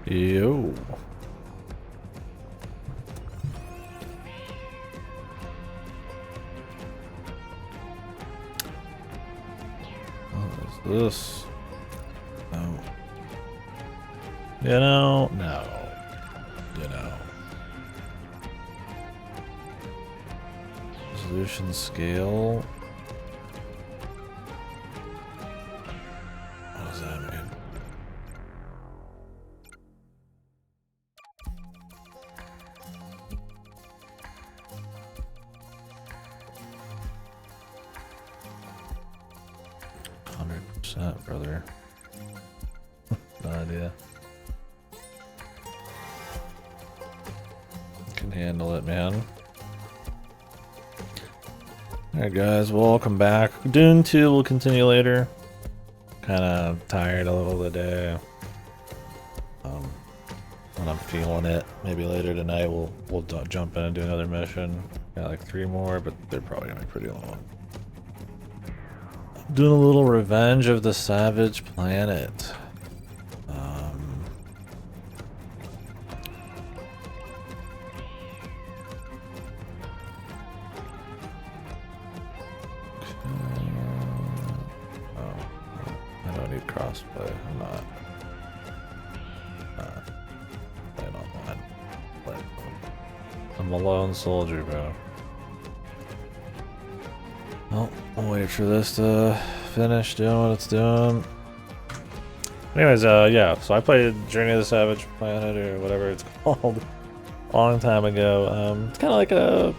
Yo. What is this? No. No. Resolution scale. What does that mean? %, brother. No idea. Can handle it, man. Alright guys, welcome back. Dune 2 will continue later. Kinda tired a little of the day. When I'm feeling it, maybe later tonight we'll jump in and do another mission. Got like 3 more, but they're probably gonna be pretty long. Doing a little Revenge of the Savage Planet. I don't need crossplay. I'm not playing online. I'm a lone soldier, bro. Well, I'll wait for this to finish doing what it's doing. Anyways, yeah, so I played Journey of the Savage Planet, or whatever it's called, a long time ago. It's kind of like a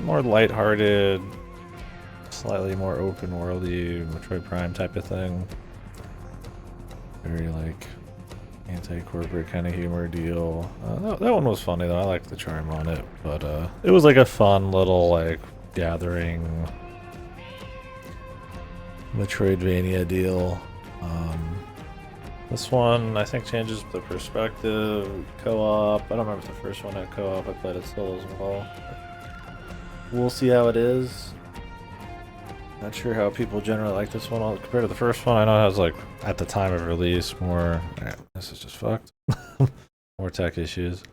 more lighthearted, slightly more open worldy Metroid Prime type of thing. Very like anti-corporate kind of humor deal. That one was funny though. I liked the charm on it, but it was like a fun little like gathering Metroidvania deal. This one I think changes the perspective, co-op. I don't remember if the first one had co-op. I played it solo as well. We'll see how it is. Not sure how people generally like this one compared to the first one. I know it has like at the time of release more. This is just fucked. More tech issues.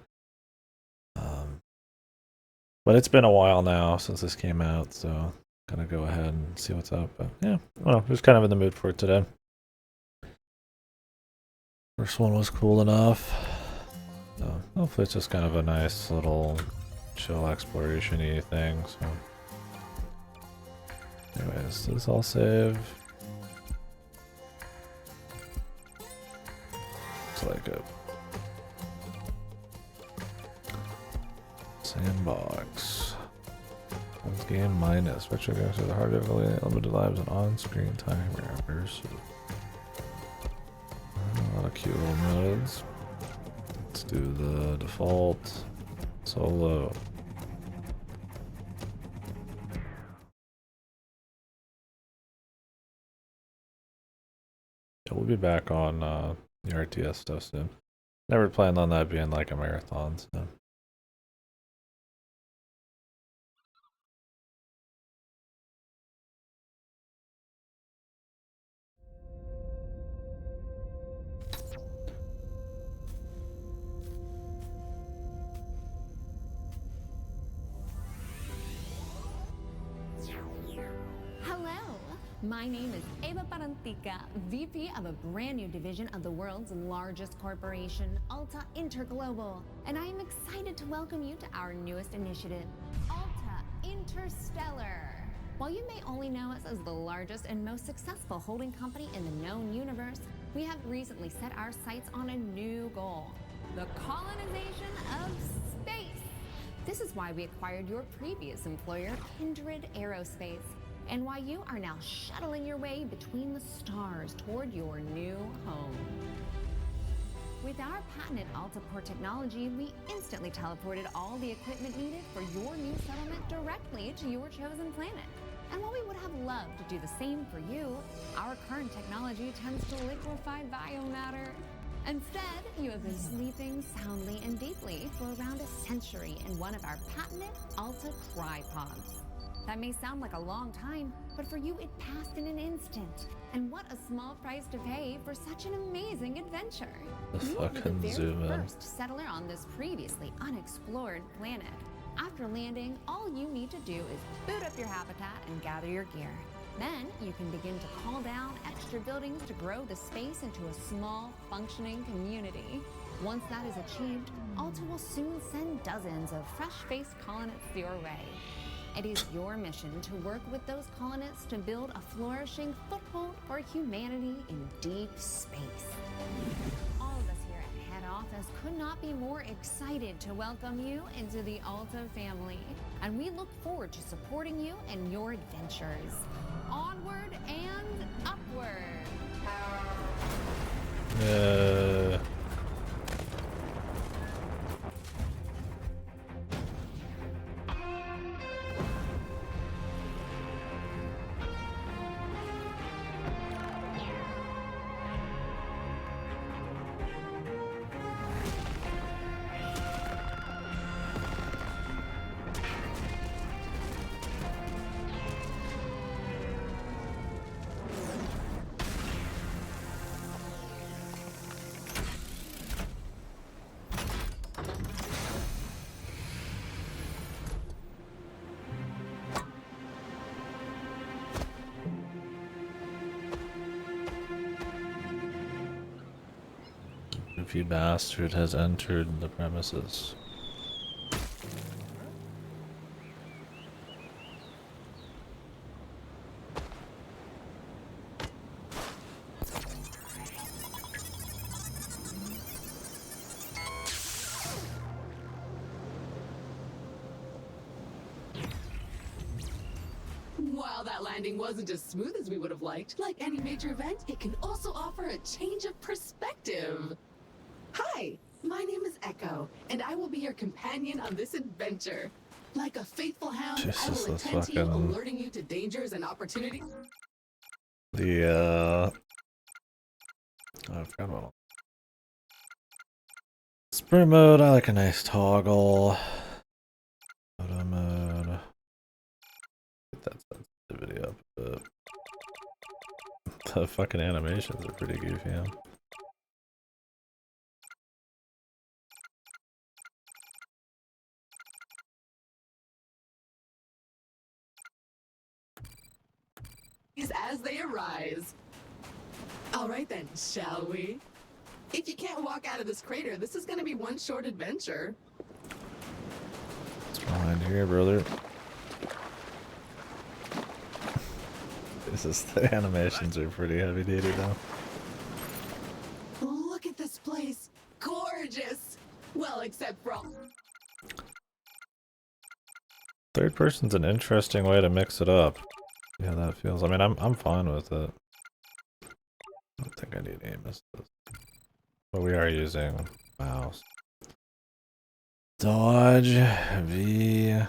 But it's been a while now since this came out, so gonna go ahead and see what's up. But yeah, well, just kind of in the mood for it today. First one was cool enough. So hopefully it's just kind of a nice little chill exploration-y thing. So, anyways, this all save. Looks like it. Sandbox. Game minus. Virtual games are the hard difficulty, limited lives, and on-screen time immersive. A lot of cute little modes. Let's do the default solo. Yeah, we'll be back on the RTS stuff soon. Never planned on that being like a marathon, so. My name is Eva Parantica, VP of a brand new division of the world's largest corporation, Alta Interglobal, and I am excited to welcome you to our newest initiative, Alta Interstellar. While you may only know us as the largest and most successful holding company in the known universe, we have recently set our sights on a new goal, the colonization of space. This is why we acquired your previous employer, Kindred Aerospace, and why you are now shuttling your way between the stars toward your new home. With our patented AltaPort technology, we instantly teleported all the equipment needed for your new settlement directly to your chosen planet. And while we would have loved to do the same for you, our current technology tends to liquefy biomatter. Instead, you have been sleeping soundly and deeply for around a century in one of our patented Alta crypods. That may sound like a long time, but for you it passed in an instant. And what a small price to pay for such an amazing adventure. You will be the very first settler on this previously unexplored planet. After landing, all you need to do is boot up your habitat and gather your gear. Then you can begin to call down extra buildings to grow the space into a small, functioning community. Once that is achieved, Alta will soon send dozens of fresh-faced colonists your way. It is your mission to work with those colonists to build a flourishing foothold for humanity in deep space. All of us here at Head Office could not be more excited to welcome you into the Alta family, and we look forward to supporting you in your adventures. Onward and upward. Goofy bastard has entered the premises. While that landing wasn't as smooth as we would have liked, like any major event, it can also offer a change of perspective. Hi, my name is Echo, and I will be your companion on this adventure. Like a faithful hound, I will attend to you, alerting you to dangers and opportunities. I forgot about sprint mode. I like a nice toggle. Photo mode. Get that sensitivity up a bit. The fucking animations are pretty goofy, huh? As they arise. All right then, shall we? If you can't walk out of this crater, this is going to be one short adventure. What's behind here, brother? The animations are pretty heavy duty though. Look at this place. Gorgeous. Well, except for all. Third person's an interesting way to mix it up. Yeah, that feels. I mean, I'm fine with it. I don't think I need aim assist, but we are using mouse. Dodge V.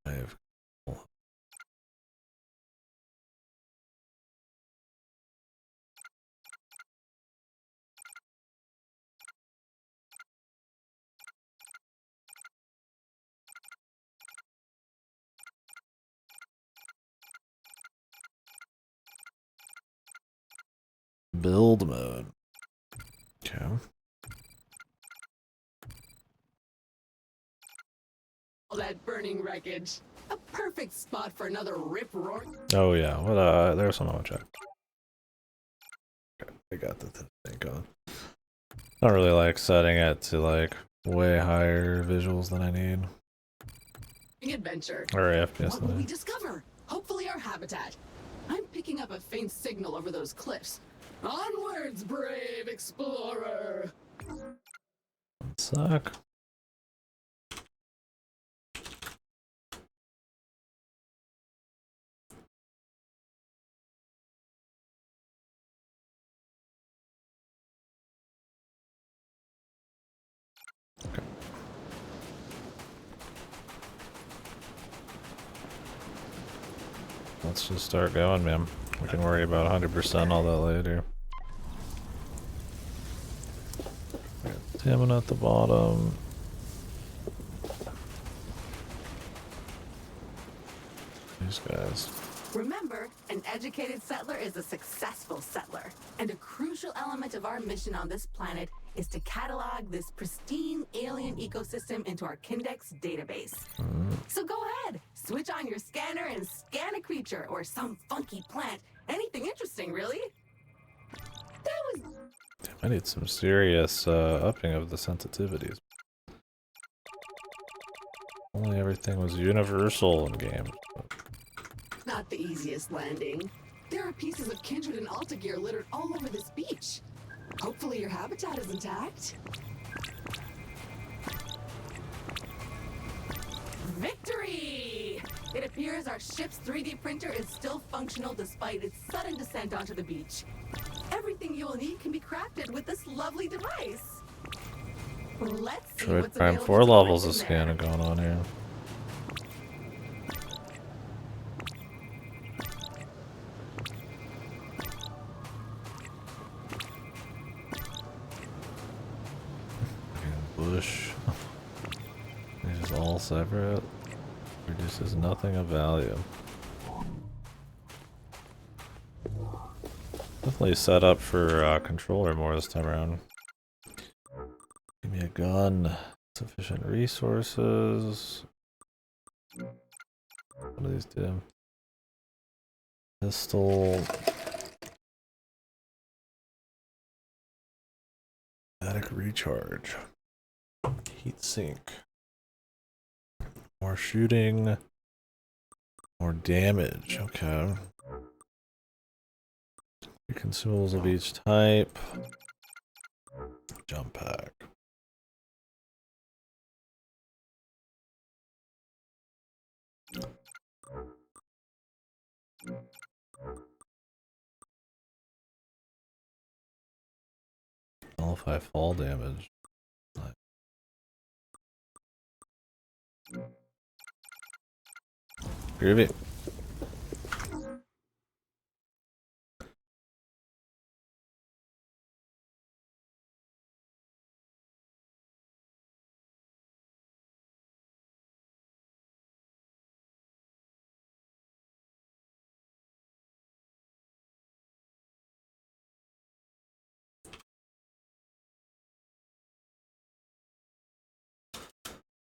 Dive. Build mode. Okay. All that burning wreckage. A perfect spot for another rip-roar. Oh yeah, what there's something I'll check. Okay, I got the thing going. Don't really like setting it to like way higher visuals than I need. Adventure. Or FPS. What will we discover? Hopefully our habitat. I'm picking up a faint signal over those cliffs. Onwards, brave explorer! Suck. Okay. Let's just start going, man. We can worry about 100% all that later. Salmon at the bottom. These guys. Remember, an educated settler is a successful settler. And a crucial element of our mission on this planet is to catalog this pristine alien ecosystem into our Kindex database. So go ahead, switch on your scanner and scan a creature or some funky plant. Anything interesting, really. That was... Damn, I need some serious upping of the sensitivities. Only everything was universal in games. Not the easiest landing. There are pieces of Kindred and Alta gear littered all over this beach. Hopefully your habitat is intact. Victory! It appears our ship's 3D printer is still functional despite its sudden descent onto the beach. Everything you will need can be crafted with this lovely device. Let's see Droid what's Prime available 4 to levels print of in there. scanning going on here. Bush. These is all separate. Produces nothing of value. Definitely set up for controller more this time around. Give me a gun. Sufficient resources. What do these do? Pistol. Static recharge. Heat sink. More shooting. More damage. Okay. Consumables of each type. Jump pack. Nullify fall damage. Groovy.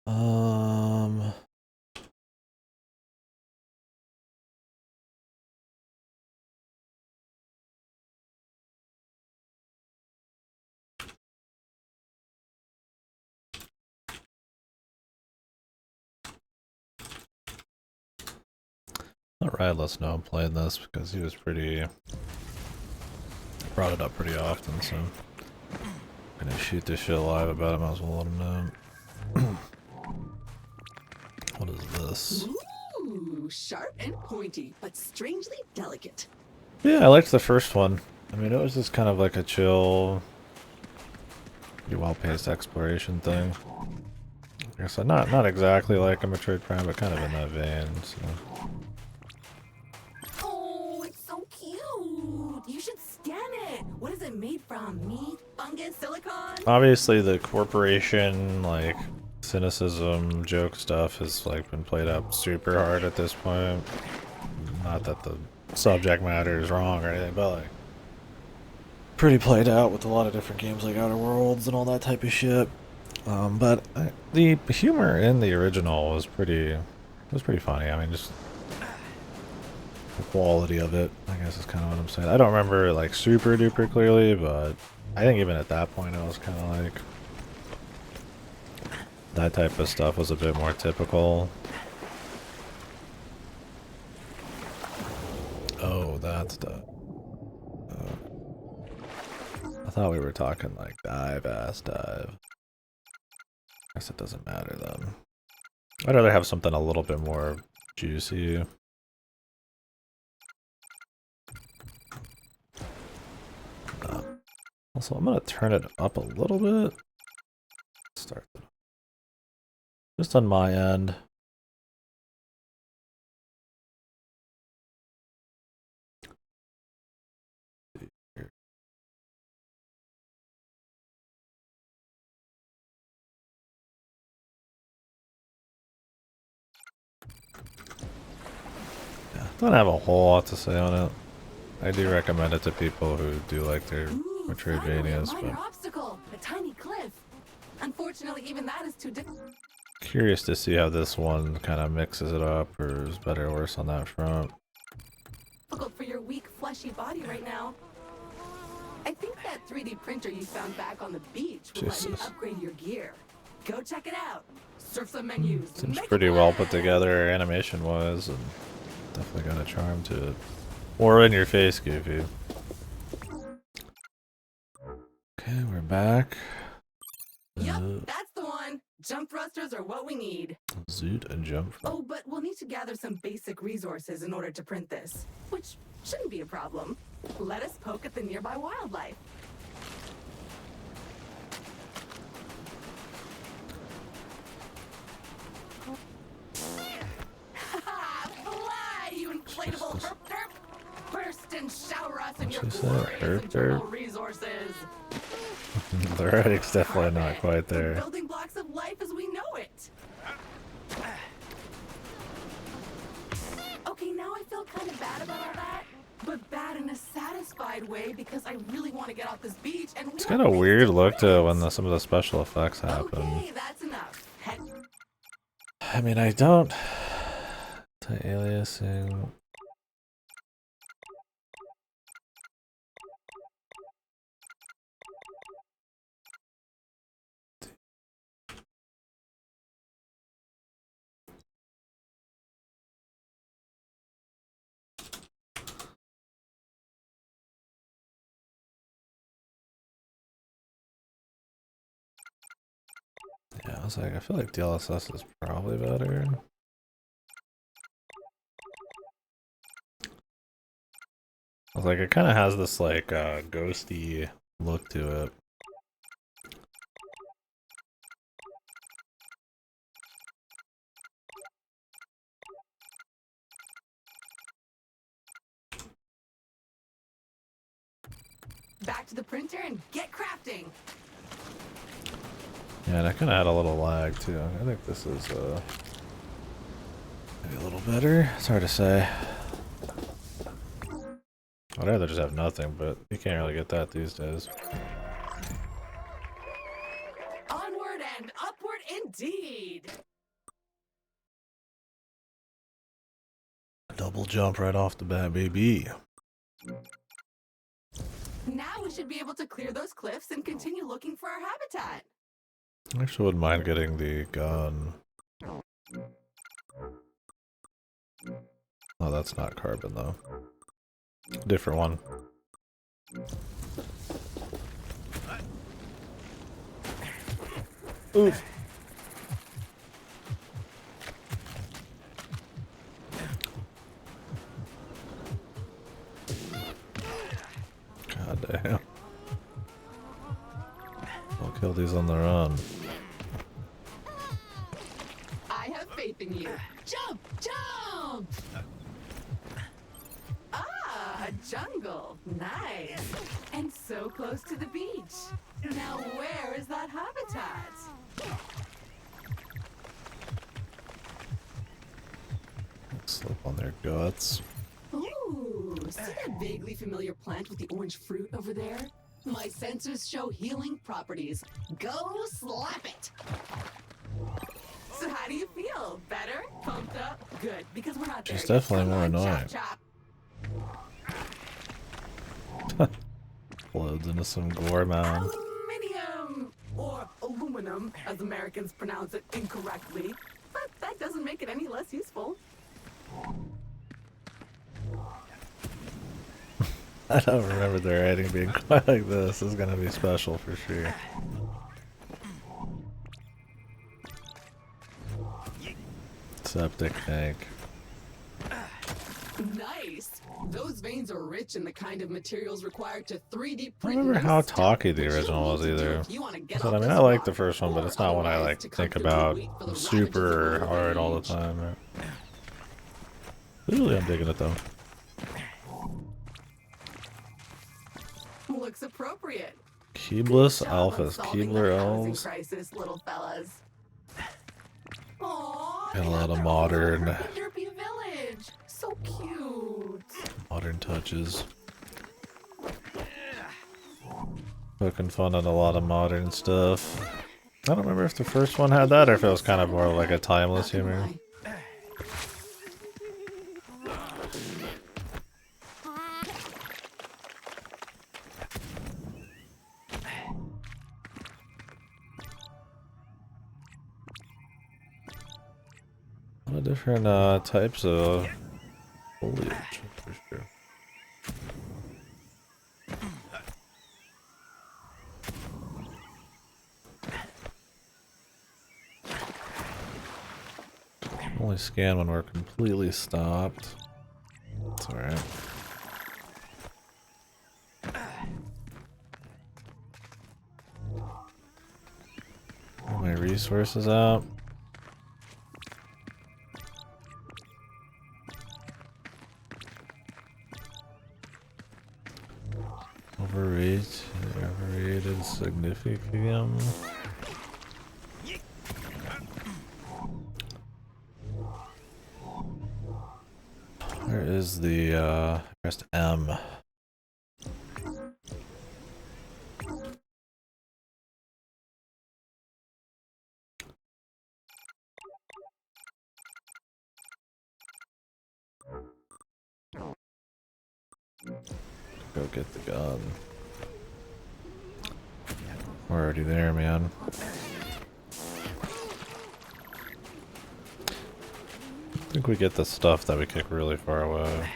Um. Alright, let's know I'm playing this because he was pretty. Brought it up pretty often, so. I'm gonna shoot this shit live about it, might as well let him know. What is this? Ooh, sharp and pointy, but strangely delicate. Yeah, I liked the first one. I mean, it was just kind of like a chill, pretty well-paced exploration thing. I guess not exactly like a Metroid Prime, but kind of in that vein. So. Oh, it's so cute. You should scan it. What is it made from? Meat, fungus, silicon? Obviously, the corporation like cynicism joke stuff has like been played up super hard at this point. Not that the subject matter is wrong or anything, but like pretty played out with a lot of different games like Outer Worlds and all that type of shit. The humor in the original was pretty funny. I mean, just the quality of it, I guess, is kind of what I'm saying. I don't remember like super duper clearly, but I think even at that point, it was kind of like that type of stuff was a bit more typical. Oh, that's the. I thought we were talking like dive. Guess it doesn't matter then. I'd rather have something a little bit more juicy. Also, I'm gonna turn it up a little bit. Start just on my end. Don't have a whole lot to say on it. I do recommend it to people who do like their Metroidvanias, Finally, a minor but obstacle, a tiny cliff. Unfortunately, even that is too difficult curious to see how this one kind of mixes it up or is better or worse on that front. for your weak, fleshy body right now. I think that 3D printer you found back on the beach will let you Jesus. upgrade your gear. Go check it out. Surf some menus. Seems make a pretty well put plan. together animation wise and definitely got a charm to it. Or in your face, Goofy. Okay, we're back. Yup, that's the one. Jump thrusters are what we need. Zoot and jump. Oh, but we'll need to gather some basic resources in order to print this, which shouldn't be a problem. Let us poke at the nearby wildlife. Haha, fly, you inflatable herp derp! Burst and shower us in your What's she say? glorious Herp internal derp? resources. The writing's definitely not quite The there. building blocks of life as we know it. Okay, now I feel kind of bad about all that, but bad in a satisfied way because I really want to get off this beach and It's got a weird look to when some of the special effects happen. Okay, that's enough. I mean, I don't. Anti-aliasing. Yeah, I was like, I feel like DLSS is probably better. I was like, it kind of has this like ghosty look to it. Back to the printer and get crafting. Yeah, and I kind of had a little lag too. I think this is maybe a little better. It's hard to say. I'd rather just have nothing, but you can't really get that these days. Onward and upward indeed. Double jump right off the bat, baby. Now we should be able to clear those cliffs and continue looking for our habitat. I actually wouldn't mind getting the gun. Oh, that's not carbon though. Different one. Oof. God damn. I'll kill these on the run. I have faith in you. Jump! Jump! Ah, a jungle. Nice. And so close to the beach. Now where is that habitat? Slip on their guts. Ooh, see that vaguely familiar plant with the orange fruit over there? My sensors show healing properties. Go slap it! So how do you feel? Better? Pumped up? Good, because we're not there She's yet. definitely Come more on, annoying. chop, chop. Explodes into some gore mound. Aluminium! Or aluminum, as Americans pronounce it incorrectly. But that doesn't make it any less useful. I don't remember the writing being quite like this. This is gonna be special for sure. Septic tank. Nice! Those veins are rich in the kind of materials required to 3D I don't print. remember nice how stuff, talky the which original you'll was need to do either. if you wanna get So, off I mean, this I like the rock, first one, but or it's not one I otherwise like to think comfortably about wait for the super ravages of old hard all the age. time. Right? Usually I'm digging it though. Looks appropriate. Keebless Good job on alphas, solving the Keebler housing elves. crisis, little fellas. Aww, Got a they lot have of their own modern. herpy derpy village. So cute. touches. Poking fun at a lot of modern stuff. I don't remember if the first one had that or if it was kind of more like a timeless humor. A lot of different types of foliage, for sure. Only scan when we're completely stopped. That's alright. All my resources out. Overrated significant. Where is the rest M? Go get the gun. We're already there, man. I think we get the stuff that we kick really far away.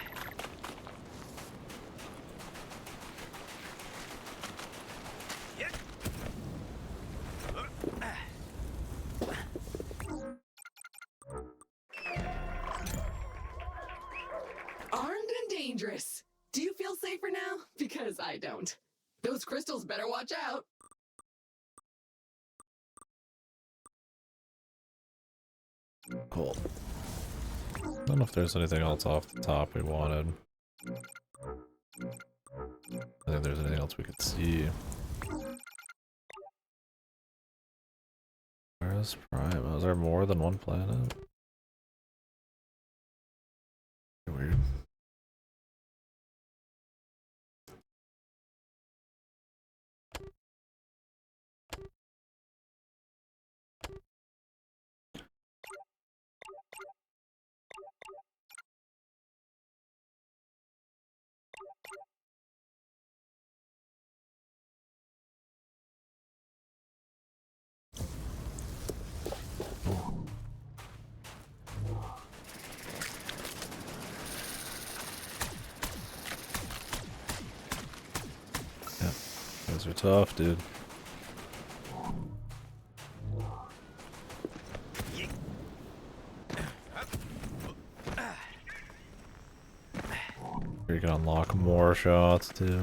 Armed and dangerous. Do you feel safer now? Because I don't. Those crystals better watch out. Cool. I don't know if there's anything else off the top we wanted. I think there's anything else we could see. Where's Prime? Was there more than one planet? Weird. Those are tough, dude. You can unlock more shots too.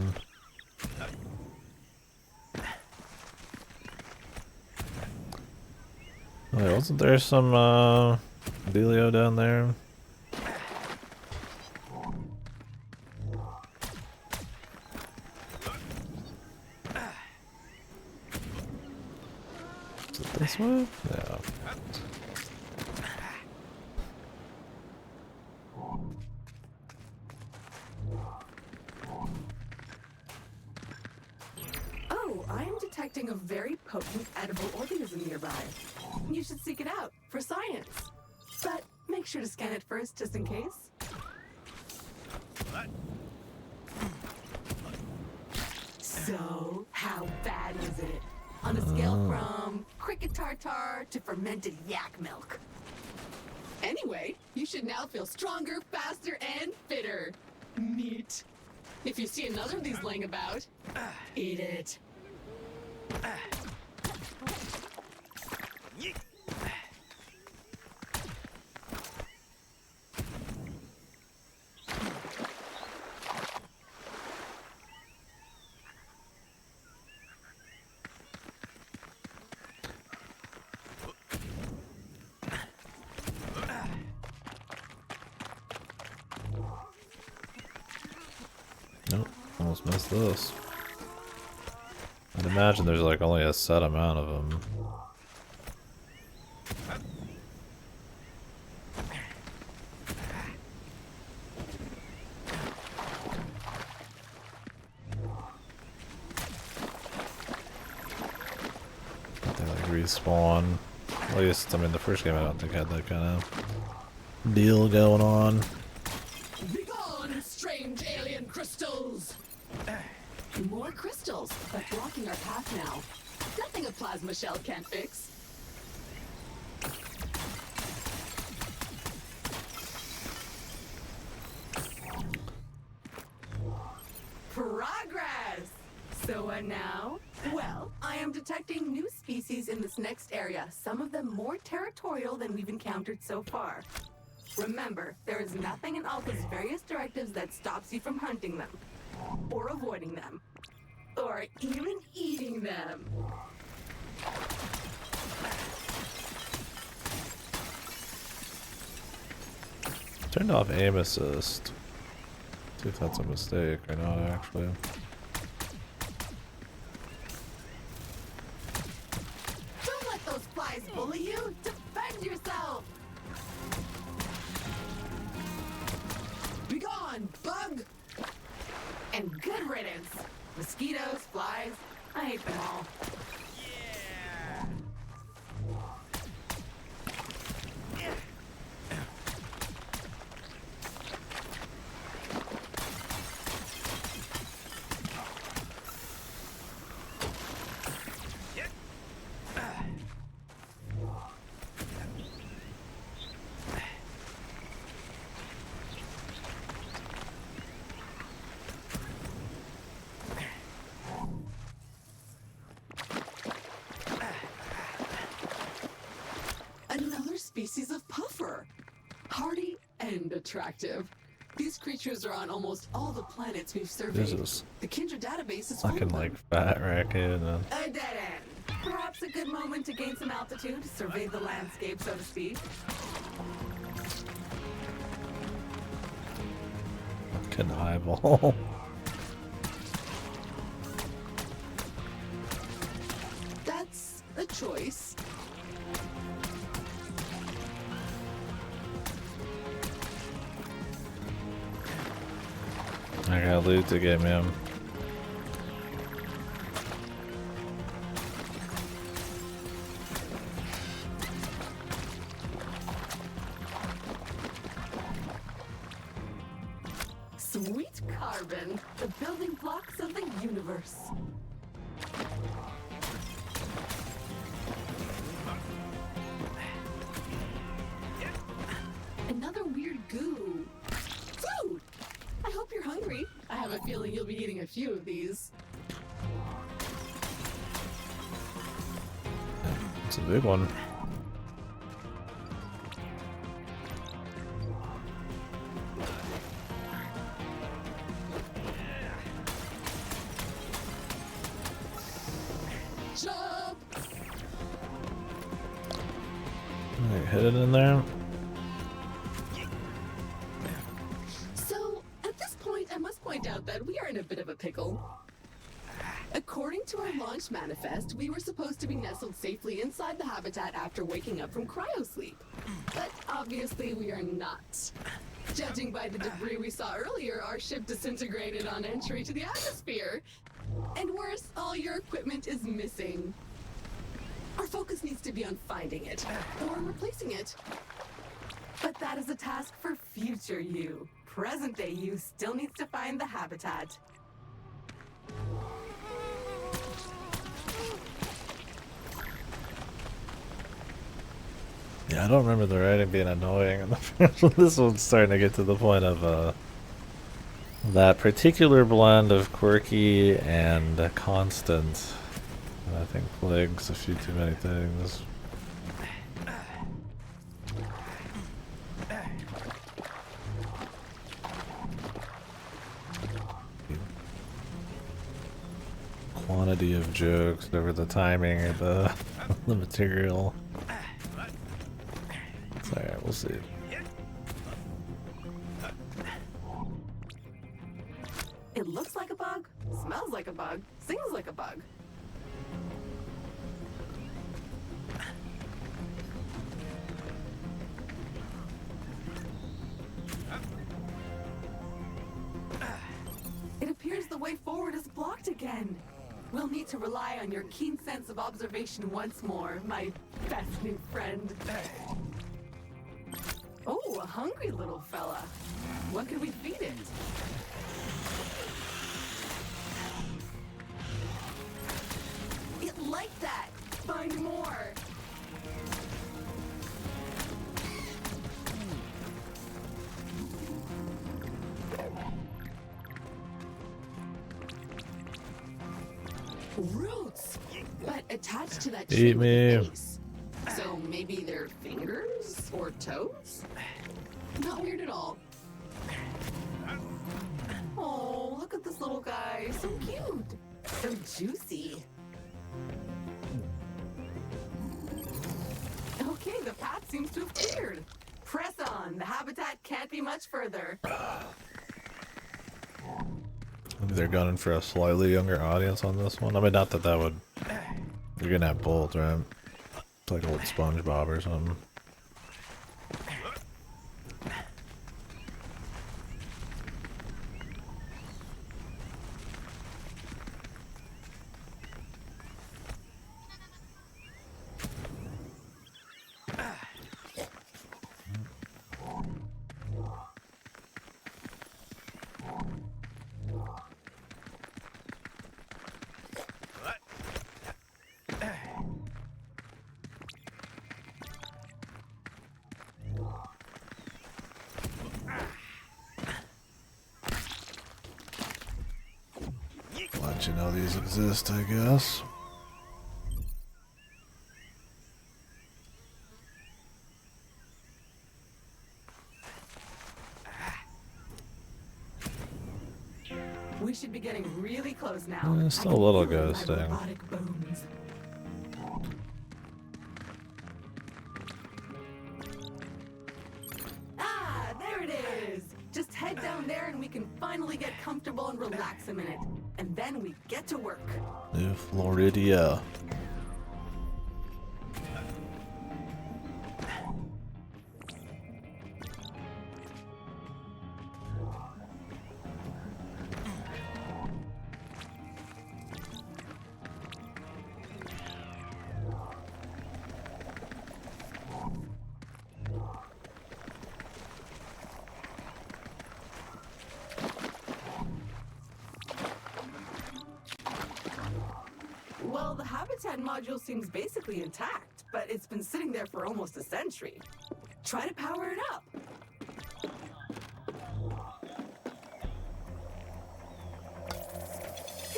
Wait, wasn't there some dealio down there? Is it this way? Yeah. Oh, I am detecting a very potent edible organism nearby. You should seek it out for science. But make sure to scan it first, just in case. So, how bad is it? On a scale from cricket tartar to fermented yak milk. Anyway, you should now feel stronger, faster, and fitter. Neat. If you see another of these laying about, eat it. Nope, almost missed this. I'd imagine there's like only a set amount of them. respawn. At least, I mean, the first game I don't think had that kind of deal going on. Begone, strange alien crystals! More crystals, but blocking our path now. Nothing a plasma shell can't fix. Progress! So what now? Well, I am detecting new species in this next area, some of them more territorial than we've encountered so far. Remember, there is nothing in Alta's various directives that stops you from hunting them, or avoiding them, or even eating them. Turned off aim assist. See if that's a mistake or not, actually. Don't let those flies bully you! Defend yourself! Begone, bug! And good riddance! Mosquitoes, flies, I hate them all. Another species of puffer. Hardy and attractive. These creatures are on almost all the planets we've surveyed. Jesus. The Kindred database is full Fucking of them. like fat racket and A dead end. Perhaps a good moment to gain some altitude, survey the landscape, so to speak. fucking eyeball. That's a choice. I got loot to get me him. Sweet carbon, the building blocks of the universe. Another weird goo. Food! I hope you're hungry. I have a feeling you'll be eating a few of these. It's a big one. Jump! Hit it in there. So, at this point, I must point out that we are in a bit of a pickle. According to our launch manifest, we were supposed to be nestled safely inside the habitat after waking up from cryosleep. But obviously we are not. Judging by the debris we saw earlier, our ship disintegrated on entry to the atmosphere. And worse, all your equipment is missing. Our focus needs to be on finding it, or replacing it. But that is a task for future you. Present day you still needs to find the habitat. Yeah, I don't remember the writing being annoying in the first one. This one's starting to get to the point of that particular blend of quirky and constant. And I think plagues a few too many things. Quantity of jokes over the timing of the material. So, yeah, we'll see. It looks like a bug, smells like a bug, sings like a bug. It appears the way forward is blocked again. We'll need to rely on your keen sense of observation once more, my best new friend. Oh, a hungry little fella. What could we feed it? It liked that! Find more! Roots! But attached to that tree Eat with a me. face. So maybe their fingers or toes? Not weird at all. Oh, look at this little guy. So cute. So juicy. Okay, the path seems to have cleared. Press on. The habitat can't be much further. Maybe they're gunning for a slightly younger audience on this one. I mean, not that that would... You're gonna have both, right? It's like old SpongeBob or something. Let you know these exist, I guess. We should be getting really close now. It's still a little good thing. thing. Ah, there it is. Just head down there and we can finally get comfortable and relax a minute. And then we get to work. New Floridia. Well, the habitat module seems basically intact, but it's been sitting there for almost a century. Try to power it up.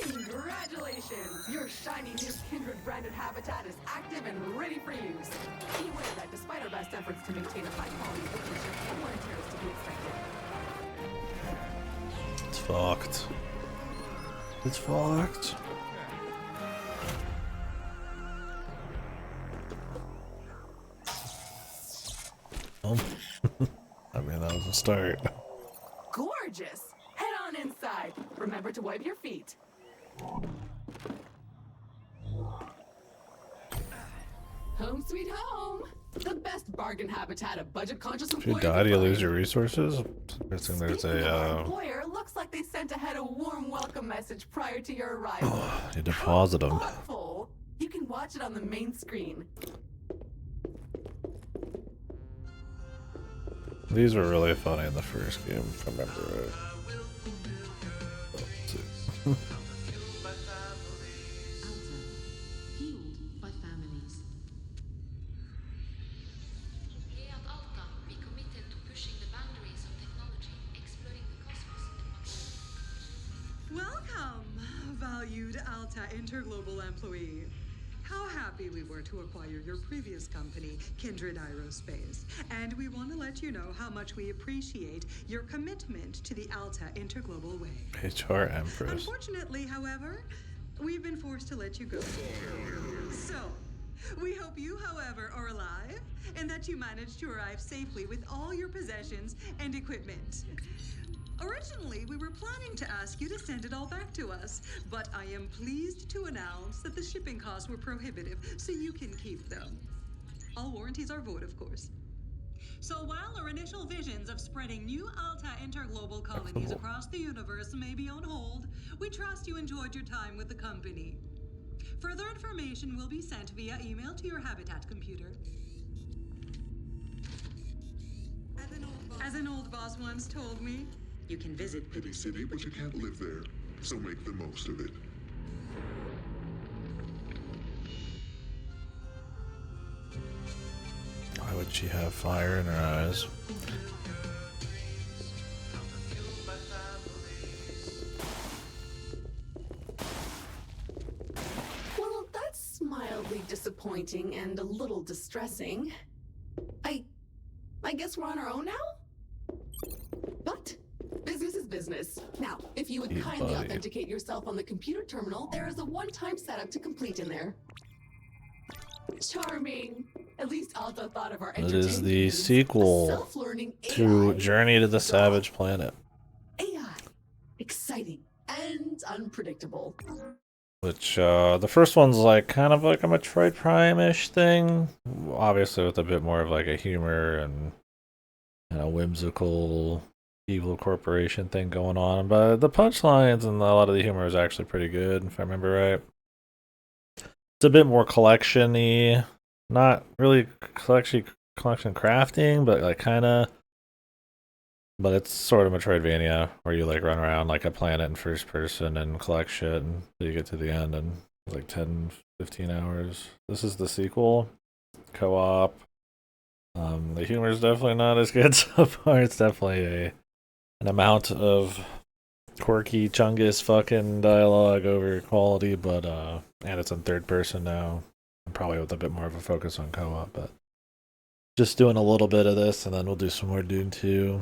Congratulations! Your shiny new Kindred branded habitat is active and ready for use. Be aware that despite our best efforts to maintain a high quality workmanship, more interior is to be expected. It's fucked. It's fucked. Oh. I mean, that was a start. Gorgeous! Head on inside. Remember to wipe your feet. Home sweet home! The best bargain habitat a budget-conscious If you employer die, do you can lose find. your resources? I'm guessing there's Speaking of our a, employer, looks like they sent ahead a warm welcome message prior to your arrival. you deposit them. Thoughtful. You can watch it on the main screen. These were really funny in the first game, if I remember right. Let's see. Fueled by families. Here at Alta, we committed to pushing the boundaries of technology, exploring the cosmos, and much more. Welcome, valued Alta Interglobal employee. How happy we were to acquire your previous company, Kindred Aerospace. And we want to let you know how much we appreciate your commitment to the Alta Interglobal way. HR Empress. Unfortunately, however, we've been forced to let you go. So, we hope you, however, are alive and that you managed to arrive safely with all your possessions and equipment. Originally, we were planning to ask you to send it all back to us, but I am pleased to announce that the shipping costs were prohibitive, so you can keep them. All warranties are void, of course. So while our initial visions of spreading new Alta interglobal colonies across the universe may be on hold, we trust you enjoyed your time with the company. Further information will be sent via email to your Habitat computer. As an old boss once told me, you can visit Pity City, but you can't live there. So make the most of it. Why would she have fire in her eyes? Well, that's mildly disappointing and a little distressing. I guess we're on our own now? But business is business. Now, if you would Hey, kindly buddy. authenticate yourself on the computer terminal, there is a one-time setup to complete in there. Charming. At least Alta thought of our It is entertainment the needs. A sequel self-learning to AI. Journey to the Duh. Savage Planet, AI. Exciting and unpredictable. which the first one's like kind of like a Metroid Prime-ish thing, obviously with a bit more of like a humor and a whimsical evil corporation thing going on. But the punchlines and a lot of the humor is actually pretty good, if I remember right. It's a bit more collection-y, not really collection crafting, but like kind of. But it's sort of Metroidvania, where you like run around like a planet in first person and collect shit until you get to the end in like 10, 15 hours. This is the sequel, co-op. The humor is definitely not as good so far. It's definitely an amount of quirky Chungus fucking dialogue over quality, but and it's in third person now, probably with a bit more of a focus on co-op. But just doing a little bit of this, and then we'll do some more Dune 2.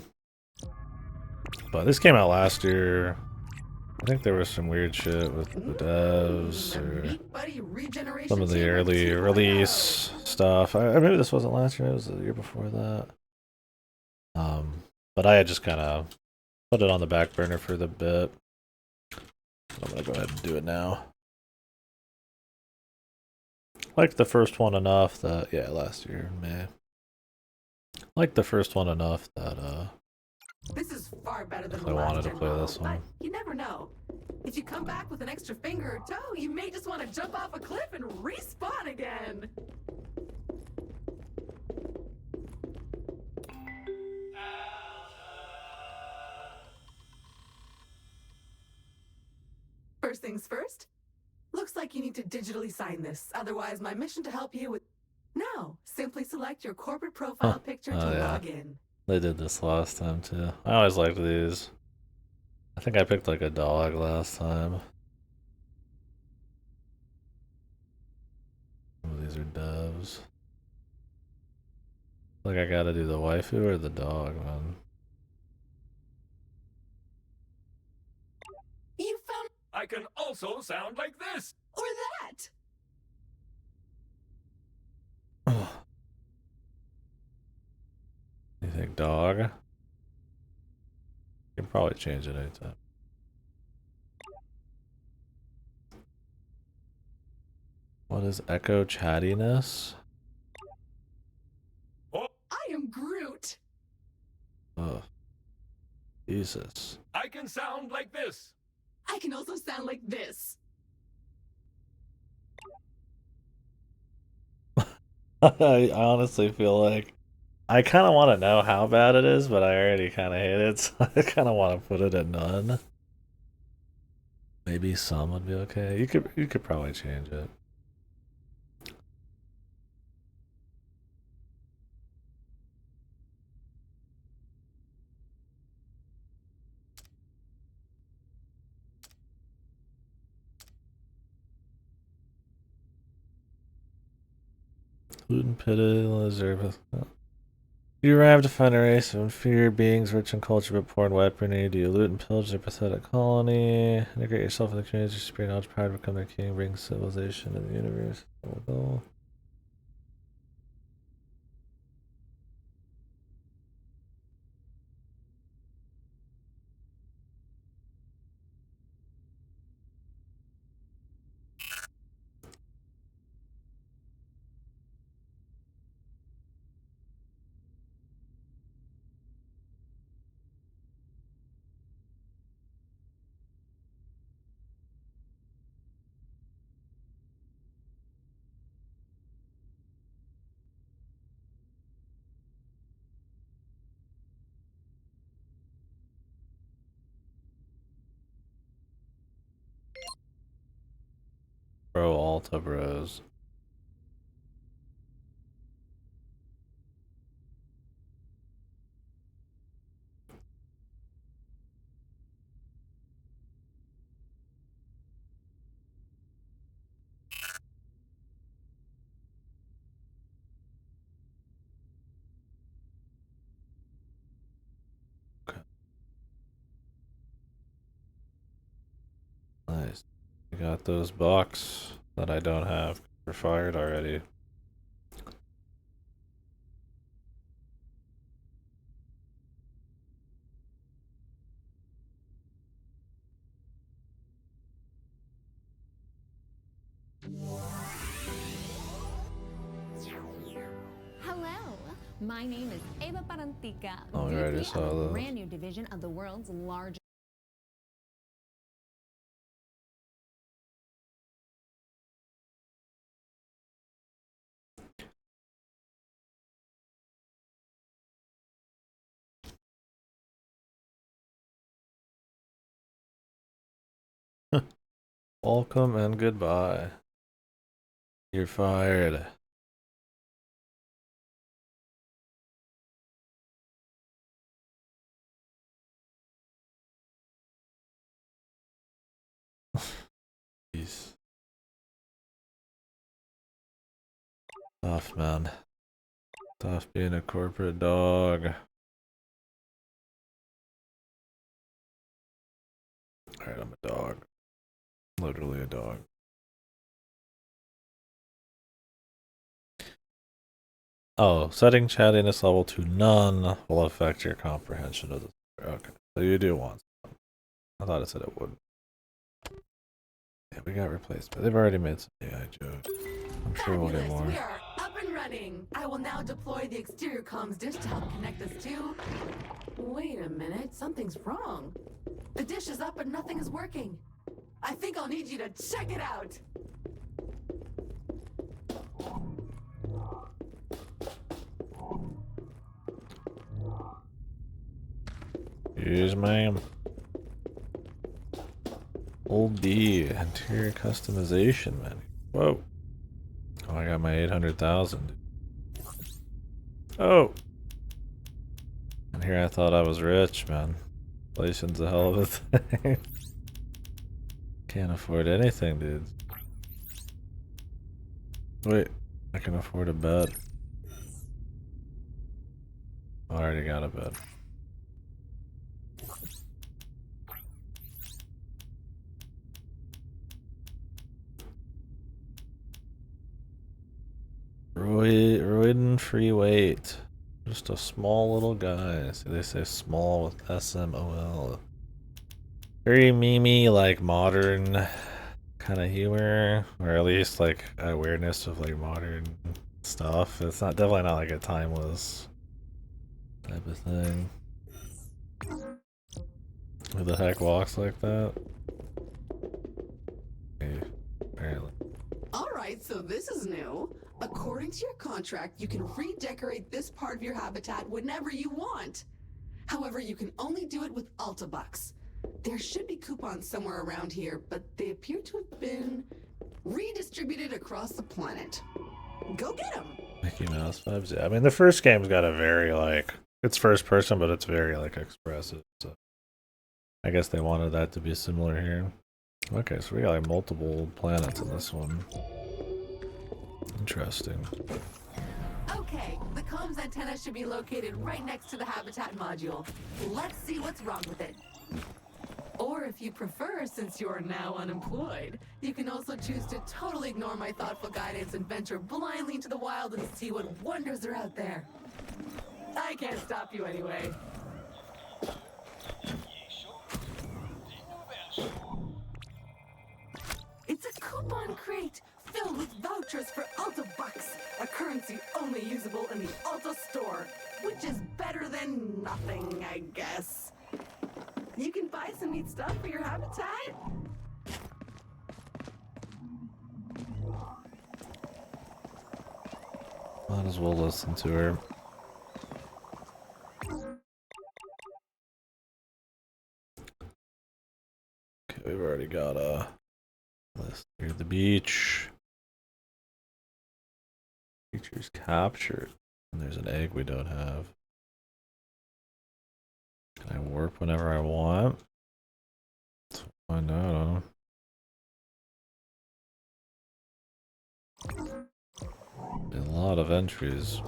But this came out last year. I think there was some weird shit with the devs or some of the early release stuff. Maybe this wasn't last year, it was the year before that. But I had just kind of put it on the back burner for the bit. I'm gonna go ahead and do it now. Liked the first one enough that, yeah, last year in May. Liked the first one enough that This is far better than I the last wanted to gen play model, this one. but you never know. If you come back with an extra finger or toe, you may just want to jump off a cliff and respawn again. First things first. Looks like you need to digitally sign this. Otherwise, my mission to help you with... No, simply select your corporate profile picture to yeah. log in. They did this last time too. I always liked these. I think I picked like a dog last time. Oh, these are doves. Like I gotta do the waifu or the dog, man. You found... I can also sound like this. or that! You think dog? You can probably change it anytime. What is echo chattiness? Oh, I am Groot! Oh, Jesus. I can sound like this. I can also sound like this. I honestly feel like I kind of want to know how bad it is, but I already kind of hate it, so I kind of want to put it at none. Maybe some would be okay. You could probably change it. Gluten pitted lizard. You arrive to find a race of inferior beings rich in culture but poor in weaponry. Do you loot and pillage their pathetic colony? Integrate yourself in the community, spread knowledge, power to become their king, bring civilization to the universe. Goal. Alta Bros. Nice. I got those bucks that I don't have. They're fired already. Hello, my name is Eva Parantica, Oh, we already VP saw of a those. brand new division of the world's largest. Welcome and goodbye. You're fired. Jeez. Tough, man. Tough being a corporate dog. Alright, I'm a dog. Literally a dog. Oh, setting chattiness level to none will affect your comprehension of the story. Okay, so you do want some. I thought it said it wouldn't. Yeah, we got replaced, but they've already made some AI jokes. I'm sure we'll get Fabulous, more. we are up and running. I will now deploy the exterior comms dish to help connect us to... Wait a minute, something's wrong. The dish is up, but nothing is working. I think I'll need you to check it out. Yes, ma'am. Old D, interior customization menu. Whoa. Oh, I got my 800,000. Oh. And here I thought I was rich, man. Inflation's a hell of a thing. Can't afford anything, dude. Wait, I can afford a bed. I already got a bed. Roiden free weight. Just a small little guy. See, they say small with SMOL. Very memey, like modern kind of humor, or at least like awareness of like modern stuff. It's not definitely not like a timeless type of thing. Who the heck walks like that? Okay, apparently. Alright, so this is new. According to your contract, you can redecorate this part of your habitat whenever you want. However, you can only do it with Alta Bucks. There should be coupons somewhere around here, but they appear to have been redistributed across the planet. Go get them! Mickey Mouse vibes. Yeah, I mean the first game's got a very like it's first person, but it's very like expressive. So I guess they wanted that to be similar here. Okay, so we got like multiple planets in this one. Interesting. Okay, the comms antenna should be located right next to the habitat module. Let's see what's wrong with it. Or if you prefer, since you're now unemployed, you can also choose to totally ignore my thoughtful guidance and venture blindly into the wild and see what wonders are out there. I can't stop you anyway. It's a coupon crate filled with vouchers for Alta Bucks, a currency only usable in the Alta store, which is better than nothing, I guess. You can buy some neat stuff for your habitat. Might as well listen to her. Okay, we've already got a list here. The beach. Creatures captured. And there's an egg we don't have. Can I warp whenever I want? Let's find out. A lot of entries.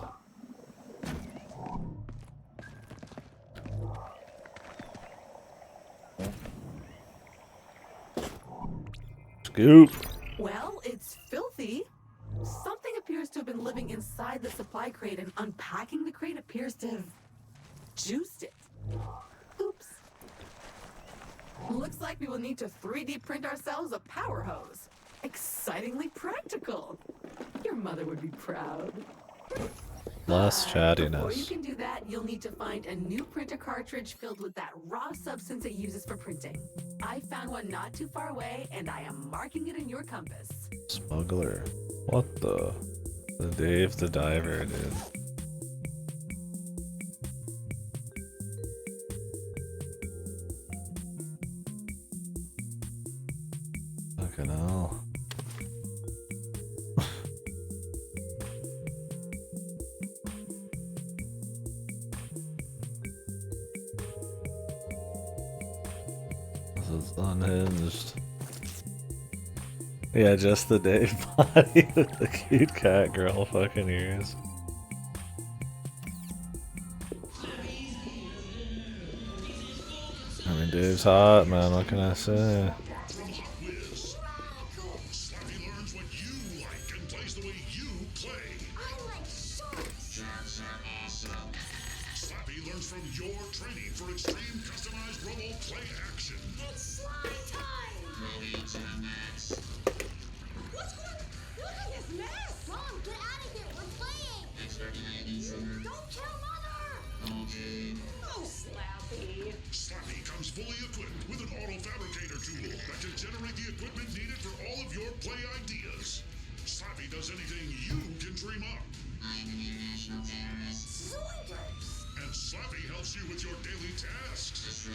Scoop! Well, it's filthy. Something appears to have been living inside the supply crate, and unpacking the crate appears to have juiced it. Oops. Looks like we will need to 3D print ourselves a power hose. Excitingly practical. Your mother would be proud. Less Before you chattiness. can do that, you'll need to find a new printer cartridge filled with that raw substance it uses for printing. I found one not too far away, and I am marking it in your compass. Smuggler. What the? The Dave the Diver, dude. Fucking hell. This is unhinged. Yeah, just the Dave body with the cute cat girl fucking ears. I mean, Dave's hot, man. What can I say? Slappy learns what you like and plays the way you play. I like sharks. Sharks are awesome. Slappy learns from your training for extreme customized robo play action. It's slime time. What's going on? Look at this mess. Mom, get out of here. We're playing. Don't kill Mother. Okay. Oh, Slappy. Slappy comes fully equipped with an auto fabricator tool that can generate the equipment needed for all of your play ideas. Slappy does anything you can dream up. Zoiders. And Slappy helps you with your daily tasks.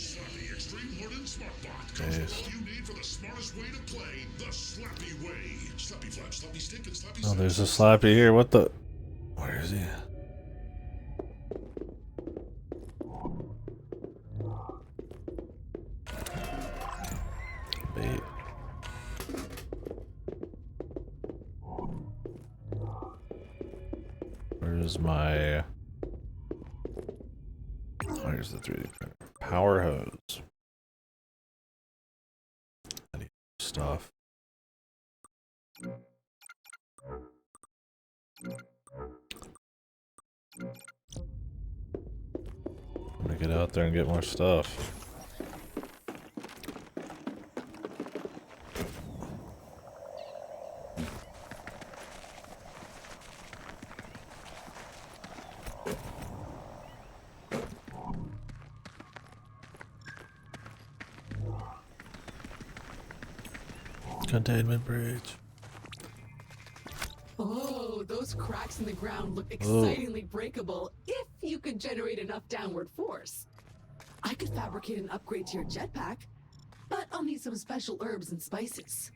Slappy Extreme Hardened Smartbot comes with all you need for the smartest way to play the Slappy way. Slappy Flap, Slappy Stick, and Slappy Oh, Snap. there's a Slappy here. What the? Where is he? Bait. Where's my... Where's the 3D printer? Power hose. I need stuff. I'm gonna get out there and get more stuff. Containment breach. Oh, those cracks in the ground look excitingly breakable if you could generate enough downward force. I could fabricate an upgrade to your jetpack, but I'll need some special herbs and spices.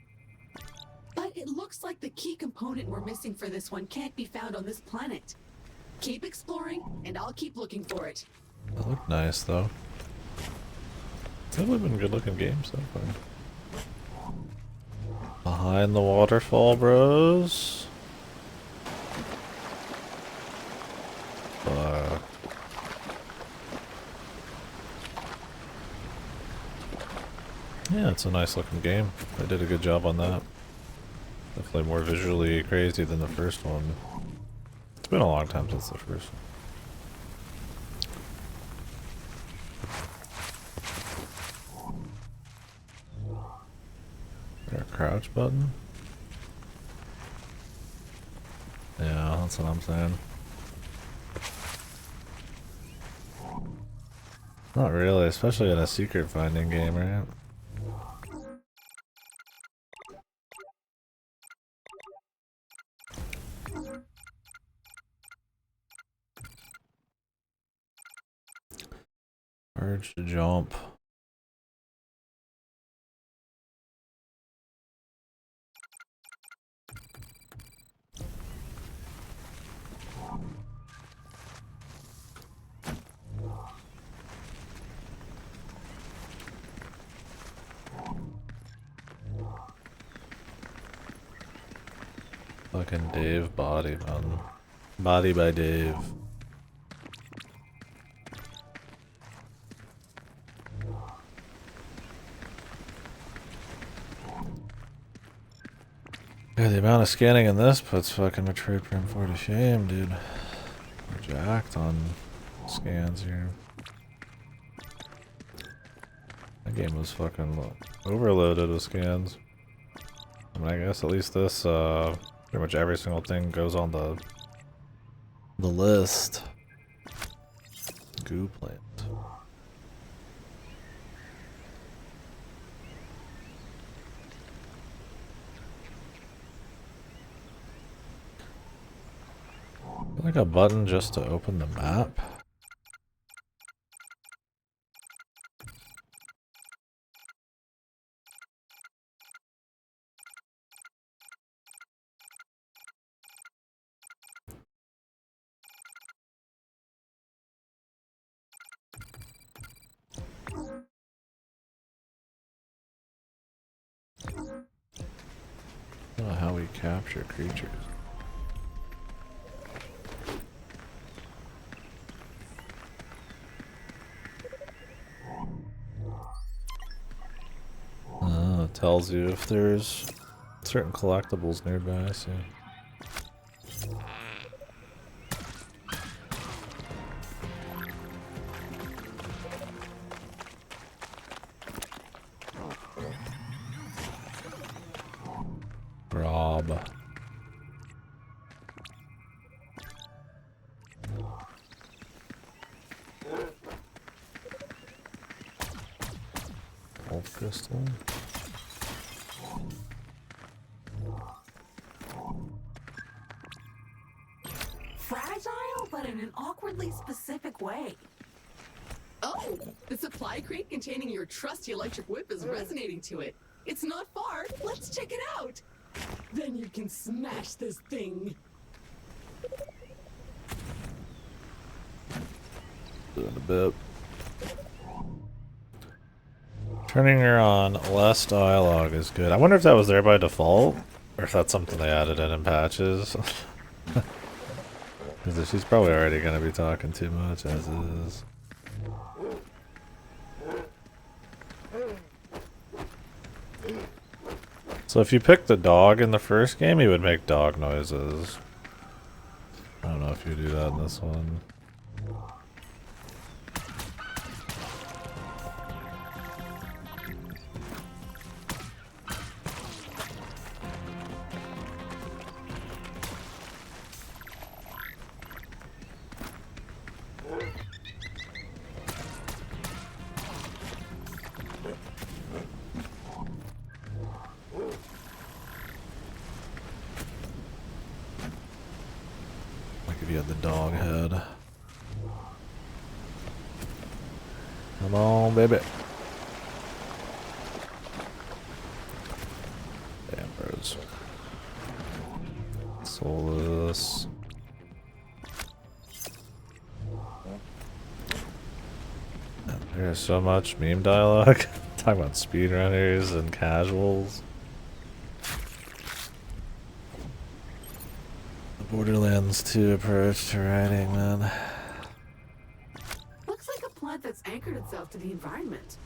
But it looks like the key component we're missing for this one can't be found on this planet. Keep exploring, and I'll keep looking for it. That looked nice though. Definitely been a good looking game so far. Behind the waterfall, bros. Yeah, it's a nice looking game. They did a good job on that. Definitely more visually crazy than the first one. It's been a long time since the first one. Is there a crouch button? Yeah, that's what I'm saying. Not really, especially in a secret finding game, right? Urge to jump. Fucking Dave body, man. Body by Dave. Yeah, the amount of scanning in this puts fucking Metroid Prime 4 to shame, dude. We're jacked on scans here. That game was fucking overloaded with scans. I mean, I guess at least this, pretty much every single thing goes on the list. Goo plant. Like a button just to open the map. I don't know how we capture creatures. It tells you if there's certain collectibles nearby, I see. Rob. Wolf crystal. Fragile, but in an awkwardly specific way. Oh, the supply crate containing your trusty electric whip is resonating to it. It's not far. Let's check it out. Then you can smash this thing. Doing a bit. Turning her on, less dialogue is good. I wonder if that was there by default, or if that's something they added in patches. Because she's probably already going to be talking too much as is. So if you pick the dog in the first game, he would make dog noises. I don't know if you do that in this one. If you had the dog head. Come on, baby. Damn birds. Soulless. There's so much meme dialogue. Talking about speedrunners and casuals. Borderlands 2 approach to writing, man. Looks like a plant that's anchored itself to the environment.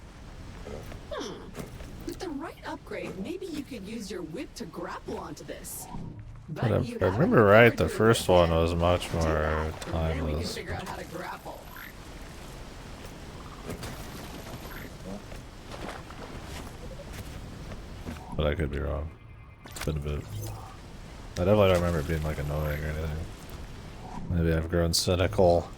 With the right upgrade, maybe you could use your whip to grapple onto this. But if I remember right, the first one was much more Then we can timeless. figure out how to grapple. But I could be wrong. It's been a bit. I definitely don't remember it being like annoying or anything. Maybe I've grown cynical.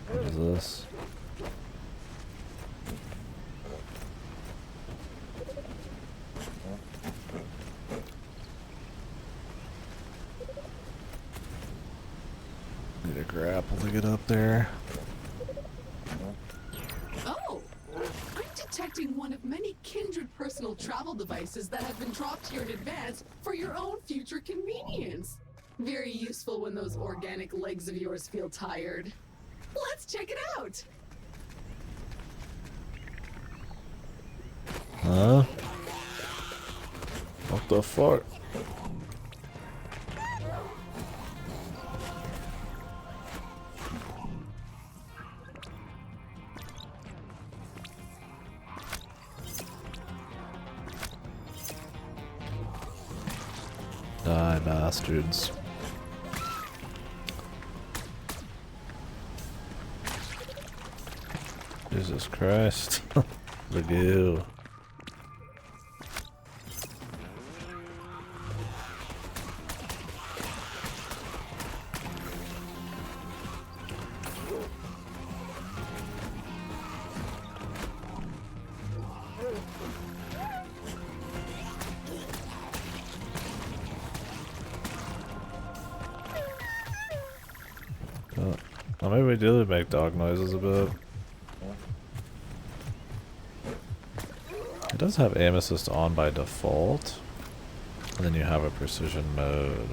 What is this? Need a grapple to get up there. Oh, I'm detecting one of many kindred personal travel devices that have been dropped here in advance for your own future convenience. Very useful when those organic legs of yours feel tired. Let's check it out. Huh? What the fuck? Die, bastards. Jesus Christ. The goo. Well, maybe we do make dog noises a bit. It does have aim assist on by default. And then you have a precision mode.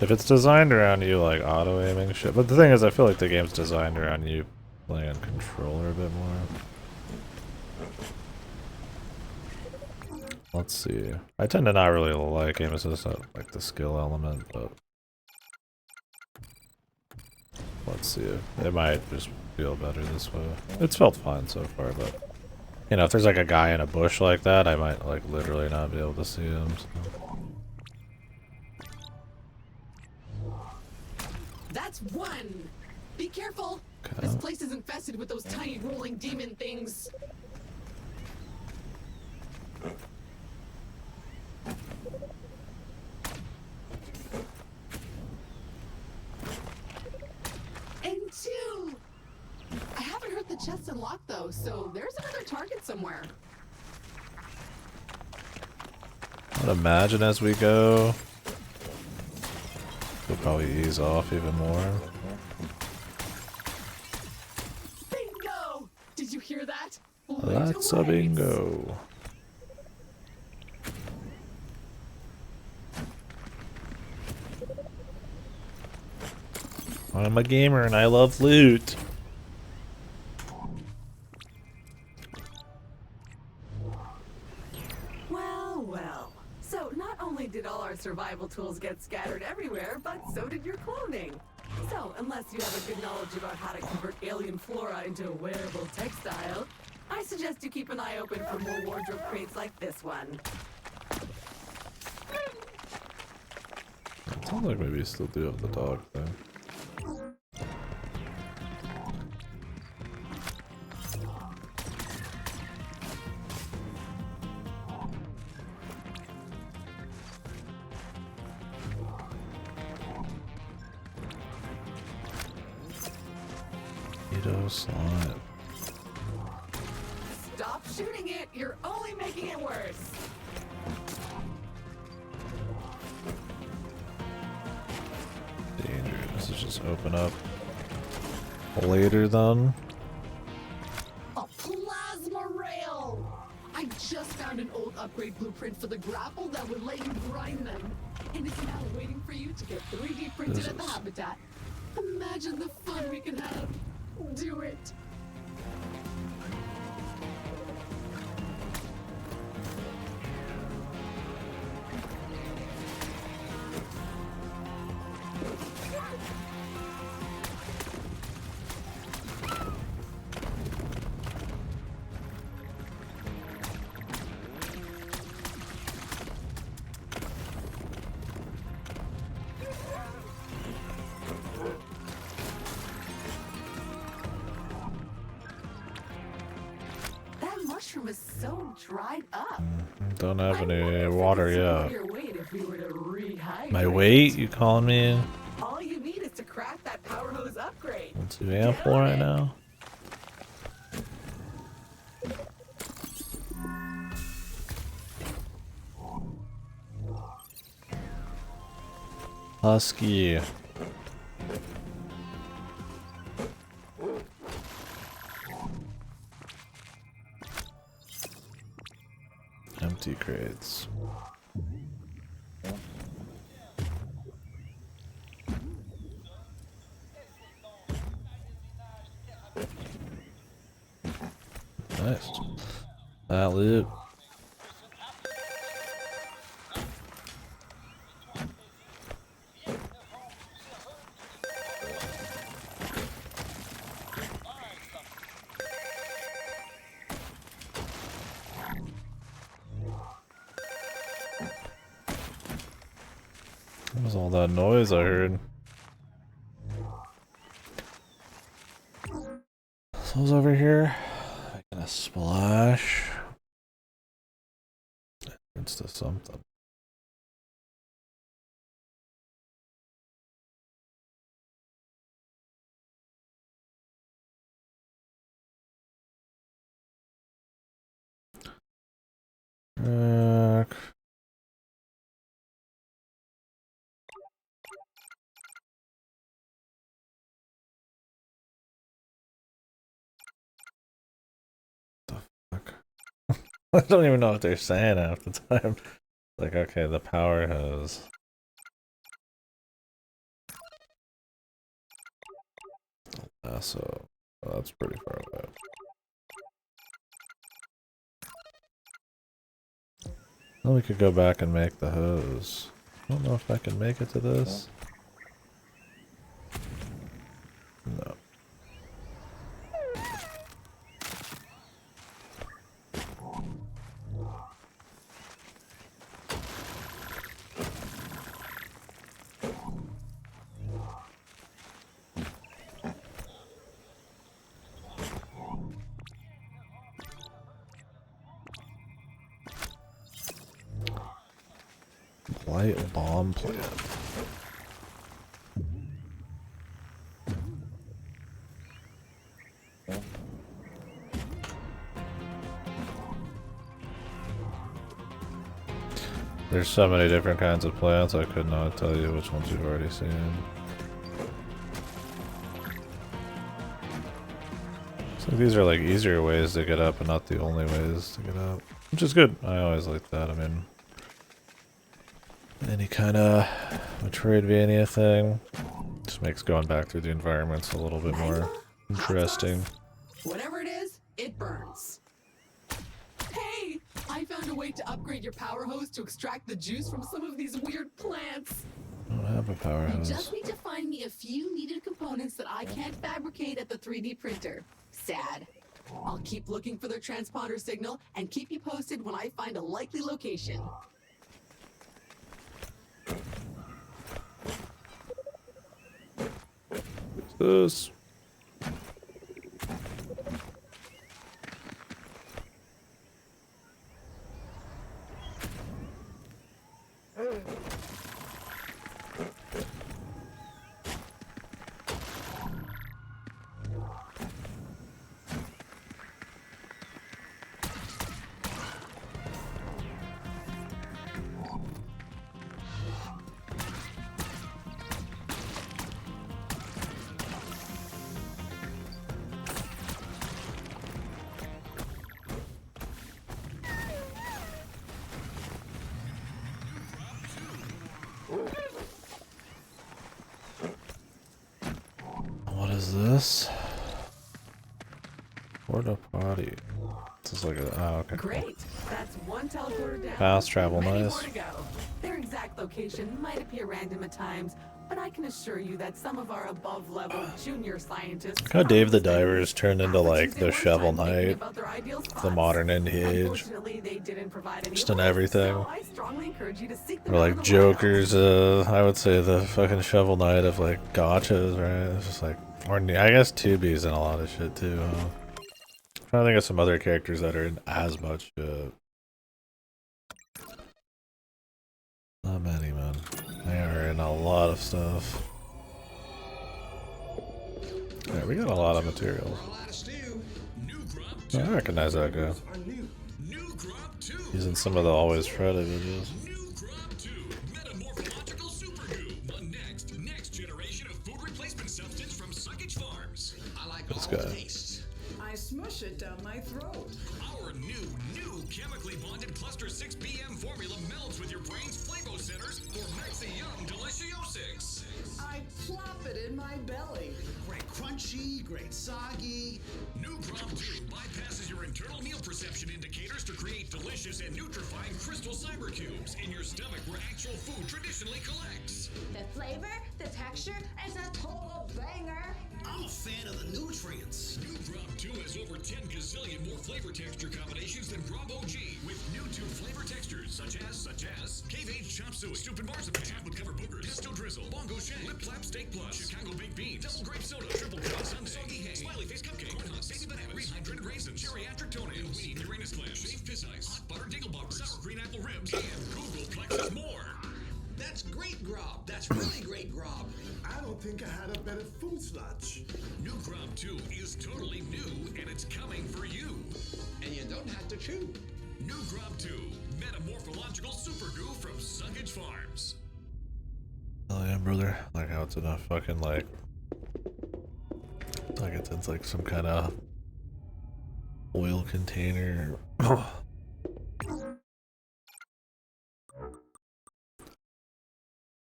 If it's designed around you like auto aiming shit. But the thing is, I feel like the game's designed around you playing on controller a bit more. Let's see. I tend to not really like aim assist, like the skill element, but let's see. It might just feel better this way. It's felt fine so far, but you know, if there's like a guy in a bush like that, I might like literally not be able to see him. So. That's one. Be careful. Okay. This place is infested with those tiny rolling demon things. And two. I haven't heard the chest unlocked though, so there's another target somewhere. I'd imagine as we go, we'll probably ease off even more. Bingo! Did you hear that? That's a bingo. I'm a gamer and I love loot. Well, well. So not only did all our survival tools get scattered everywhere, but so did your cloning. So unless you have a good knowledge about how to convert alien flora into a wearable textile, I suggest you keep an eye open for more wardrobe crates like this one. It sounds like maybe you still do have the dog thing. Slot. Stop shooting it! You're only making it worse! Dangerous. Let's just open up later then. A plasma rail! I just found an old upgrade blueprint for the grapple that would let you grind them. And it's now waiting for you to get 3D printed at the habitat. Imagine the fun we can have. Do it. Mushroom is so dried up. Don't have any water yet. Your weight if we were to rehydrate. My weight? You calling me? All you need is to craft that power hose upgrade. Too ample right now. Husky. Empty crates. Nice. That loot. What was all that noise I heard? Someone's over here making a splash. It's to something. I don't even know what they're saying half the time. Like, okay, the power hose. So well, that's pretty far away. Well, we could go back and make the hose. I don't know if I can make it to this. No. Light bomb plant. There's so many different kinds of plants, I could not tell you which ones you've already seen. So these are like easier ways to get up and not the only ways to get up. Which is good. I always like that. I mean, any kind of Metroidvania thing just makes going back through the environments a little bit more interesting. Whatever it is, it burns. Hey, I found a way to upgrade your power hose to extract the juice from some of these weird plants. I don't have a power You hose. just need to find me a few needed components that I can't fabricate at the 3D printer. Sad. I'll keep looking for their transponder signal and keep you posted when I find a likely location. This. What is this? Porta potty. This is like a okay. Great. That's one teleporter down. Fast travel, Many nice. more to go. Their exact location might appear random at times, but I can assure you that some of our above-level junior scientists. How Dave the Diver is turned into like the Shovel Knight, the modern indie age, just in everything. So I strongly encourage you to seek them Or out like in the Joker's, I would say the fucking Shovel Knight of like gotchas, right? It's just like, or I guess 2B's in a lot of shit too. Huh? I'm trying to think of some other characters that are in as much shit. Not many, man. They are in a lot of stuff. Yeah, we got a lot of materials. I recognize that guy. He's in some of the Always Freddy videos. This guy. I smush it down my throat. Our new chemically bonded cluster 6PM formula melds with your brain's flavo centers for Maxi Yum Deliciosix. I plop it in my belly. Great crunchy, great soggy. New Crop 2 bypasses your internal delicious and nutrifying crystal cyber cubes in your stomach where actual food traditionally collects. The flavor, the texture, it's a total banger. I'm a fan of the nutrients. New Grub 2 has over 10 gazillion more flavor texture combinations than Grub OG, with new 2 flavor textures such as cave-aged chop suey, stupid marzipan, chocolate covered boogers, pesto drizzle, bongo shank, lip flap steak plus, Chicago baked beans, double grape soda, triple cut sundae, soggy hay, smiley face cupcake, corn husks, baby bananas, rehydrated raisins, geriatric toenails, weenie Uranus clams, shaved piss ice, hot butter dingle bobbers, sour green apple ribs, and Google Plexus more. That's great grub. That's really great grub. I don't think I had a better food sludge. New Grub 2 is totally new, and it's coming for you. And you don't have to chew. New Grub 2, metamorphological super goo from Sunkage Farms. Oh yeah, brother. Like how it's in a fucking like it's in like some kind of oil container.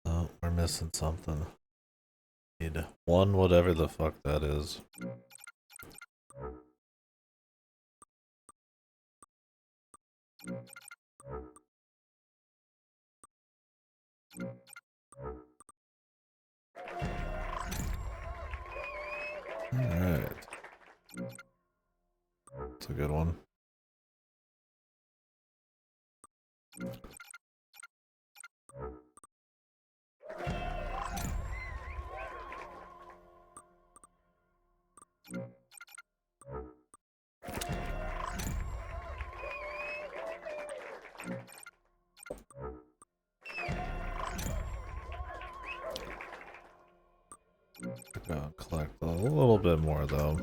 Oh, we're missing something. Need one, whatever the fuck that is. Alright. That's a good one. Gotta collect a little bit more though.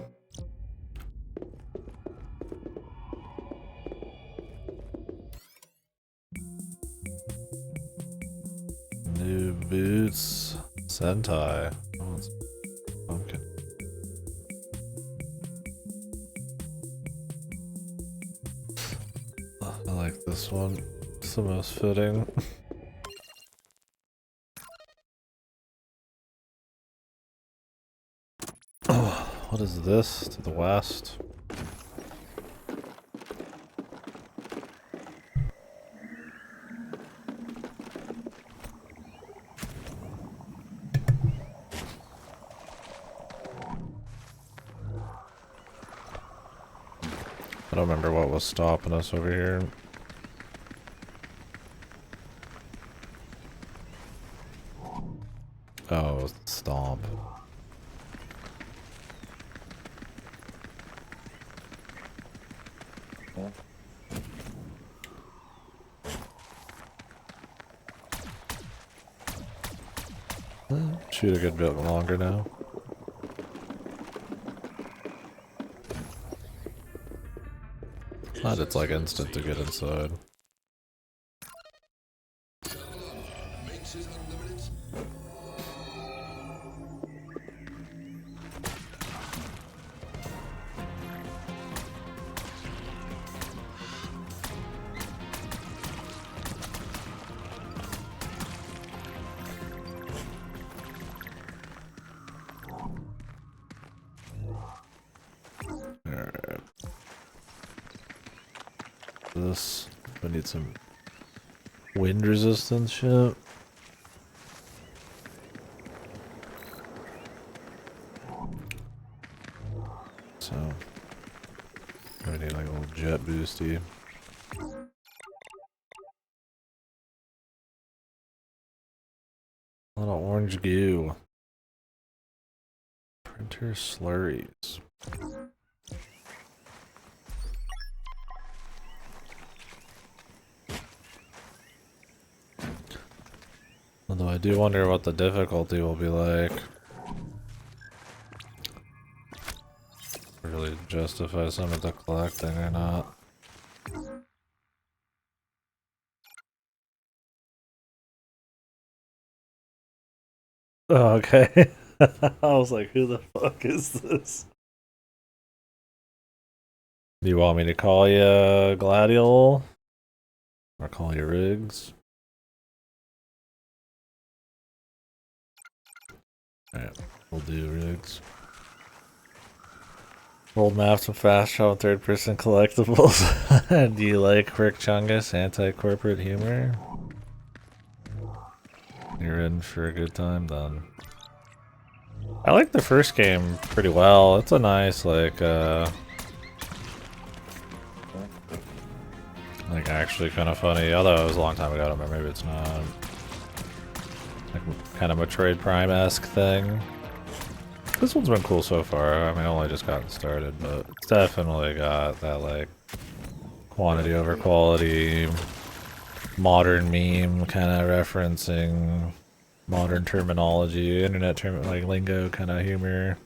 New boots, Sentai. Oh, it's pumpkin. I like this one. It's the most fitting. What is this to the west? I don't remember what was stopping us over here. Oh, it was the stomp. Shoot a good bit longer now. Glad it's like instant to get inside. This, we need some wind resistance shit. So, we need like a little jet boosty. A lot of orange goo. Printer slurries. Although I do wonder what the difficulty will be like. Really justify some of the collecting or not. Oh, okay. I was like, who the fuck is this? Do you want me to call you Gladiol? Or call you Riggs? Alright, we'll do Riggs. World maps and fast travel third-person collectibles. Do you like Rick Chungus anti-corporate humor? You're in for a good time then. I like the first game pretty well. It's a nice like actually kind of funny. Although it was a long time ago, I don't remember. Maybe it's not. Like kind of Metroid Prime-esque thing. This one's been cool so far. I mean, I only just gotten started, but it's definitely got that, like, quantity over quality, modern meme kind of referencing modern terminology, internet term, like lingo kind of humor.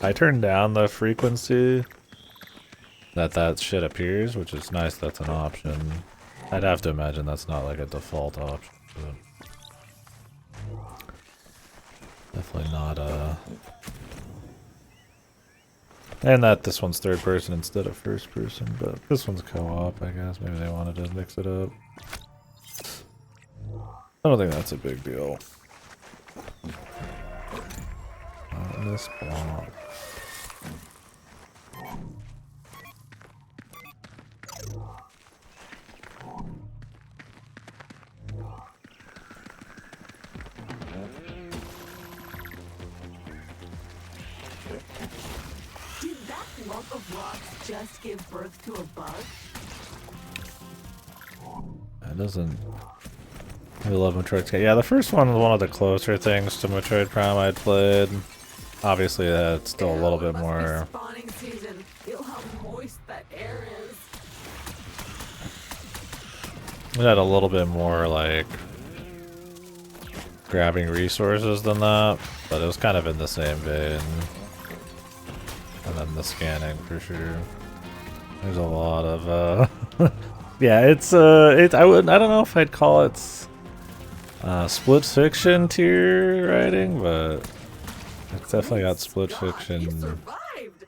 I turned down the frequency that shit appears, which is nice that's an option. I'd have to imagine that's not like a default option, but definitely not and that this one's third person instead of first person, but this one's co-op, I guess. Maybe they wanted to mix it up. I don't think that's a big deal. Not in this block. Lump of rocks just give birth to a bug? It doesn't. I love Metroid. Yeah, the first one was one of the closer things to Metroid Prime I'd played. Obviously, that's still a little bit more. Spawning season. Feel how moist that air is. It had a little bit more like grabbing resources than that, but it was kind of in the same vein. And then the scanning for sure. There's a lot of yeah, it's I don't know if I'd call it split fiction tier writing, but it's definitely got split fiction. You survived.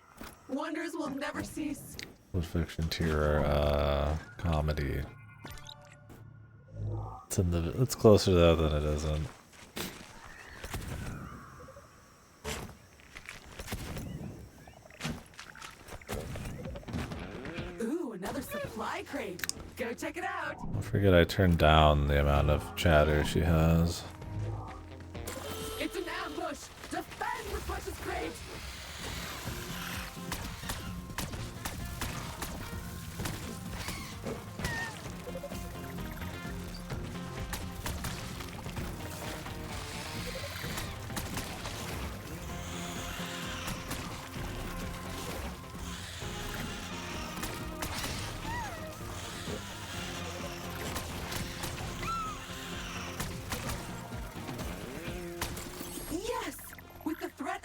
Wonders will never cease. Split fiction tier comedy. It's closer to that than it isn't. Another supply crate. Go check it out. I forget I turned down the amount of chatter she has. It's an ambush. Defend the precious crate.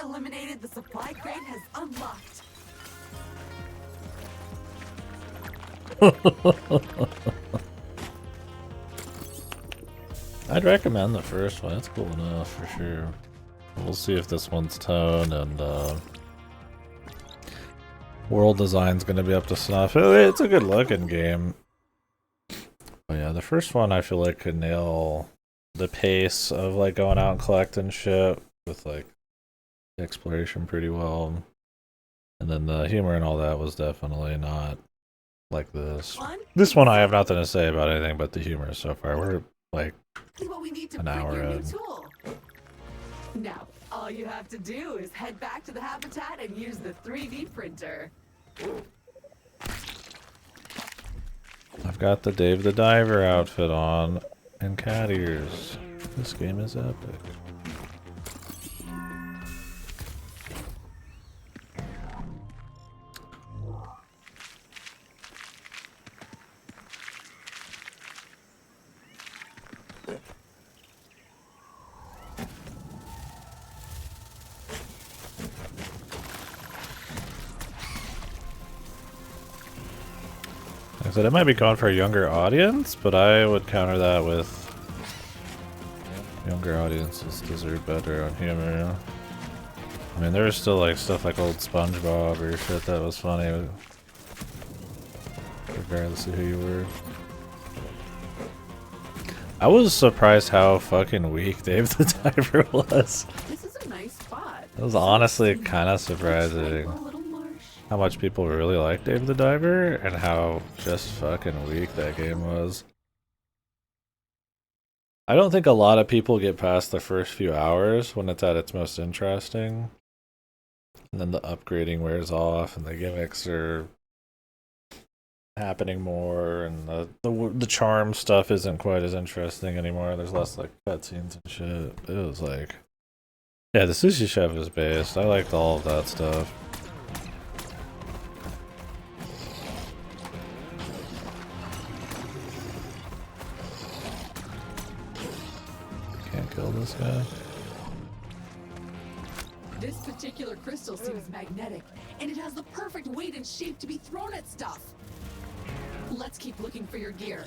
Eliminated, the supply crate has unlocked. I'd recommend the first one. It's cool enough for sure. We'll see if this one's tone and world design's gonna be up to snuff. It's a good looking game. But yeah, the first one I feel like could nail the pace of like going out and collecting shit with like exploration pretty well, and then the humor and all that was definitely not like this. This one I have nothing to say about anything but the humor so far. We're like an hour in. Now, all you have to do is head back to the habitat and use the 3D printer. I've got the Dave the Diver outfit on and cat ears. This game is epic. I said it might be going for a younger audience, but I would counter that with younger audiences deserve better on humor. I mean, there was still like stuff like old SpongeBob or shit that was funny, regardless of who you were. I was surprised how fucking weak Dave the Diver was. This is a nice spot. It was honestly kind of surprising. A little marsh. how much people really like Dave the Diver and how just fucking weak that game was. I don't think a lot of people get past the first few hours when it's at its most interesting. And then the upgrading wears off and the gimmicks are happening more and the charm stuff isn't quite as interesting anymore. There's less like cutscenes and shit. It was like, yeah, the Sushi Chef is based. I liked all of that stuff. Can't kill this guy. This particular crystal seems magnetic, and it has the perfect weight and shape to be thrown at stuff. Let's keep looking for your gear.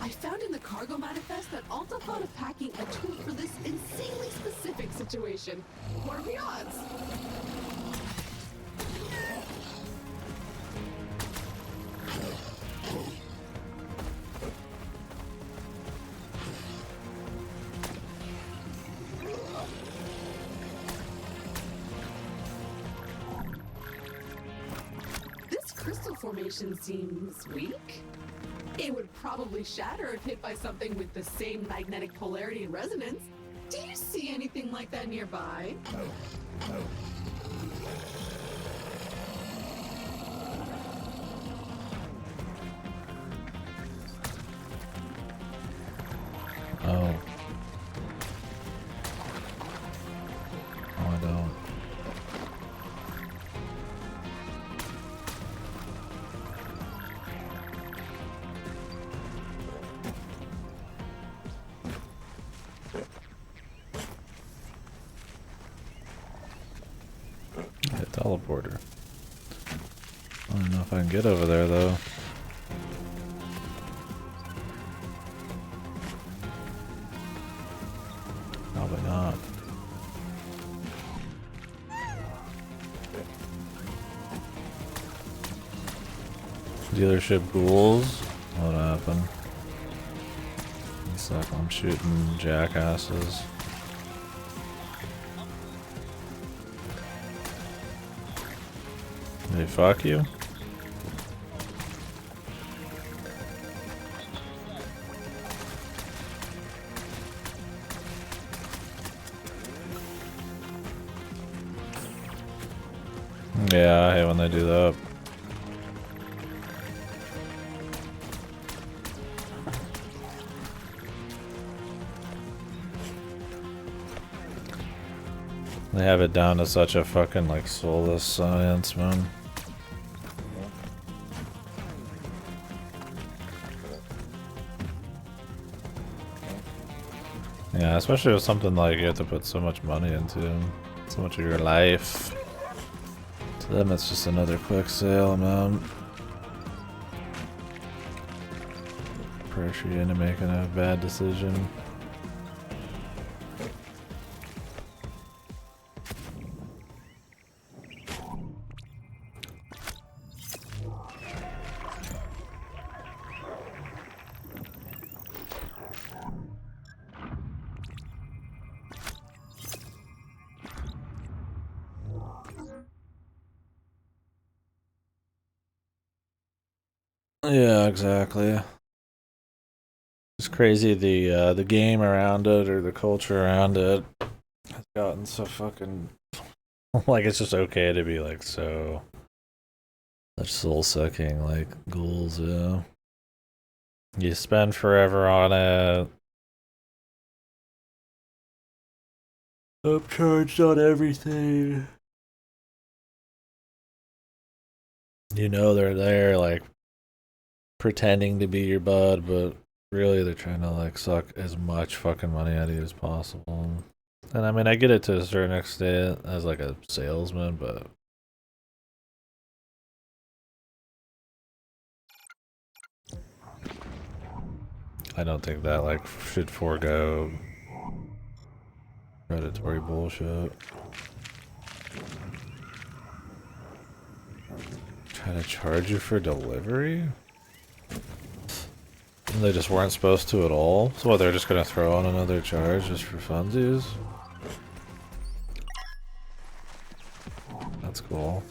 I found in the cargo manifest that Alta thought of packing a tool for this insanely specific situation. What are the odds? This crystal formation seems weak. It would probably shatter if hit by something with the same magnetic polarity and resonance. Do you see anything like that nearby? Oh. Oh, I don't. Yeah, teleporter. I don't know if I can get over there though. Probably not. Dealership ghouls? What happened? It's like I'm shooting jackasses. They fuck you? Yeah, I hate when they do that. They have it down to such a fucking like soulless science, man. Yeah, especially with something like you have to put so much money into, so much of your life. To them it's just another quick sale, man. Pressure you into making a bad decision. Yeah, exactly. It's crazy the game around it or the culture around it has gotten so fucking like it's just okay to be like so such soul sucking like ghouls, yeah. You spend forever on it. Upcharged on everything. You know they're there like pretending to be your bud, but really they're trying to like suck as much fucking money out of you as possible. And I mean I get it to a certain extent as like a salesman, but I don't think that like should forego predatory bullshit. Try to charge you for delivery? And they just weren't supposed to at all? So what, they're just gonna throw on another charge just for funsies? That's cool.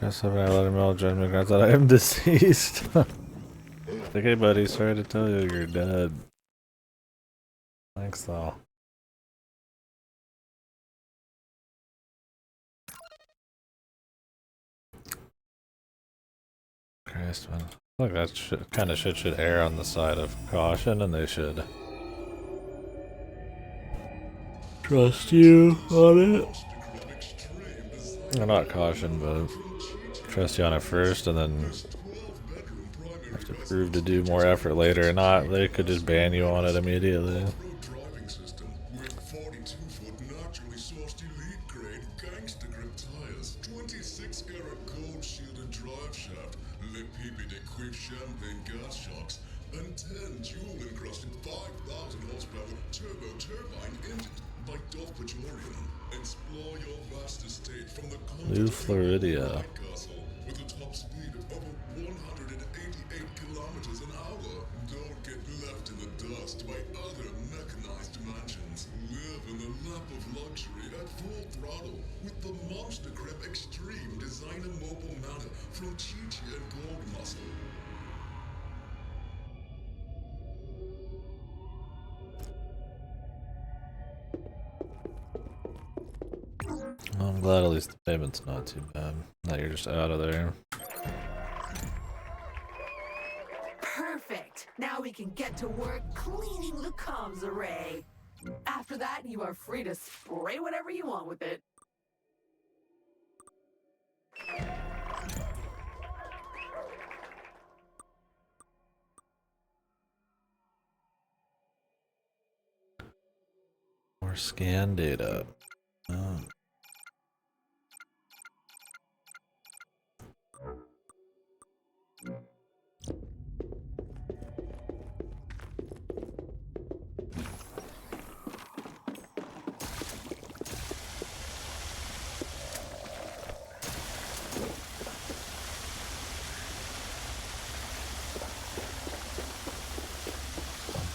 Press 7, I let him know, judgment grants that I am deceased. Okay, buddy, sorry to tell you you're dead. Thanks, though. Christ, man. Look, that kind of shit should err on the side of caution, and they should trust you on it. Or not caution, but trust you on it first, and then have to prove to do more effort later or not. They could just ban you on it immediately. Driving system with 42-foot naturally sourced elite grade gangster grip tires, 26-karat gold shielded drive shaft, Le Pipi de quick champagne gas shocks, and 10 jewel encrusted 5,000 horsepower turbo turbine engines by Dove Petroleum. Explore your vast estate from the New Floridia. Castle with a top speed of over 188 kilometers an hour. Don't get left in the dust by other mechanized mansions. Live in the lap of luxury at full throttle with the Monster Crep Extreme Designer Mobile Manor from Chi-Chi and Gold Muscle. Well, I'm glad at least the payment's not too bad. Now you're just out of there. Perfect. Now we can get to work cleaning the comms array. After that, you are free to spray whatever you want with it. More scan data. Oh.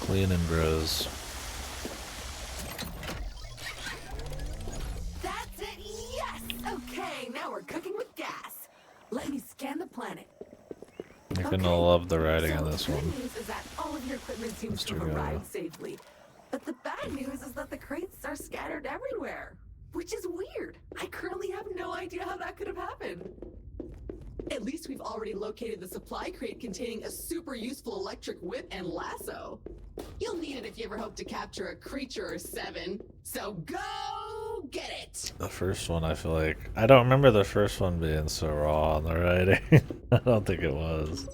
Cleaning bros. That's it. Yes. Okay. Now we're cooking with gas. Let me scan the planet. You're gonna love the writing on this the one. good news is that all of your equipment seems to have arrived safely. But the bad news is that the crates are scattered everywhere, which is weird. I currently have no idea how that could have happened. At least we've already located the supply crate containing a super useful electric whip and lasso. You'll need it if you ever hope to capture a creature or 7. So go get it! The first one, I feel like... I don't remember the first one being so raw on the writing. I don't think it was.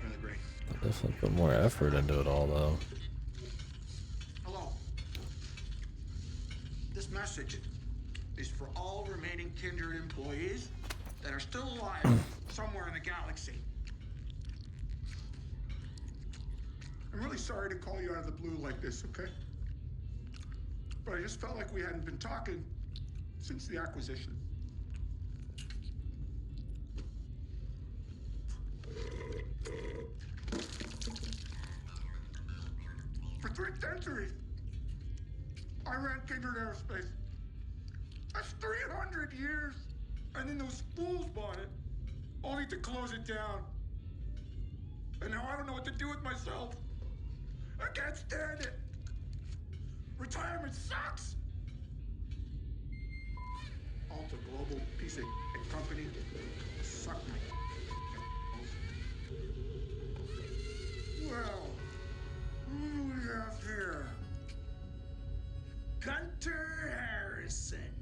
Really great. I definitely put more effort into it all, though. Hello. This message is for all remaining Kindred employees that are still alive somewhere in the galaxy. I'm really sorry to call you out of the blue like this, okay? But I just felt like we hadn't been talking since the acquisition. For 3 centuries, I ran Kindred Aerospace. That's 300 years! And then those fools bought it, only to close it down. And now I don't know what to do with myself. I can't stand it. Retirement sucks. Alta Global piece of company suck my. Well, who do we have here? Gunter Harrison,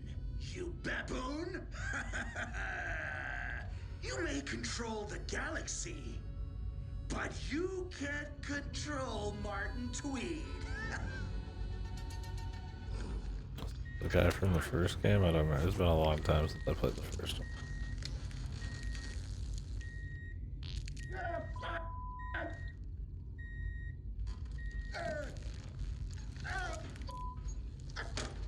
you baboon! You may control the galaxy, but you can't control Martin Tweed. The guy from the first game? I don't remember. It's been a long time since I played the first one.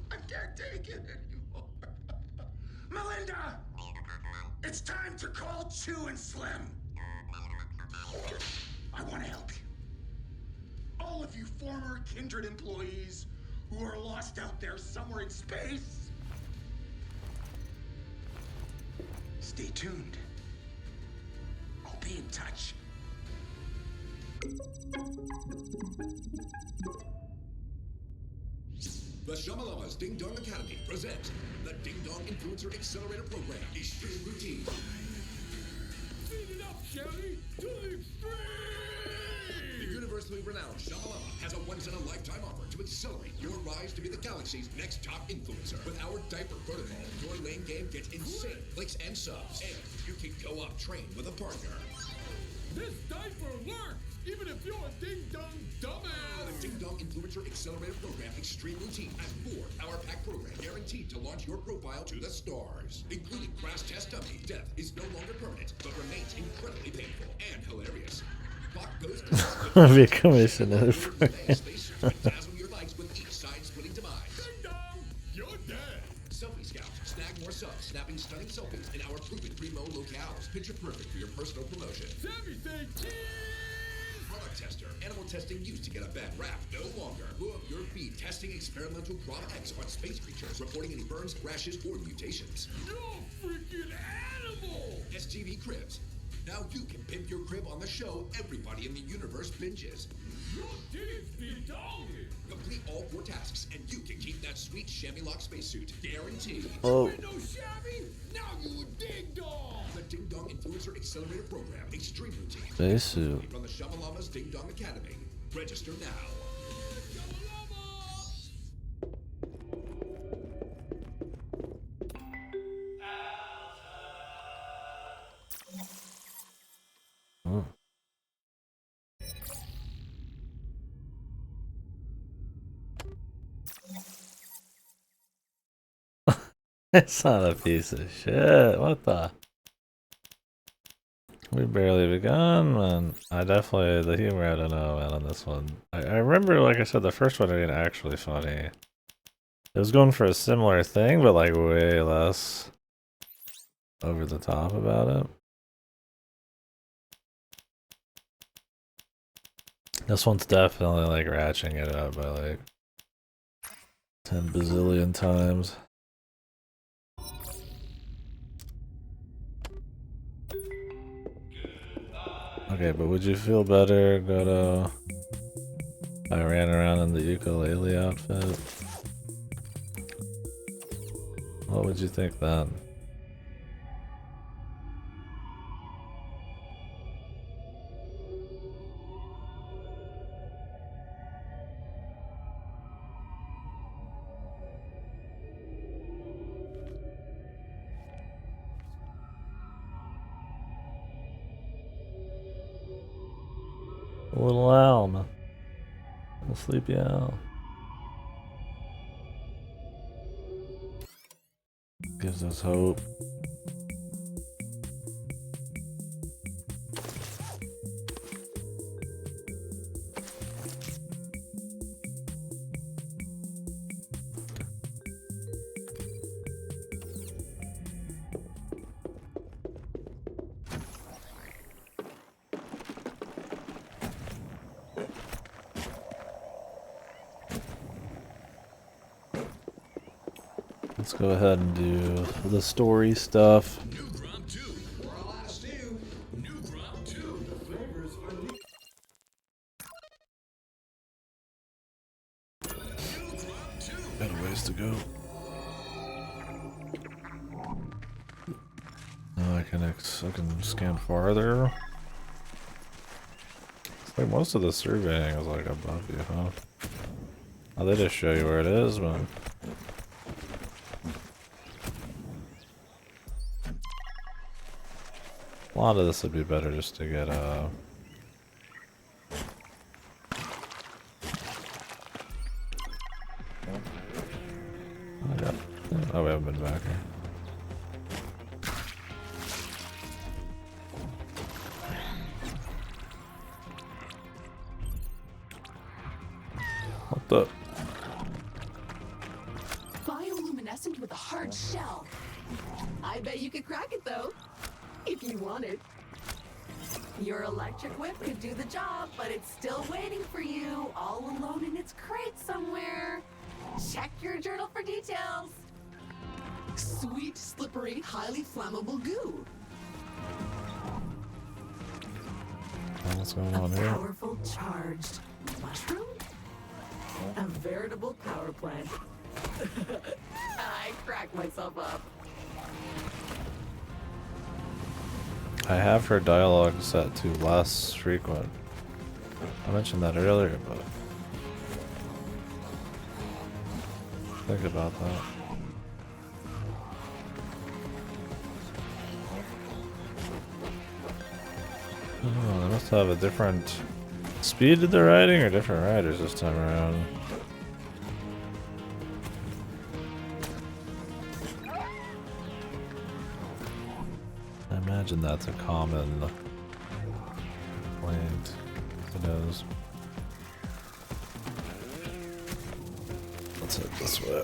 I can't take it anymore. Melinda! It's time to call Chew and Slim. I want to help you. All of of you former Kindred employees who are lost out there somewhere in space. Stay tuned. I'll be in touch. The Shamalama's Ding Dong Academy presents the Ding Dong Influencer Accelerator Program, Extreme Routine. Speed it up, Shelly, to the extreme! The universally renowned Shamalama has a once-in-a-lifetime offer to accelerate your rise to be the galaxy's next top influencer. With our diaper protocol, your lane game gets insane clicks and subs, and you can go up train with a partner. This diaper works, even if you're a ding-dong dumbass! The Ding Dong Influencer Accelerator Program Extreme Routine has 4 power-pack programs guaranteed to launch your profile to the stars. Including crash test dummy, death is no longer permanent, but remains incredibly painful and hilarious. Block those clicks Be commissioner for dazzle your likes with each side-splitting demise. Ding dong, you're dead! Selfie Scout. Snag more subs, snapping stunning selfies in our proven primo locales. Picture perfect for your personal promotion. Sammy say cheese! Product tester. Animal testing used to get a bad rap. No longer. Blow up your feed testing experimental Grava X on space creatures, reporting any burns, rashes, or mutations. You're a freaking animal! STV Cribs. Now you can pimp your crib on the show everybody in the universe binges. Your titties be dogging! Complete all 4 tasks, and you can keep that sweet chamois lock spacesuit. Guaranteed. Oh. You ain't no shabby! Now you a ding dong! The Ding Dong Influencer Accelerator Program, Extreme Routine. Spacesuit. From the Shamalama's Ding Dong Academy. Register now. Oh. It's not a piece of shit. What the? We barely begun, man. I definitely, the humor, I don't know, man, on this one. I remember, like I said, the first one being actually funny. It was going for a similar thing, but like way less over the top about it. This one's definitely like ratcheting it up by like 10 bazillion times. Okay, but would you feel better, Goto, if I ran around in the ukulele outfit? What would you think then? A little owl, man. A little sleepy owl. Gives us hope. Let's go ahead and do the story stuff. New Grom 2. We're all out of stew. New Grom 2. The flavors are new. New Grom 2. Got a ways to go. Now I can scan farther. It's like most of the surveying is like above you, huh? Oh, they just show you where it is, but a lot of this would be better just to get oh, we haven't been back here. What the? Bioluminescent with a hard shell. I bet you could crack it though, if you wanted. Your electric whip could do the job, but it's still waiting for you, all alone in its crate somewhere. Check your journal for details. Sweet, slippery, highly flammable goo. What's going on here? Powerful charged mushroom? A veritable power plant. I cracked myself up. I have her dialogue set to less frequent. I mentioned that earlier, but think about that. Oh, they must have a different speed to the riding or different riders this time around. I imagine that's a common complaint. Who knows? Let's head this way.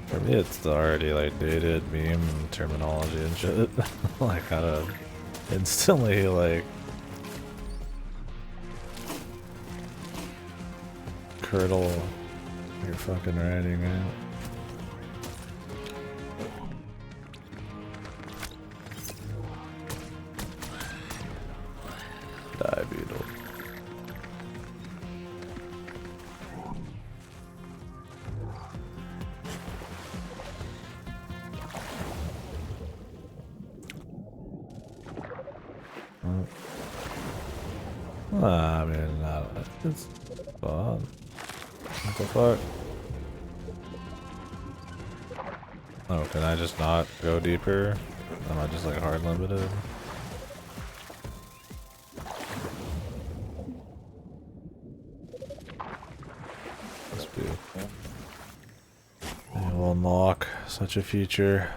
For me, it's the already like dated meme terminology and shit. Like how to instantly like curdle your fucking writing, right? Die, beetle. I mean, it's fun. What the fuck? Oh, can I just not go deeper? Am I just like hard limited? Must be. They will unlock such a feature.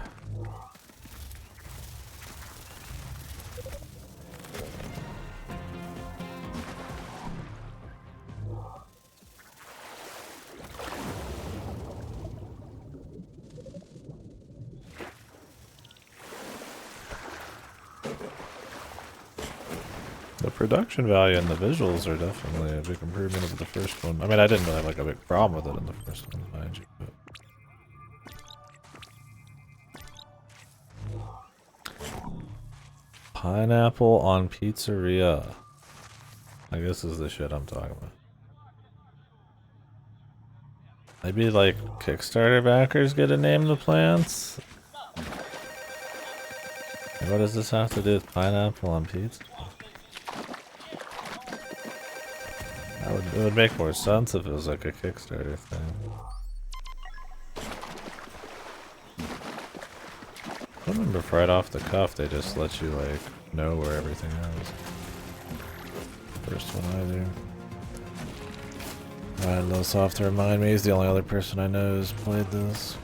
The production value and the visuals are definitely a big improvement over the first one. I mean, I didn't really have like a big problem with it in the first one, mind you, but pineapple on pizzeria. I guess this is the shit I'm talking about. Maybe like Kickstarter backers get to name the plants? And what does this have to do with pineapple on pizza? It would make more sense if it was like a Kickstarter thing. I remember if right off the cuff they just let you like know where everything is. First one I do. Alright, Losoft to remind me, he's the only other person I know who's played this.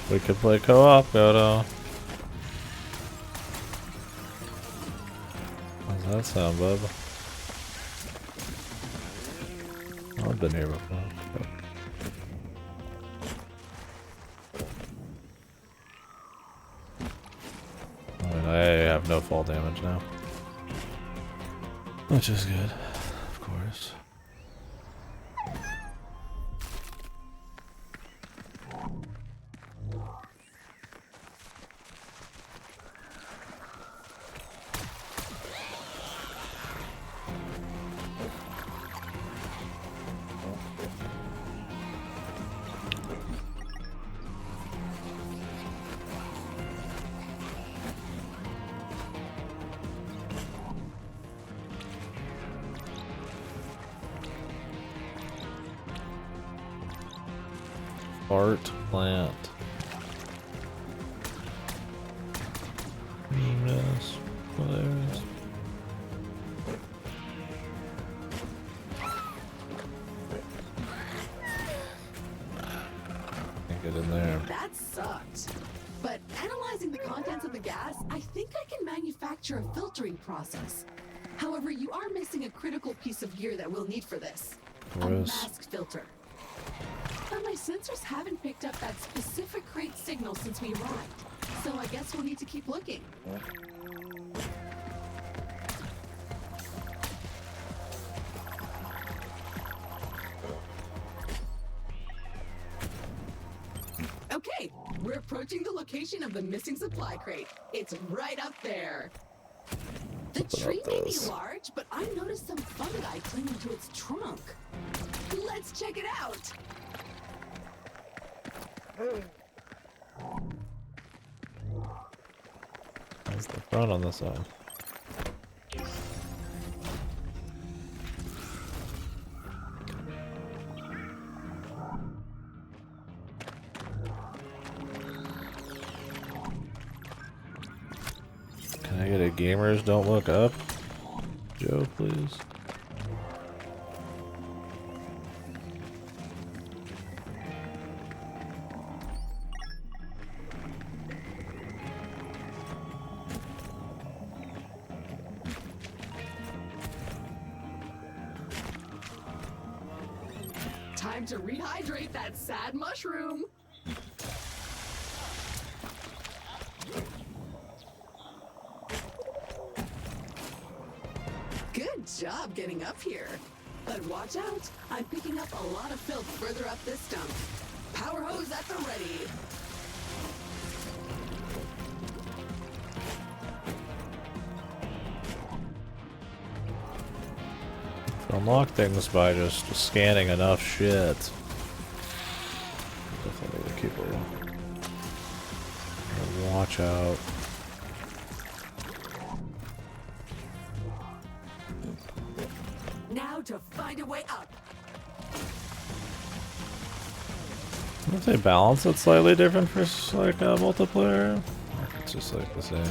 We could play co-op, Godo. How's that sound, bub? I've been here before. I mean, I have no fall damage now. Which is good, of course. Fart plant. Yes, hilarious. Can't get in there. That sucked. But analyzing the contents of the gas, I think I can manufacture a filtering process. However, you are missing a critical piece of gear that we'll need for this. A mask filter. But my sensors haven't picked up that specific crate signal since we arrived. So I guess we'll need to keep looking. Okay, we're approaching the location of the missing supply crate. It's right up there. The tree may be large, but I noticed some fungi clinging to its trunk. Let's check it out. That's the front on this side. Can I get a gamers don't look up? Joe, please. Time to rehydrate that sad mushroom. Good job getting up here. But watch out, I'm picking up a lot of filth further up this stump. Power hose at the ready. Unlock things by just scanning enough shit. Definitely need to keep a watch out. Now to find a way up. If they balance it slightly different for like a multiplayer, or if it's just like the same.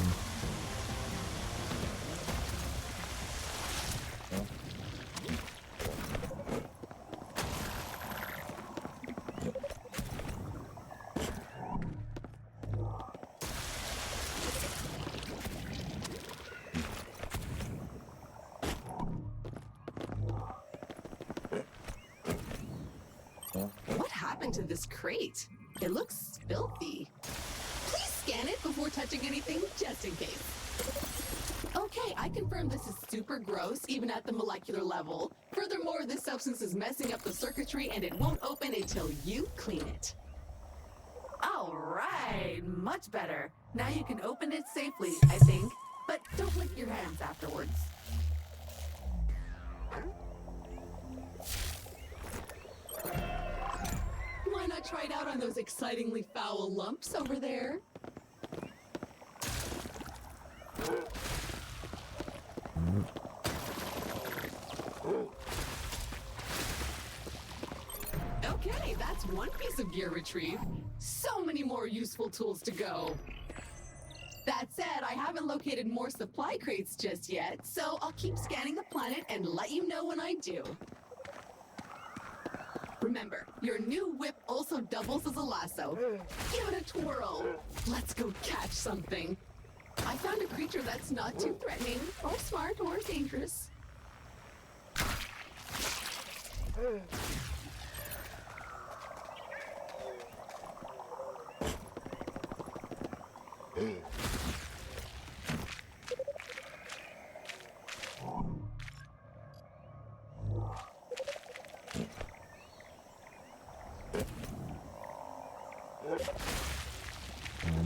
What happened to this crate? It looks filthy. Please scan it before touching anything, just in case. Okay, I confirm this is super gross, even at the molecular level. Furthermore, this substance is messing up the circuitry and it won't open until you clean it. All right, much better. Now you can open it safely, I think. But don't lick your hands afterwards. Why not try it out on those excitingly foul lumps over there? Okay, that's one piece of gear retrieved. So many more useful tools to go. That said, I haven't located more supply crates just yet, so I'll keep scanning the planet and let you know when I do. Remember, your new whip also doubles as a lasso. Give it a twirl. Let's go catch something. I found a creature that's not too threatening, or smart, or dangerous.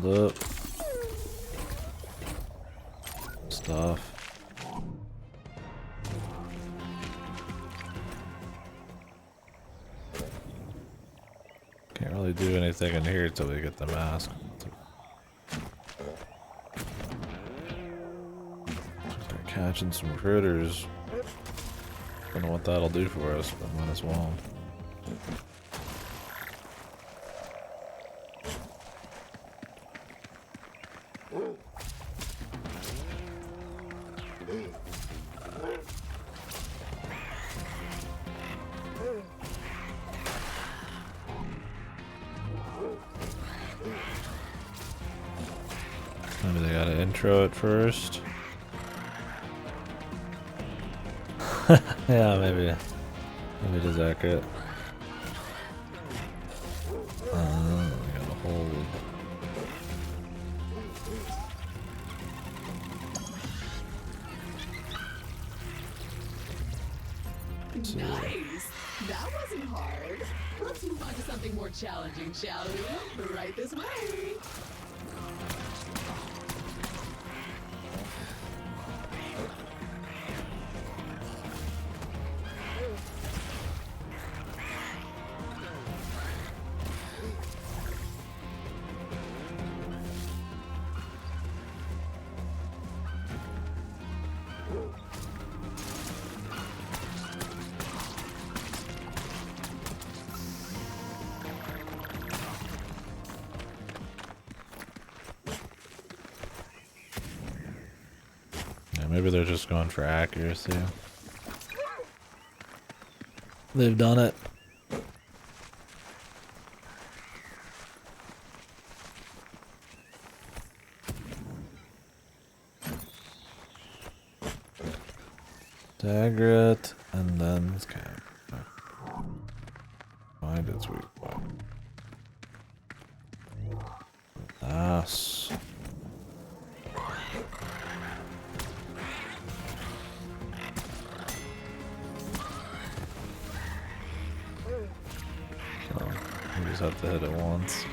Hold up. Stuff. Can't really do anything in here until we get the mask. Start catching some critters. Don't know what that'll do for us, but might as well. Maybe they gotta intro it first. Yeah, maybe. Maybe it is accurate. We gotta hold. Nice! That wasn't hard. Let's move on to something more challenging, shall we? Right this way. Maybe they're just going for accuracy. They've done it. Dagger it, and then okay. Find its weak point. Nice. You just have to hit it once.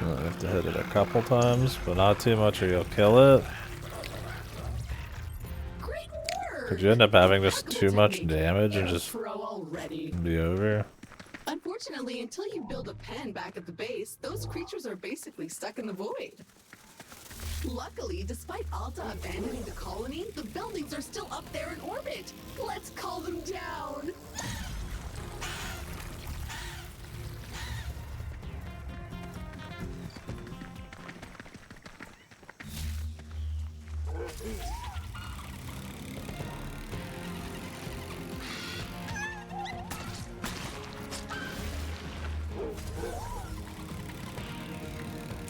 You have to hit it a couple times, but not too much or you'll kill it. Could you end up having just too much damage and just be over? Unfortunately, until you build a pen back at the base, those creatures are basically stuck in the void. Luckily, despite Alta abandoning the colony, the buildings are still up there in orbit. Let's call them down.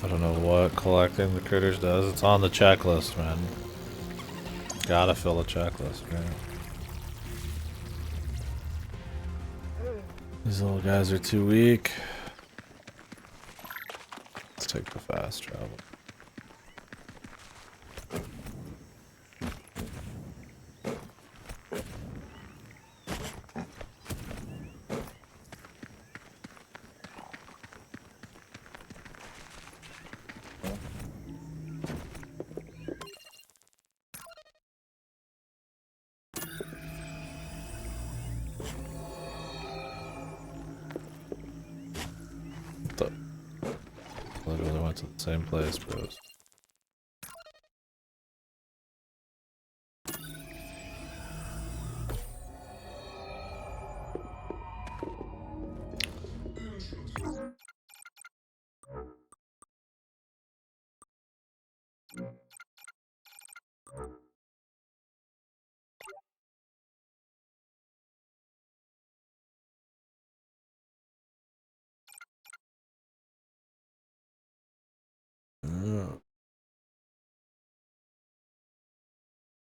I don't know what collecting the critters does. It's on the checklist, man. Gotta fill the checklist, right? These little guys are too weak. Let's take the fast travel. Literally went to the same place, bros.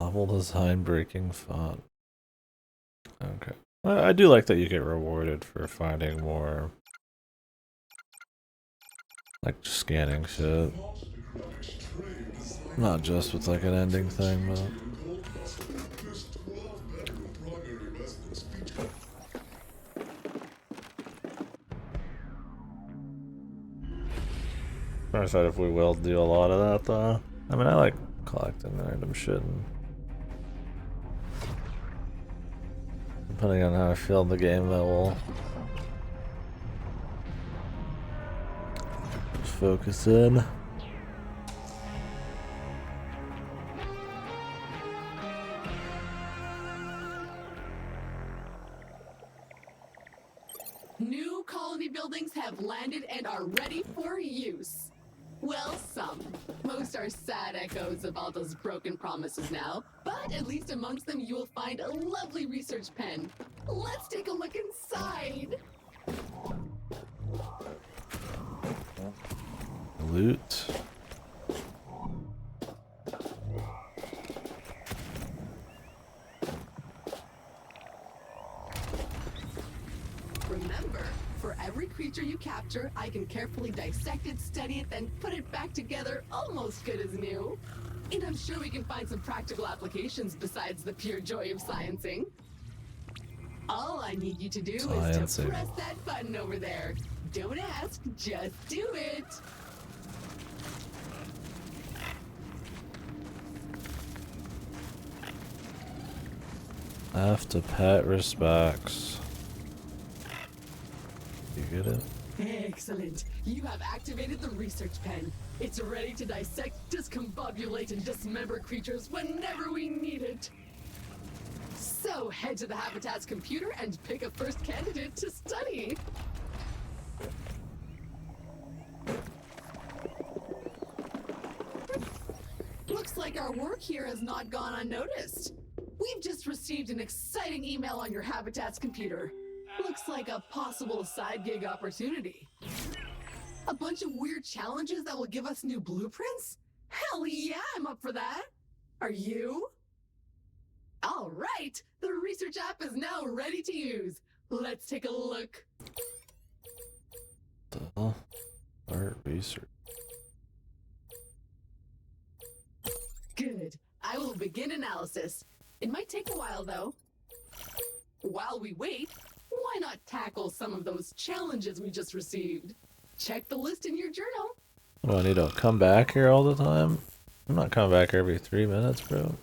Level design breaking fun. Okay. I do like that you get rewarded for finding more. Like just scanning shit. Not just with like an ending thing, but. I'm trying to decide if we will do a lot of that though. I mean, I like collecting random shit and depending on how I feel in the game, that will just focus in. new colony buildings have landed and are ready for use. Well, some. Most are sad echoes of Alta's broken promises now, but at least amongst them you will find a lovely research pen. Let's take a look inside. Loot. Remember, for every creature you capture, I can carefully dissect it, study it, then put it back together almost good as new. And I'm sure we can find some practical applications besides the pure joy of sciencing. All I need you to do is to press that button over there. Don't ask, just do it. After pet respects. You get it? Excellent. You have activated the research pen. It's ready to dissect, discombobulate, and dismember creatures whenever we need it. So head to the Habitat's computer and pick a first candidate to study. Looks like our work here has not gone unnoticed. We've just received an exciting email on your Habitat's computer. Looks like a possible side gig opportunity. A bunch of weird challenges that will give us new blueprints? Hell yeah, I'm up for that. Are you? All right, the research app is now ready to use. Let's take a look. Art research. Good. I will begin analysis. It might take a while, though. While we wait, why not tackle some of those challenges we just received? Check the list in your journal. Do I need to come back here all the time? I'm not coming back every 3 minutes, bro.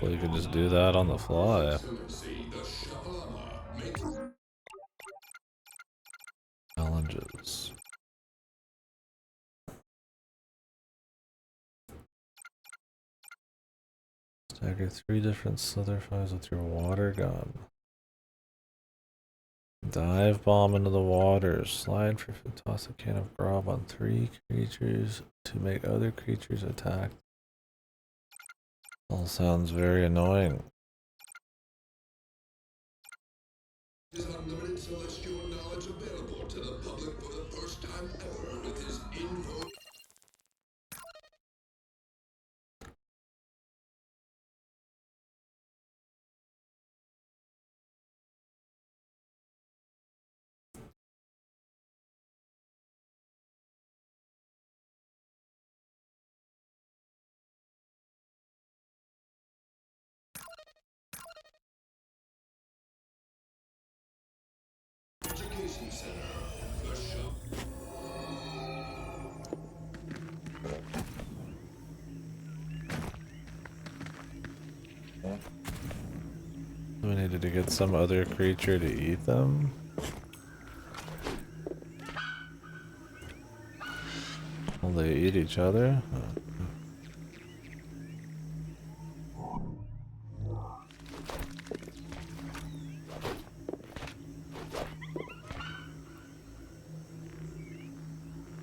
Well, you can just do that on the fly. Challenges. Stagger 3 different slither fires with your water gun. Dive bomb into the water. Slide for toss a can of grub on 3 creatures to make other creatures attack. All sounds very annoying. Is unlimited celestial knowledge available to the public for the first time ever with his info. Education Center, the shop. We needed to get some other creature to eat them. Will they eat each other?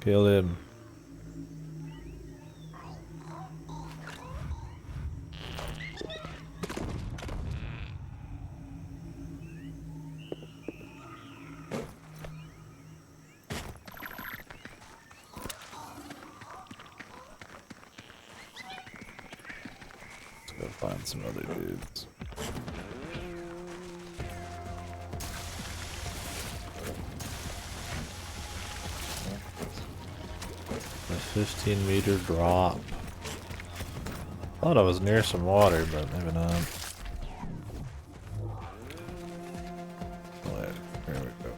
Kill him. Let's go find some other dudes. A 15-meter drop. Thought I was near some water, but maybe not. Wait, here we go.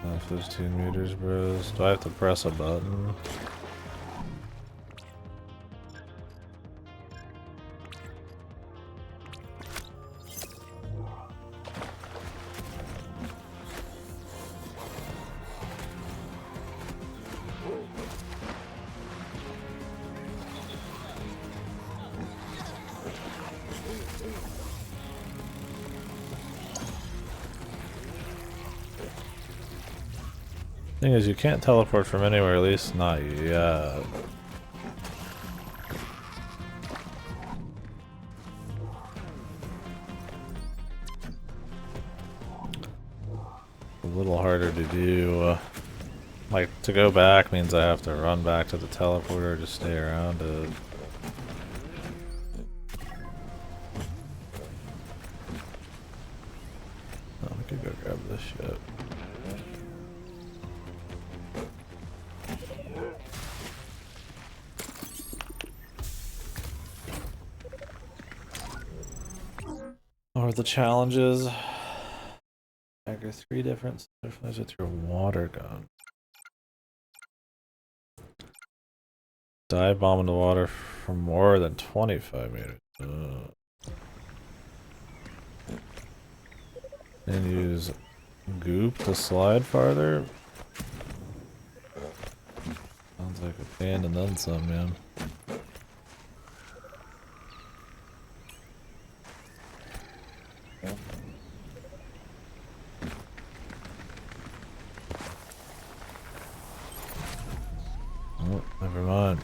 Uh, 15 meters, bros. Do I have to press a button? Thing is, you can't teleport from anywhere, at least not yet. A little harder to do. Like, to go back means I have to run back to the teleporter or just stay around it. Oh, we could go grab this shit. Or the challenges. Stagger 3 different butterflies with your water gun. Dive bomb in the water for more than 25 meters. And use goop to slide farther. Sounds like a pain and then some, man. Oh, never mind.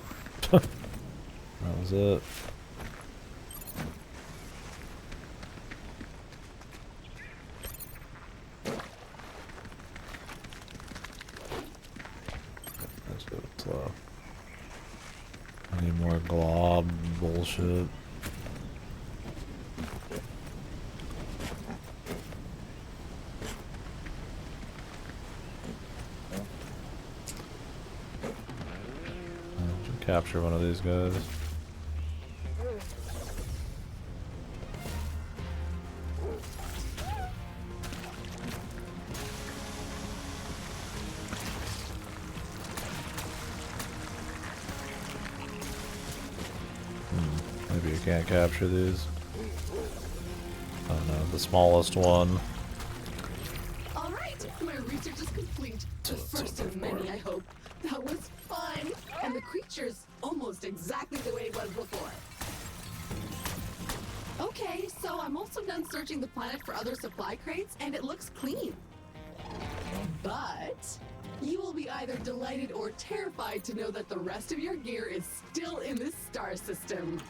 That was it. That's good. I need more glob bullshit. Capture one of these guys. Maybe you can't capture these. I don't know, the smallest one. Alright, my research is complete. The first of many, I hope. That was fun! And the creature's almost exactly the way it was before. Okay, so I'm also done searching the planet for other supply crates, and it looks clean. But you will be either delighted or terrified to know that the rest of your gear is still in this star system,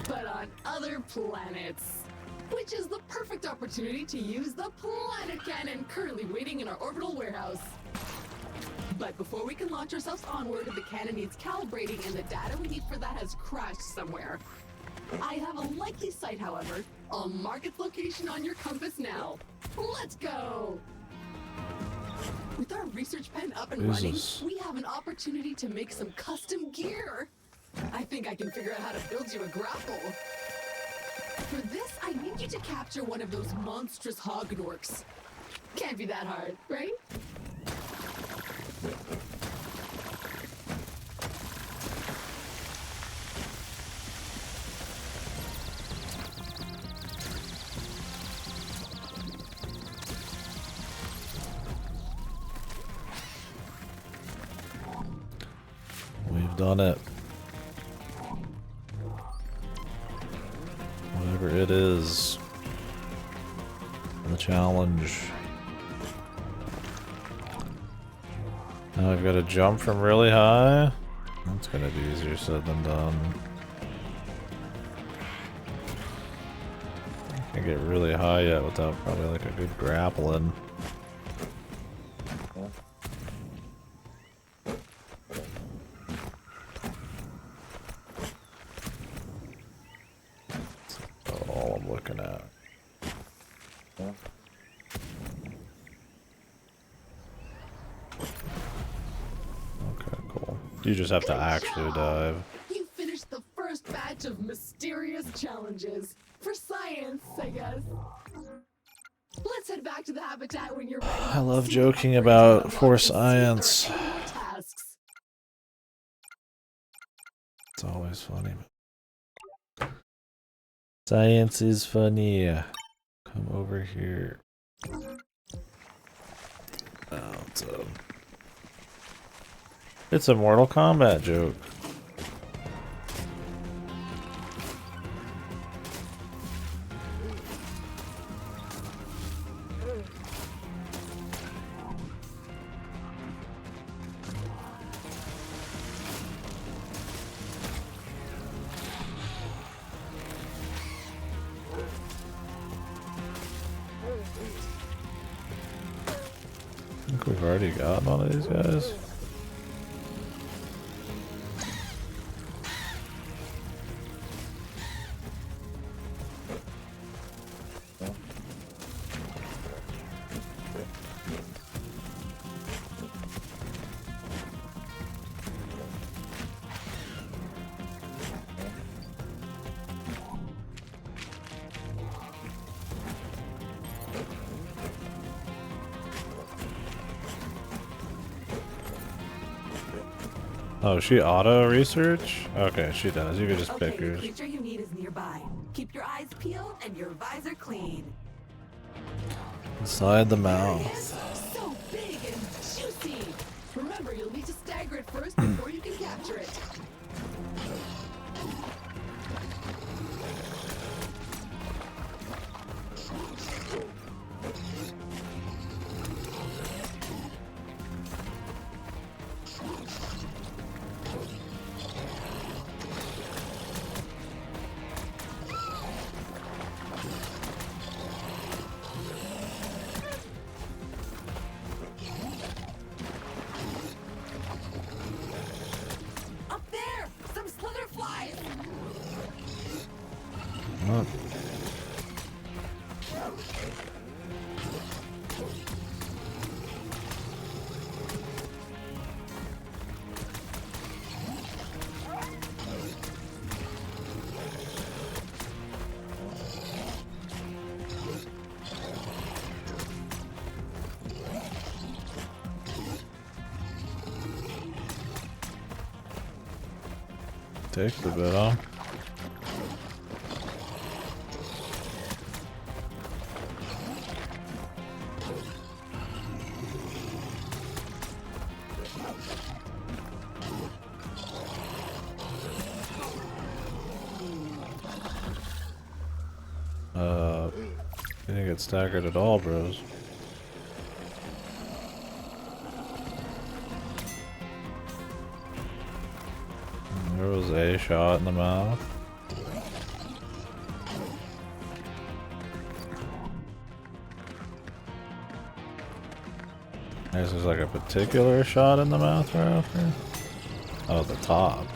but on other planets. Which is the perfect opportunity to use the planet cannon currently waiting in our orbital warehouse. But before we can launch ourselves onward, the cannon needs calibrating and the data we need for that has crashed somewhere. I have a likely site, however. I'll mark its location on your compass now. Let's go! With our research pen up and running, we have an opportunity to make some custom gear. I think I can figure out how to build you a grapple. For this, I need you to capture one of those monstrous hognorks. Can't be that hard, right? We've done it. Whatever it is. The challenge. Now I've got to jump from really high. That's gonna be easier said than done. I can't get really high yet without probably like a good grappling. That's all I'm looking at. You just have to actually dive. You finished the first batch of mysterious challenges. For science, I guess. Let's head back to the habitat when you're ready. I love joking about for science. It's always funny. Science is funny. Come over here. Oh, it's a Mortal Kombat joke. I think we've already got one of these guys. Oh, she auto research? Okay, she does. You can just pick The yours. creature you need is nearby. Keep your eyes peeled and your visor clean. Inside the There it mouth. is. So big and juicy. Remember, you'll need to stagger it first before you can capture it. Up there! Some slither flies! What? Take the bit off. Didn't get staggered at all, bros. There was a shot in the mouth. I guess there's like a particular shot in the mouth right after. Oh, the top.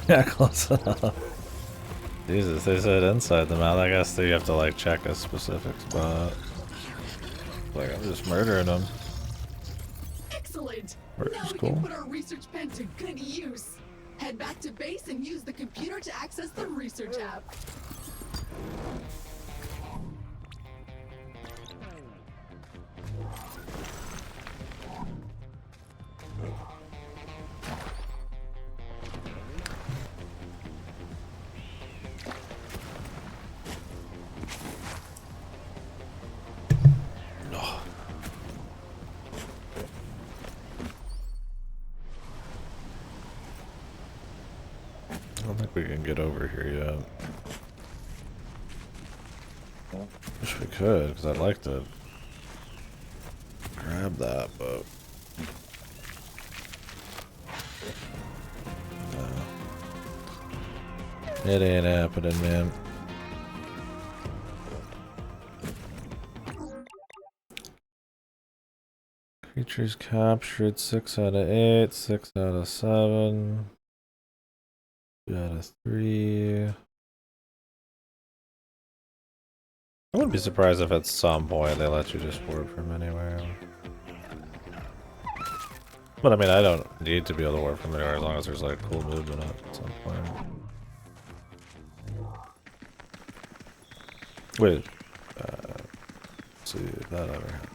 Yeah, close enough. Jesus, they said inside the mouth. I guess you have to like check a specific spot. Like I'm just murdering them. Excellent! Murder's Now we cool. can put our research pen to good use. Head back to base and use the computer to access the research app. I don't think we can get over here yet. Wish we could, because I'd like to grab that, but it ain't happening, man. Creatures captured 6 out of 8, 6 out of 7, 2 out of 3. I wouldn't be surprised if at some point they let you just warp from anywhere. But I mean, I don't need to be able to warp from anywhere as long as there's like cool movement at some point. Wait, let's see if that ever happened.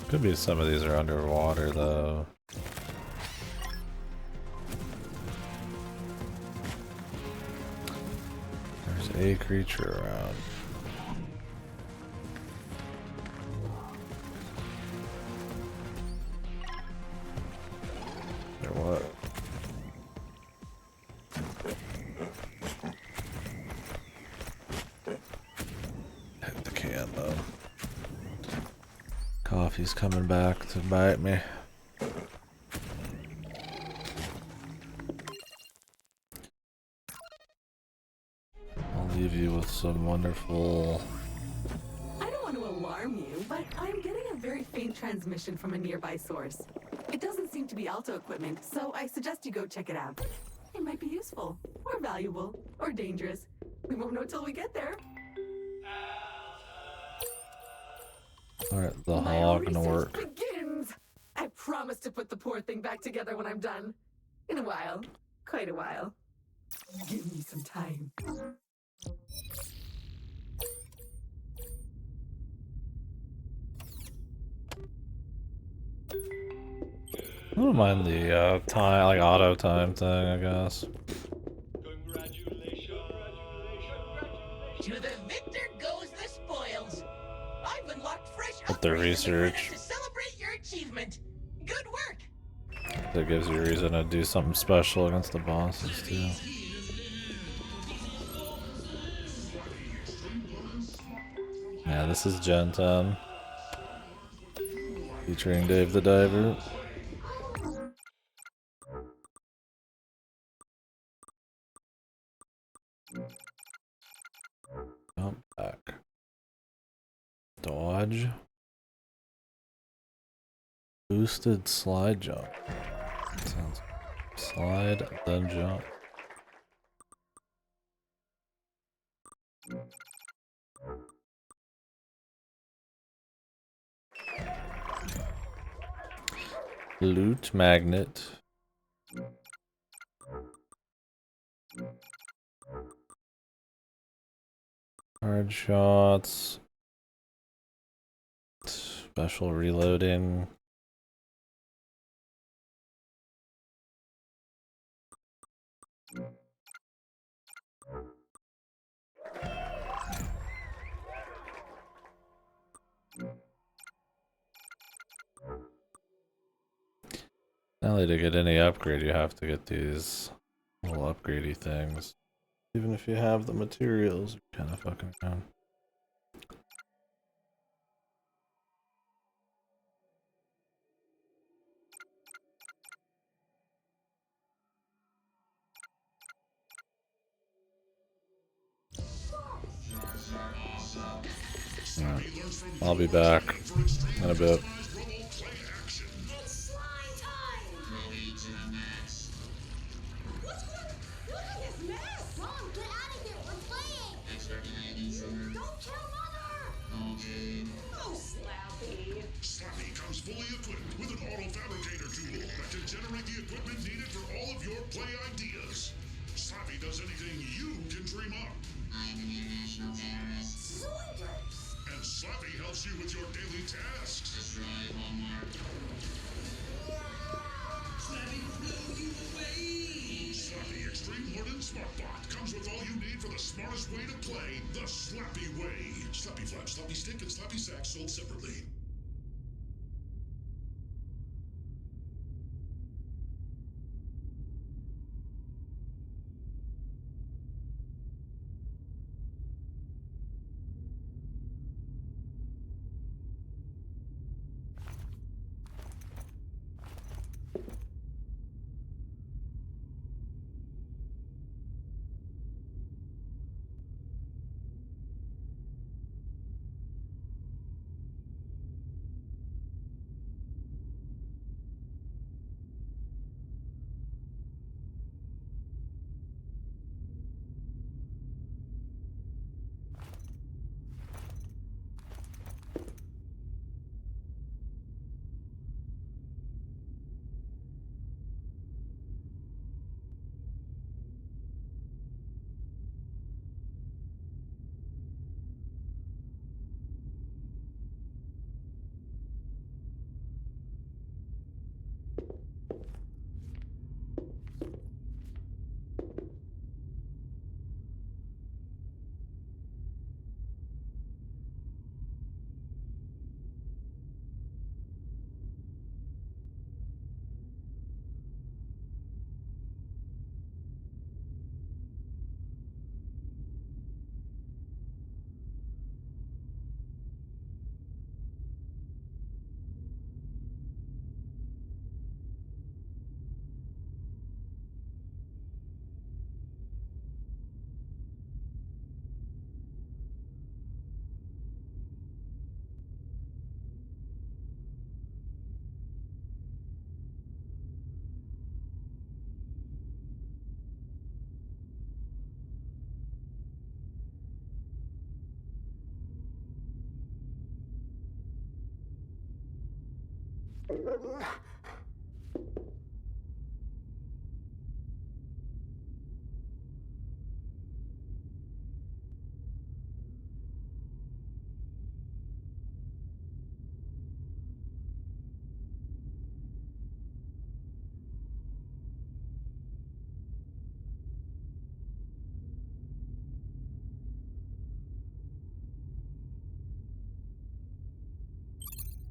Could be some of these are underwater though. There's a creature around. Or what? Hit the can though. Coffee's coming back to bite me. I'll leave you with some wonderful alarm you, but I'm getting a very faint transmission from a nearby source. It doesn't seem to be Alto equipment, so I suggest you go check it out. It might be useful, or valuable, or dangerous. We won't know till we get there. Alright, the My hog gonna research work. begins! I promise to put the poor thing back together when I'm done. In a while. Quite a while. Give me some time. I don't mind the time, like auto time thing, I guess. To the victor goes the spoils. I've unlocked fresh With the upgrades in the research, credit to celebrate your achievement. Good work. that gives you a reason to do something special against the bosses too. Yeah, this is Gen 10. Featuring Dave the Diver. Jump back. Dodge. Boosted slide jump. Sounds slide, then jump. Loot magnet. Hard shots. Special reloading. Not only to get any upgrade, you have to get these little upgradey things. Even if you have the materials, you're kind of fucking around. Alright, I'll be back in a bit. Look at this mess! Mom, get out of here! We're playing! Don't kill Mother! Okay. Oh, Slappy. Slappy comes fully equipped with an auto fabricator tool that can generate the equipment needed for all of your play ideas. Slappy does anything you can dream up. I'm an international terrorist. Zoiders! And Slappy helps you with your daily tasks. Destroy homework. Slappy will blow you away! Slappy Extreme Hardened Smart Bot comes with all you need for the smartest way to play the Slappy way. Slappy Flap, Slappy Stick, and Slappy Sack sold separately.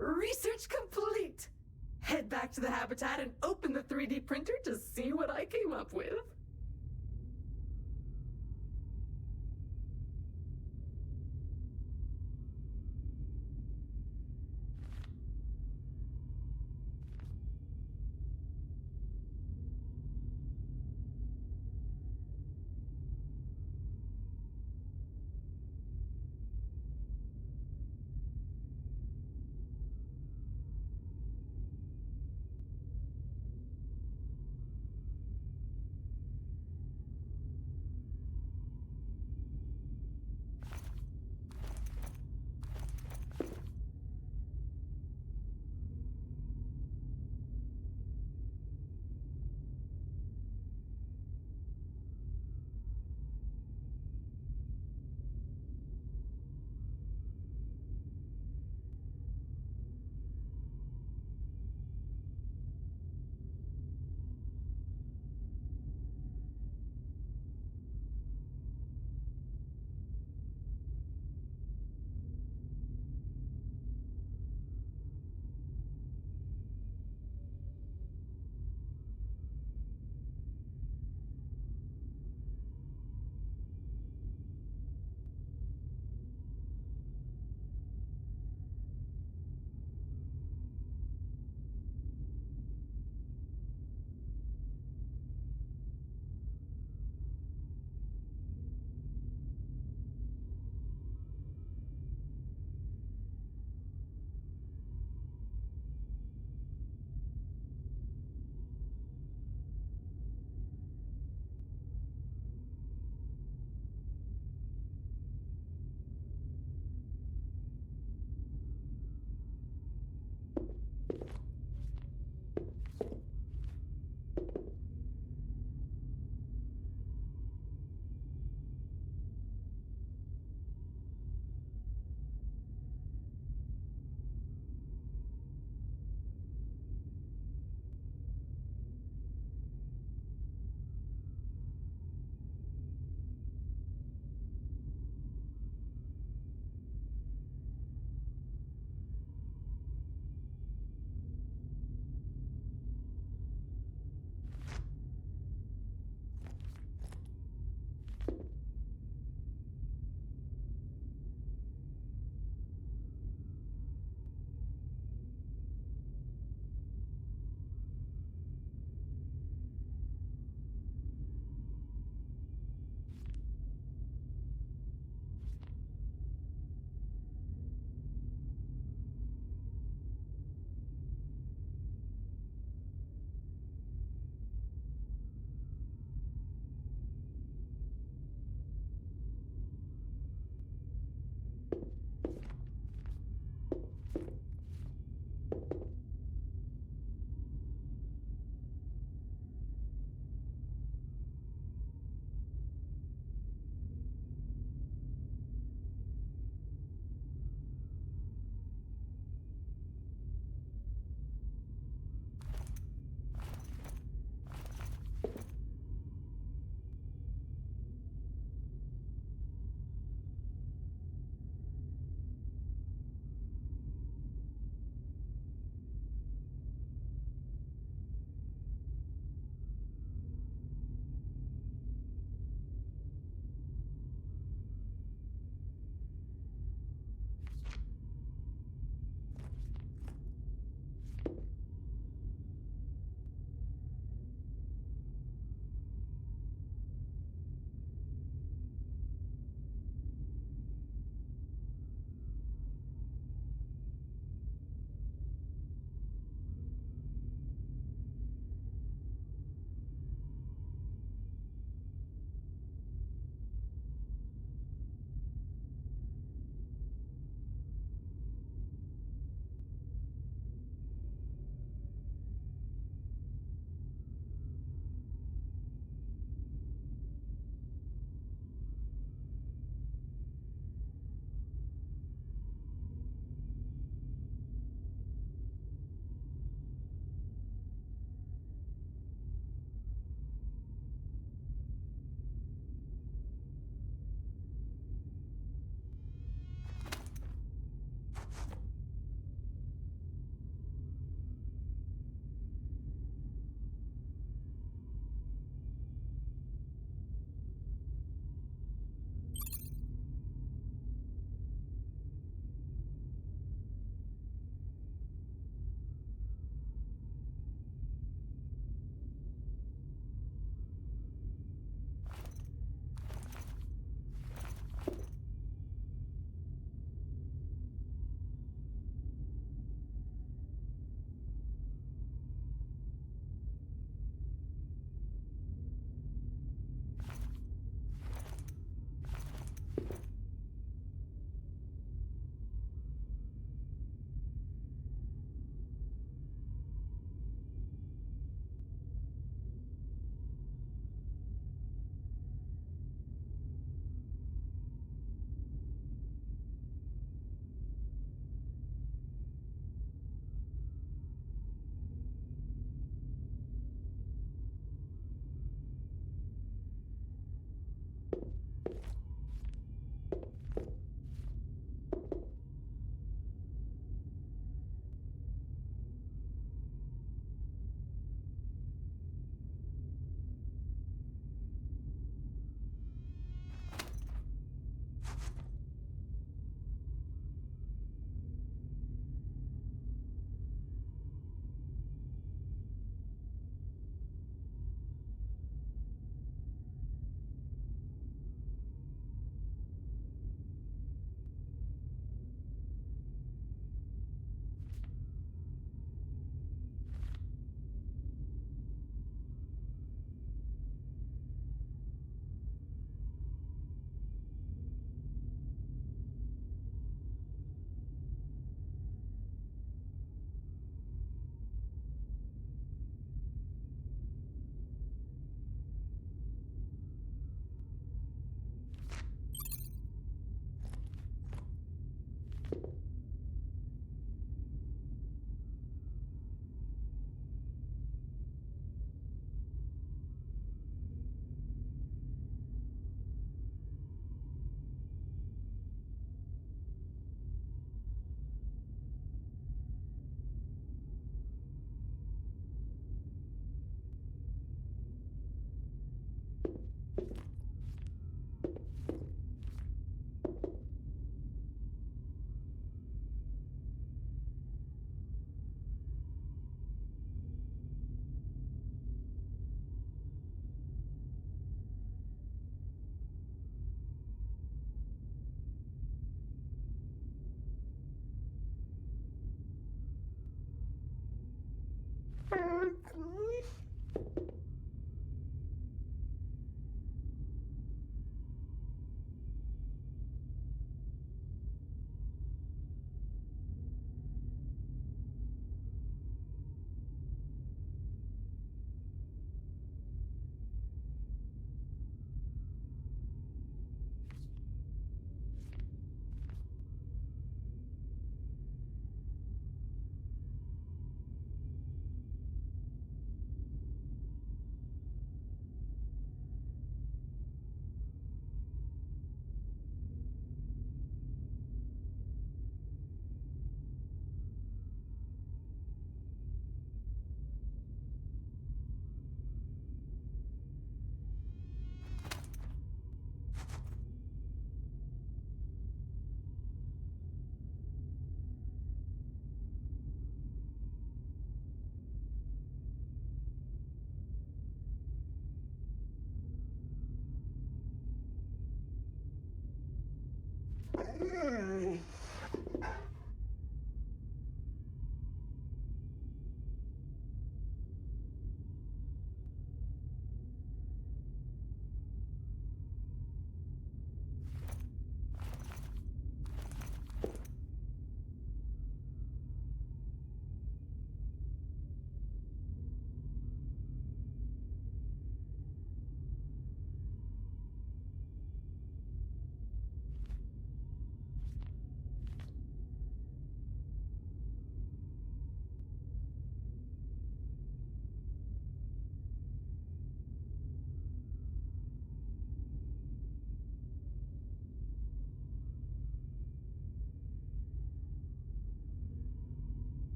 Research complete! Head back to the habitat and open the 3D printer to see what I came up with.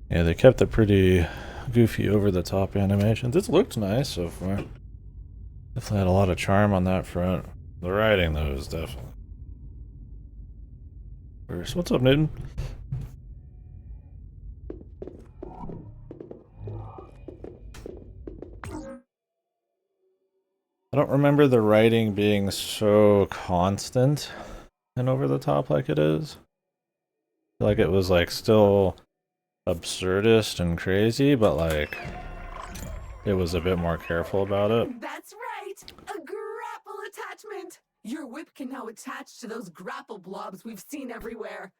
Yeah, they kept the pretty goofy over-the-top animations. This looked nice so far. Definitely had a lot of charm on that front. The writing, though, is definitely worse. What's up, Newton? I don't remember the writing being so constant and over-the-top like it is. I feel like it was, like, still absurdist and crazy, but, like, it was a bit more careful about it. That's right! A grapple attachment! Your whip can now attach to those grapple blobs we've seen everywhere.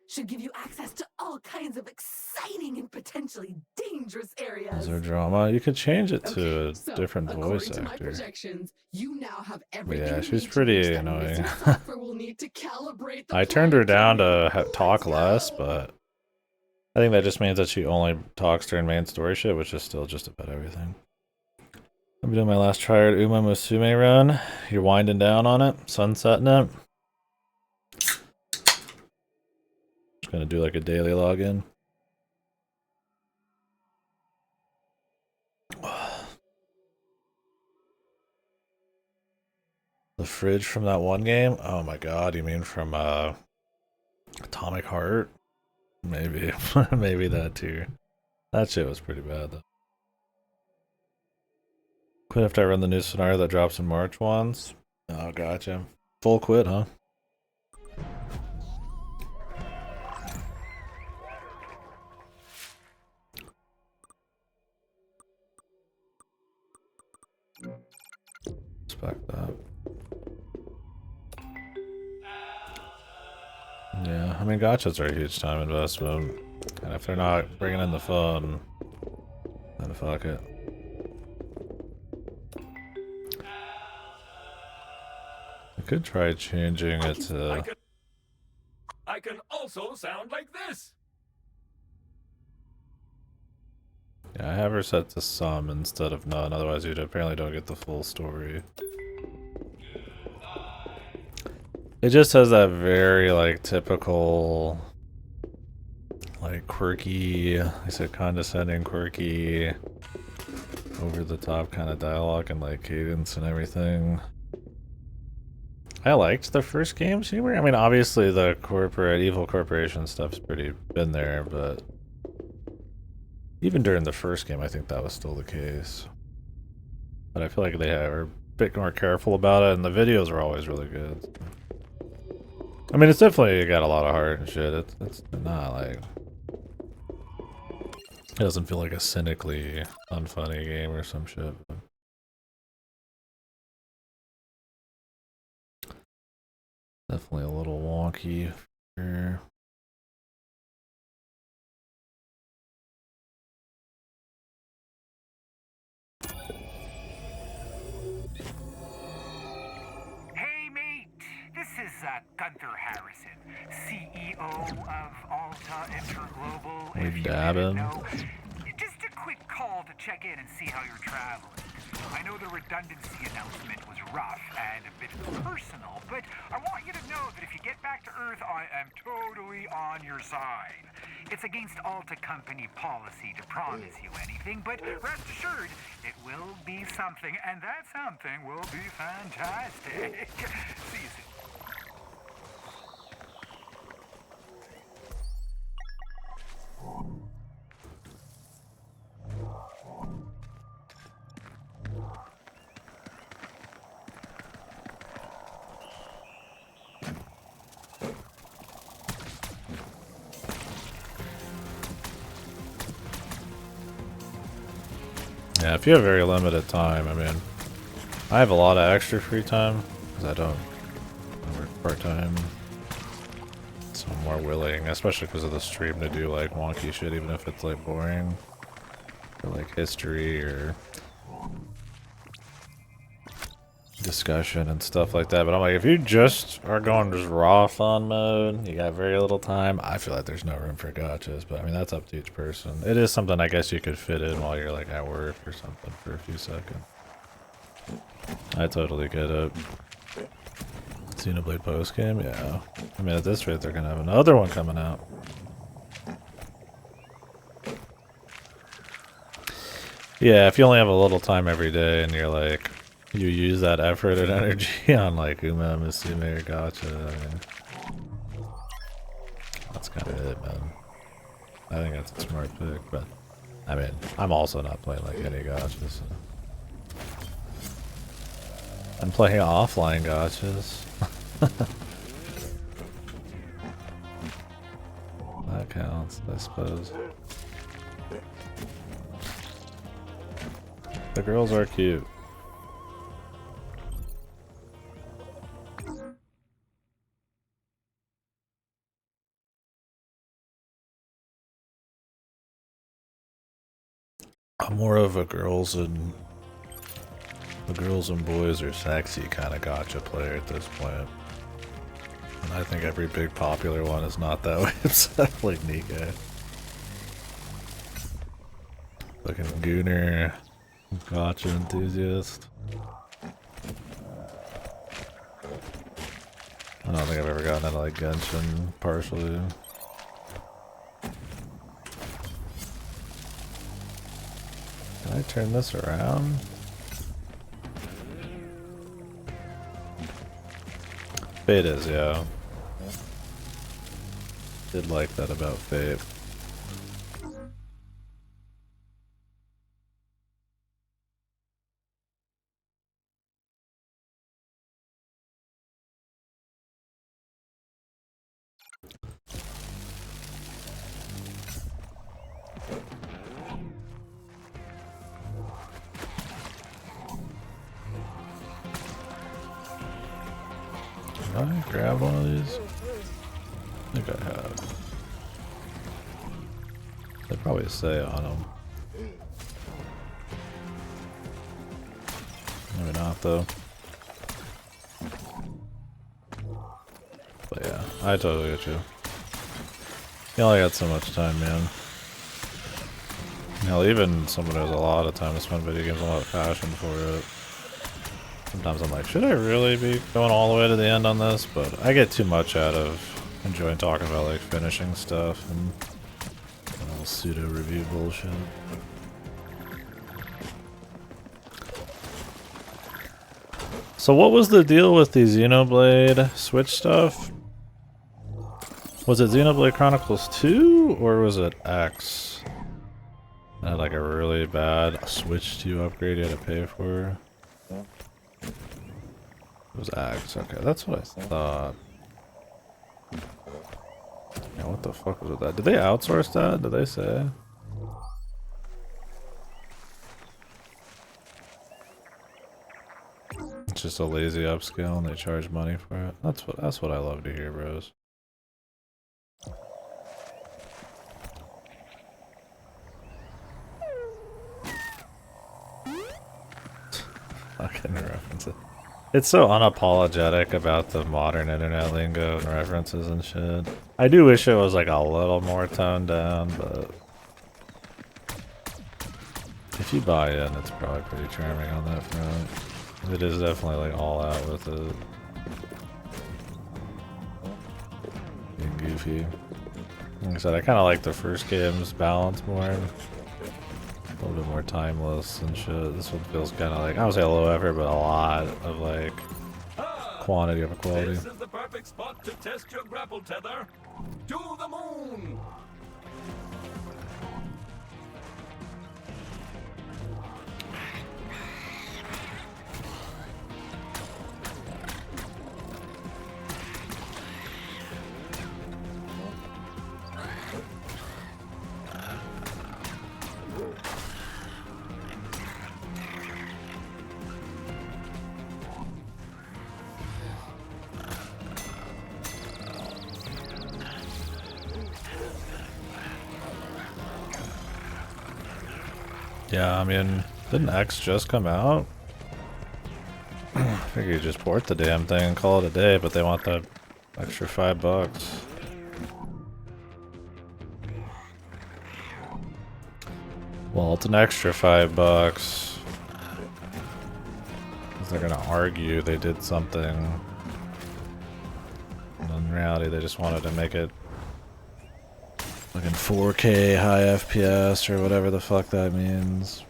Should give you access to all kinds of exciting and potentially dangerous areas. Is there drama? You could change it to a different voice according to my actor. projections, you now have everything Yeah, you she's need to pretty reach that annoying. missing software will need to calibrate the I turned her down planetarium. to talk less, but I think that just means that she only talks during main story shit, which is still just about everything. I'm doing my last try at Uma Musume run. You're winding down on it, sunsetting it. Just gonna do like a daily login. The fridge from that one game? Oh my god, you mean from Atomic Heart? Maybe. Maybe that too. That shit was pretty bad though. Quit after I run the new scenario that drops in March once. Oh, gotcha. Full quit, huh? Respect that. Yeah, I mean, gotchas are a huge time investment. And if they're not bringing in the fun, then fuck it. I could try changing it to... I can also sound like this. Yeah, I have her set to some instead of none, otherwise you apparently don't get the full story. It just has that very, like, typical, like, quirky, I said condescending, quirky, over-the-top kind of dialogue and, like, cadence and everything. I liked the first game's humor. I mean, obviously the evil corporation stuff's pretty been there, but even during the first game, I think that was still the case. But I feel like they are a bit more careful about it, and the videos are always really good. I mean, it's definitely got a lot of heart and shit. It's not like... It doesn't feel like a cynically unfunny game or some shit. But. Definitely a little wonky here. Hey, mate. This is Gunther Harrison, CEO of Alta Interglobal. We dabbing. Just a quick call to check in and see how you're traveling. I know the redundancy announcement was rough and a bit personal, but I want you to know that if you get back to Earth, I am totally on your side. It's against Alta Company policy to promise you anything, but rest assured, it will be something, and that something will be fantastic. See you soon. Yeah, if you have very limited time, I mean, I have a lot of extra free time, because I work part-time, so I'm more willing, especially because of the stream, to do like wonky shit, even if it's like boring, or like history, or discussion and stuff like that. But I'm like, if you just are going just raw fun mode, you got very little time, I feel like there's no room for gotchas. But I mean, that's up to each person. It is something I guess you could fit in while you're like at work or something for a few seconds. I totally get it. Xenoblade post game, yeah. I mean, at this rate, they're gonna have another one coming out. Yeah, if you only have a little time every day and you're like, you use that effort and energy on like Uma, Musume, or Gacha, I mean, that's kind of it, man. I think that's a smart pick, but I mean, I'm also not playing like any gachas. So. I'm playing offline gachas. That counts, I suppose. The girls are cute. I'm more of a girls and boys are sexy kind of gacha player at this point. And I think every big popular one is not that way, except like Nika. Fucking Gooner, gacha enthusiast. I don't think I've ever gotten into like Genshin partially. Can I turn this around? Fate is, yeah. Did like that about Fate. Did I grab one of these? I think I have. They probably say on them. Maybe not though. But yeah, I totally get you. You only got so much time, man. Hell, even someone who has a lot of time to spend video games, a lot of passion for it. Sometimes I'm like, should I really be going all the way to the end on this? But I get too much out of enjoying talking about like finishing stuff and all pseudo review bullshit. So what was the deal with the Xenoblade Switch stuff? Was it Xenoblade Chronicles 2 or was it X? I had like a really bad Switch 2 upgrade you had to pay for. It was X, okay, that's what I thought. Yeah, what the fuck was with that? Did they outsource that? Did they say? It's just a lazy upscale and they charge money for it. That's what I love to hear, bros. Fucking references. It's so unapologetic about the modern internet lingo and references and shit. I do wish it was like a little more toned down, but if you buy in, it's probably pretty charming on that front. It is definitely like all out with it. Being goofy. Like I said, I kind of like the first game's balance more. A little bit more timeless and shit. This one feels kind of like, I don't say low effort, but a lot of like quantity over quality. This is the perfect spot to test your grapple tether. To the moon! Yeah, I mean, didn't X just come out? I figure you just port the damn thing and call it a day, but they want that extra $5. Well, it's an extra $5. 'Cause they're gonna argue they did something. And in reality, they just wanted to make it like in 4K high FPS or whatever the fuck that means.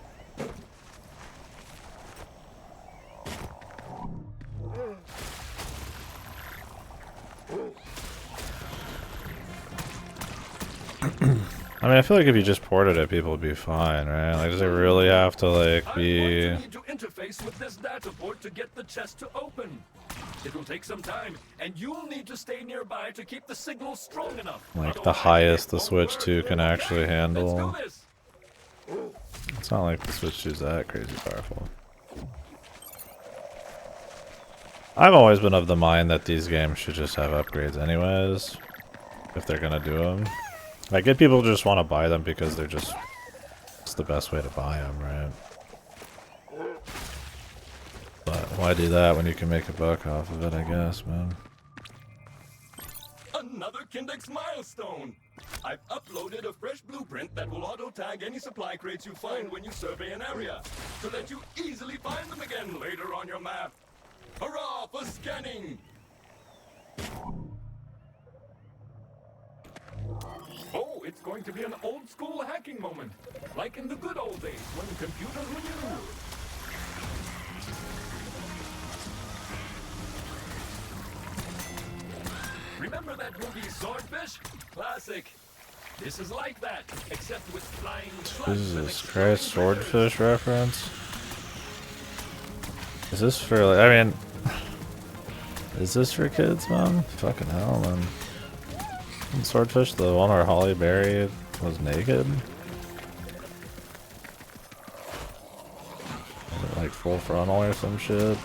I mean, I feel like if you just ported it, people would be fine, right? Like, does it really have to like be? I need to interface with this data port to get the chest to open. It will take some time, and you'll need to stay nearby to keep the signal strong enough. Like the highest the Switch 2 can actually handle. It's not like the Switch 2 is that crazy powerful. I've always been of the mind that these games should just have upgrades anyways, if they're gonna do them. I get people just want to buy them because they're just, it's the best way to buy them, right? But why do that when you can make a buck off of it, I guess, man. Another Kindex milestone! I've uploaded a fresh blueprint that will auto-tag any supply crates you find when you survey an area, so that you easily find them again later on your map. Hurrah for scanning! Oh, it's going to be an old-school hacking moment, like in the good old days when computers were new. Remember that movie Swordfish? Classic. This is like that, except with flying slugs. Jesus Christ, Swordfish reference? Is this for like, I mean, is this for kids, man? Fucking hell, man. Swordfish, the one where Holly Berry was naked? Like full frontal or some shit?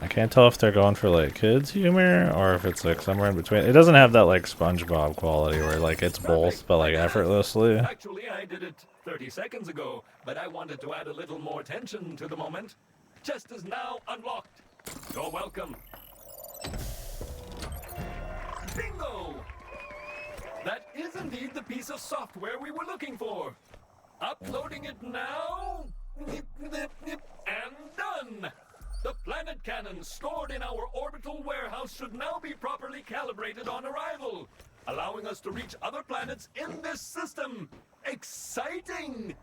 I can't tell if they're going for like kids humor or if it's like somewhere in between. It doesn't have that like SpongeBob quality where like it's both but like effortlessly. Actually, I did it 30 seconds ago, but I wanted to add a little more tension to the moment. Chest is now unlocked. You're welcome. Bingo! That is indeed the piece of software we were looking for. Uploading it now. And done! The planet cannon stored in our orbital warehouse should now be properly calibrated on arrival, allowing us to reach other planets in this system. Exciting!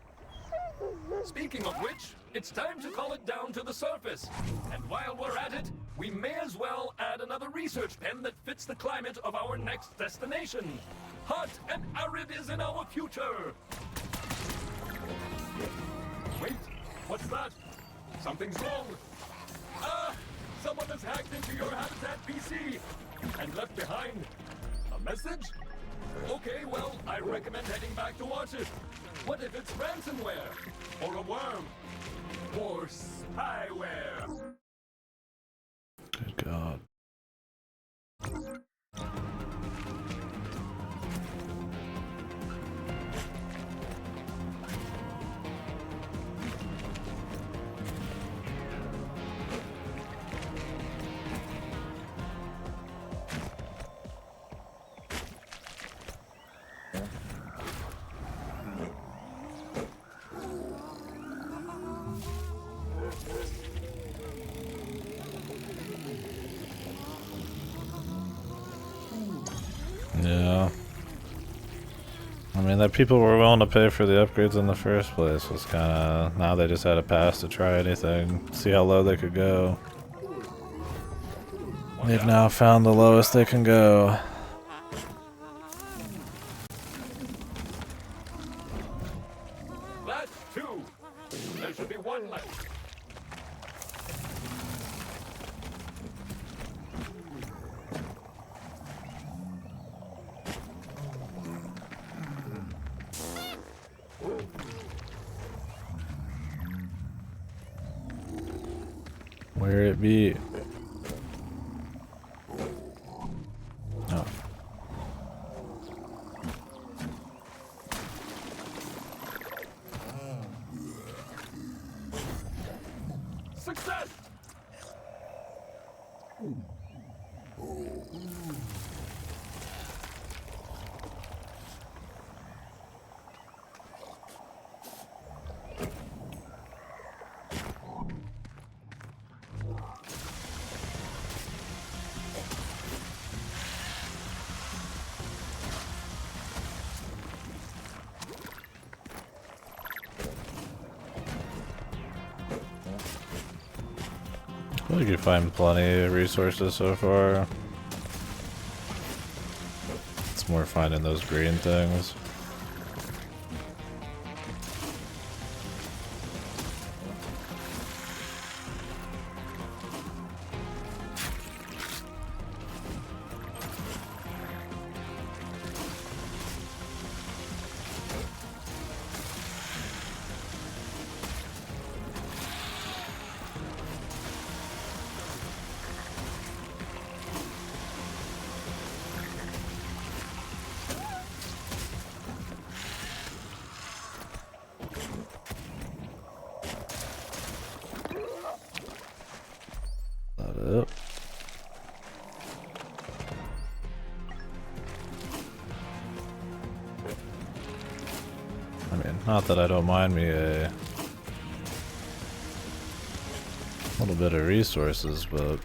Speaking of which, it's time to call it down to the surface. And while we're at it, we may as well add another research pen that fits the climate of our next destination. Hot and arid is in our future. Wait, what's that? Something's wrong. Ah! Someone has hacked into your Habitat PC and left behind a message? Okay, well, I recommend heading back to watch it. What if it's ransomware? Or a worm? Or spyware? Good God. Yeah. I mean, that people were willing to pay for the upgrades in the first place was kind of... Now they just had a pass to try anything, see how low they could go. They've now found the lowest they can go. That's two. There should be one left. Where it be? Oh. Success! I think you find plenty of resources so far. It's more finding those green things. Up. I mean, not that I don't mind me a little bit of resources, but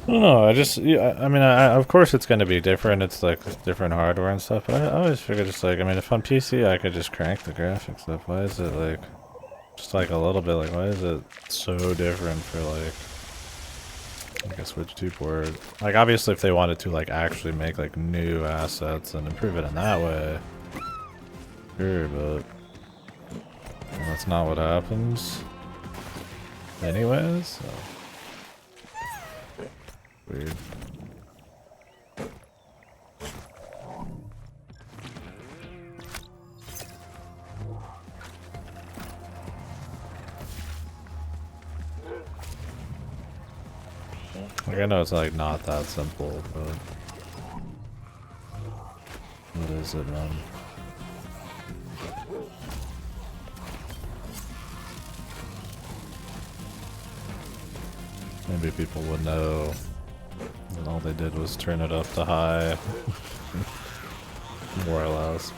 I don't know, I just, yeah, I mean, of course it's going to be different, it's like different hardware and stuff, but I always figure just like, I mean, if on PC I could just crank the graphics up, why is it like, just like a little bit, like, why is it so different for like a Switch 2 port? Like, obviously if they wanted to like actually make like new assets and improve it in that way, sure, but that's not what happens. anyways, so. Weird. Like, I know it's like not that simple, but what is it, man? Maybe people would know, and all they did was turn it up to high, more or less.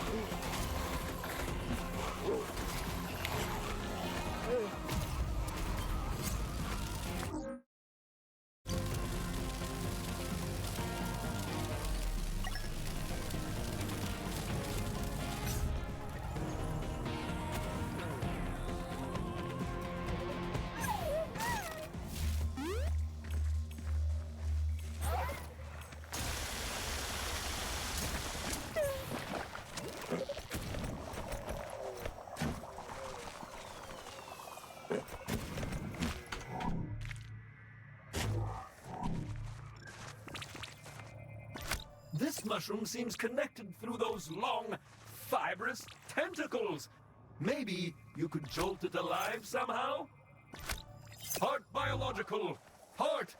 This mushroom seems connected through those long, fibrous tentacles. Maybe you could jolt it alive somehow? Heart biological, heart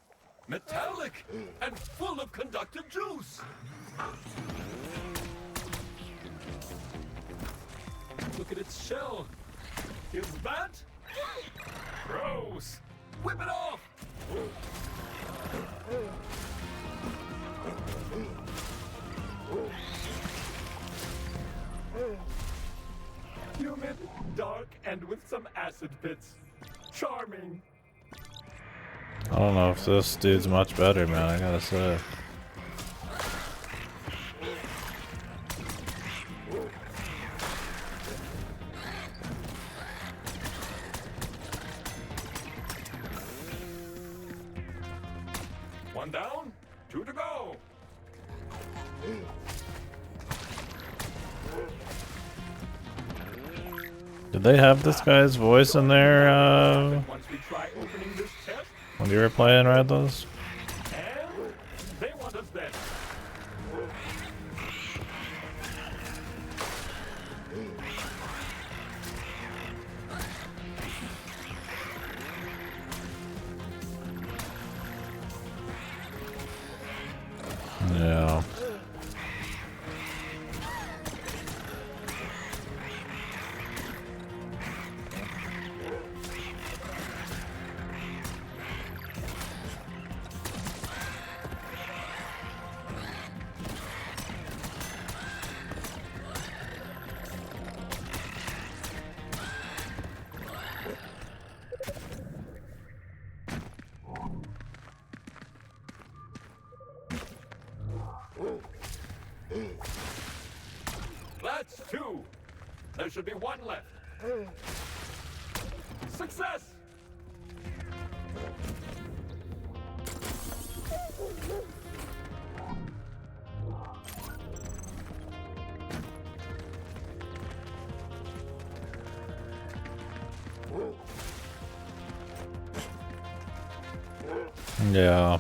metallic, and full of conductive juice. Look at its shell. Is that? Gross. Whip it off. Humid, dark, and with some acid pits. Charming. I don't know if this dude's much better, man, I gotta say. One down, two to go. Did they have this guy's voice in there, Once we try opening this chest, when you were playing Redlands? and they want us dead. Yeah. That's two. There should be one left. Success! Yeah.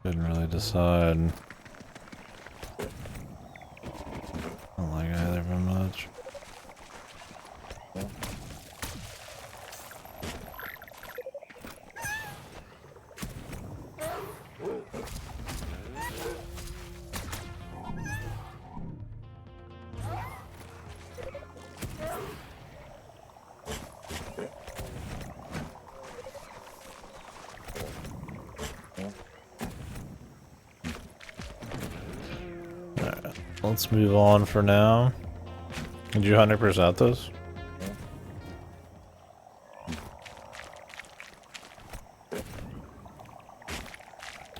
Didn't really decide. I don't like either of them much. Let's move on for now. Did you 100% this?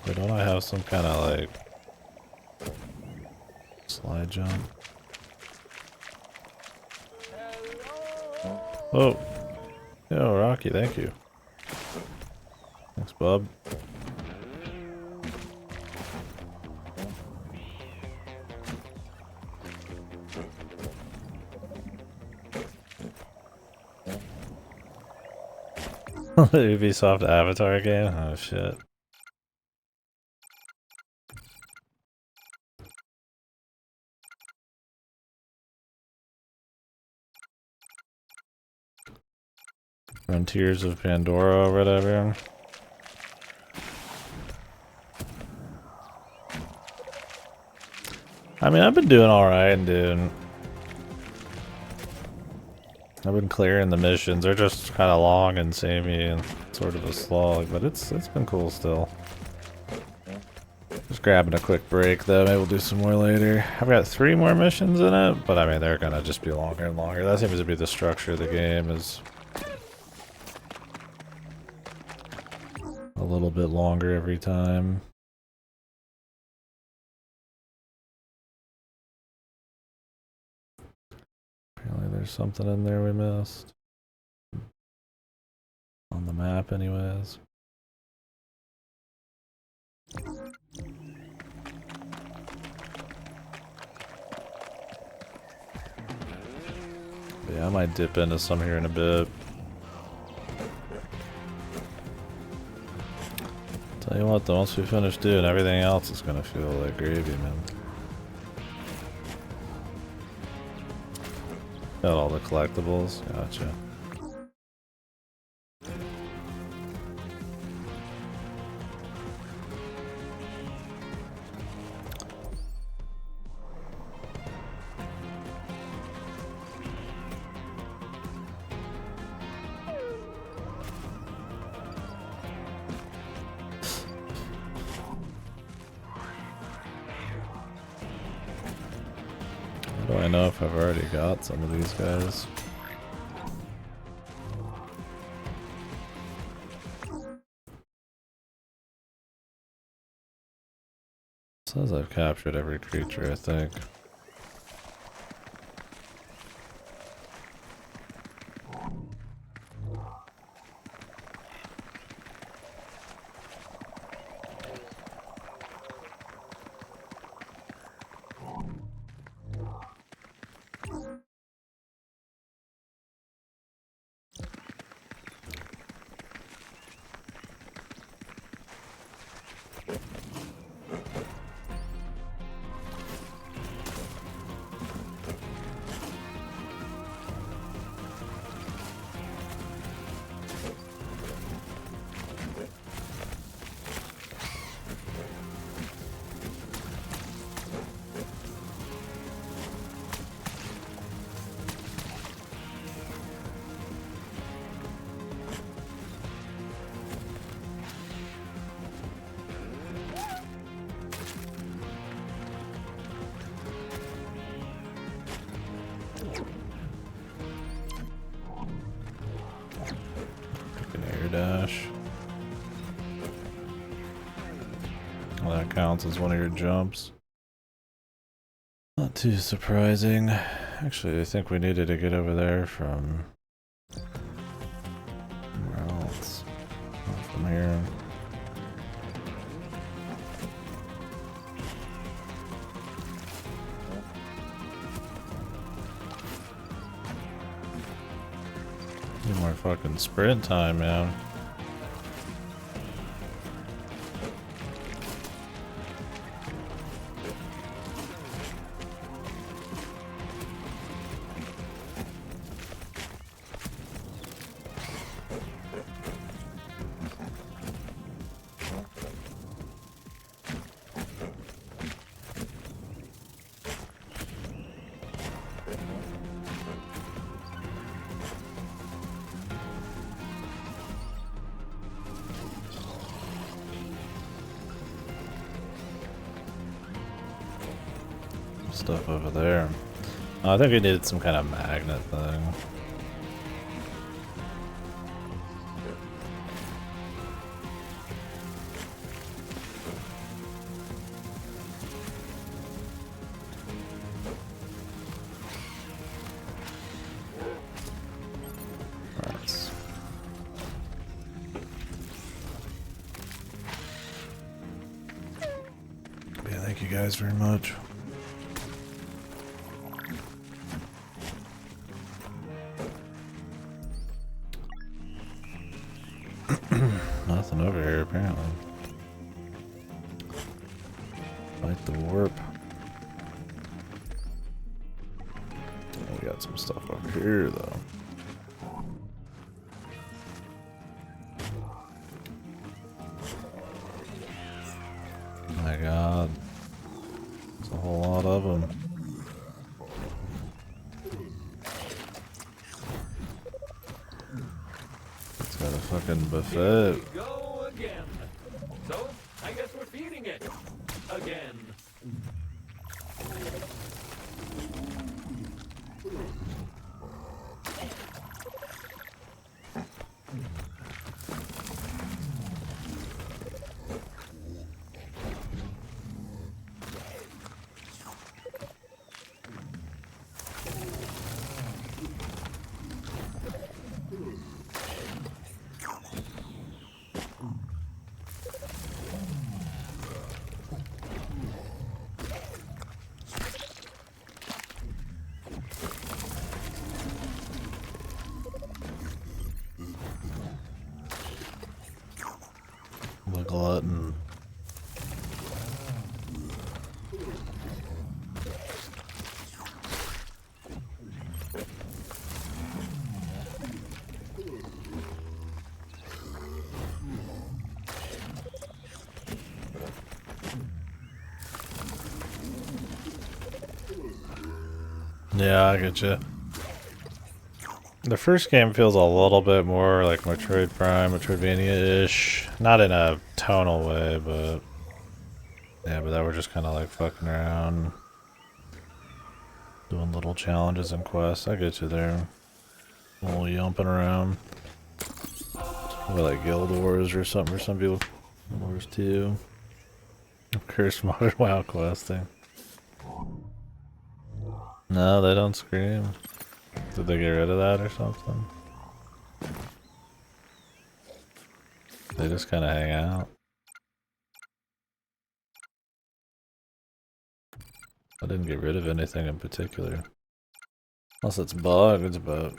But don't I have some kind of like slide jump? Oh, yo, Rocky, thank you. Thanks, bub. Ubisoft Avatar game? Oh shit. Frontiers of Pandora or whatever. I mean, I've been doing alright, dude. I've been clearing the missions. They're just kind of long and samey and sort of a slog, but it's been cool still. Just grabbing a quick break though. Maybe we'll do some more later. I've got 3 more missions in it, but I mean they're gonna just be longer and longer. That seems to be the structure of the game, is a little bit longer every time. Apparently there's something in there we missed. On the map anyways. Yeah, I might dip into some here in a bit. Tell you what though, once we finish doing everything else, it's gonna feel like gravy, man. Got all the collectibles, gotcha. How do I know if I've already got some of these guys? It says I've captured every creature, I think. Dash. Well, that counts as one of your jumps. Not too surprising. Actually, I think we needed to get over there from somewhere else. Not from here. Need more fucking sprint time, man. Stuff over there. I think we needed some kind of magnet thing. Right. Yeah, thank you guys very much. Fight the warp. We got some stuff up here though. Oh my god. There's a whole lot of them. It's got a fucking buffet. Here we go again. So, I guess we're feeding it. Again. The glutton. Yeah, I get you. The first game feels a little bit more like Metroid Prime, Metroidvania-ish. Not in a tonal way, but... Yeah, but that we're just kind of like fucking around. Doing little challenges and quests. I get you there. A little yumping around. Or like Guild Wars or something for some people. Guild Wars 2. Cursed Modern WoW questing. No, they don't scream. Did they get rid of that or something? They just kind of hang out. I didn't get rid of anything in particular. Unless it's bugged, but...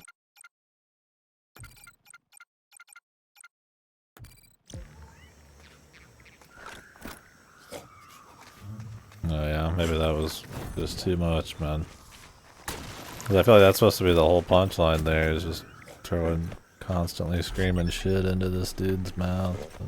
Oh yeah, maybe that was just too much, man. 'Cause I feel like that's supposed to be the whole punchline there, is just throwing constantly screaming shit into this dude's mouth. But...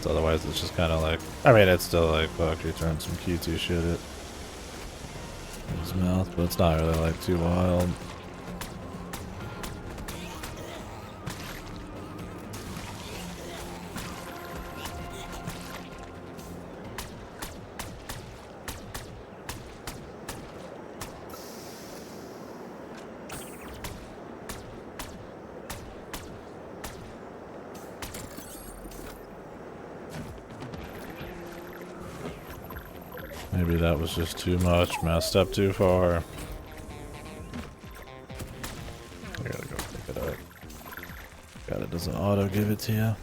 Otherwise it's just kind of like, I mean it's still like, fuck, you're throwing some Q2 shit at his mouth, but it's not really like too wild. Maybe that was just too much, messed up too far. I gotta go pick it up. God, it doesn't auto give it to you.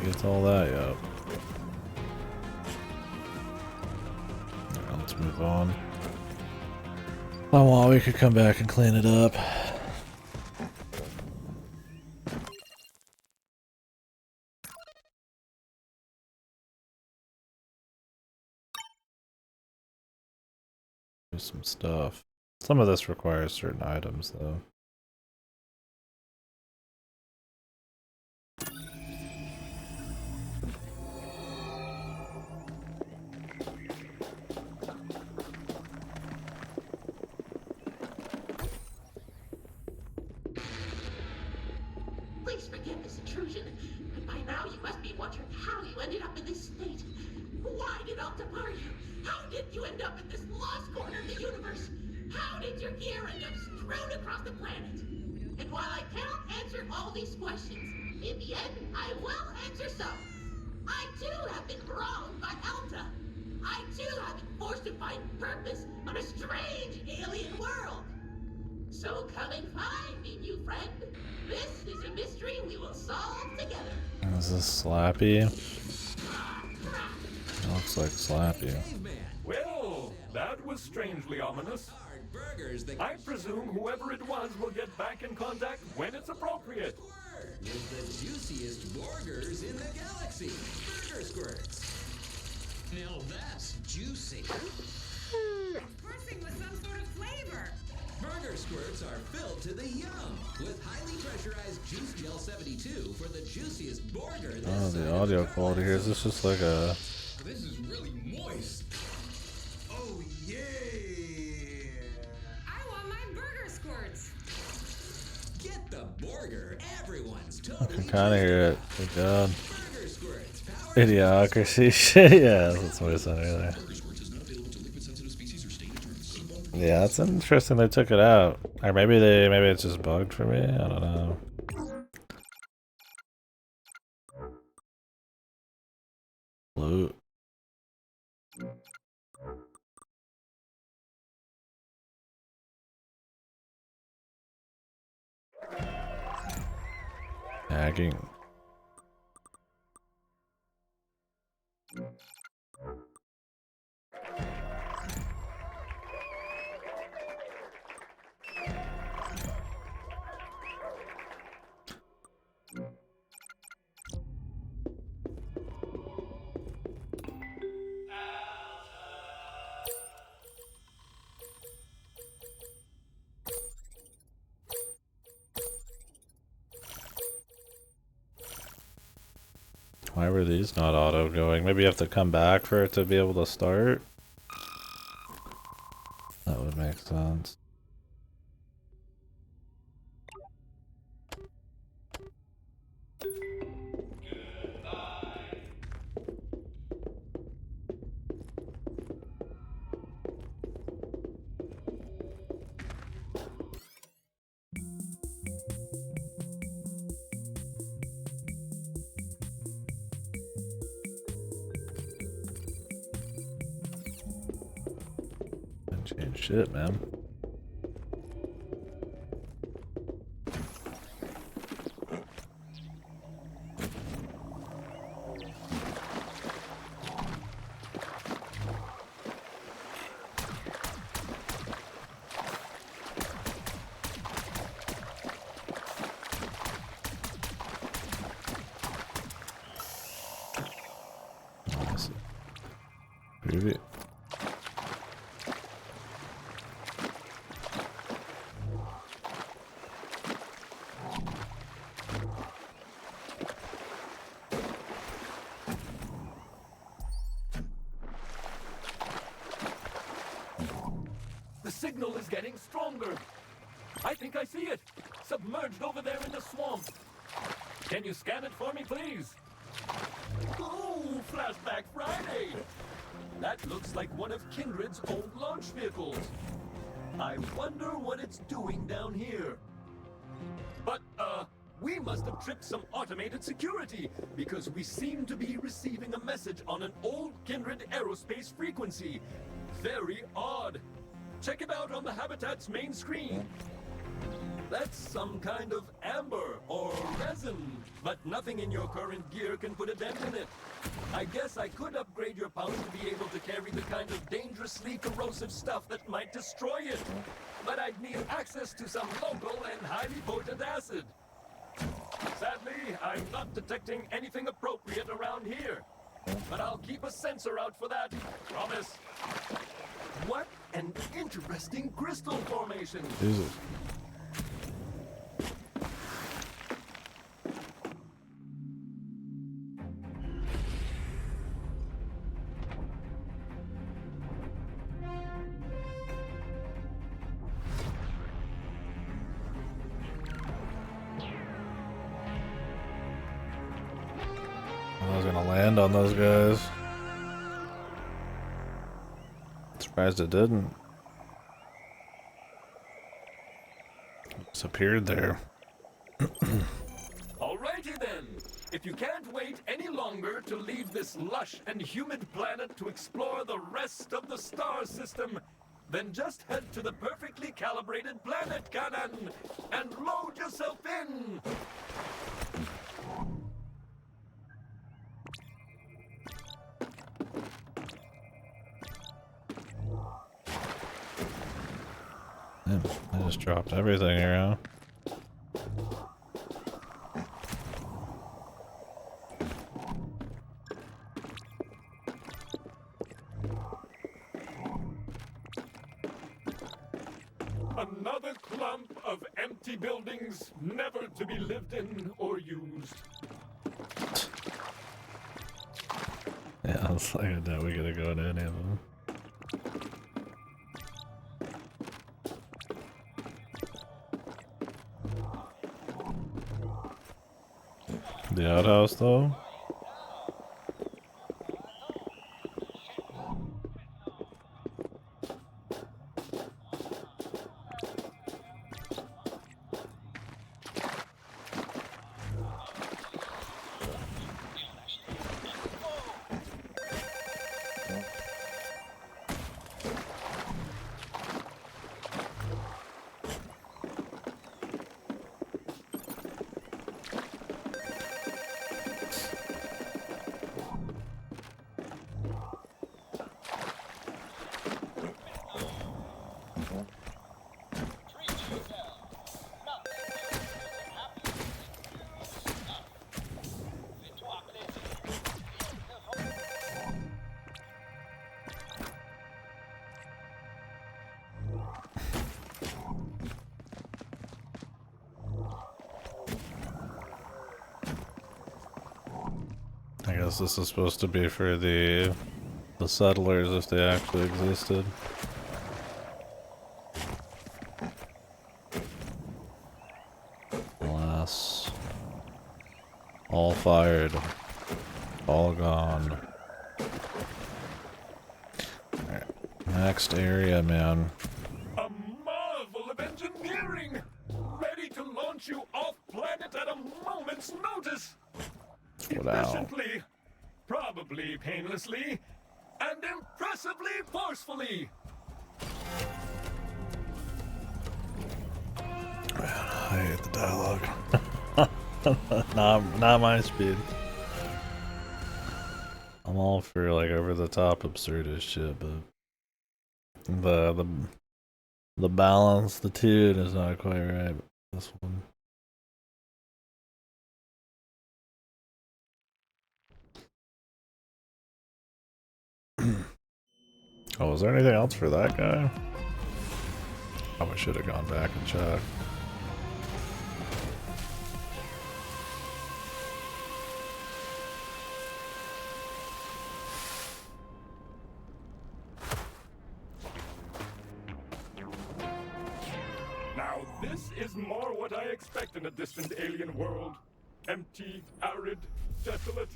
Gets all that, yep. Right, let's move on. Oh well, we could come back and clean it up. There's some stuff. Some of this requires certain items, though. targets your errand have strewn across the planet. And while I cannot answer all these questions, in the end, I will answer some. I too have been wronged by Alta. I too have been forced to find purpose on a strange alien world. So come and find me, new friend. This is a mystery we will solve together. Is this Slappy? Looks like Slappy. Well, that was strangely ominous. I presume whoever it was will get back in contact when it's appropriate. With the juiciest burgers in the galaxy. Burger Squirts. Now that's juicy. Bursting with some sort of flavor. Burger Squirts are filled to the yum with highly pressurized Juice Gel 72 for the juiciest burger. Oh, the audio quality here. Is this just like a... This is really moist. Oh, yeah. I want my burger squirts. Get the burger. Everyone's I totally can kind of hear it. Good God. Burger Squirts. Idiocracy shit. Yeah, that's what I said earlier. Yeah, that's interesting they took it out. Or maybe it's just bugged for me. I don't know. Loot. Hacking. Why were these not auto going? Maybe you have to come back for it to be able to start? That would make sense. Change shit, man. Groovy. The signal is getting stronger. I think I see it. Submerged over there in the swamp. Can you scan it for me, please? Oh, Flashback Friday! That looks like one of Kindred's old launch vehicles. I wonder what it's doing down here. But, we must have tripped some automated security, because we seem to be receiving a message on an old Kindred aerospace frequency. Very odd. Check it out on the Habitat's main screen. That's some kind of amber or resin, but nothing in your current gear can put a dent in it. I guess I could upgrade your pouch to be able to carry the kind of dangerously corrosive stuff that might destroy it. But I'd need access to some local and highly potent acid. Sadly, I'm not detecting anything appropriate around here. But I'll keep a sensor out for that, promise. What an interesting crystal formation. Jesus. I was gonna land on those guys. Surprised it didn't. Just appeared there. Alrighty then. If you can't wait any longer to leave this lush and humid planet to explore the rest of the star system, then just head to the perfectly calibrated planet cannon and load yourself in. I just dropped everything around. Another clump of empty buildings, never to be lived in or used. Yeah, it's like I doubt we gotta go into any of them. The outhouse, though? I guess this is supposed to be for the settlers if they actually existed. Alas. All fired. All gone. Alright. Next area, man. A marvel of engineering! Ready to launch you off planet at a moment's notice! Wow. Efficiently, probably painlessly, and impressively forcefully! I hate the dialogue. not my speed. I'm all for like over the top absurdist shit, but the balance, the tune is not quite right. This one. Oh, was there anything else for that guy? Probably should have gone back and checked. Now this is more what I expect in a distant alien world. Empty, arid, desolate.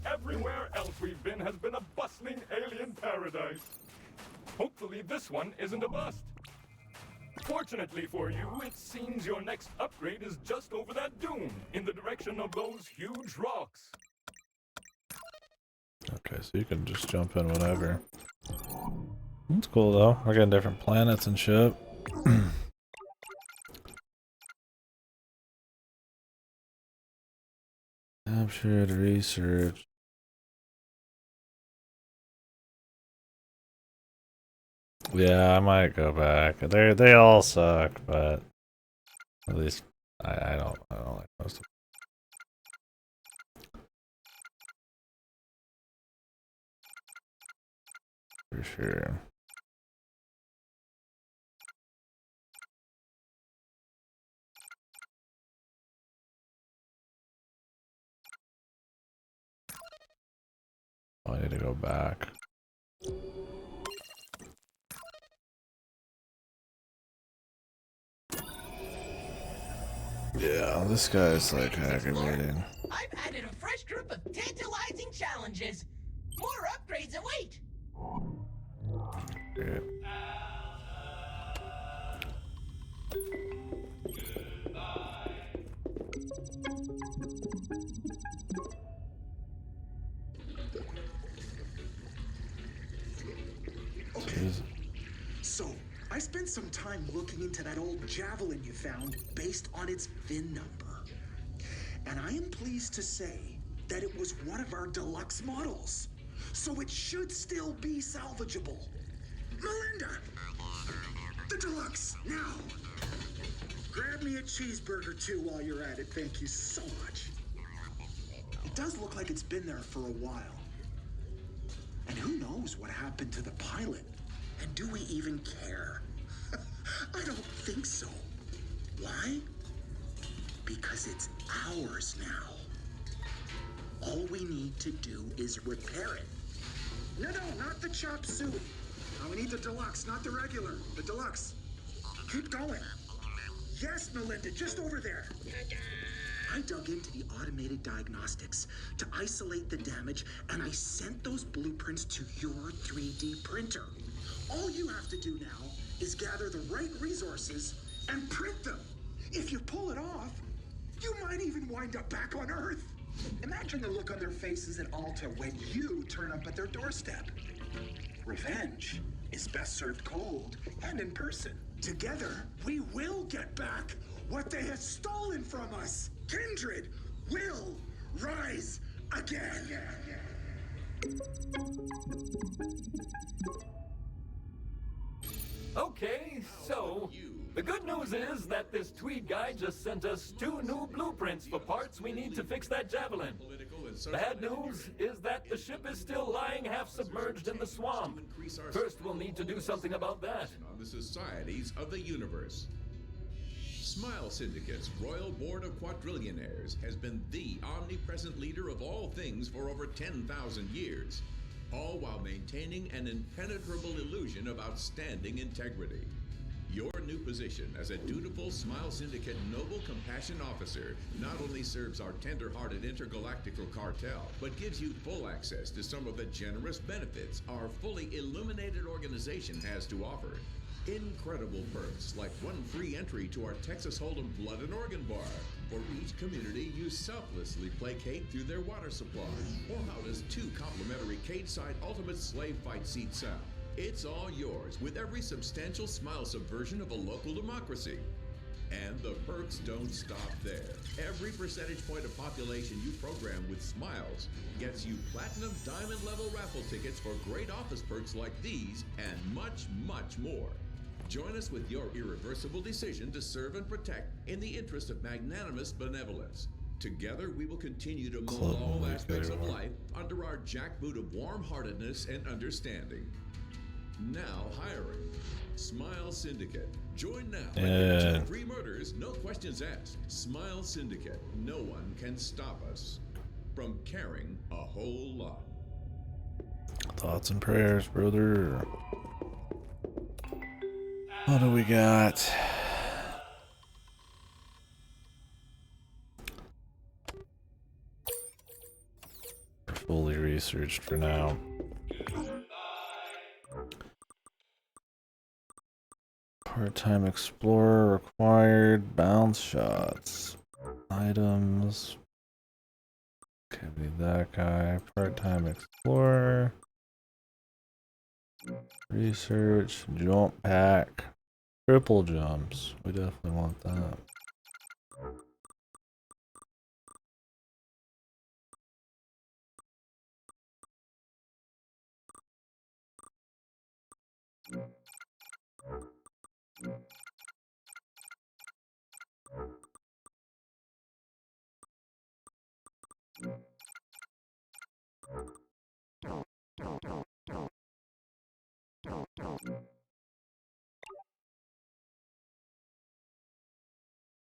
Everywhere else we've been has been a bustling alien paradise. Hopefully this one isn't a bust. Fortunately for you, it seems your next upgrade is just over that dune, in the direction of those huge rocks. Okay, so you can just jump in whenever. That's cool though. We're getting different planets and shit. Captured research. Yeah, I might go back. They all suck, but at least I don't like most of them. For sure. I need to go back. Yeah, this guy's like aggravating. I've added a fresh group of tantalizing challenges. More upgrades await. Yeah. So, I spent some time looking into that old javelin you found based on its VIN number. And I am pleased to say that it was one of our deluxe models. So it should still be salvageable. Melinda! The deluxe, now! Grab me a cheeseburger too while you're at it, thank you so much. It does look like it's been there for a while. And who knows what happened to the pilot? And do we even care? I don't think so. Why? Because it's ours now. All we need to do is repair it. No, not the chop suey. No, we need the deluxe, not the regular. The deluxe. Keep going. Yes, Melinda, just over there. I dug into the automated diagnostics to isolate the damage, and I sent those blueprints to your 3D printer. All you have to do now is gather the right resources and print them. If you pull it off, you might even wind up back on Earth. Imagine the look on their faces at Alta when you turn up at their doorstep. Revenge is best served cold and in person. Together, we will get back what they have stolen from us. Kindred will rise again. Okay, so the good news is that this Tweed guy just sent us 2 new blueprints for parts we need to fix that javelin. The bad news is that the ship is still lying half submerged in the swamp. First, we'll need to do something about that. On the societies of the universe. Smile Syndicate's Royal Board of Quadrillionaires has been the omnipresent leader of all things for over 10,000 years, all while maintaining an impenetrable illusion of outstanding integrity. Your new position as a dutiful Smile Syndicate Noble Compassion Officer not only serves our tender-hearted intergalactical cartel, but gives you full access to some of the generous benefits our fully illuminated organization has to offer. Incredible perks like 1 free entry to our Texas Hold'em Blood and Organ Bar. For each community, you selflessly placate through their water supply. Or how does 2 complimentary cage-side ultimate slave fight seats sound? It's all yours with every substantial Smile subversion of a local democracy. And the perks don't stop there. Every percentage point of population you program with Smiles gets you platinum diamond level raffle tickets for great office perks like these and much, much more. Join us with your irreversible decision to serve and protect in the interest of magnanimous benevolence. Together, we will continue to mold all aspects of life under our jackboot of warm-heartedness and understanding. Now hiring. Smile Syndicate. Join now and get 2 free murders, no questions asked. Smile Syndicate. No one can stop us from caring a whole lot. Thoughts and prayers, brother. What do we got? Fully researched for now. Part-time explorer required. Bounce shots. Items. Could be that guy. Part-time explorer. Research. Jump pack. Triple jumps. We definitely want that.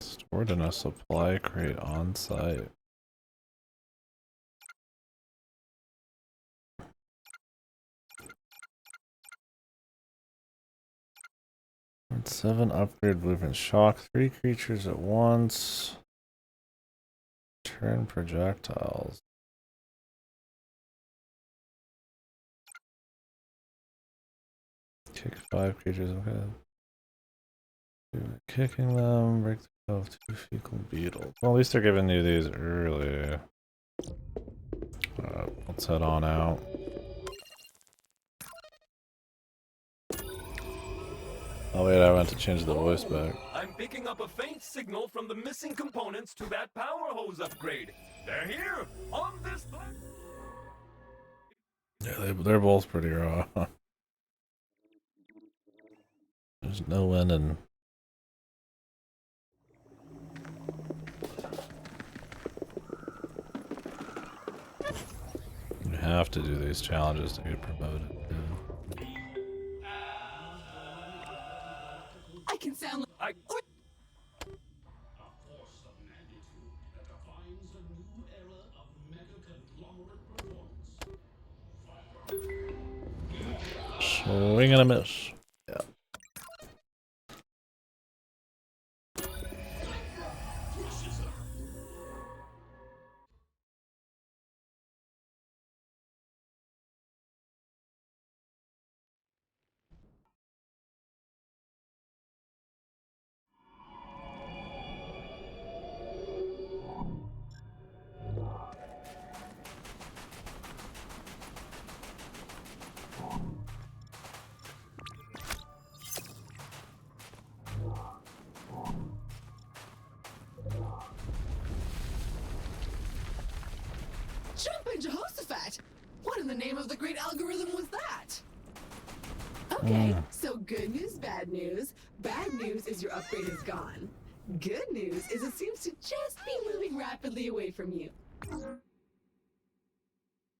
Stored in a supply crate on site. And 7 upgrade blueprints. Shock 3 creatures at once. Turn projectiles. Kick 5 creatures. Okay. Kicking them. Break the tail of 2 fecal beetles. Well, at least they're giving you these early. Let's head on out. Oh wait, I meant to change the voice back. I'm picking up a faint signal from the missing components to that power hose upgrade. They're here on this planet. Yeah, they're both pretty raw. There's no winning. You have to do these challenges to get promoted. Yeah. I can sound like Swing and a miss. Yeah. Jumping Jehoshaphat! What in the name of the great algorithm was that? Okay, so good news, bad news. Bad news is your upgrade is gone. Good news is it seems to just be moving rapidly away from you.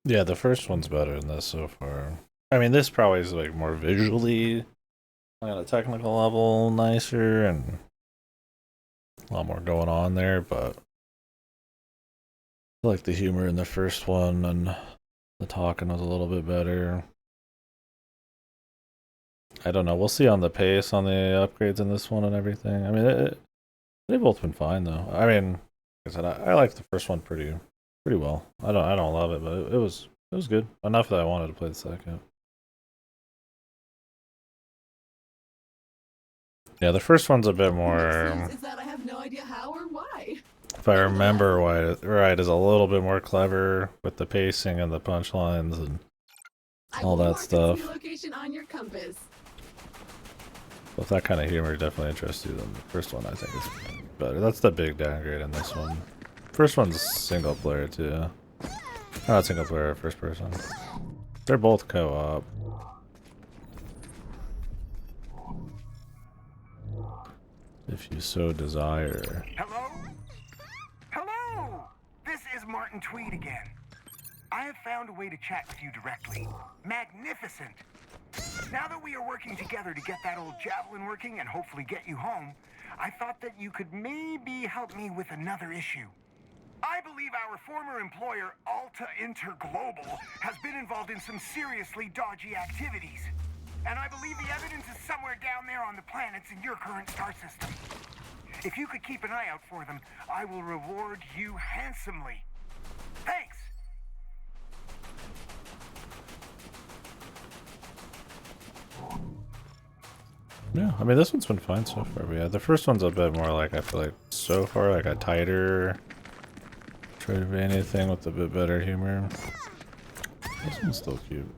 Yeah, the first one's better than this so far. I mean, this probably is like more visually, on a technical level, nicer and a lot more going on there, but I like the humor in the first one and the talking was a little bit better. I don't know. We'll see on the pace on the upgrades in this one and everything. I mean, they've both been fine though. I mean, like I said, I like the first one pretty well. I don't love it, but it was good enough that I wanted to play the second. Yeah, the first one's a bit more. Is that I have no idea how or why. If I remember right, is a little bit more clever with the pacing and the punchlines and all that stuff. Location on your compass. So if that kind of humor definitely interests you, then the first one I think is better. That's the big downgrade in this one. First one's single player too. Not single player, first person. They're both co-op. If you so desire. Hello? Hello! This is Martin Tweed again. I have found a way to chat with you directly. Magnificent! Now that we are working together to get that old javelin working and hopefully get you home, I thought that you could maybe help me with another issue. I believe our former employer, Alta Interglobal, has been involved in some seriously dodgy activities. And I believe the evidence is somewhere down there on the planets in your current star system. If you could keep an eye out for them, I will reward you handsomely. Thanks! Yeah, I mean this one's been fine so far, but yeah, the first one's a bit more like, I feel like so far like a tighter Metroidvania thing with a bit better humor. This one's still cute.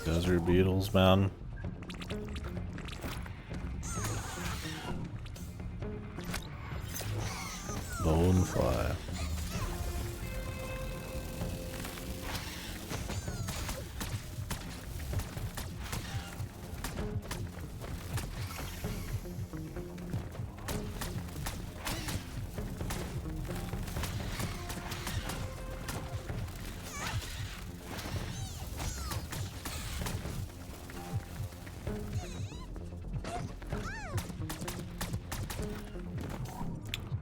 Desert beetles, man. Bonefly.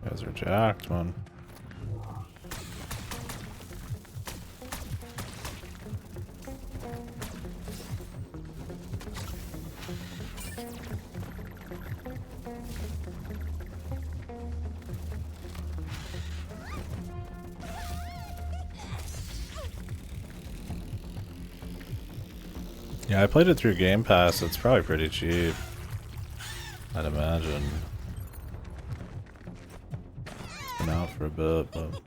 Guys are jacked, man. Yeah, I played it through Game Pass. It's probably pretty cheap, I'd imagine. It's been out for a bit, but...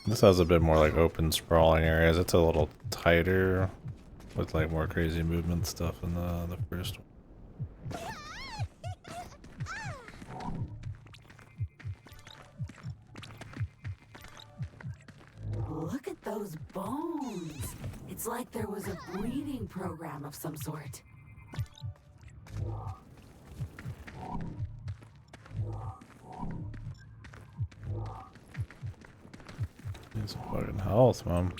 This has a bit more like open sprawling areas. It's a little tighter with like more crazy movement stuff in the first one. Look at those bones. It's like there was a breeding program of some sort. Need some fucking health, man.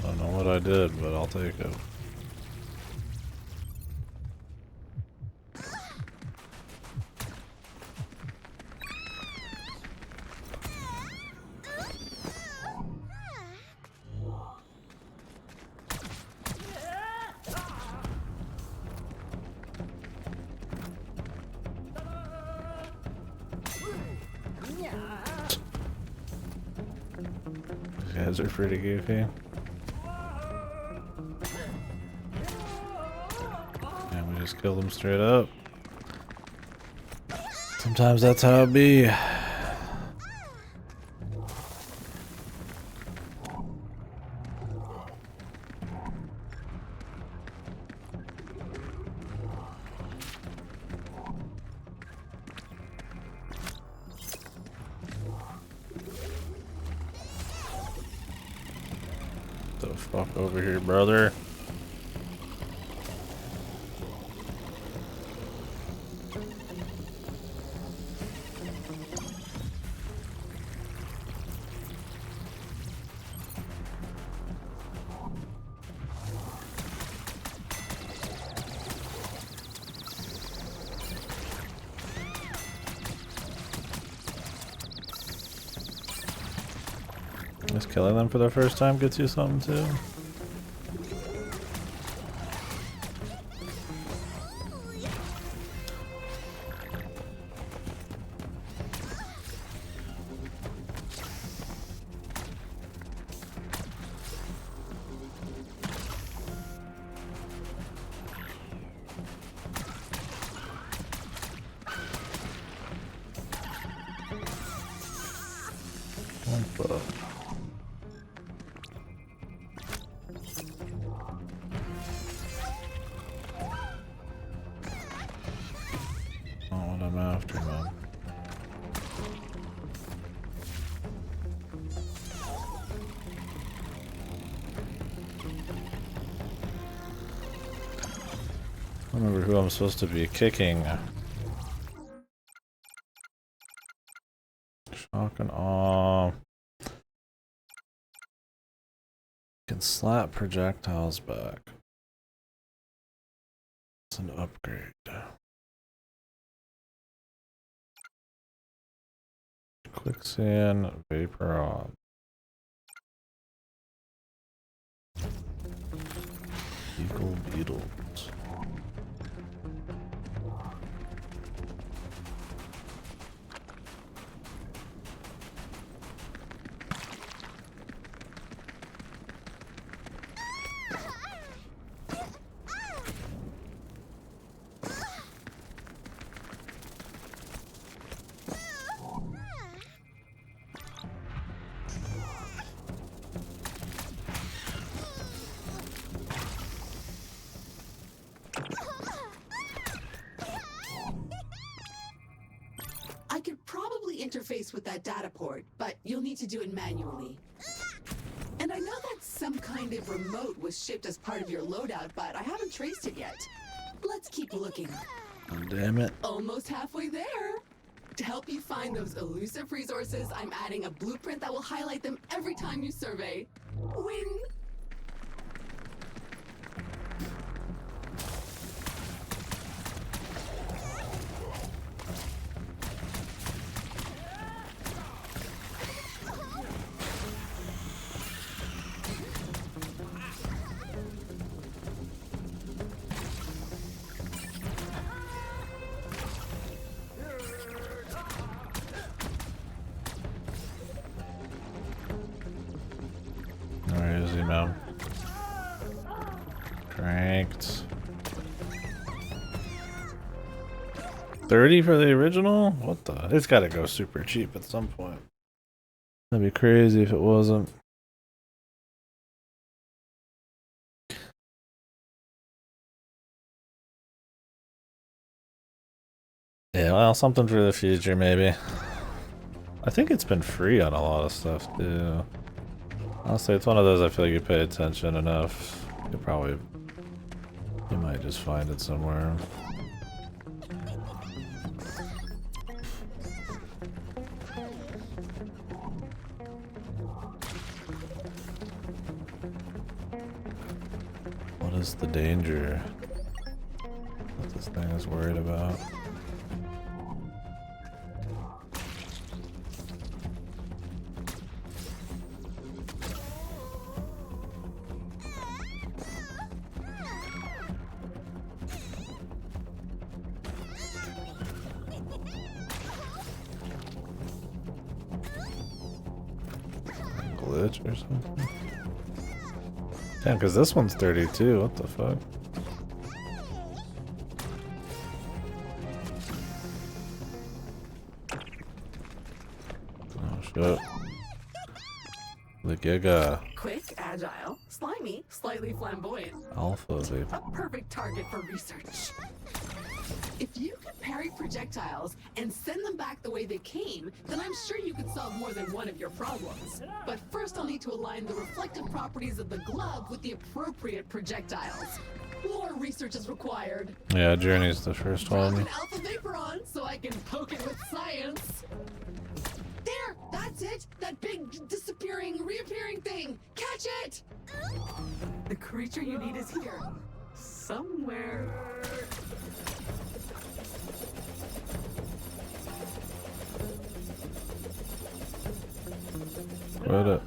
I don't know what I did, but I'll take it. These guys are pretty goofy. And we just kill them straight up. Sometimes that's how it be. The fuck over here, brother. Just killing them for the first time gets you something too. What the? Not what I'm after, man. I don't remember who I'm supposed to be kicking. Shock and awe. Can slap projectiles back. It's an upgrade. Quicksand, vapor on. Eagle beetles. I could probably interface with that data port, but you'll need to do it manually. And I know that some kind of remote was shipped as part of your loadout, but I haven't traced it yet. Let's keep looking. Oh, damn it. Almost halfway there. To help you find those elusive resources, I'm adding a blueprint that will highlight them every time you survey. Win! Where is he now? Cranked. 30 for the original? What the? It's gotta go super cheap at some point. That'd be crazy if it wasn't. Yeah, well, something for the future, maybe. I think it's been free on a lot of stuff, too. Honestly, it's one of those I feel like you pay attention enough. You might just find it somewhere. What is the danger that this thing is worried about? Glitch or something? Damn, because this one's 32. What the fuck? Oh shit. The Giga. Quick, agile, slimy, slightly flamboyant. Alpha vape. A perfect target for research. If you could parry projectiles and send them back the way they came, then I'm sure you could solve more than one of your problems. But first I'll need to align the reflective properties of the glove with the appropriate projectiles. More research is required. Yeah, Journey's the first Drop one. an alpha vapor on so I can poke it with science. There, that's it. That big disappearing, reappearing thing. Catch it. The creature you need is here. Somewhere. What up?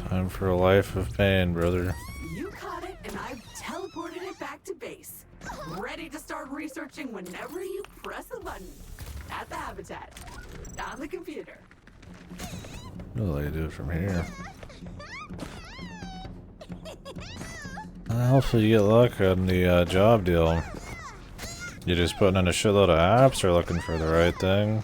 Time for a life of pain, brother. You caught it, and I've teleported it back to base. Ready to start researching whenever you press a button. At the habitat. On the computer. What do I do from here? Hopefully you get luck on the job deal. You just putting in a shitload of apps or looking for the right thing?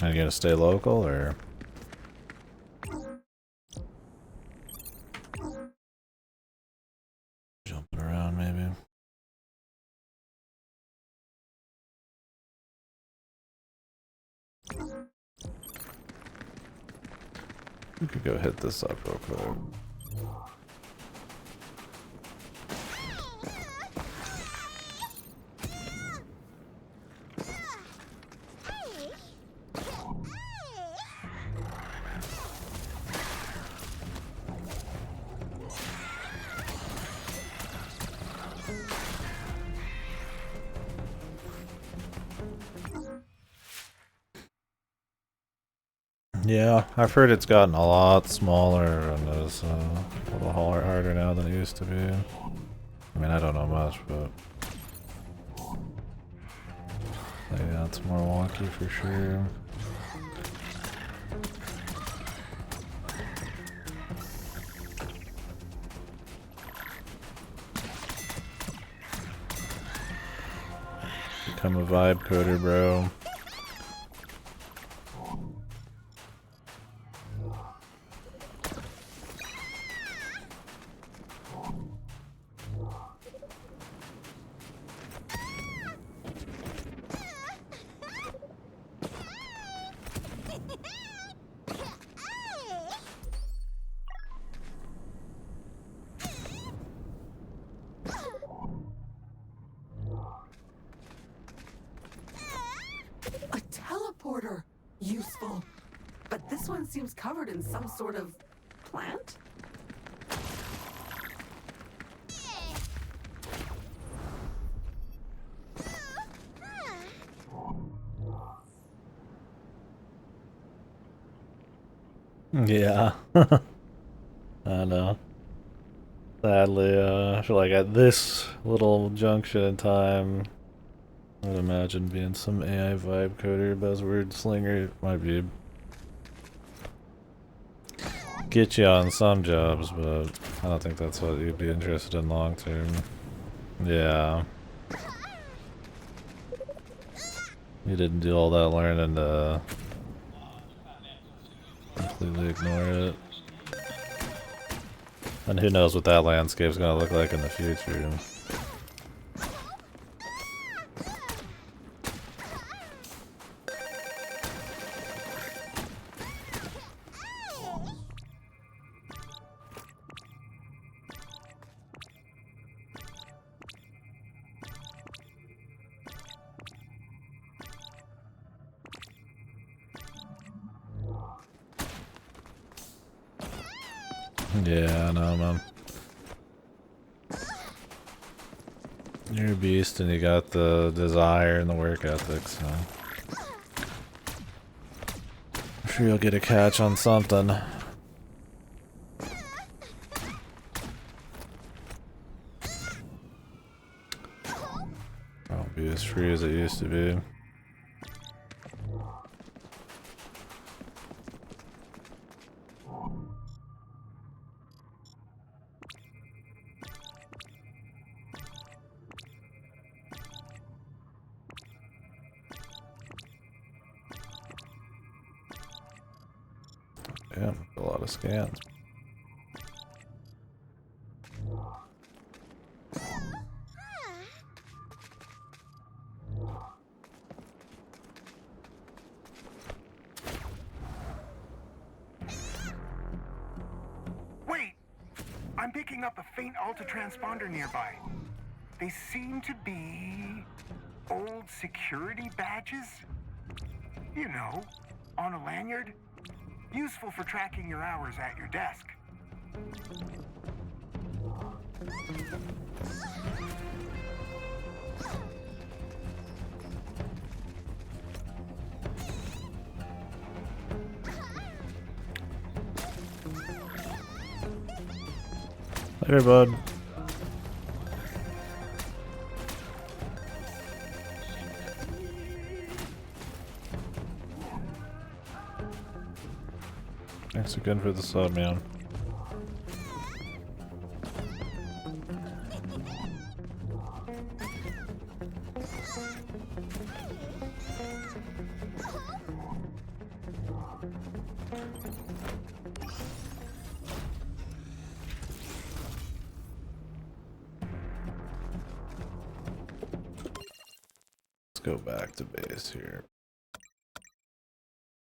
Are you gonna stay local or? Jumping around maybe? We could go hit this up real quick. Yeah, I've heard it's gotten a lot smaller and is a little harder now than it used to be. I mean, I don't know much, but yeah, it's more wonky for sure. Become a vibe coder, bro. transporter. Useful. But this one seems covered in some sort of plant? Yeah. I know. Sadly, I feel like at this little junction in time, I'd imagine being some AI vibe coder, buzzword slinger might be get you on some jobs, but I don't think that's what you'd be interested in long term. Yeah. You didn't do all that learning to completely ignore it. And who knows what that landscape's gonna look like in the future. Yeah, I know, man. You're a beast and you got the desire and the work ethic, so I'm sure you'll get a catch on something. Won't be as free as it used to be. Yeah, a lot of scans. Wait! I'm picking up a faint Alta transponder nearby. They seem to be old security badges? You know, on a lanyard. Useful for tracking your hours at your desk. Later, bud. Thanks again for the sub, man. Let's go back to base here.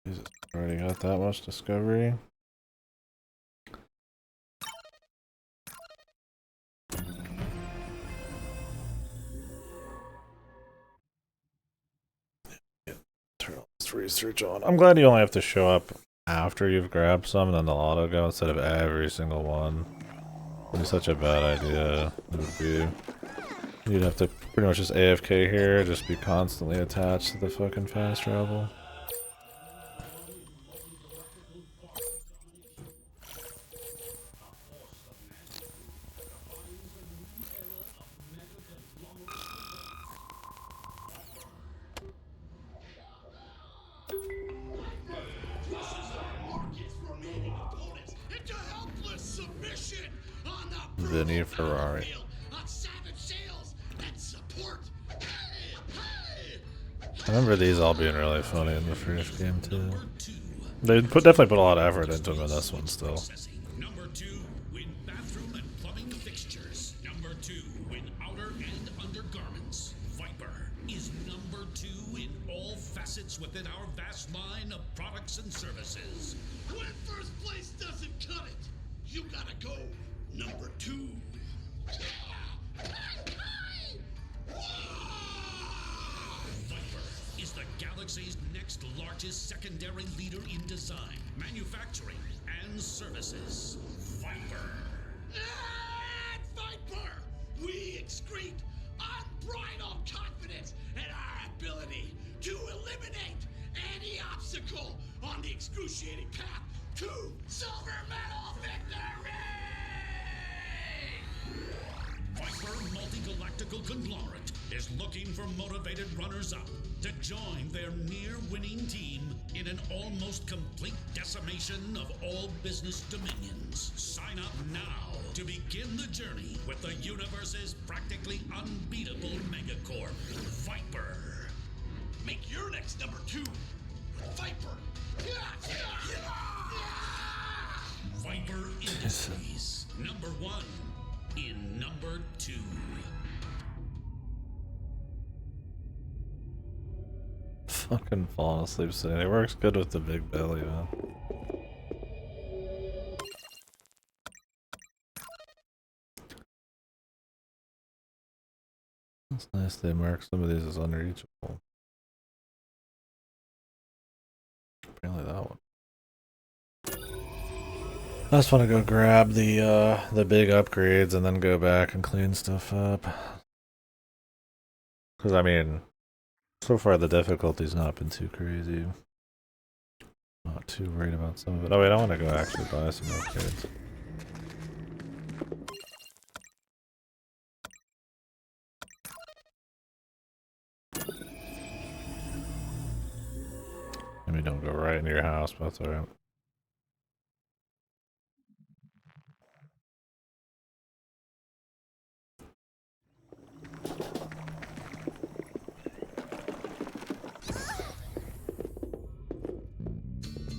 Jesus, already got that much discovery. Let's research on. I'm glad you only have to show up after you've grabbed some and then they'll auto go instead of every single one. It'd be such a bad idea. It would be. You'd have to pretty much just AFK here, just be constantly attached to the fucking fast travel. Vinny Ferrari. I remember these all being really funny in the first game too. They definitely put a lot of effort into them in this one still. Number 2, win bathroom and plumbing fixtures. Number 2, win outer and undergarments. Viper is number 2 in all facets within our vast line of products and services. When first place doesn't cut it, you gotta go number 2. Viper is the galaxy's next largest secondary leader in design, manufacturing, and services. Viper. At Viper, we excrete unbridled confidence in our ability to eliminate any obstacle on the excruciating path to silver medal victory! Viper Multi-Galactical Conglomerate is looking for motivated runners-up to join their near-winning team in an almost complete decimation of all business dominions. Sign up now to begin the journey with the universe's practically unbeatable megacorp, Viper. Make your next number 2 Viper. Viper Industries, number 1 in number 2. Fucking falling asleep sitting. It works good with the big belly, man. It's nice they mark some of these as unreachable. Apparently that one. I just want to go grab the big upgrades and then go back and clean stuff up. Because I mean, so far the difficulty's not been too crazy. Not too worried about some of it. Oh wait, I want to go actually buy some upgrades. Maybe don't go right into your house, but that's alright.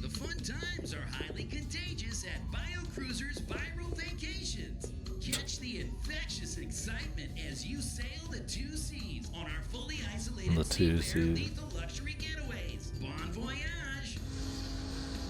The fun times are highly contagious at BioCruiser's Viral Vacations. Catch the infectious excitement as you sail the 2 seas on our fully isolated lethal luxury getaways. Bon voyage!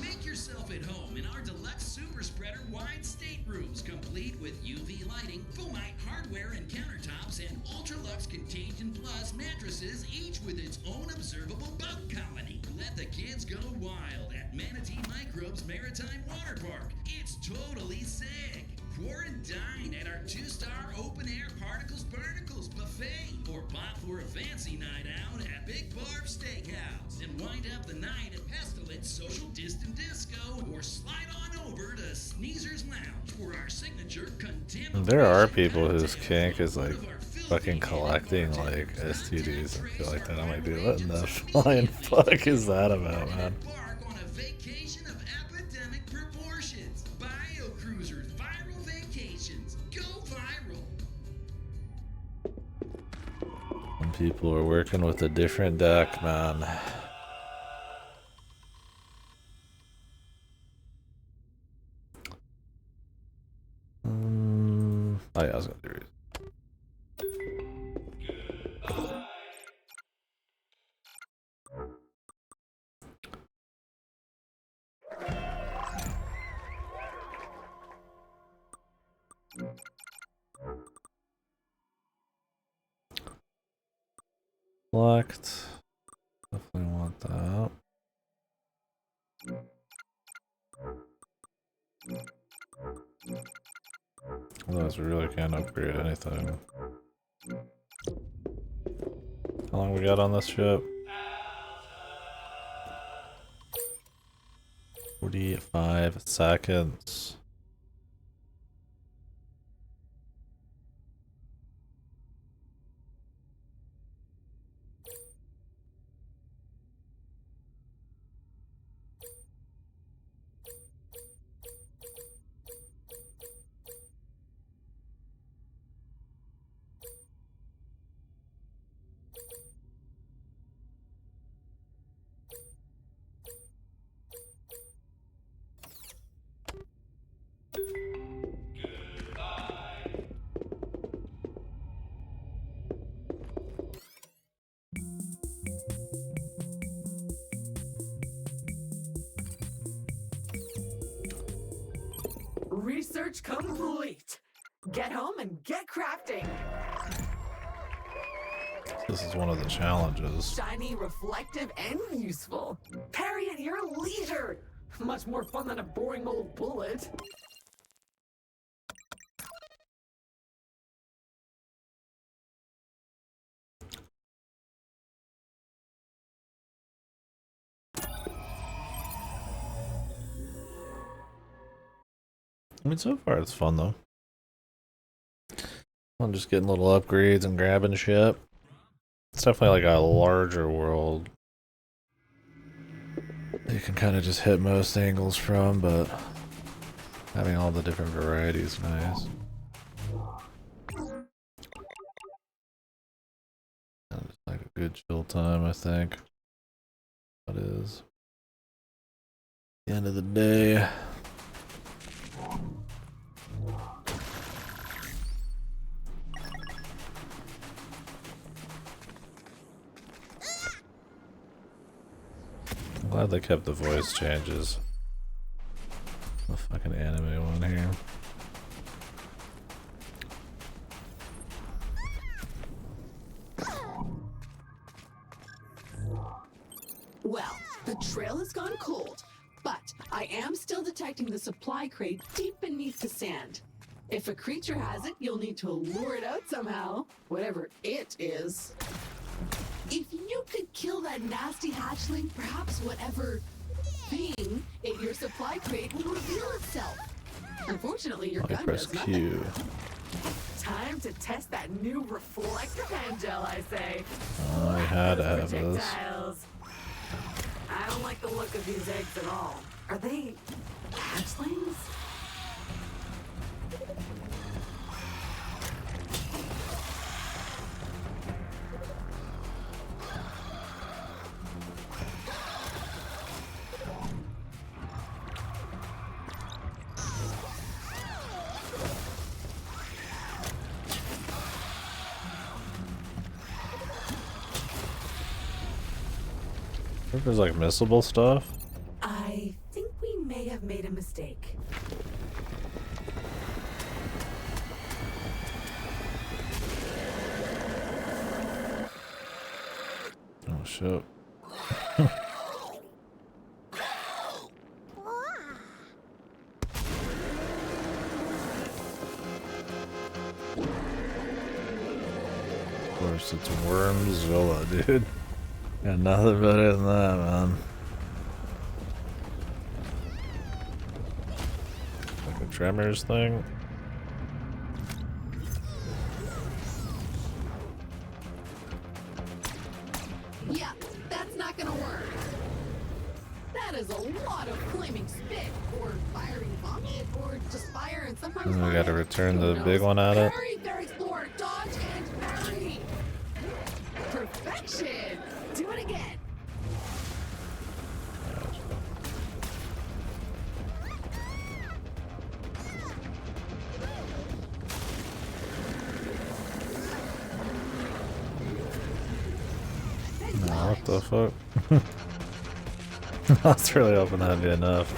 Make yourself at home in our deluxe super spreader wide staterooms, complete with UV lighting, Fomite hardware and countertops, and Ultralux Contagion Plus mattresses, each with its own observable bug colony. Let the kids go wild at Manatee Microbes Maritime Water Park. It's totally sick. Quarantine at our 2-star open-air Particles Barnacles buffet, or pop for a fancy night out at Big Barb Steakhouse, and wind up the night at Pestilence Social Distant Disco, or slide on over to Sneezer's Lounge for our signature contempt. There are people whose kink is like fucking collecting like STDs and feel like that. I'm like, dude, what in the flying fuck is that about, man? On a vacation of epidemic proportions. BioCruiser's Viral Vacations. Go viral. Some people are working with a different deck, man. Oh yeah, I was gonna do it. Select. Definitely want that. Otherwise, we really can't upgrade anything. How long we got on this ship? 45 seconds. Research complete. Get home and get crafting. This is one of the challenges. Shiny, reflective, and useful. Parry at your leisure. Much more fun than a boring old bullet. I mean, so far it's fun though. I'm just getting little upgrades and grabbing shit. It's definitely like a larger world. You can kind of just hit most angles from, but having all the different varieties is nice. And it's like a good chill time, I think. That is. The end of the day. I'm glad they kept the voice changes. The fucking anime one here. Well, the trail has gone cold, but I am still detecting the supply crate deep beneath the sand. If a creature has it, you'll need to lure it out somehow, whatever it is. If you could kill that nasty hatchling, perhaps whatever thing in your supply crate will reveal itself. Unfortunately, your gun press does nothing. Q. Time to test that new reflective hand gel, I say. I had to have this. Projectiles. I don't like the look of these eggs at all. Are they hatchlings? There's like missable stuff. I think we may have made a mistake. Oh shit. Of course, it's Wormzilla, dude. Got nothing better than that, man. Like a Tremors thing. Yeah, that's not gonna work. That is a lot of flaming spit, or firing vomit, or just fire and sometimes And we vomit. gotta return Who the big knows? one at it. Parry, fair explorer, dodge and parry. Perfection. Do it again. No, what the fuck? I was really hoping that'd be enough.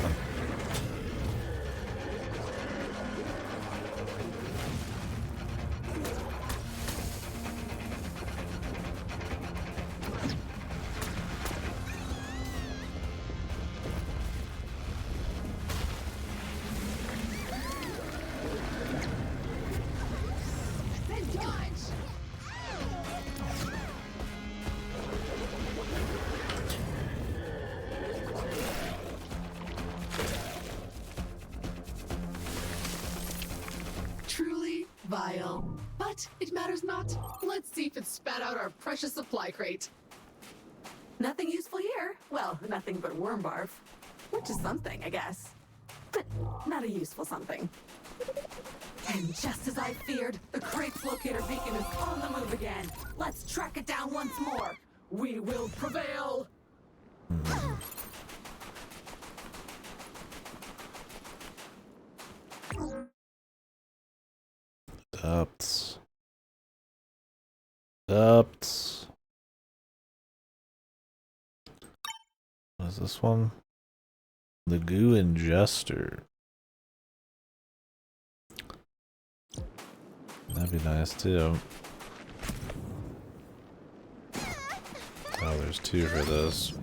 Then dodge. Truly vile. But it matters not. Let's see if it spat out our precious supply crate. Nothing useful here. Well, nothing but worm barf. Which is something, I guess. But not a useful something. And just as I feared, the crate's locator beacon is on the move again. Let's track it down once more. We will prevail. Depths. Depths. What is this one? The goo ingester. That'd be nice too. Oh, there's 2 for this.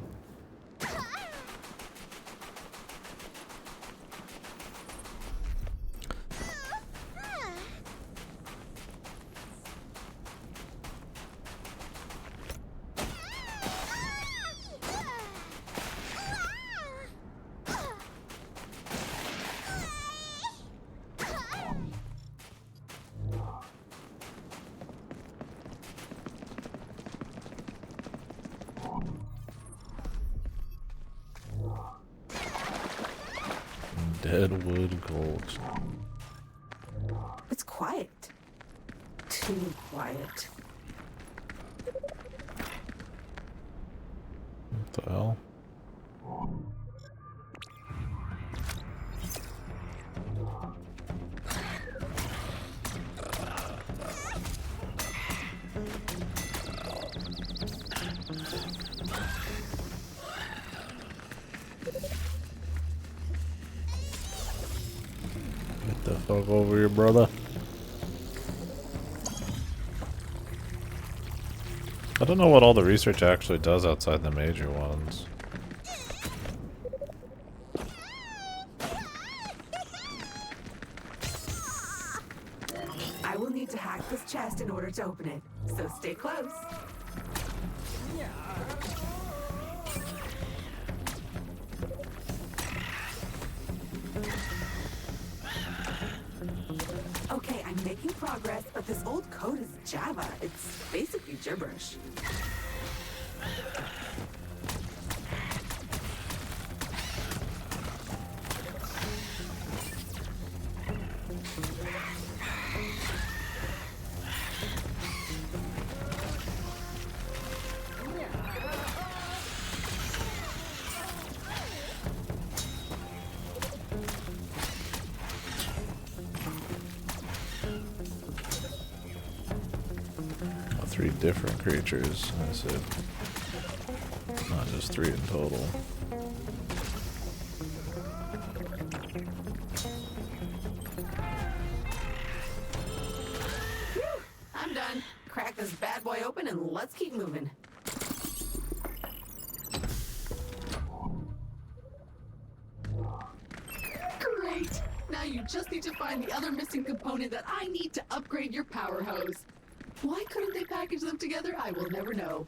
Deadwood Gulch. It's quiet. Too quiet. What the hell? Get the fuck over here, brother. I don't know what all the research actually does outside the major ones. I will need to hack this chest in order to open it, so stay close. Okay, I'm making progress, but this old code is Java. It's basically gibberish. Three different creatures. I said, not just 3 in total. Whew, I'm done. Crack this bad boy open and let's keep moving. Great! Now you just need to find the other missing component that I need to upgrade your power hose. Why couldn't they package them together? I will never know.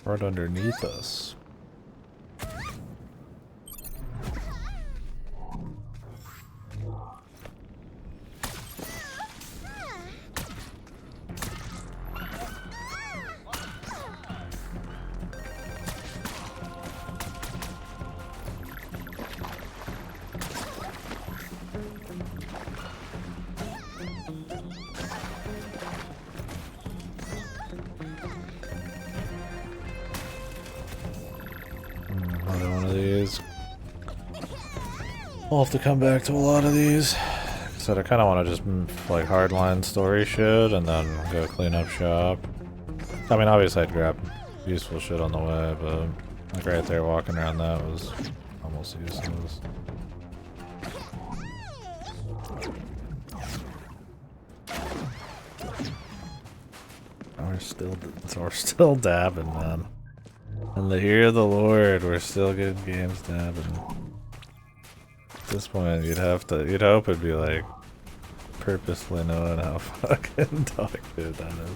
Right underneath us. Another one of these. I'll have to come back to a lot of these. So I kind of want to just like hardline story shit and then go clean up shop. I mean, obviously I'd grab useful shit on the way, but like right there walking around that was almost useless. We're still dabbing, man. In the ear of the Lord, we're still getting games dabbing. At this point, you'd hope it'd be like purposely knowing how fucking dog shit that is.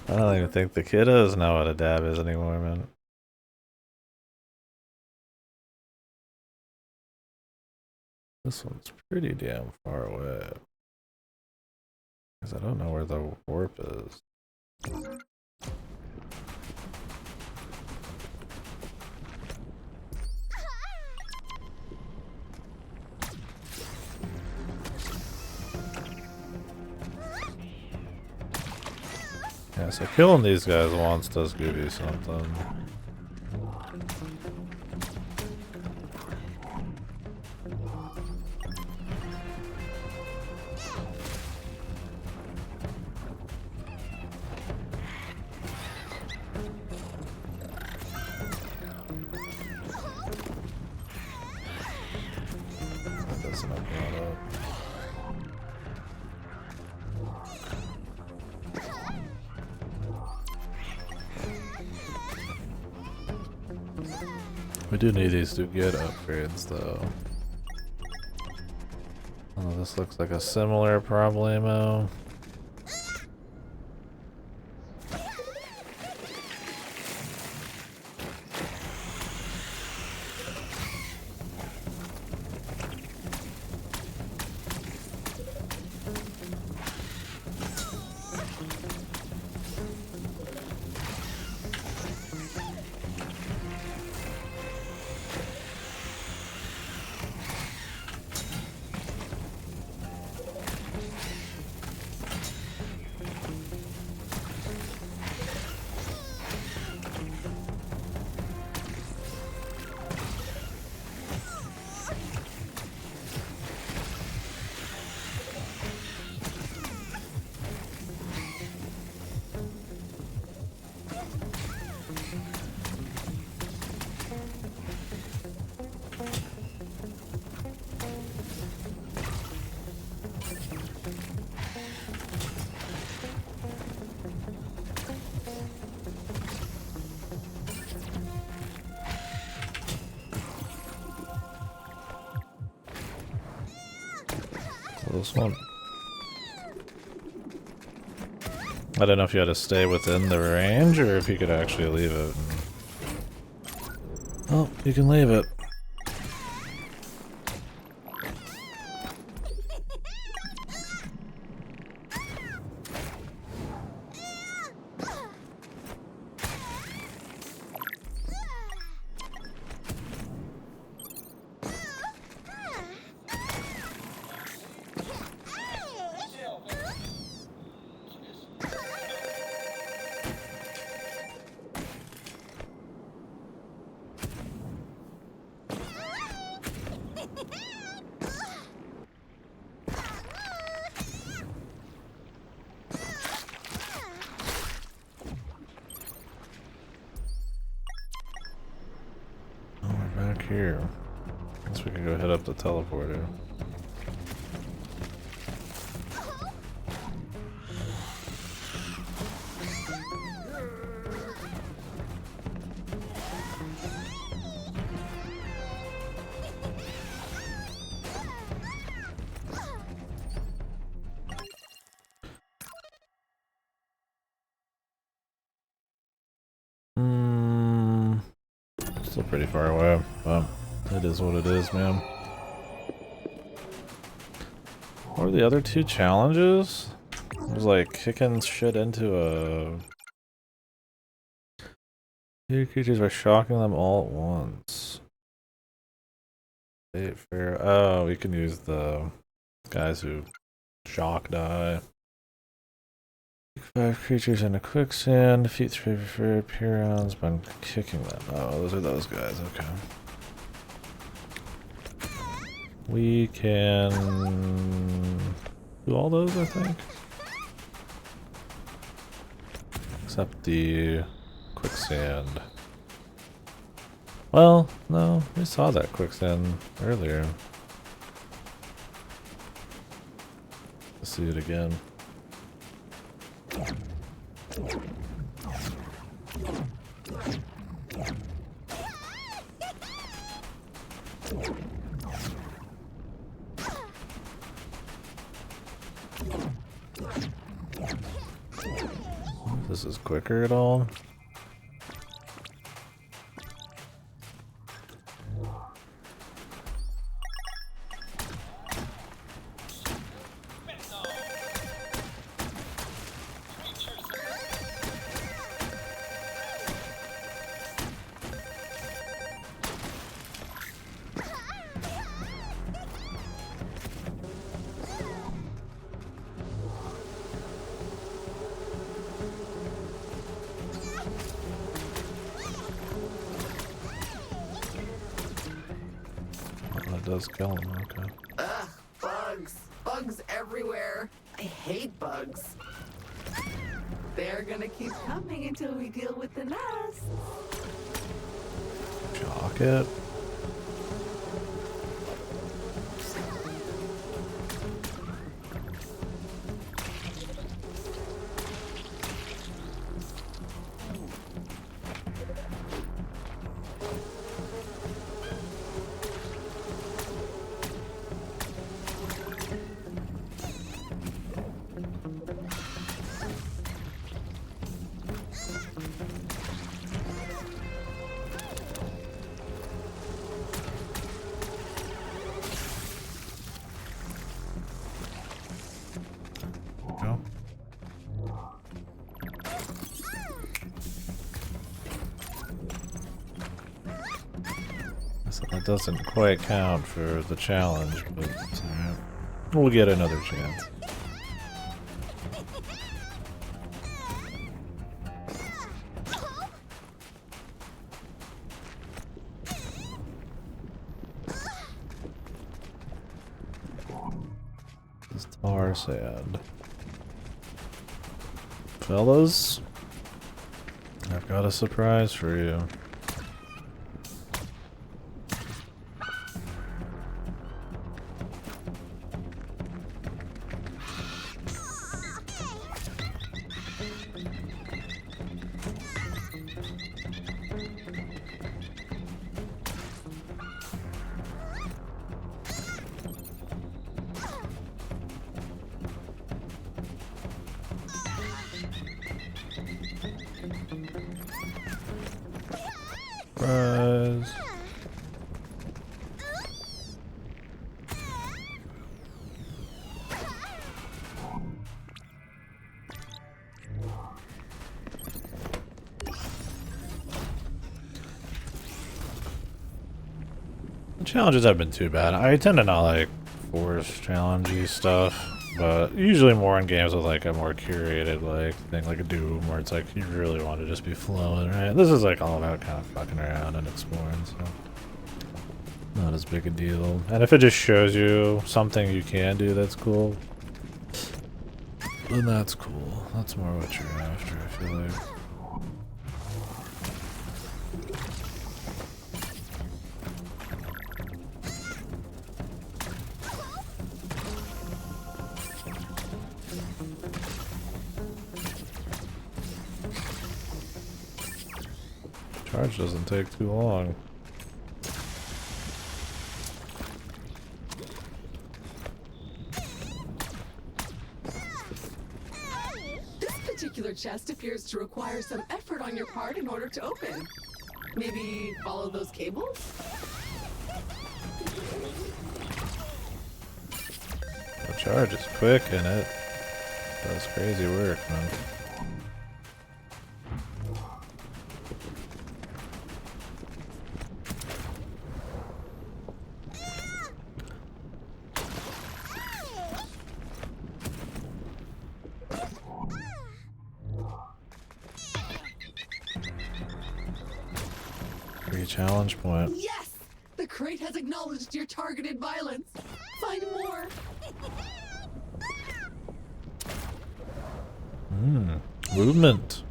I don't even think the kiddos know what a dab is anymore, man. This one's pretty damn far away. Because I don't know where the warp is. Yeah, so killing these guys once does give you something. reason I brought up. We do need these to get upgrades though. Oh, this looks like a similar problemo. This one. I don't know if you had to stay within the range or if you could actually leave it. Oh, you can leave it. Here. I guess we can go head up the teleporter. Still pretty far away, but it is what it is, man. What are the other two challenges? It was like kicking shit into a... Two creatures by shocking them all at once. Fair. Oh, we can use the guys who shock die. 5 creatures in a quicksand, defeat 3 preferred Pyrons by kicking them. Oh, those are those guys, okay. We can do all those, I think. Except the quicksand. Well, no, we saw that quicksand earlier. Let's see it again. This is quicker at all. Does kill him, okay. Ugh, bugs. Bugs everywhere. I hate bugs. They're gonna keep coming until we deal with the nest. Shock it. doesn't quite count for the challenge, but it's alright. We'll get another chance. This is tar sand. Fellas, I've got a surprise for you. Surprise. The challenges haven't been too bad. I tend to not like force challengey stuff, but usually more in games with like a more curated like thing, like a Doom, where it's like you really want to just be flowing, right? This is like all about kind of fucking around and exploring, so not as big a deal. And if it just shows you something you can do that's cool, then that's cool. That's more what you're after, I feel like. Charge doesn't take too long. This particular chest appears to require some effort on your part in order to open. Maybe follow those cables? The charge is quick and it does crazy work, man. Challenge point. Yes! The crate has acknowledged your targeted violence. Find more. Movement.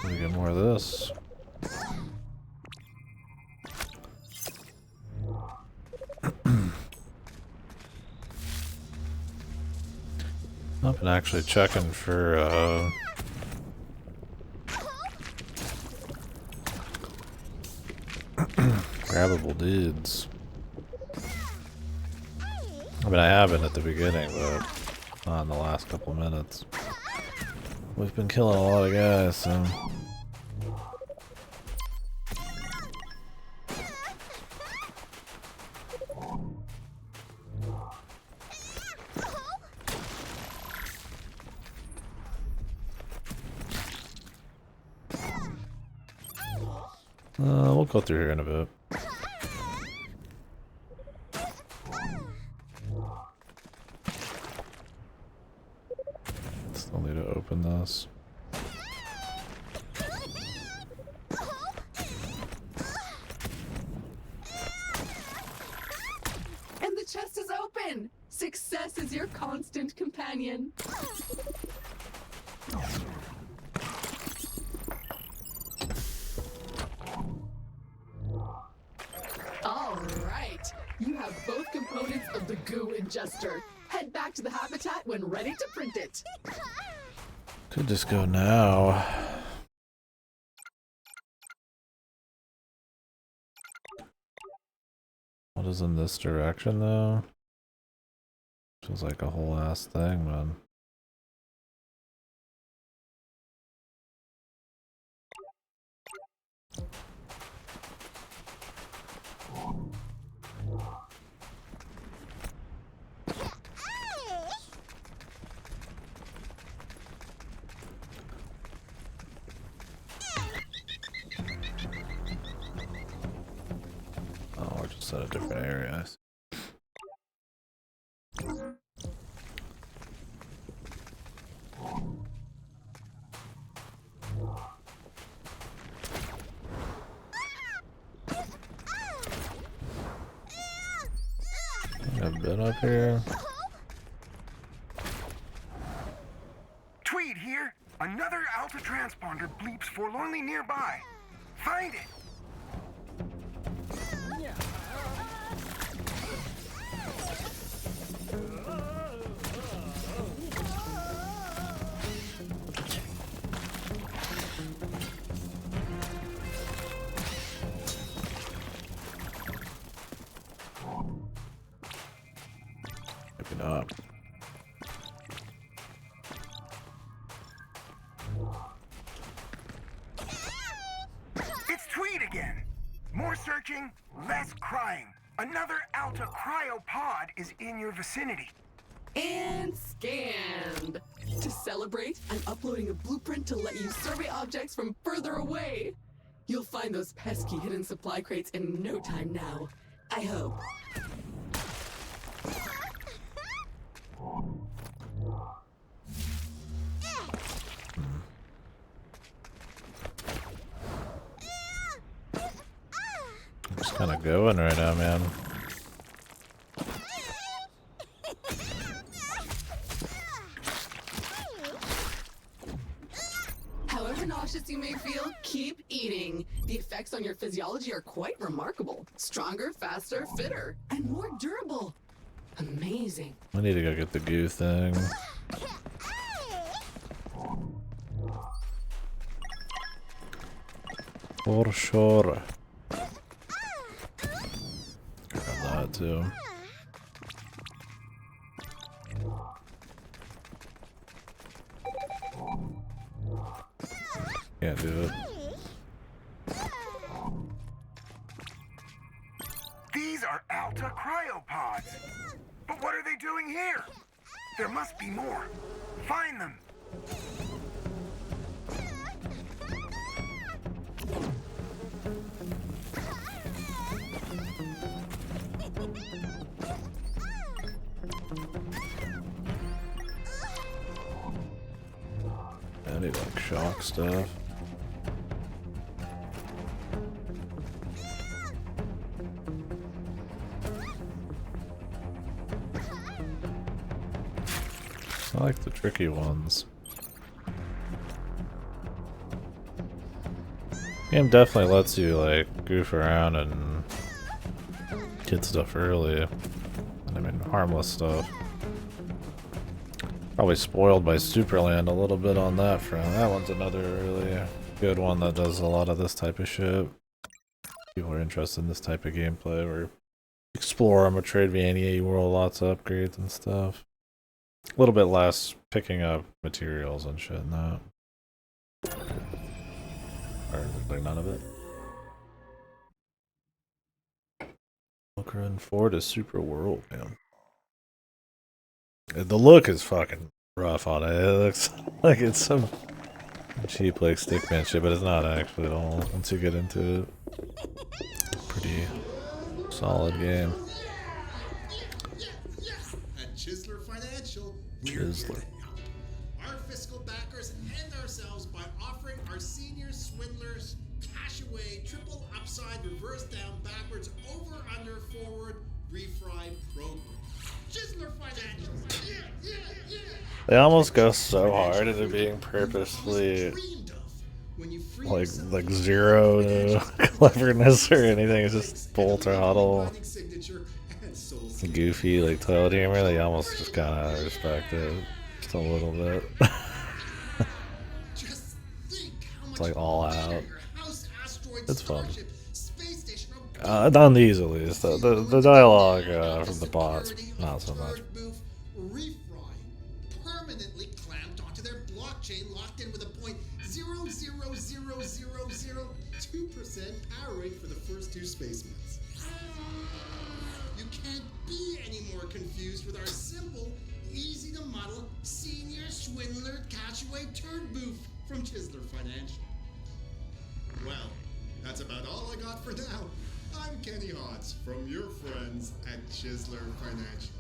We get more of this. I've been actually checking for grabbable dudes. I mean, I haven't at the beginning, but not in the last couple minutes. We've been killing a lot of guys, so. We'll go through here in a bit. Still need to open this. And the chest is open! Success is your constant companion. Alright, you have both components of the goo ingester. Head back to the habitat when ready to print it. Could just go now. What is in this direction though? Feels like a whole ass thing, man. just in a different area. I've been up here. Tweed here. Another Alta transponder bleeps forlornly nearby. Find it. Maybe not. It's Tweed again. More searching, less crying. Another Alta cryopod is in your vicinity. And scanned. To celebrate, I'm uploading a blueprint to let you survey objects from further away. You'll find those pesky hidden supply crates in no time now. I hope. I'm just kind of going right now, man. However nauseous you may feel, keep eating. The effects on your physiology are quite remarkable. Stronger, faster, fitter, and more durable. Amazing. I need to go get the goo thing. For sure. Grab that too. Can't do it. These are Alta cryopods. But what are they doing here? There must be more. Find them. I need like shock stuff. I like the tricky ones. Game definitely lets you like goof around and get stuff early. I mean, harmless stuff. Probably spoiled by Superland a little bit on that front. That one's another really good one that does a lot of this type of shit. People are interested in this type of gameplay where you explore a Metroidvania world, lots of upgrades and stuff. A little bit less picking up materials and shit and that. Or like none of it. Ocarina Ford is super world, man. The look is fucking rough on it. It looks like it's some cheap like stickman shit, but it's not actually at all. Once you get into it, pretty solid game. At Chisler Financial, Chisler. Our fiscal backers and ourselves by offering our senior swindlers cash away, triple upside, reverse down, backwards, over, under, forward, refried program. Chisler Financial. They almost go so hard into being purposefully like zero to cleverness or anything. It's just full throttle, goofy like toilet humor. They almost just kind of respect it just a little bit. It's like all out. It's fun. On these at least. The dialogue from the bots, not so much. Permanently clamped onto their blockchain, locked in with a 0.00002% power rate for the first 2 space minutes. You can't be any more confused with our simple, easy to model senior swindler catchaway turd booth from Chisler Financial. Well, that's about all I got for now. I'm Kenny Hodds from your friends at Chisler Financial.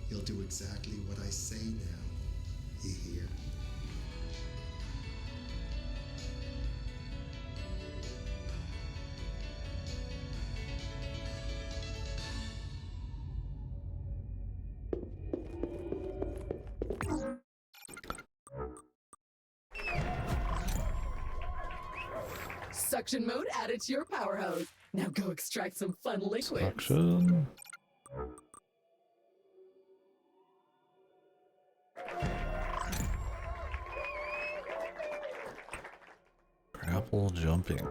He'll do exactly what I say now. You hear? Suction mode added to your power hose. Now go extract some fun liquids. Suction. Grapple jumping.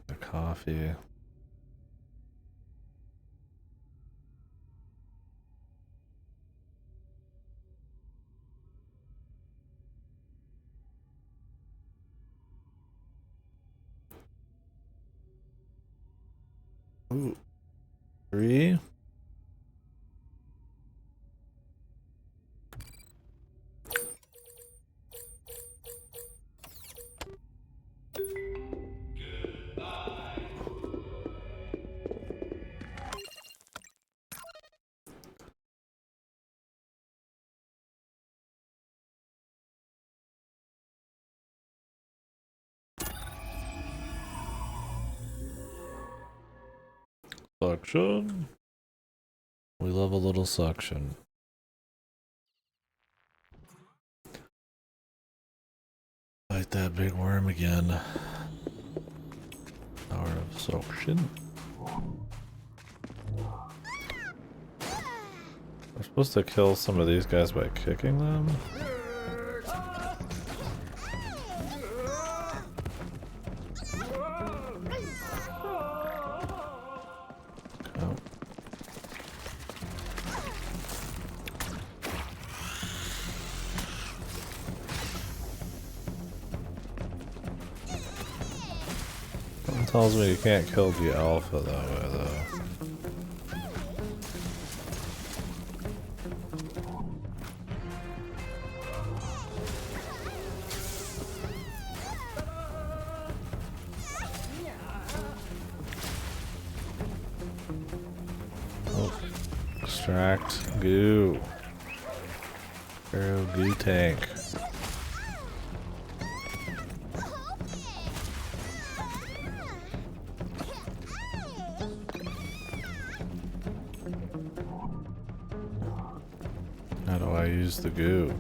The coffee. Ooh. 3. Suction. We love a little suction. Fight that big worm again. Power of suction. We're supposed to kill some of these guys by kicking them. Tells me you can't kill the alpha that way though. Oh, extract goo. Arrow goo tank. How do I use the goo?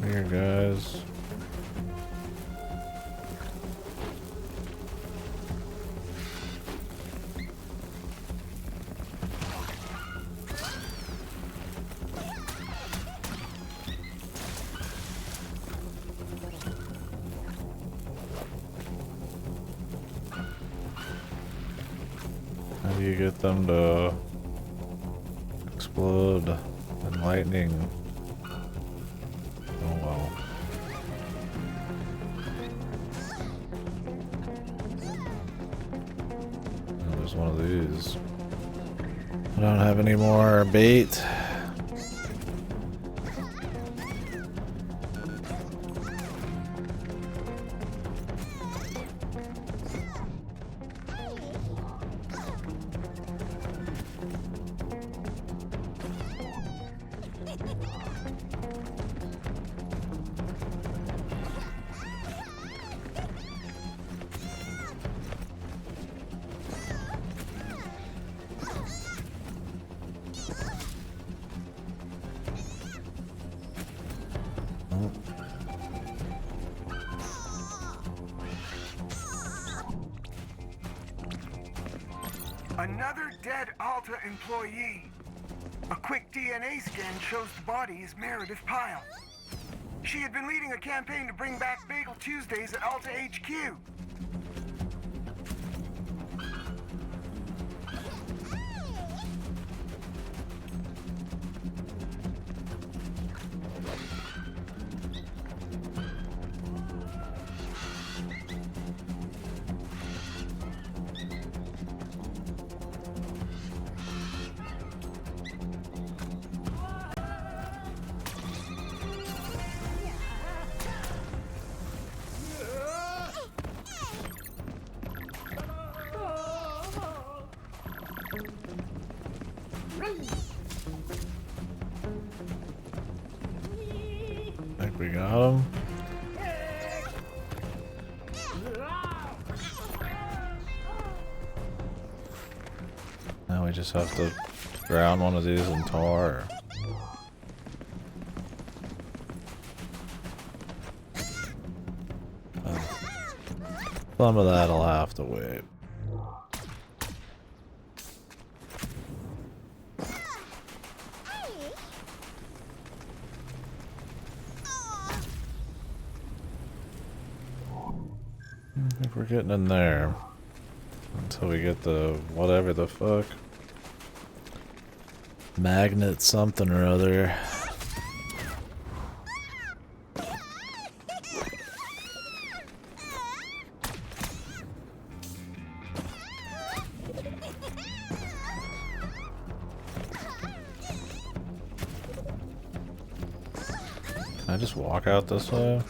Here, guys. How do you get them to explode in lightning? Oh well. Oh, there's one of these. I don't have any more bait. Another dead Alta employee. A quick DNA scan shows the body is Meredith Pyle. She had been leading a campaign to bring back Bagel Tuesdays at Alta HQ. I think we got him. Now we just have to ground one of these in tar. Some of that'll have to wait. I think we're getting in there until we get the whatever the fuck magnet something or other. Can I just walk out this way?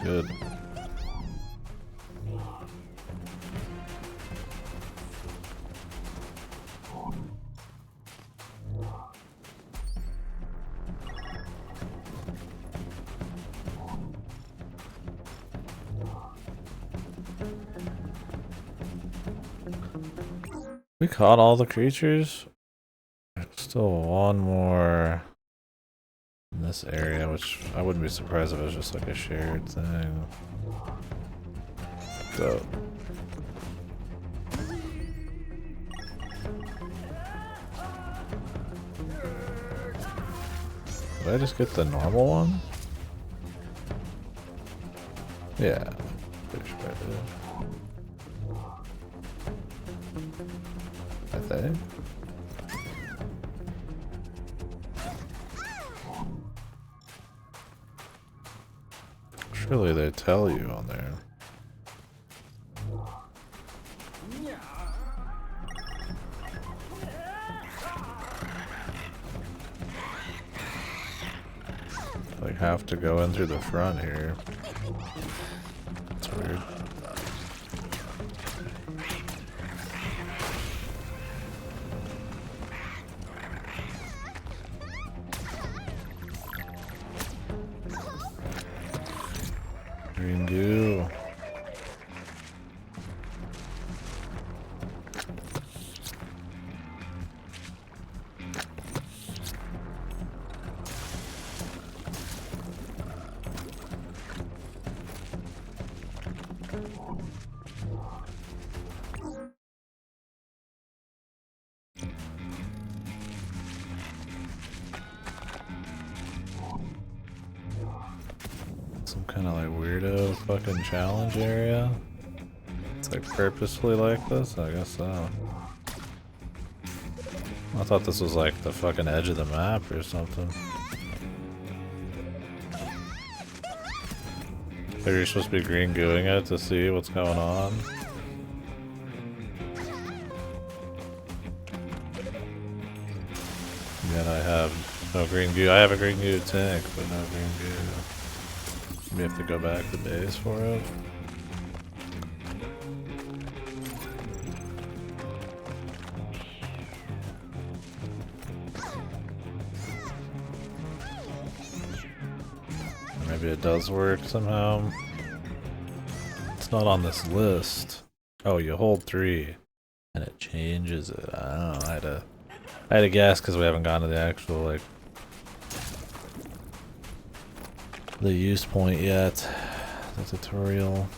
Good. We caught all the creatures. Still one more in this area, which I wouldn't be surprised if it was just like a shared thing. So did I just get the normal one? Yeah, pretty sure I did. I think. Surely they tell you on there. Like have to go in through the front here. That's weird. Green goo. Some kind of like weirdo fucking challenge area. It's like purposefully like this? I guess so. I thought this was like the fucking edge of the map or something. Maybe you're supposed to be green gooing it to see what's going on. Yet I have no green goo. I have a green goo tank, but no green goo. We have to go back to base for it. Maybe it does work somehow. It's not on this list. Oh, you hold 3 and it changes it. I don't know. I had to guess because we haven't gotten to the actual like the use point yet. The tutorial.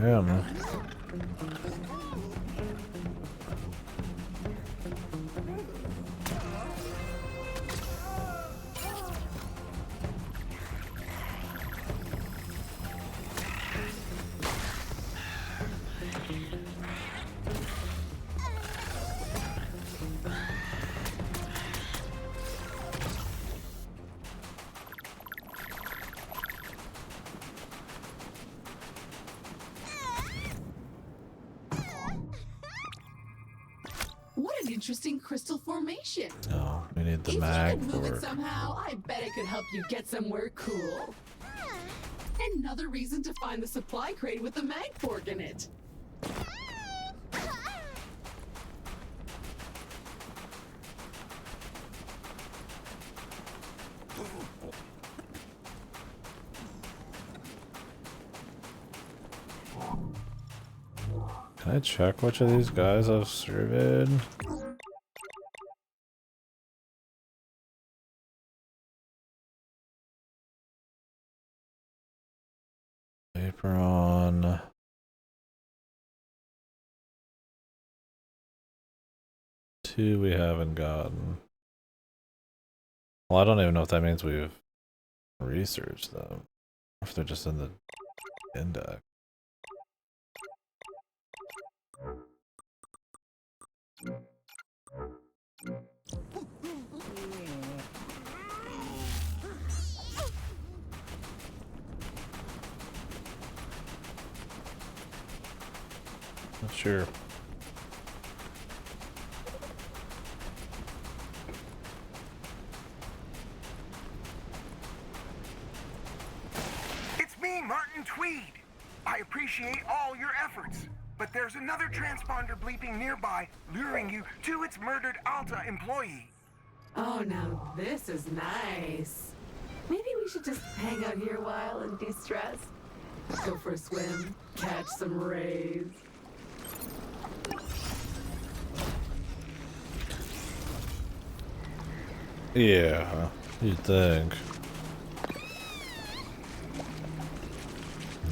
Damn. What an interesting crystal formation. Oh, we need the If mag you could move it fork. somehow, I bet it could help you get somewhere cool. Another reason to find the supply crate with the mag fork in it. Can I check which of these guys I've surveyed? Apron. Two we haven't gotten. Well, I don't even know if that means we've researched them. Or if they're just in the index. Not sure. It's me, Martin Tweed. I appreciate all your efforts, but there's another transponder bleeping nearby, luring you to its murdered Alta employee. Oh, now this is nice. Maybe we should just hang out here a while and de-stress. Go for a swim, catch some rays. Yeah, you'd think.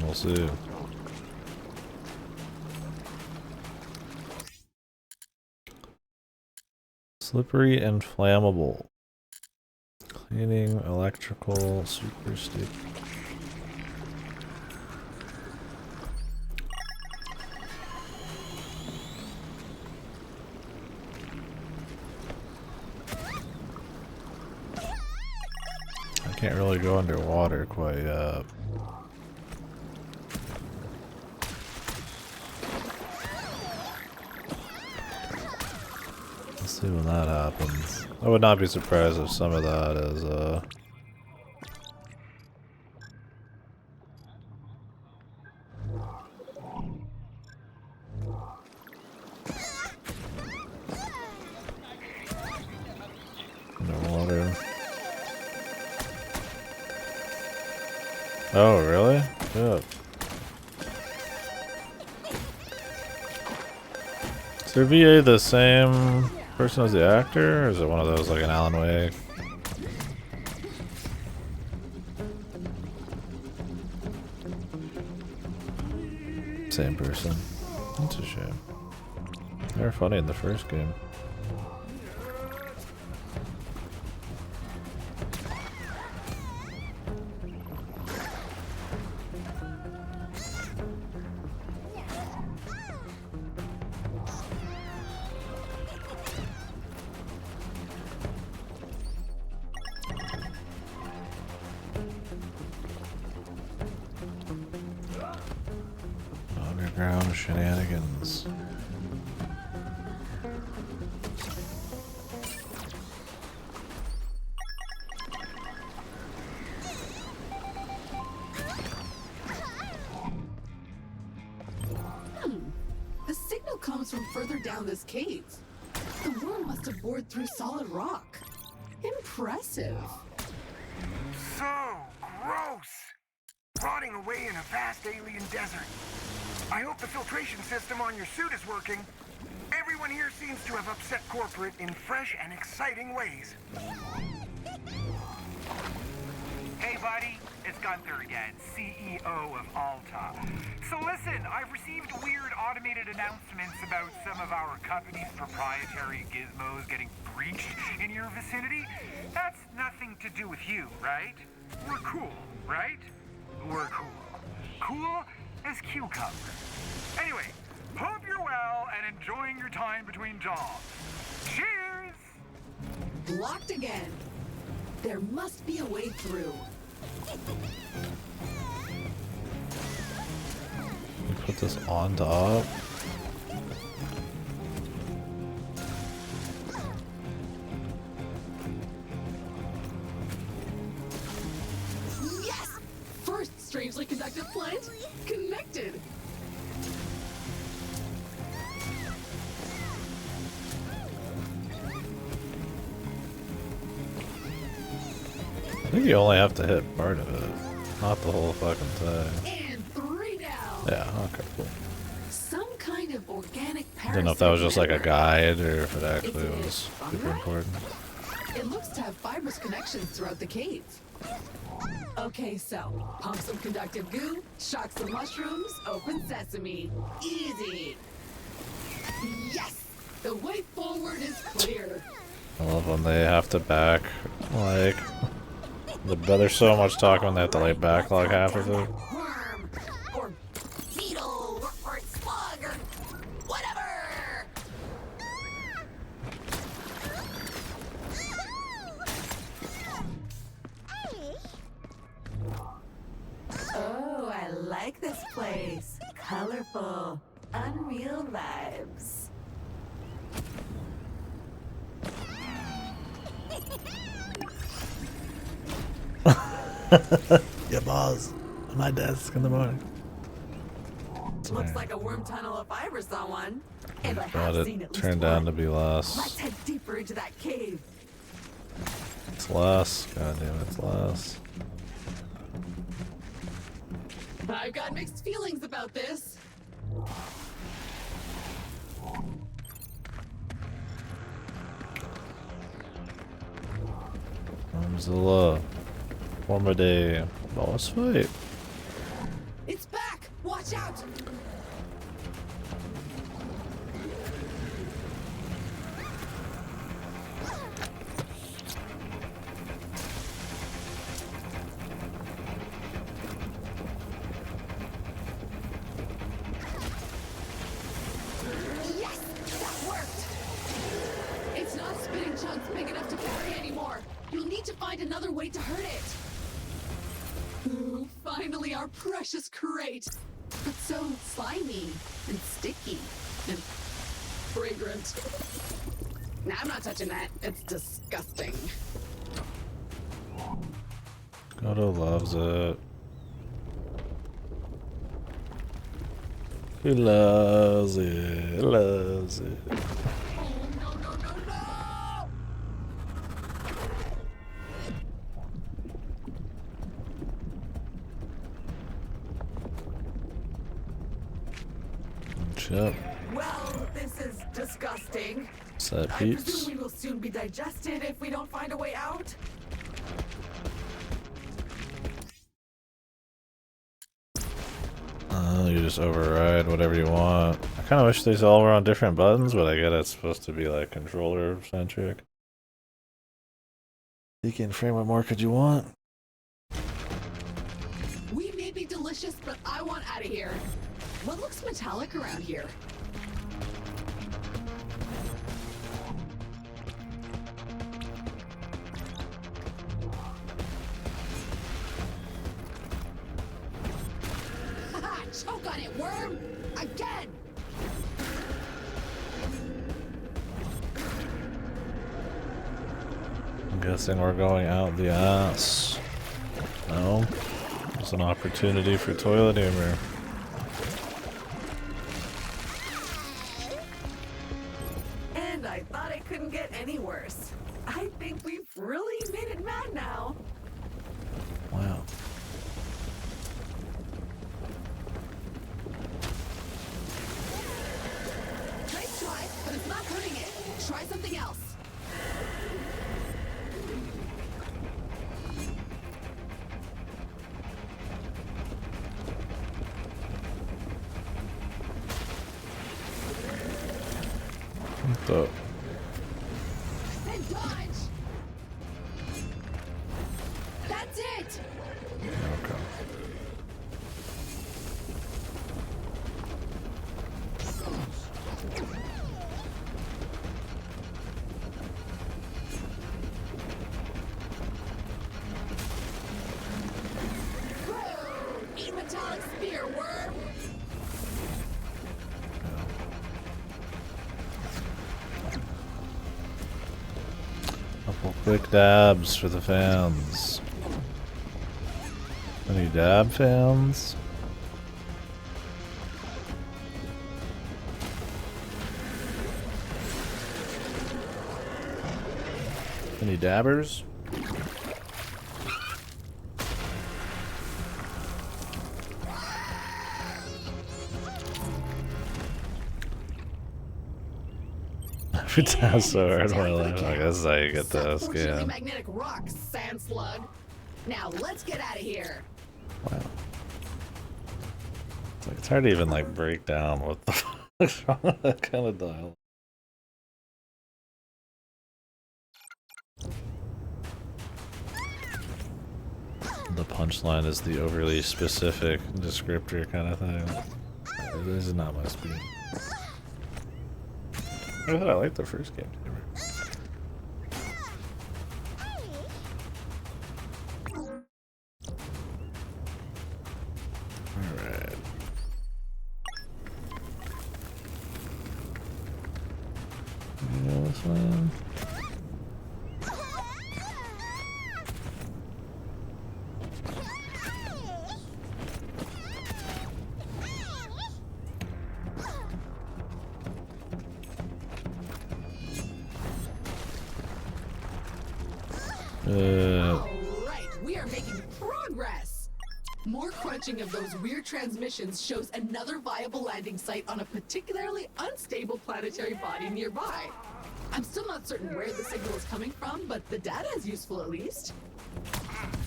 We'll see. Slippery and flammable. Cleaning, electrical, super stick. I can't really go underwater quite yet. Let's see when that happens. I would not be surprised if some of that is underwater. Oh, really? Good. Is their VA the same person as the actor, or is it one of those like an Alan Wake? Same person. That's a shame. They were funny in the first game. Underground shenanigans. The signal comes from further down this cave. The worm must have bored through solid rock. Impressive. So gross! Rotting away in a vast alien desert. I hope the filtration system on your suit is working. Everyone here seems to have upset corporate in fresh and exciting ways. Hey buddy, it's Gunther again, CEO of Alta. So listen, I've received weird automated announcements about some of our company's proprietary gizmos getting breached in your vicinity. That's nothing to do with you, right? We're cool, right? We're cool. Cool as cucumber. Anyway, hope you're well and enjoying your time between jobs. Cheers! Locked again. There must be a way through. Put this on top. Yes! First strangely conducted plant connected. I think you only have to hit part of it, not the whole fucking thing. And 3 down. Yeah, okay, cool. Some kind of organic I parasite. didn't know if that was just like a guide or if it actually was super important. It looks to have fibrous connections throughout the cave. Okay, so pump some conductive goo, shock some mushrooms, open sesame. Easy. Yes! The way forward is clear. I love when they have to back, like, there's so much talk when they have to like backlog half of it. Worm, or beetle, or slug, or whatever! Oh, I like this place. Colorful, unreal vibes. Yeah, boss. On my desk in the morning. Looks like a worm tunnel if I ever saw one. And I Got have seen it at least turned one. down to be less. Let's head deeper into that cave. It's less. God damn it, it's less. I've got mixed feelings about this. Zilla. Former day boss fight. It's back! Watch out! Yes! That worked! It's not spitting chunks big enough to carry anymore. You'll need to find another way to hurt it. Ooh, finally our precious crate. But so slimy and sticky and fragrant. Nah, I'm not touching that. It's disgusting. Goto loves it. He loves it. Loves it. Yep. Well, this is disgusting. What's that, I Peeps? presume we will soon be digested if we don't find a way out. You just override whatever you want. I kind of wish these all were on different buttons, but I get it's supposed to be like controller centric. You can frame what more could you want? We may be delicious, but I want out of here. What looks metallic around here? Haha, choke on it, worm! Again! I'm guessing we're going out the ass. No? There's an opportunity for toilet humor. And I thought it couldn't get any worse. I think we've really made it mad now. Wow. Nice try, but it's not hurting it. Try something else. What the? And dodge! That's it! Okay. Eat metallic spear, worm! Couple quick dabs for the fans. Any dab fans? Any dabbers? Every time so hard my life. I guess how you get the Fortunately scan. magnetic rocks, sand slug. Now let's get out of here. Wow. It's hard to even like break down what the fuck's wrong with that kind of dialogue. The punchline is the overly specific descriptor kind of thing. This is not my speed. I thought I liked the first game. Alright. You know this one? Alright, we are making progress! More crunching of those weird transmissions shows another viable landing site on a particularly unstable planetary body nearby. I'm still not certain where the signal is coming from, but the data is useful at least.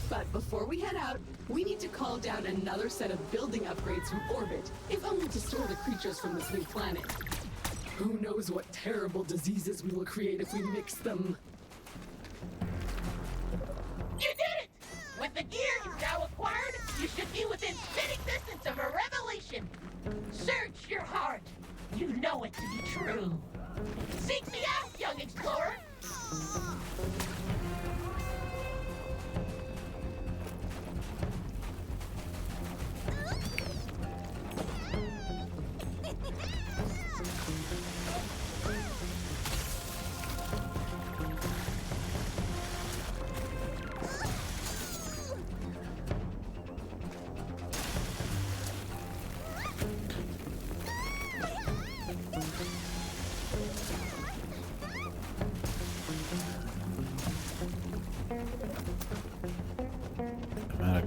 But before we head out, we need to call down another set of building upgrades from orbit, if only to store the creatures from this new planet. Who knows what terrible diseases we will create if we mix them. You did it! With the gear you've now acquired, you should be within spitting distance of a revelation. Search your heart. You know it to be true. Seek me out, young explorer.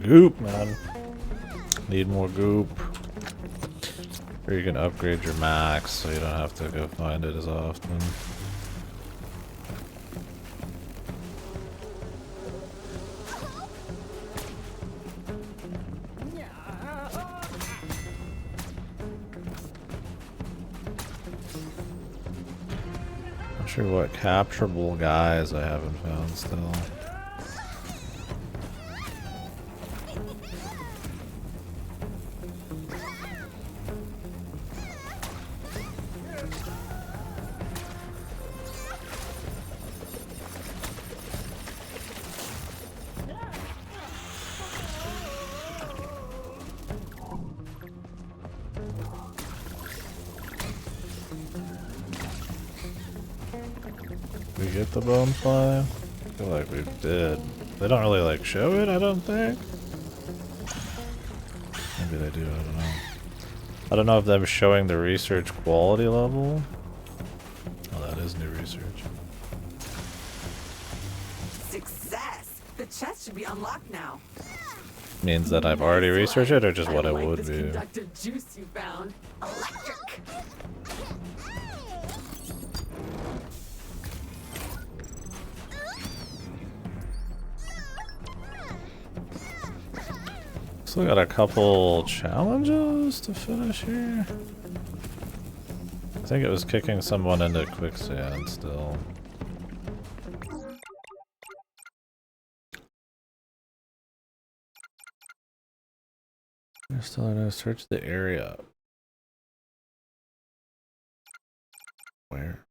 Goop, man. Need more goop. Or you can upgrade your max so you don't have to go find it as often. Not sure what capturable guys I haven't found still. We get the bone fly? I feel like we did. They don't really like show it, I don't think. Maybe they do, I don't know. I don't know if them showing the research quality level. Oh, that is new research. Success! The chest should be unlocked now. Means that I've already researched it, or just what it like would this be? conductive juice you found. Electric! Still got a couple challenges to finish here. I think it was kicking someone into quicksand still. There's still no search the area. Where?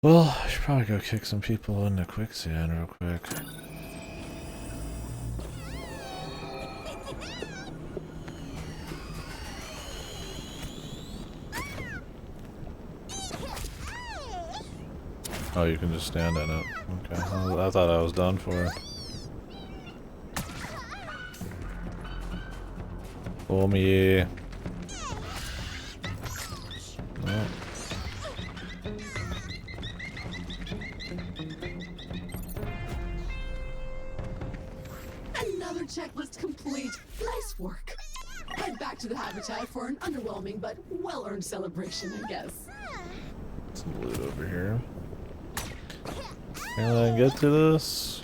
Well, I should probably go kick some people into quicksand real quick. Oh, you can just stand in it. Okay, I thought I was done for. Pull me. No. Another checklist complete. Nice work. Head back to the habitat for an underwhelming but well-earned celebration, I guess. Some loot over here. Can I get to this?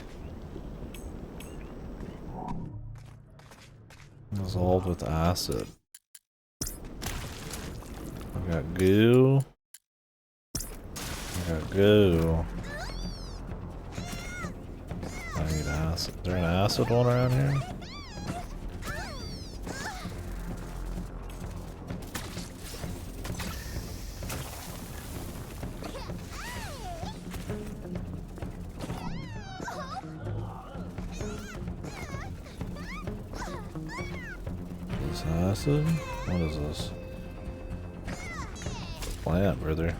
Dissolved with acid. I got goo. I got goo. I need acid. Is there an acid one around here? Is this acid? What is this? Plant, brother.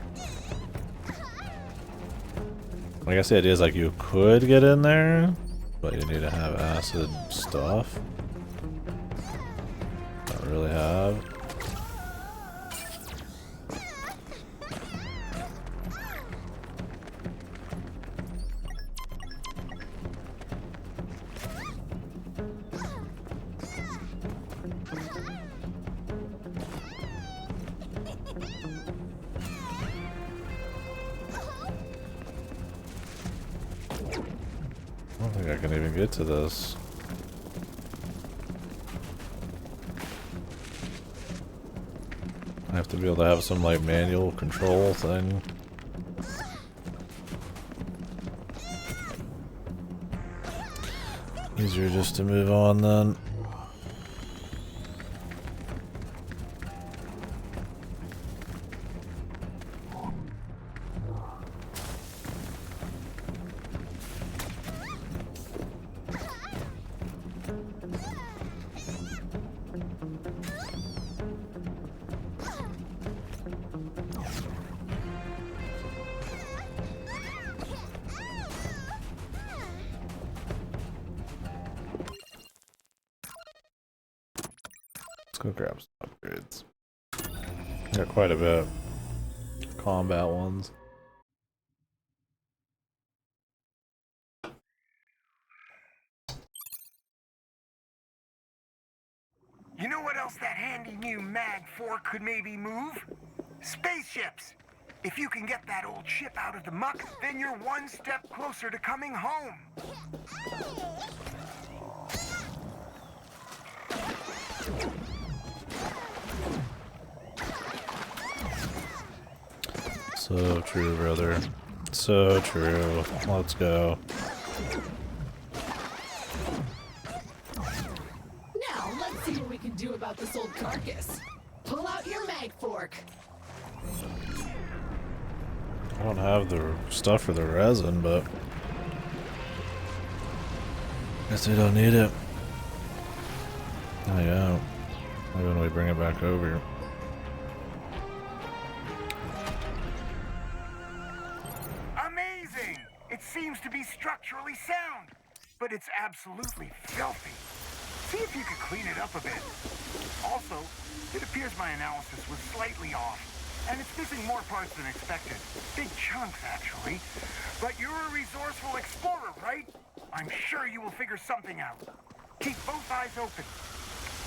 I guess the idea is like you could get in there, but you need to have acid stuff. Don't really have. I don't think I can even get to this. I have to be able to have some like manual control thing. Easier just to move on then. Let's go grab some upgrades. Got quite a bit. Combat ones. You know what else that handy new Mag 4 could maybe move? Spaceships! If you can get that old ship out of the muck, then you're one step closer to coming home. So true, brother. So true. Let's go. Now, let's see what we can do about this old carcass. Pull out your mag fork. I don't have the stuff for the resin, but guess we don't need it. Oh yeah. Maybe when we bring it back over. Amazing! It seems to be structurally sound, but it's absolutely filthy. See if you could clean it up a bit. Also, it appears my analysis was slightly off. and it's missing more parts than expected. Big chunks, actually. But you're a resourceful explorer, right? I'm sure you will figure something out. Keep both eyes open.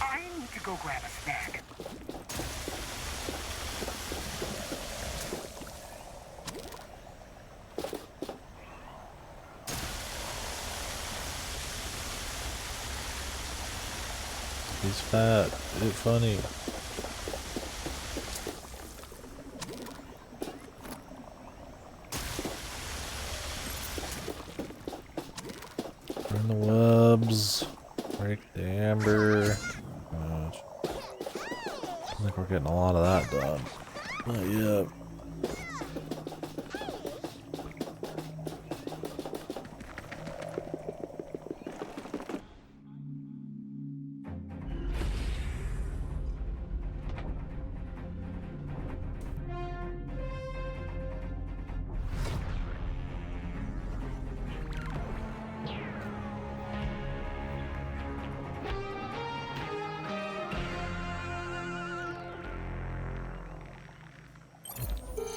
I need to go grab a snack. He's fat. It's funny. Burn the webs. Break the amber. I think we're getting a lot of that done. Not yet.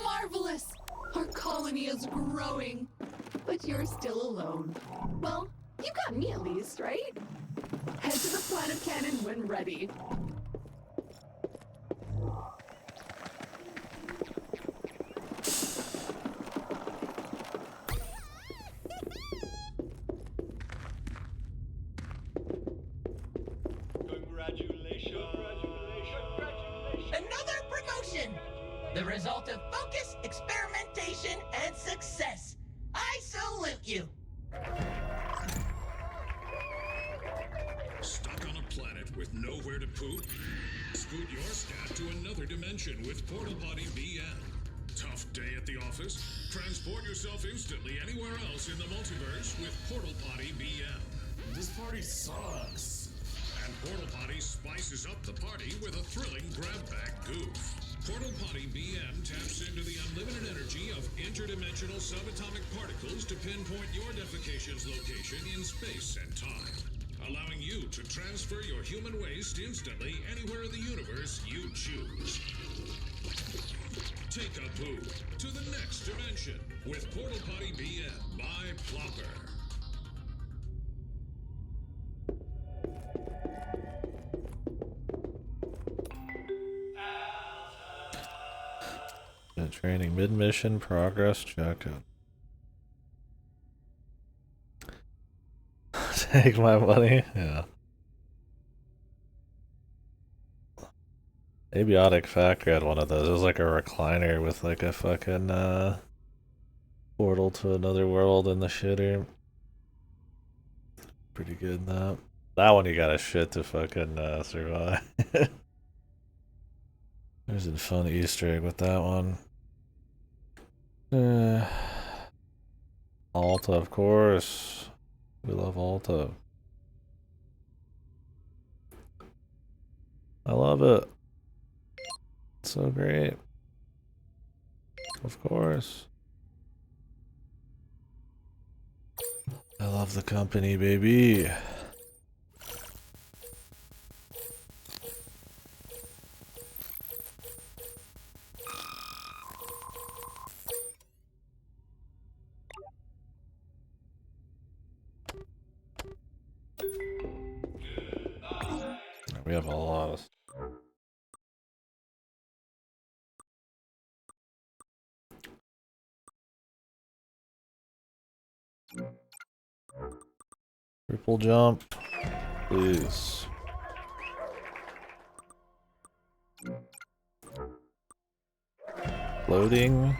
Marvelous! Our colony is growing. But you're still alone. Well, you got me at least, right? Head to the planet cannon when ready. Another promotion! The result of focus, experimentation, and success. I salute you. Stuck on a planet with nowhere to poop? Scoot your stat to another dimension with Portal Potty BM. Tough day at the office? Transport yourself instantly anywhere else in the multiverse with Portal Potty BM. This party sucks. And Portal Potty spices up the party with a thrilling grab bag goof. Portal Potty BM taps into the unlimited energy of interdimensional subatomic particles to pinpoint your defecation's location in space and time, allowing you to transfer your human waste instantly anywhere in the universe you choose. Take a poo to the next dimension with Portal Potty BM by Plopper. Training mid-mission progress checkup. Take my money? Yeah. Abiotic Factory had one of those. It was like a recliner with like a fucking portal to another world in the shitter. Pretty good that. That one you got a shit to fucking survive. There's a fun Easter egg with that one. Alta, of course. We love Alta. I love it. It's so great. Of course. I love the company, baby. We have a lot of triple jump, please. Floating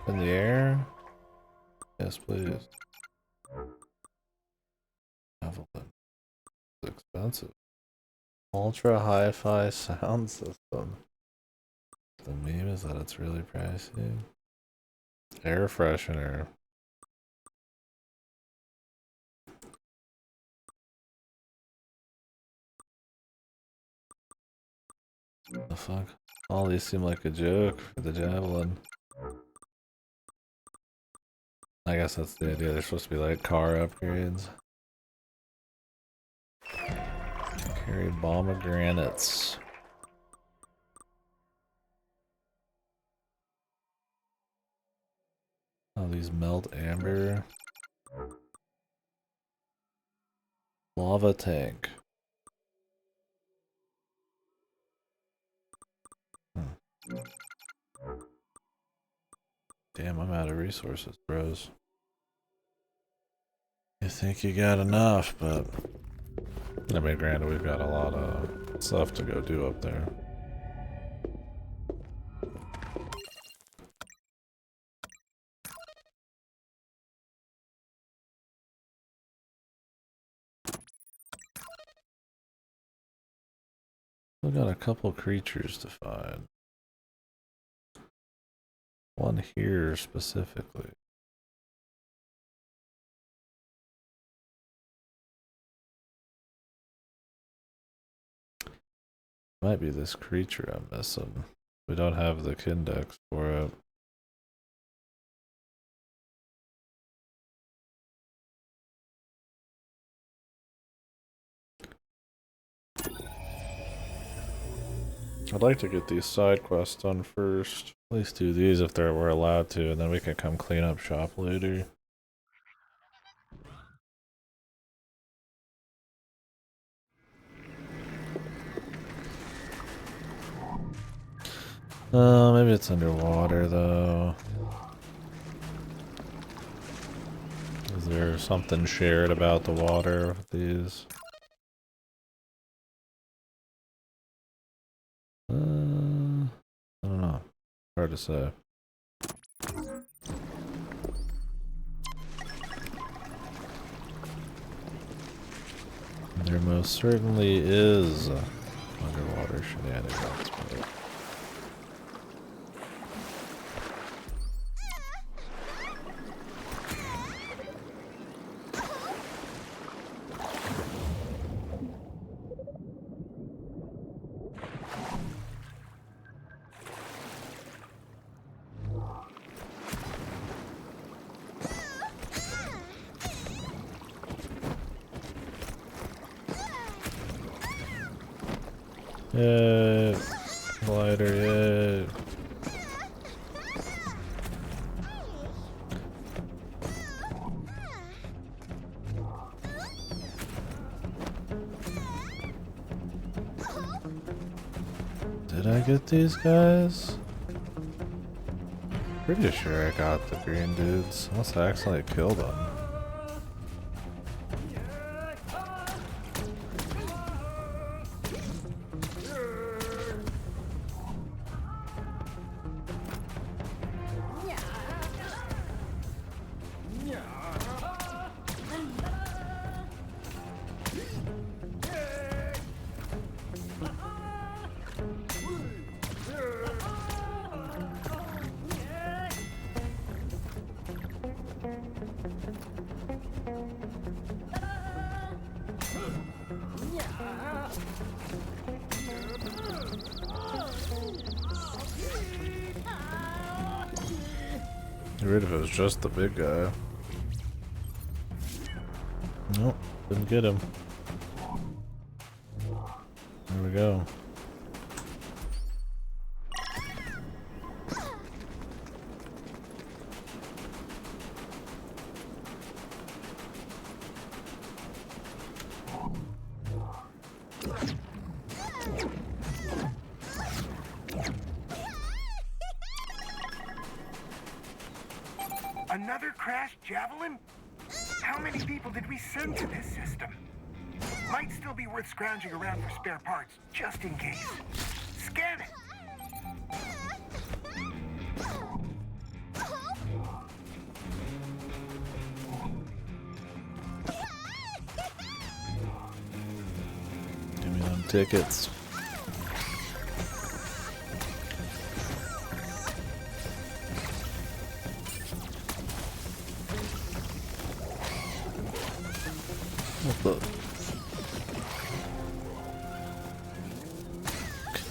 in the air. Yes, please. Javelin. It's expensive. Ultra hi-fi sound system. The meme is that it's really pricey. Air freshener. The fuck? All these seem like a joke for the javelin. I guess that's the idea. They're supposed to be like car upgrades. Carry pomegranates. these melt amber. Lava tank. Damn, I'm out of resources, bros. You think you got enough, but I mean, granted, we've got a lot of stuff to go do up there. Still got a couple creatures to find. One here specifically. Might be this creature I'm missing. We don't have the index for it. I'd like to get these side quests done first. At least do these if we're allowed to, and then we can come clean up shop later. Maybe it's underwater though. Is there something shared about the water with these? I don't know. Hard to say. There most certainly is underwater shenanigans. Yay, glider, yay. Did I get these guys? Pretty sure I got the green dudes, unless I accidentally killed them. Weird if it was just the big guy. Nope, didn't get him. There we go. Another crashed javelin? How many people did we send to this system? Might still be worth scrounging around for spare parts, just in case. Scan it! Give me them tickets. What the?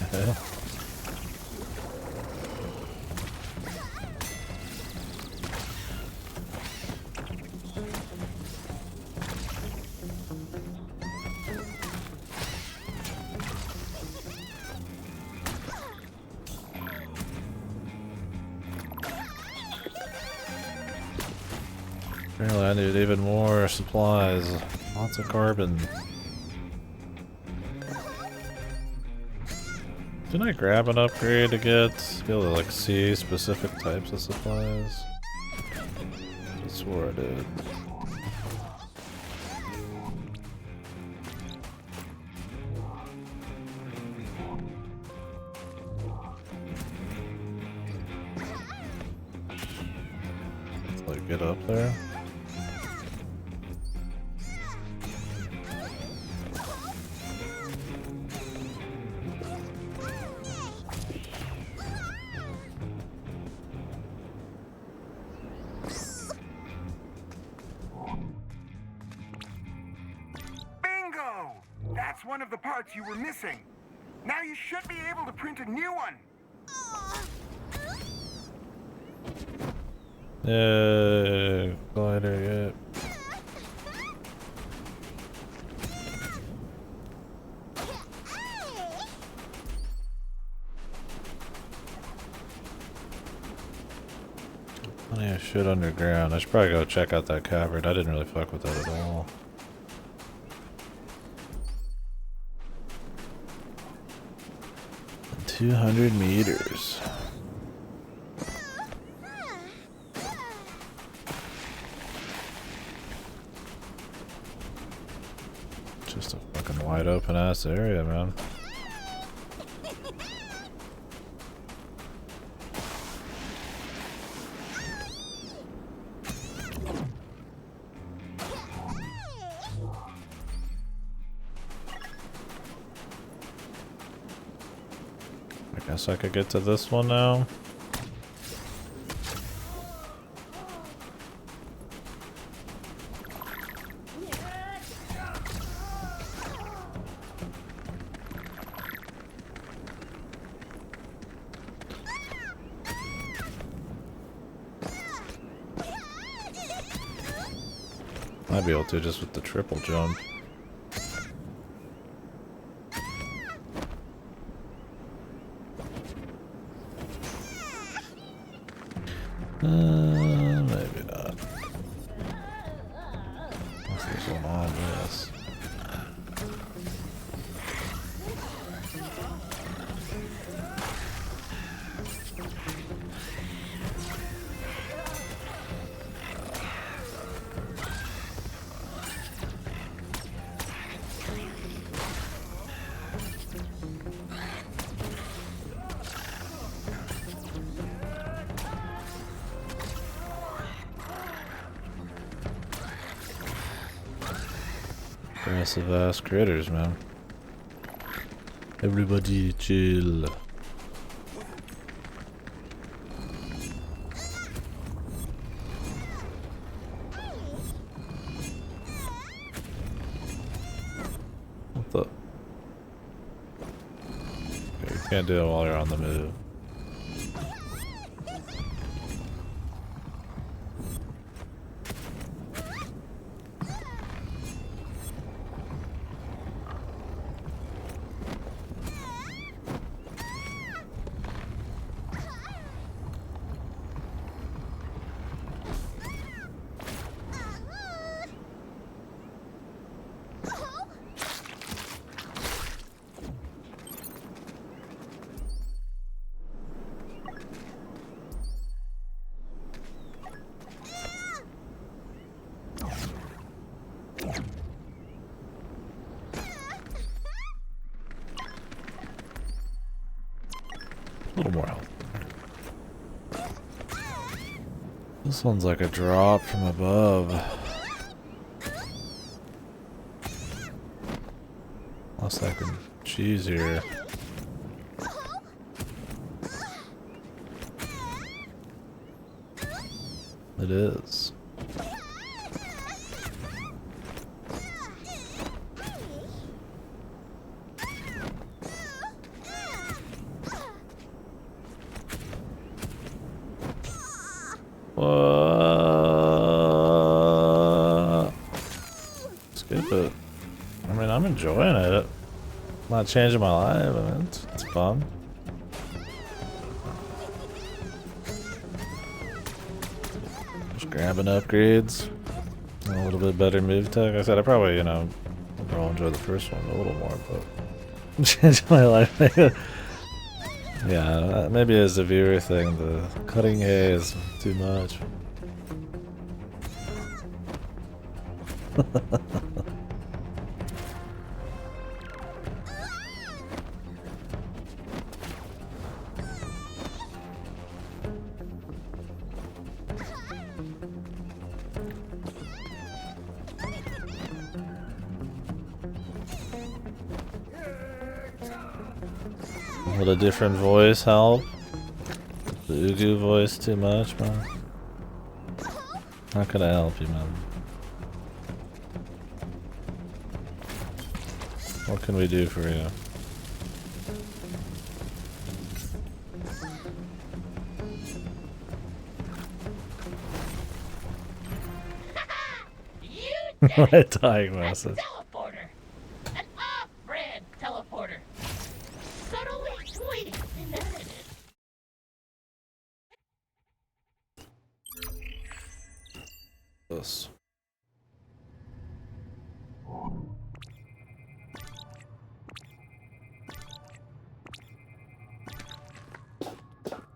Okay. Apparently I need even more supplies. Lots of carbon. Didn't I grab an upgrade to be able to like see specific types of supplies? I swore I did. Let's like get up there. Bingo! That's one of the parts you were missing. Now you should be able to print a new one. Glider, yeah. Plenty of shit underground. I should probably go check out that cavern. I didn't really fuck with that at all. $200 meters. Just a fucking wide open ass area, man. I guess I could get to this one now. Might be able to just with the triple jump. Maybe not. Unless there's one on this. Aggressive ass critters, man. Everybody chill. What the? Okay, you can't do it while you're on the move. A little more health. This one's like a drop from above. Unless I can cheese here. It is. Skip it. I mean, I'm enjoying it. Not changing my life. I mean, it's fun. Just grabbing upgrades. A little bit better move tech. I said I probably, you know, I'll enjoy the first one a little more, but change my life. Yeah, maybe as a viewer thing, the cutting hay is too much. Would a different voice help? The Ugu voice too much, man? How can I help you, man? What can we do for you? My dying message. Teleporter. An off-brand teleporter. Subtly tweeting inedited. This.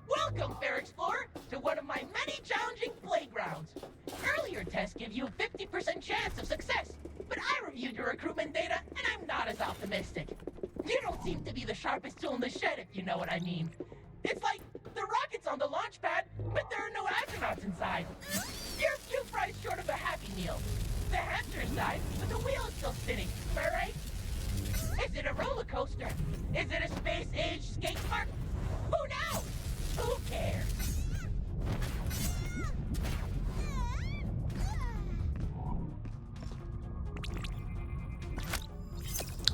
Welcome, Fair Explorer, to one of my many challenging playgrounds. Earlier tests give you a 50% chance of success, but I reviewed your recruitment data, and I'm not as optimistic. You don't seem to be the sharpest tool in the shed, if you know what I mean. It's like the rocket's on the launch pad, but there are no astronauts inside. You're 2 fries short of a Happy Meal. The hamster's died, but the wheel is still spinning, am I right? Is it a roller coaster? Is it a space-age skate park? Who knows? Who cares?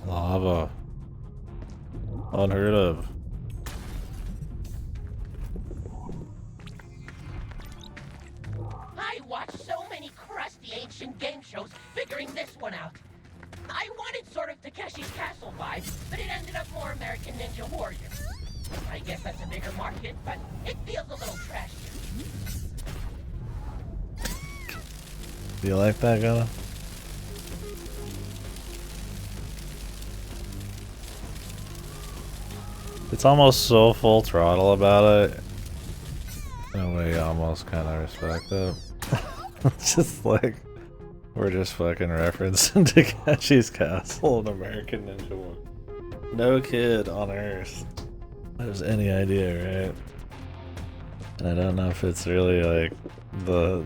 Lava. Unheard of. I watched so many crusty ancient game shows figuring this one out. I wanted sort of Takeshi's Castle vibes, but it ended up more American Ninja Warrior. I guess that's a bigger market, but it feels a little trashy. Do you like that, Gunna? It's almost so full throttle about it. In a way, you almost kind of respect it. It's just like, we're just fucking referencing Takeshi's Castle and American Ninja Warrior. No kid on Earth has any idea, right? And I don't know if it's really like the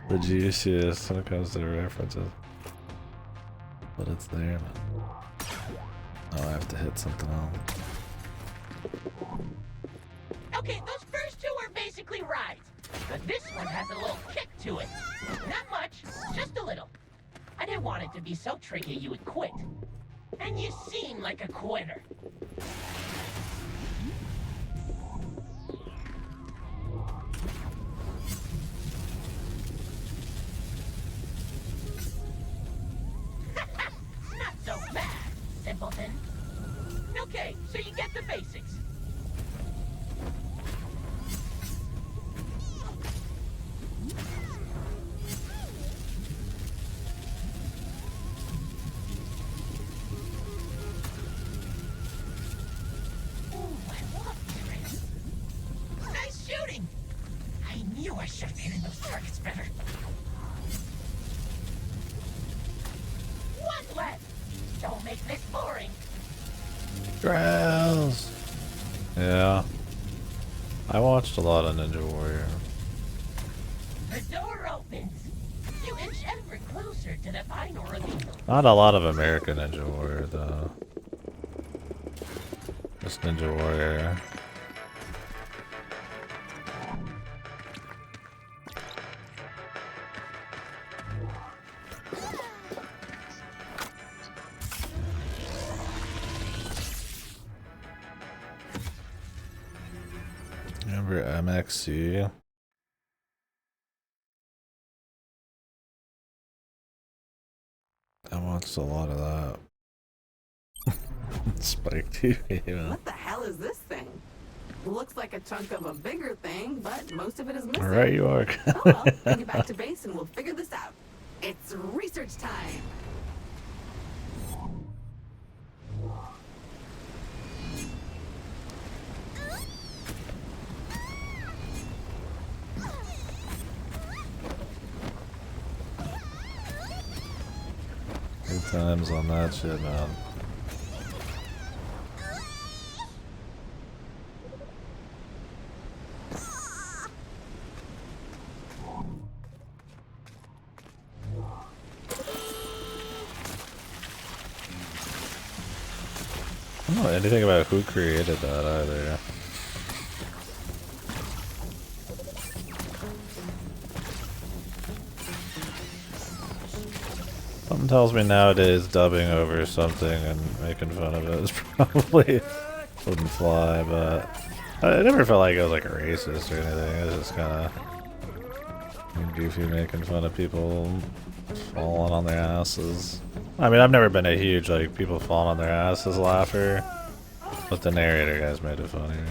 the juiciest when it comes to references. But it's there, man. Oh, I have to hit something else. Okay, those first two are basically rides, but this one has a little kick to it. Not much, just a little. I didn't want it to be so tricky you would quit. And you seem like a quitter. Not so bad, simpleton. Okay, so you get the basics. Nice shooting! I knew I should have hit those targets better. One left! Don't make this boring! Grouse! Yeah. I watched a lot of Ninja Warrior. The door opens! You inch ever closer to the final reveal. Not a lot of American Ninja Warrior, though. Just Ninja Warrior. Remember MXC? I watched a lot of that. Spike TV, man. What the hell is this thing? Looks like a chunk of a bigger thing, but most of it is missing. Right, you are. Oh well, bring it back to base and we'll figure this out. It's research time. Good times on that shit, man. I don't know anything about who created that either. Something tells me nowadays dubbing over something and making fun of it is probably wouldn't fly, but I never felt like it was like a racist or anything. It was just kind of goofy making fun of people falling on their asses. I mean, I've never been a huge like people falling on their asses laugher, but the narrator guys made it funny. Right?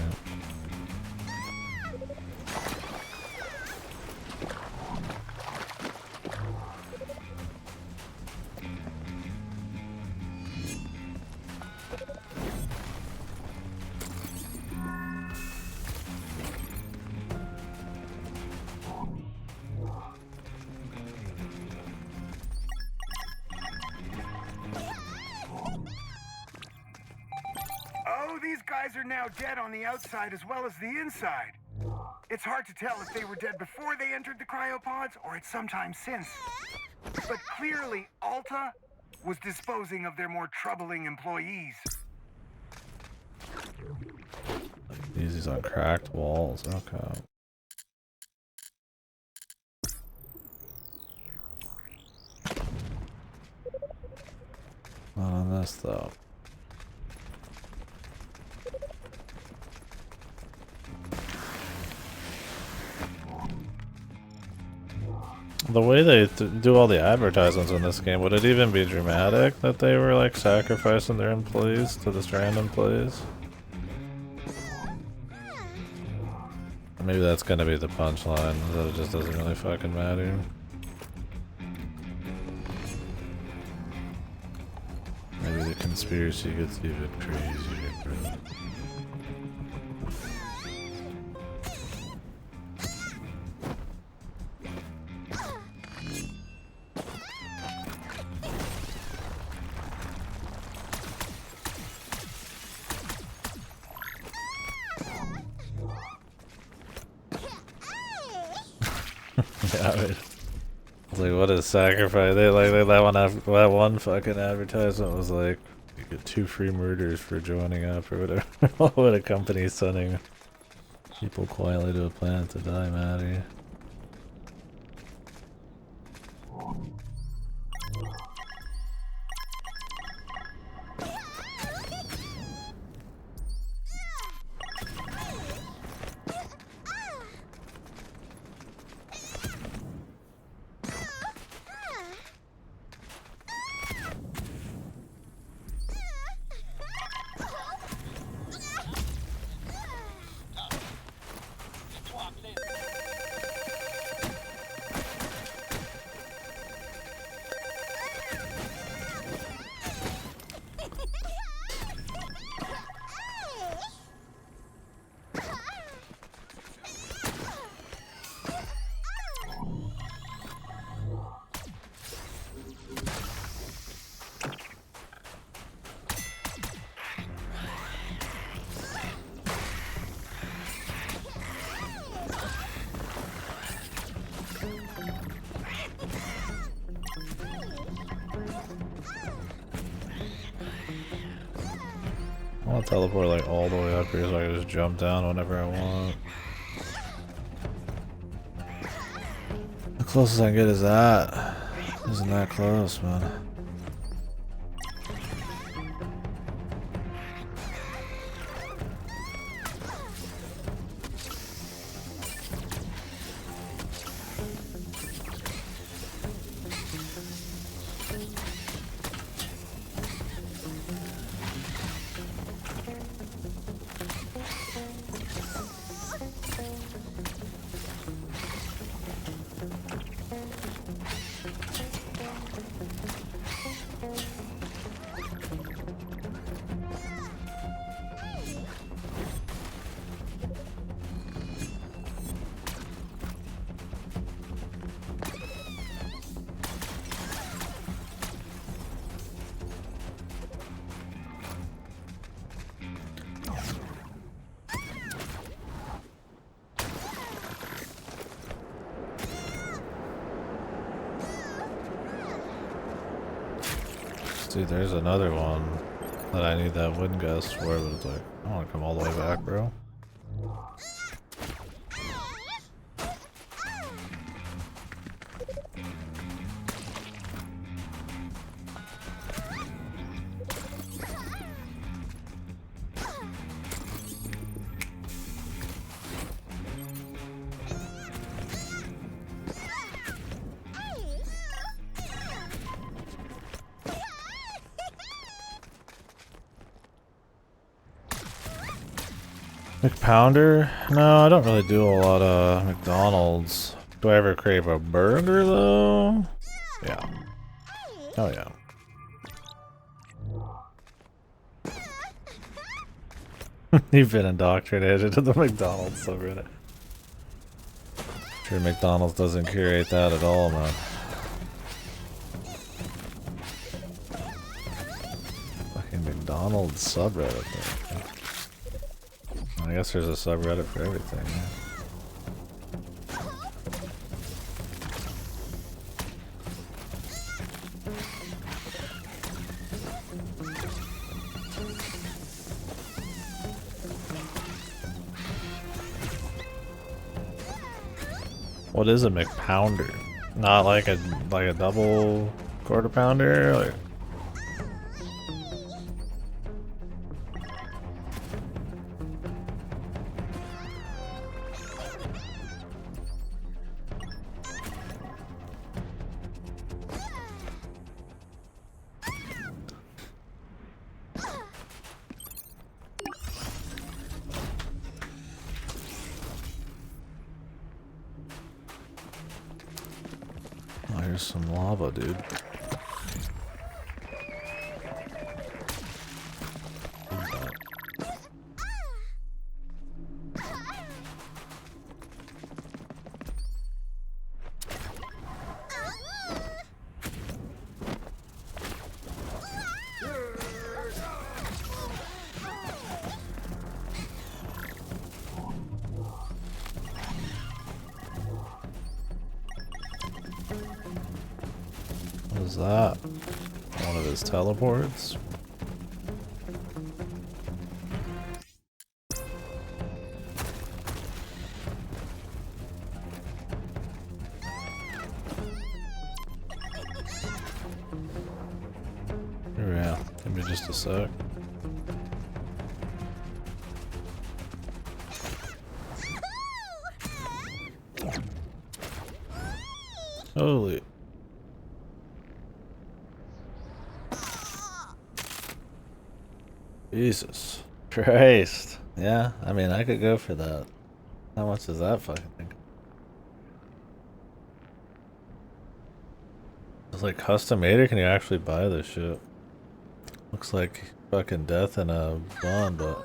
Oh, these guys are now dead on the outside as well as the inside. It's hard to tell if they were dead before they entered the cryopods or at some time since. But clearly, Alta was disposing of their more troubling employees. These on cracked walls, okay. Not on this though. The way they do all the advertisements in this game, would it even be dramatic that they were like sacrificing their employees to this random place? Maybe that's gonna be the punchline, that it just doesn't really fucking matter. Maybe the conspiracy gets even crazier. Yeah, I mean, it's like, what is sacrifice? They that one fucking advertisement was like, you get 2 free murders for joining up or whatever. What a company sending people quietly to a planet to die, Maddie. I want to teleport like all the way up here so I can just jump down whenever I want. The closest I can get is that. Isn't that close, man? Dude, there's another one that I need that wind gust for, but it's like, I don't want to come all the way back, bro. McPounder? No, I don't really do a lot of McDonald's. Do I ever crave a burger though? Yeah. Oh yeah. You've been indoctrinated to the McDonald's subreddit. Sure, McDonald's doesn't curate that at all, man. Fucking McDonald's subreddit thing. I guess there's a subreddit for everything. Yeah. What is a McPounder? Not like a double quarter pounder? Like, oh, here's some lava, dude. What is that? One of his teleports? Yeah, give me just a sec. Holy. Jesus Christ. Yeah, I mean, I could go for that. How much is that fucking thing? It's like custom made, or can you actually buy this shit? Looks like fucking death in a bond, but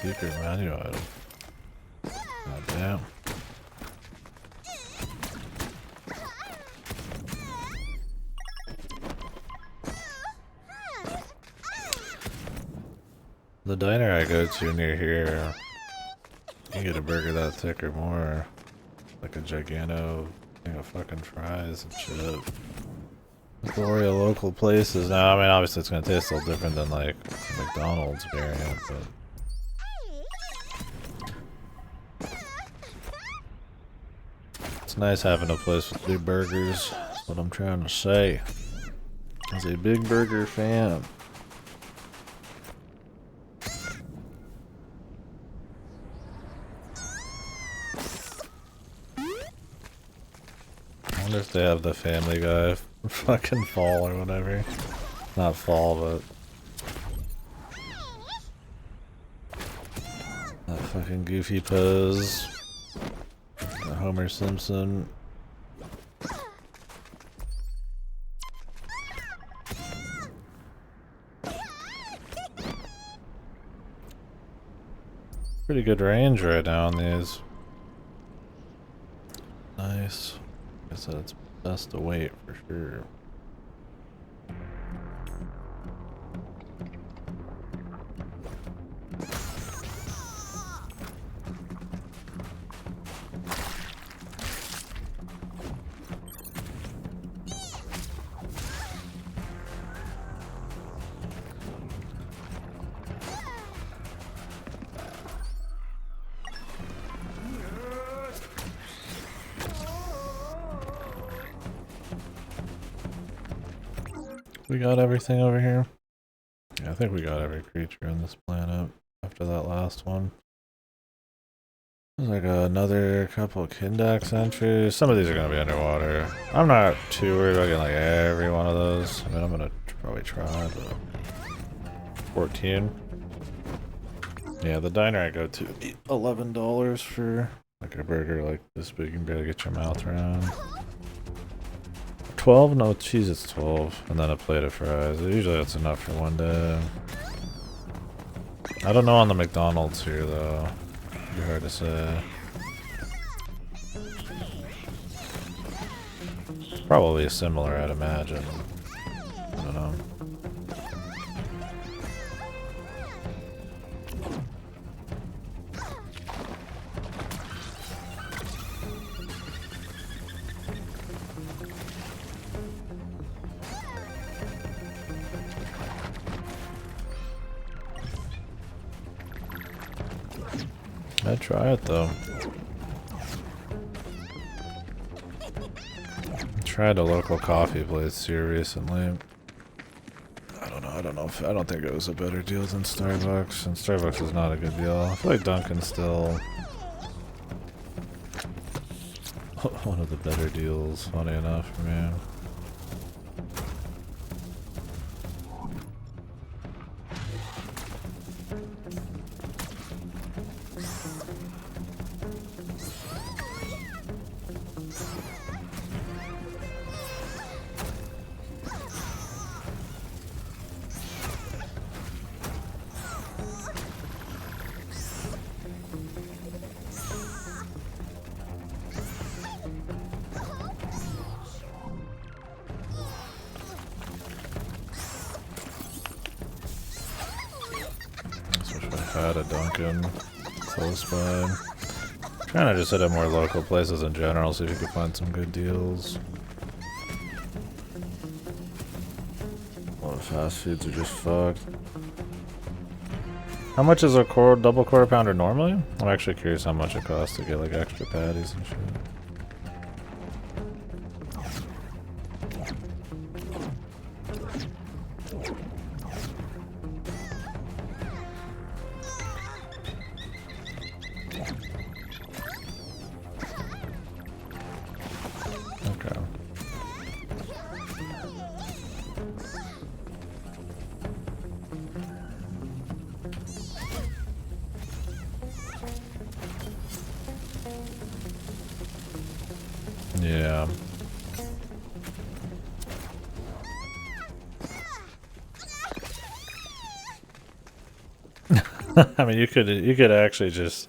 secret menu item. God damn. The diner I go to near here, you get a burger that thick or more. Like a giganto thing of fucking fries and shit. Gloria local places. Now, I mean, obviously it's gonna taste a little different than like McDonald's variant, but it's nice having a place with big burgers. That's what I'm trying to say. As a big burger fan. I wonder if they have the Family Guy fucking fall or whatever. Not fall, but that fucking goofy pose. Homer Simpson. Pretty good range right now on these. Nice. I said it's best to wait for sure. We got everything over here. Yeah, I think we got every creature on this planet after that last one. There's like another couple Kindex entries. Some of these are going to be underwater. I'm not too worried about getting like every one of those. I mean, I'm going to probably try, but 14. Yeah, the diner I go to $11 for like a burger like this big. You can barely get your mouth around. 12? No, cheese it's 12. And then a plate of fries. Usually that's enough for one day. I don't know on the McDonald's here though. It'd be hard to say. Probably similar, I'd imagine. I don't know. I'd try it though. Tried a local coffee place here recently. I don't think it was a better deal than Starbucks, and Starbucks is not a good deal. I feel like Dunkin's still one of the better deals, funny enough for me. Had a Dunkin' close by. Trying to just hit up more local places in general, see if you can find some good deals. A lot of fast foods are just fucked. How much is a double quarter pounder normally? I'm actually curious how much it costs to get like extra patties and shit. Yeah. I mean, you could actually just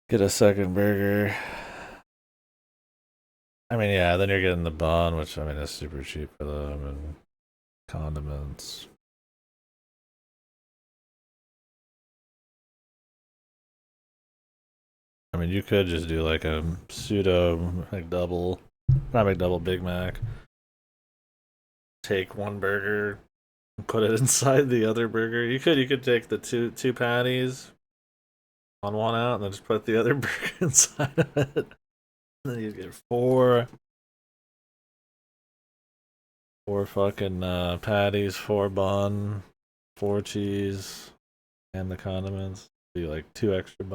get a second burger. I mean, yeah, then you're getting the bun, which I mean is super cheap for them, and condiments. I mean, you could just do like a pseudo McDouble, not McDouble, Big Mac. Take one burger and put it inside the other burger. You could take the two patties on one out and then just put the other burger inside of it. And then you get four fucking patties, 4 bun, 4 cheese, and the condiments. Be like $2 extra.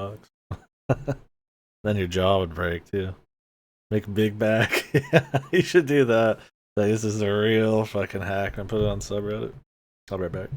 Then your jaw would break too. Make big back. Yeah, you should do that. This is a real fucking hack and put it on subreddit. I'll be right back.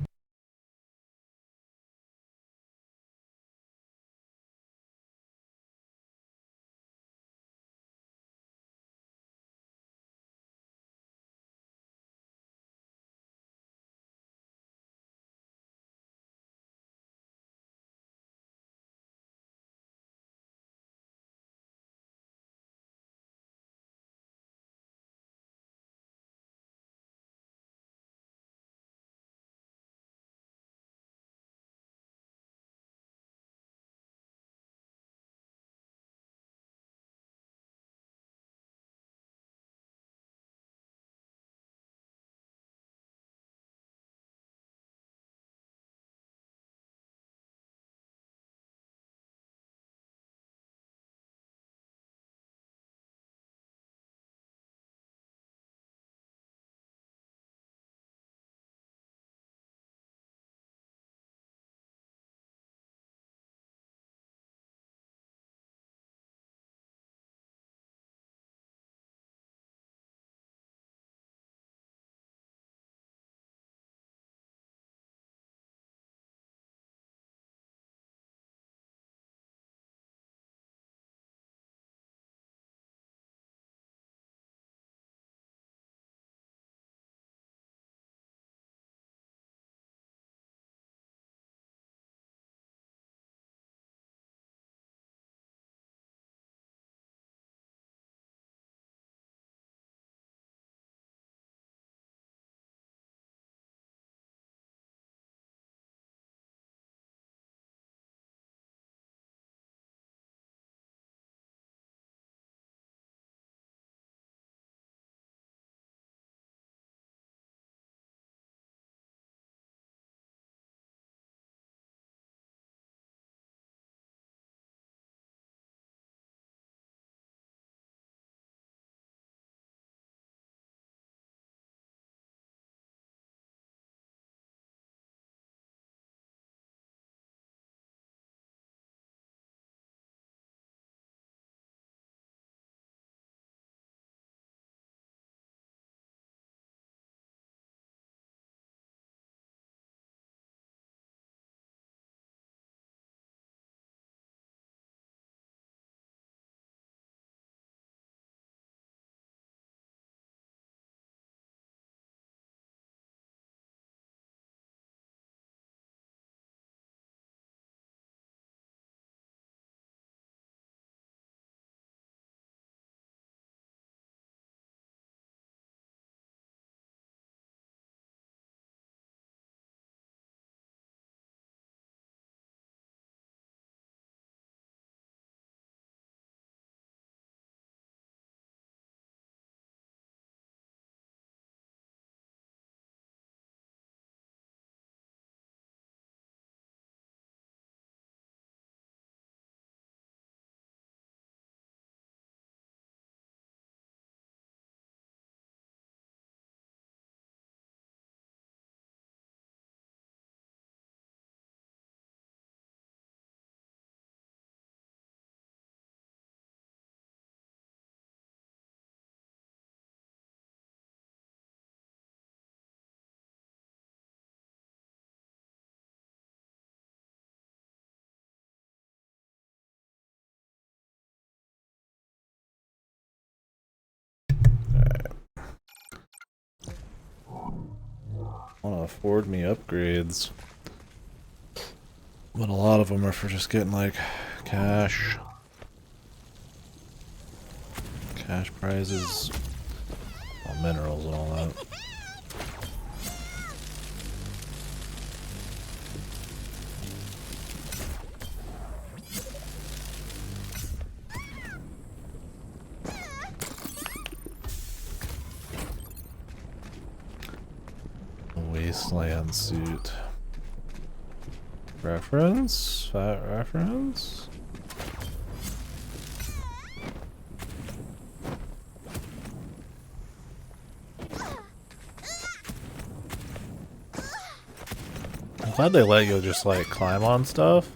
Want to afford me upgrades, but a lot of them are for just getting like cash prizes, well, minerals and all that. Wasteland suit. Reference? Fat reference? I'm glad they let you just like climb on stuff.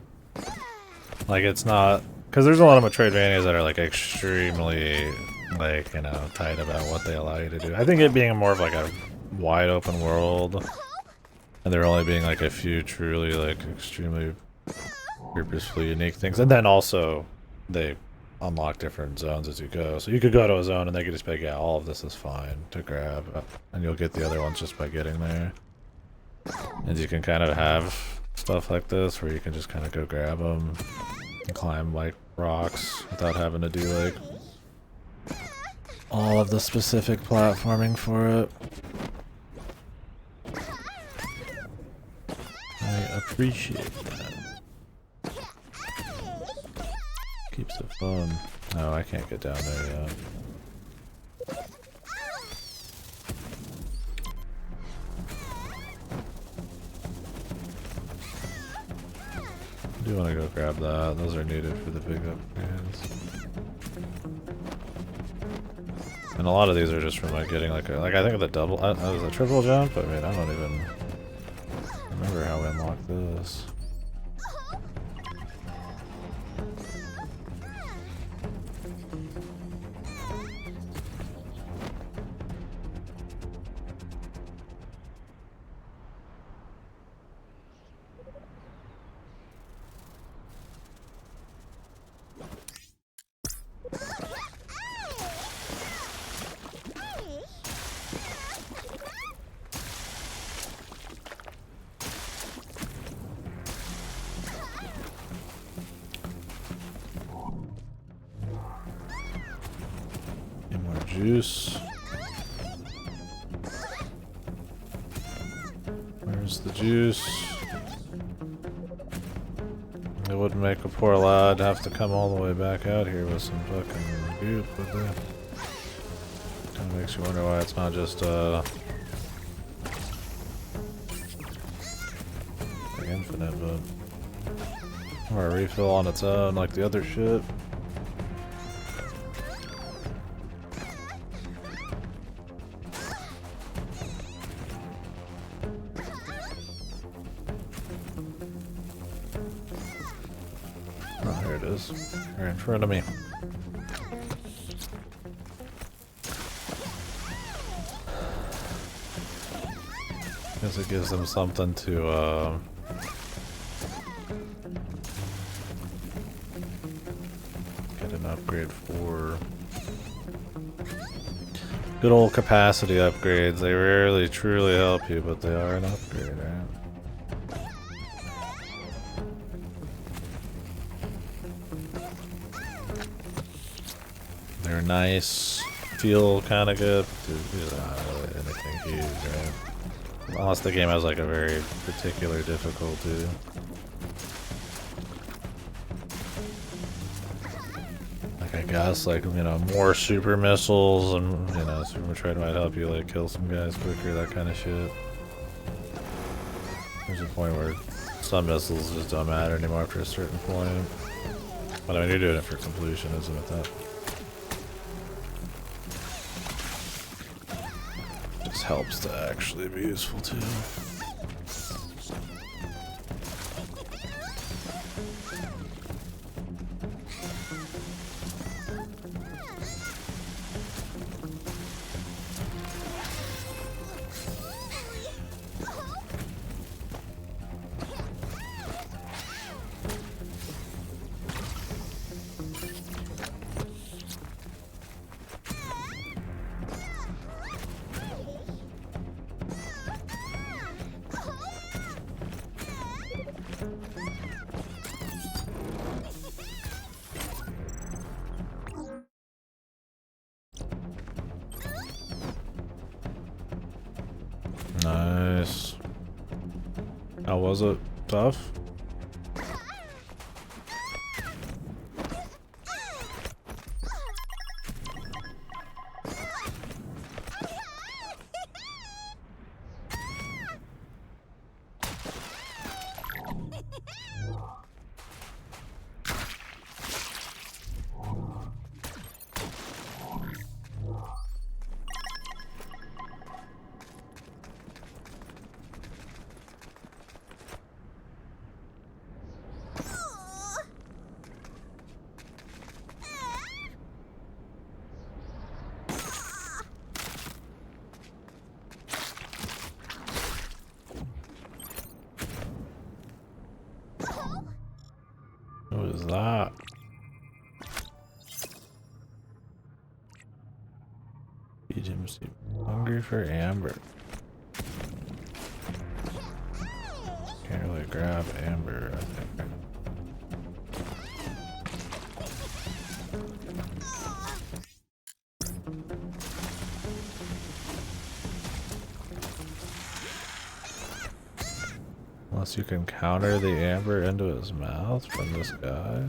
Like it's not, because there's a lot of Metroidvanias that are like extremely like, you know, tight about what they allow you to do. I think it being more of like a wide open world, and there only being like a few truly like extremely purposefully unique things, and then also they unlock different zones as you go. So you could go to a zone and they could just be like, yeah, all of this is fine to grab, and you'll get the other ones just by getting there. And you can kind of have stuff like this where you can just kind of go grab them and climb like rocks without having to do like all of the specific platforming for it. I appreciate that. Keeps it fun. Oh, I can't get down there yet. I do want to go grab that. Those are needed for the big upgrades. And a lot of these are just from like getting like a, I think of the double, that was a triple jump. I mean, I don't even remember how we unlocked this. Juice. Where's the juice? It wouldn't make a poor lad have to come all the way back out here with some fucking goop, would they? Kind of makes you wonder why it's not just like infinite, but or a refill on its own like the other shit. Right in front of me. Guess it gives them something to get an upgrade for. Good old capacity upgrades. They rarely truly help you, but they are an upgrade, right? They're nice, feel kind of good, but not really anything huge, right? Unless the game has like a very particular difficulty. Like I guess like, you know, more super missiles and, you know, super Metroid might help you like kill some guys quicker, that kind of shit. There's a point where some missiles just don't matter anymore after a certain point. But I mean, you're doing it for completionism at that. Helps to actually be useful too. Nice. How was it? Tough? that. Feed him soup. Hungry for amber. Can't really grab amber, I think. Unless you can counter the amber into his mouth from this guy.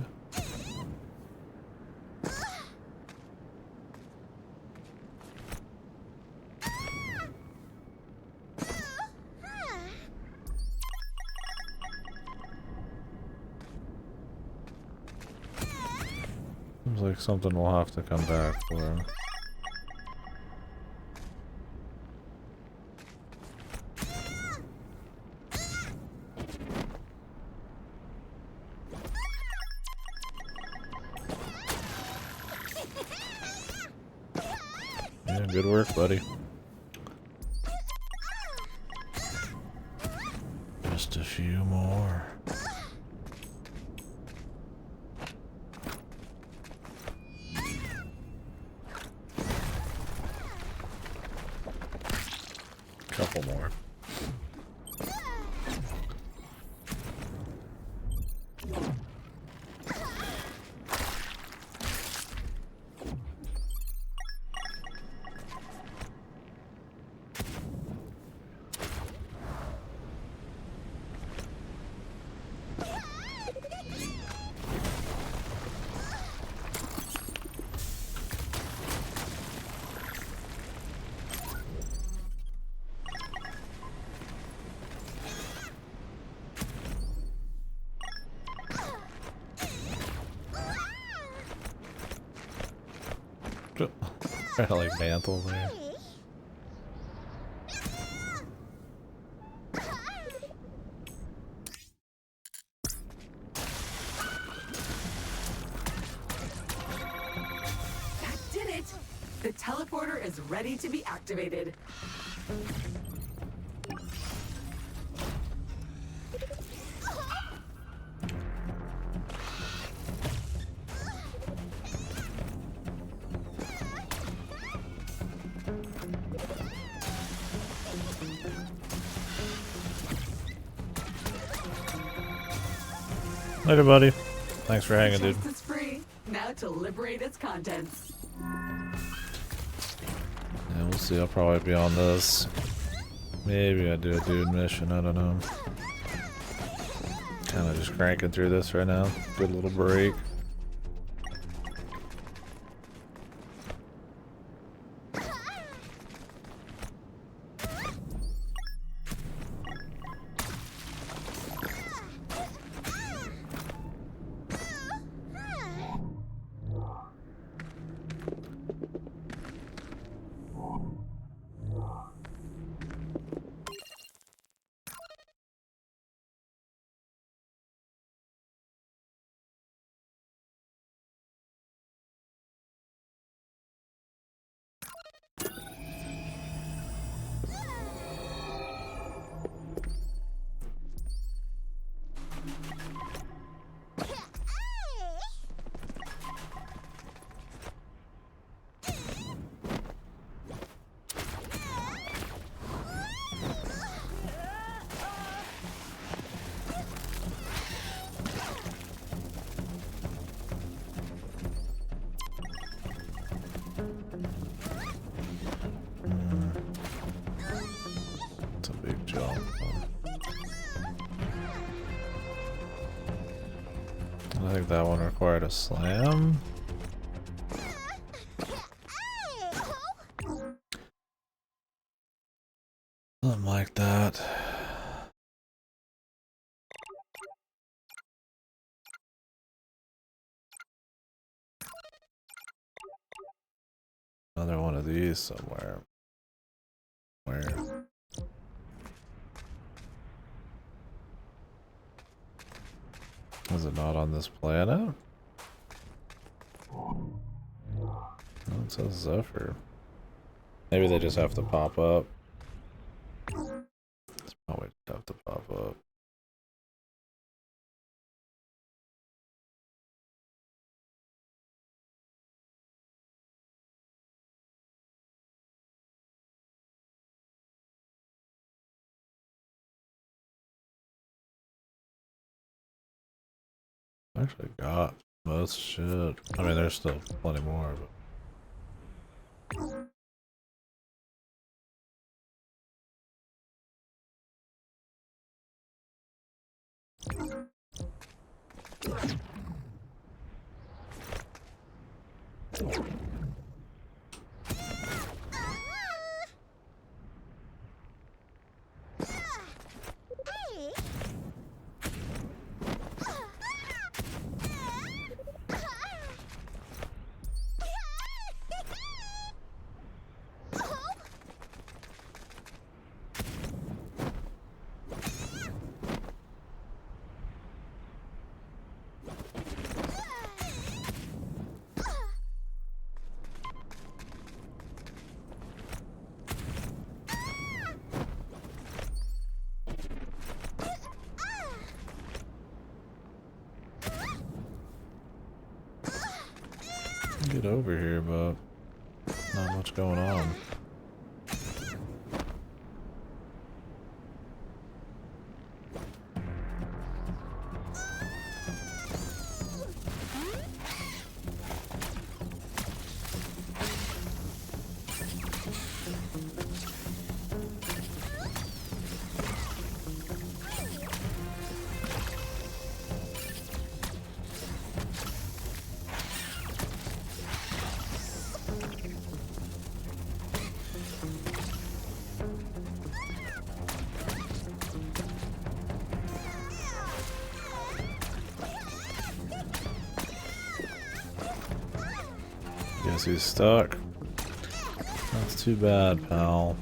Seems like something will have to come back for him. Yeah, good work, buddy. Just a few more. Couple more. Kind of like mantle there. That did it! The teleporter is ready to be activated. Later, buddy. Thanks for hanging, dude. The chest is free. Now to liberate its contents. Yeah, we'll see. I'll probably be on this. Maybe I do a dude mission. I don't know. Kind of just cranking through this right now. Good little break. It's a big jump. I think that one required a slam. Something like that. Another one of these somewhere. Where? Is it not on this planet? No, it says Zephyr. Maybe they just have to pop up. It's probably just have to pop up. actually got most shit. I mean, there's still plenty more, but. Get over here, but not much going on. Guess he's stuck. That's too bad, pal.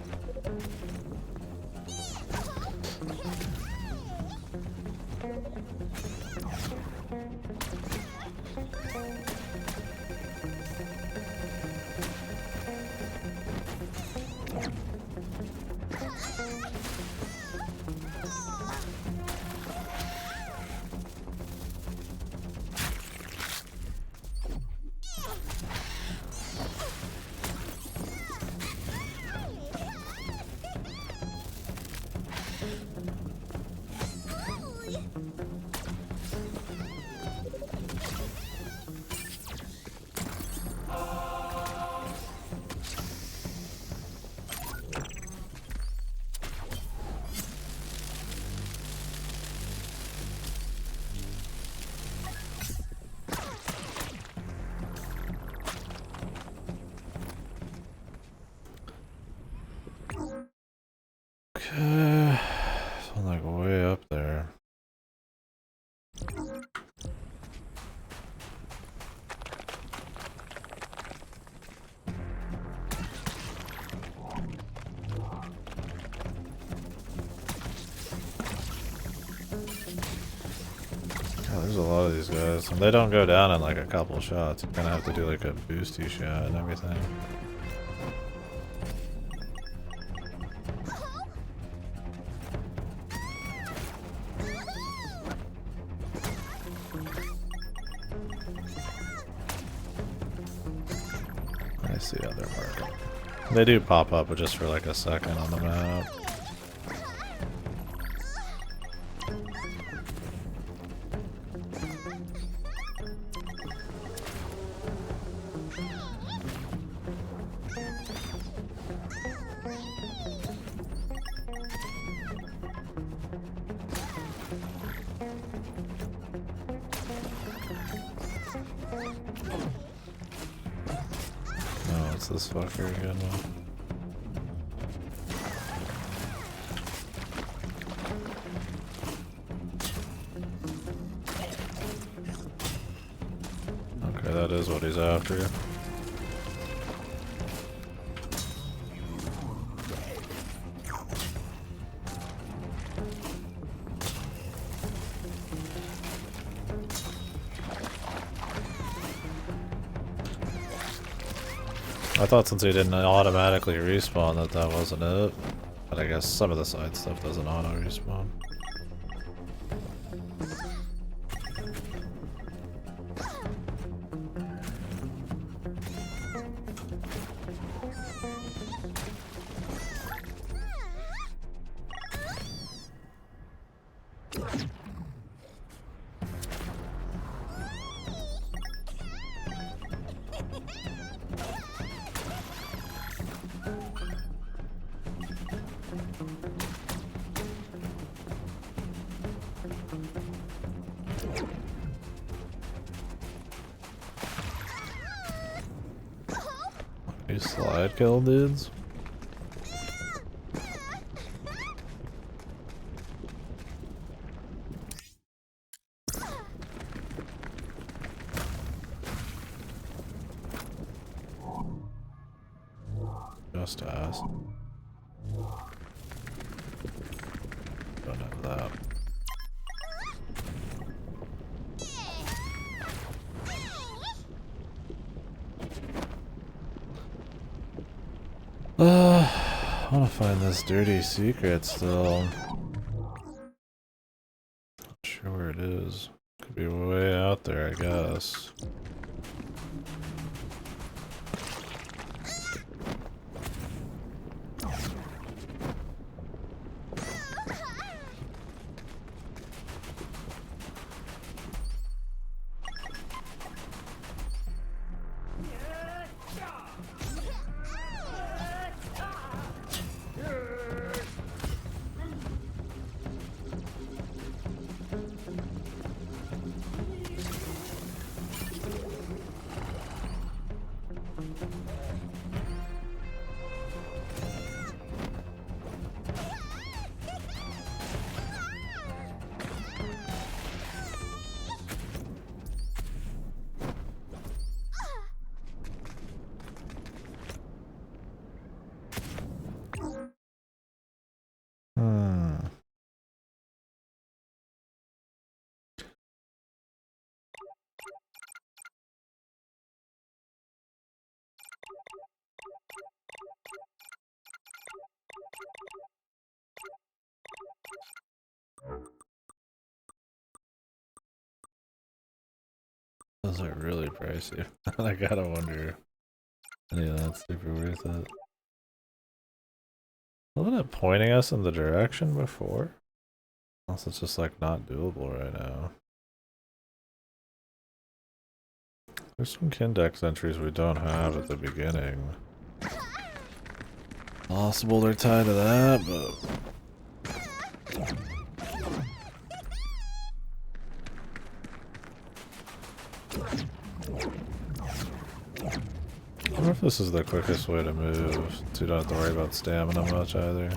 Okay, so like way up there. God, there's a lot of these guys, and they don't go down in like a couple shots. You kind of have to do like a boosty shot and everything. I see how they're working. They do pop up, but just for like a second on the map. Oh, it's this fucker again. Okay, that is what he's after. I thought since he didn't automatically respawn that wasn't it. But I guess some of the side stuff doesn't auto respawn. These slide kill dudes. Just ass. Don't have that. I want to find this dirty secret still. Not sure where it is. Could be way out there, I guess. Those are really pricey. I gotta wonder. Yeah, that's super worth it. Wasn't it pointing us in the direction before? Unless it's just like not doable right now. There's some Kindex entries we don't have at the beginning. Possible they're tied to that, but... I wonder if this is the quickest way to move, so you don't have to worry about stamina much either.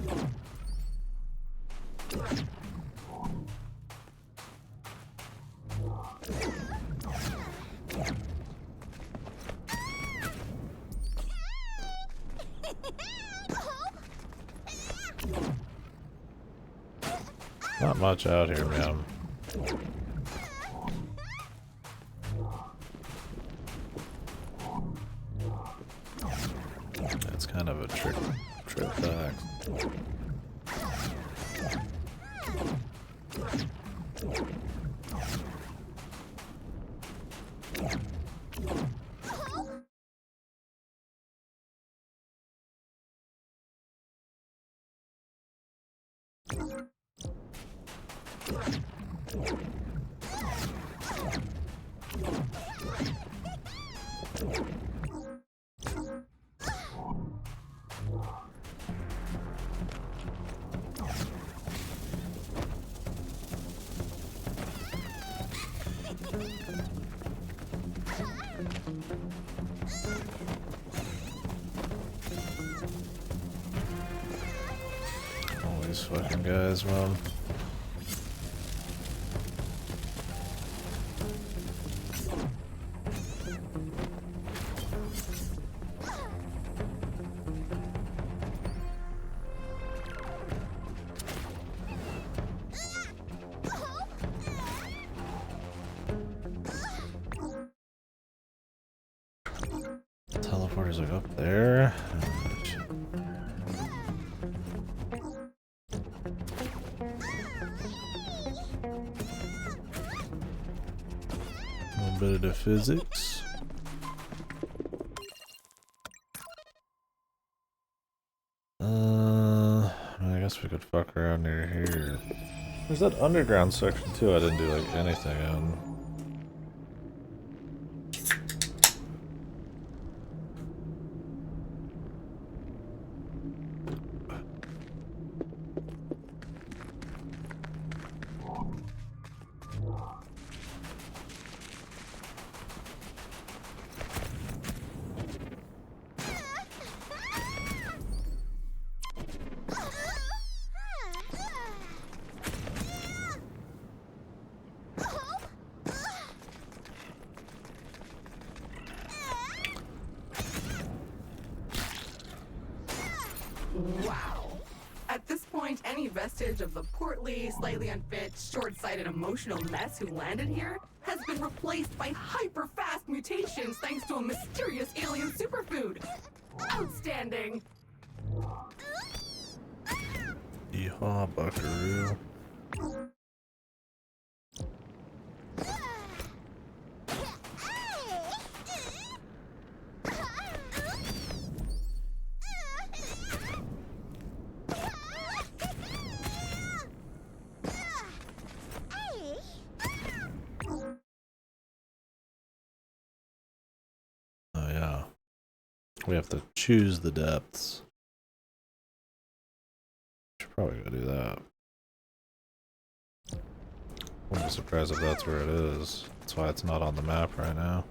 Not much out here, man. It's kind of a trip back. All these fucking guys, man. Teleporters are up there. A little bit of the physics. I guess we could fuck around near here. There's that underground section too I didn't do like anything in. Wow. At this point, any vestige of the portly, slightly unfit, short-sighted, emotional mess who landed here has been replaced by hyper-fast mutations thanks to a mysterious alien superfood. Outstanding! Yeehaw, buckaroo. Oh yeah. We have to choose the depths. Should probably go do that. Wouldn't be surprised if that's where it is. That's why it's not on the map right now.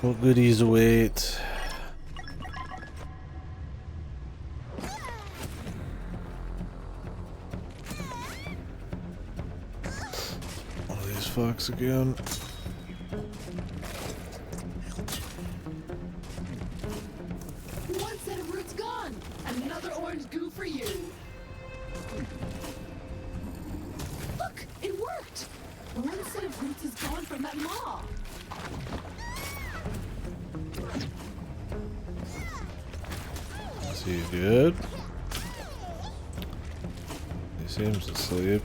What goodies await? One of these fucks again. One set of roots gone! Another orange goo for you! Look! It worked! One set of roots is gone from that maw! Is he good? He seems asleep.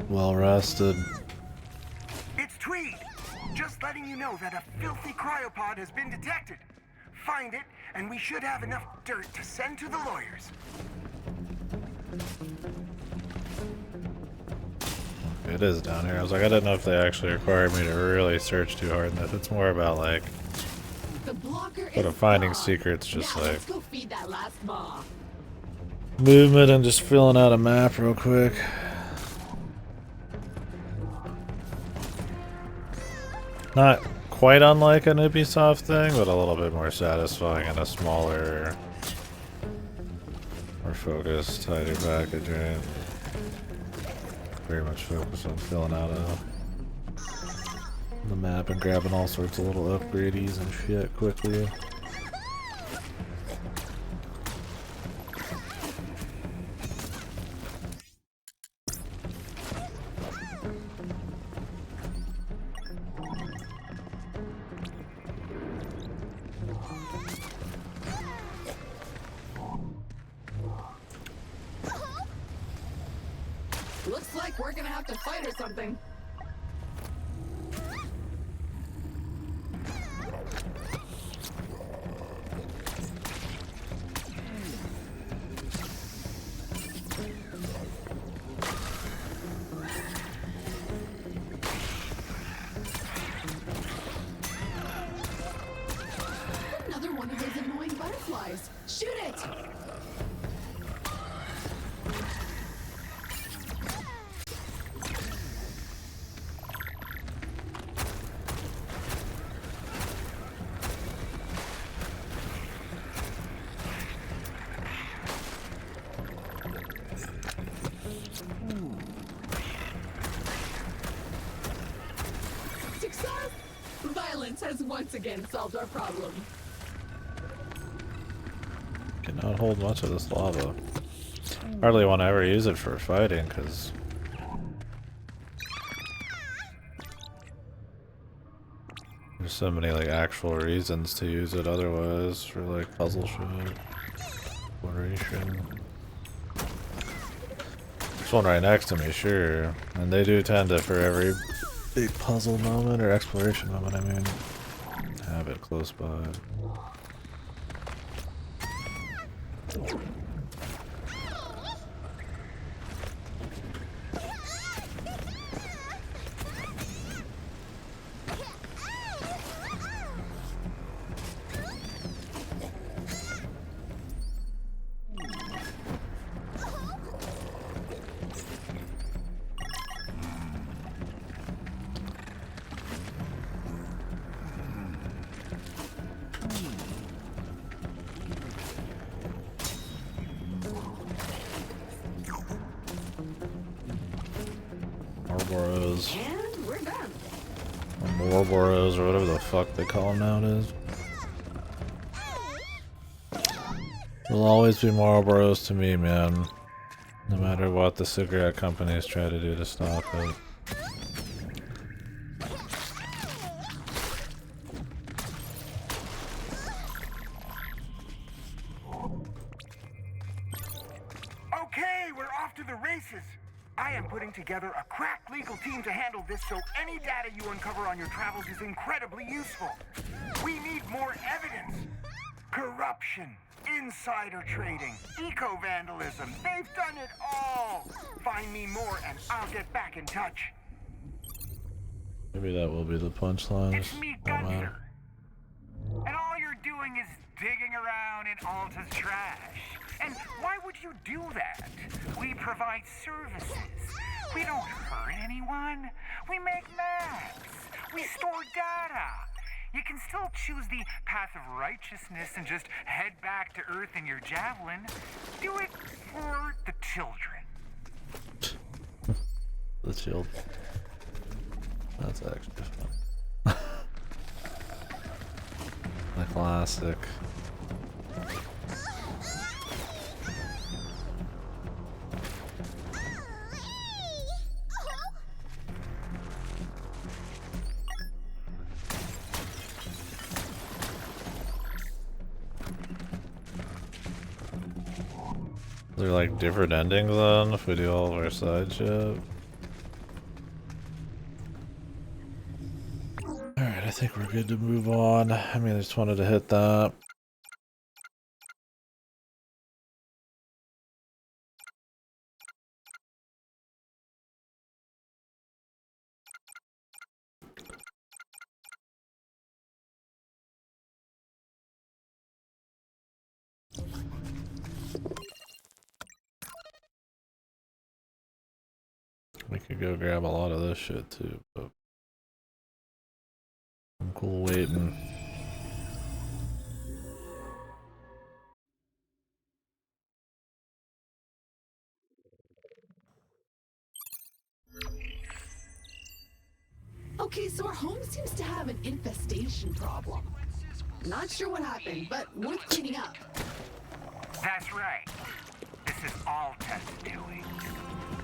Well rested. It's Tweed! Just letting you know that a filthy cryopod has been detected. Find it, and we should have enough dirt to send to the lawyers. It is down here. I was like, I didn't know if they actually required me to really search too hard in this. It's more about like, but of finding secrets, just now like let's go feed that last maw. movement and just filling out a map real quick. Not quite unlike an Ubisoft thing, but a little bit more satisfying and a smaller, more focused, tighter package, right? Very much focused on filling out the map and grabbing all sorts of little upgrades and shit quickly. Looks like we're gonna have to fight or something. Another one of those annoying butterflies. Shoot it! Success! Violence has once again solved our problem. Cannot hold much of this lava. Hardly want to ever use it for fighting, because there's so many like actual reasons to use it otherwise for like puzzle shit, exploration. There's one right next to me, sure, and they do tend to, for every big puzzle moment or exploration moment, I mean, have it close by. Ouroboros. And we're done. Ouroboros, or whatever the fuck they call them nowadays. There'll always be Marlboros to me, man. No matter what the cigarette companies try to do to stop it. Okay, we're off to the races. I am putting together a crack legal team to handle this, so any data you uncover on your travels is incredibly useful. We need more evidence. Corruption, insider trading, eco-vandalism. They've done it all. Find me more and I'll get back in touch. Maybe that will be the punchline. It's me, Gunther. And all you're doing is digging around in Alta's trash. And why would you do that? We provide services. We don't hurt anyone. We make maps. We store data. You can still choose the path of righteousness and just head back to Earth in your javelin. Do it for the children. The children. That's actually fun. The classic. Are there like different endings then if we do all of our side shit? Alright, I think we're good to move on. I mean, I just wanted to hit that. We could go grab a lot of this shit too, but I'm cool waiting. Okay, so our home seems to have an infestation problem. Not sure what happened, but worth cleaning up. That's right. This is Alta's doing.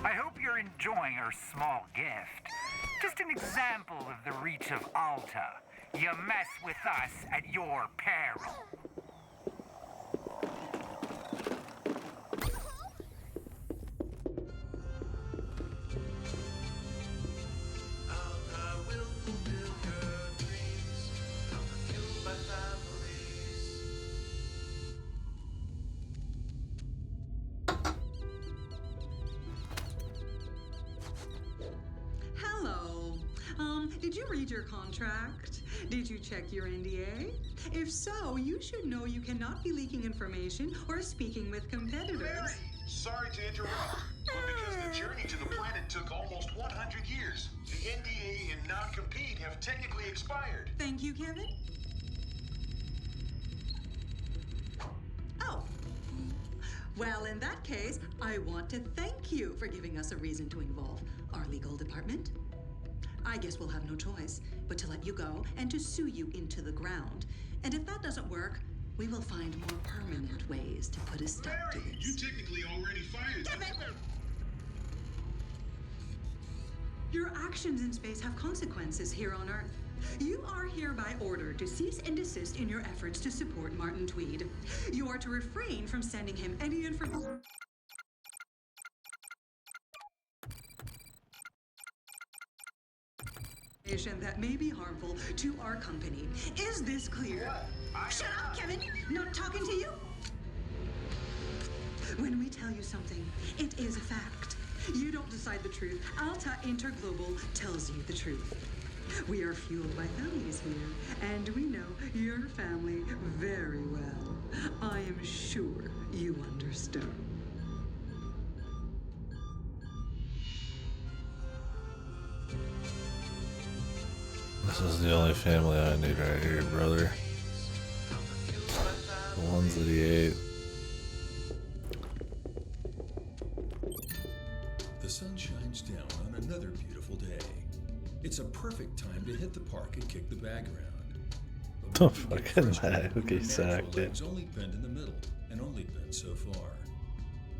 I hope you're enjoying our small gift. Just an example of the reach of Alta. You mess with us at your peril. Hello. Did you read your contract? Did you check your NDA? If so, you should know you cannot be leaking information or speaking with competitors. Mary, sorry to interrupt, but because the journey to the planet took almost 100 years, the NDA and non-compete have technically expired. Thank you, Kevin. Oh. Well, in that case, I want to thank you for giving us a reason to involve our legal department. I guess we'll have no choice but to let you go and to sue you into the ground. And if that doesn't work, we will find more permanent ways to put a stop to this. You technically already fired. Your actions in space have consequences here on Earth. You are hereby ordered to cease and desist in your efforts to support Martin Tweed. You are to refrain from sending him any information that may be harmful to our company. Is this clear? Shut up, Kevin! Not talking to you! When we tell you something, it is a fact. You don't decide the truth. Alta Interglobal tells you the truth. We are fueled by families here, and we know your family very well. I am sure you understand. This is the only family I need right here, brother. The ones that he ate. The sun shines down on another beautiful day. It's a perfect time to hit the park and kick the bag around. The fucking bag. Okay, sack it. Legs only bend in the middle and only bend so far.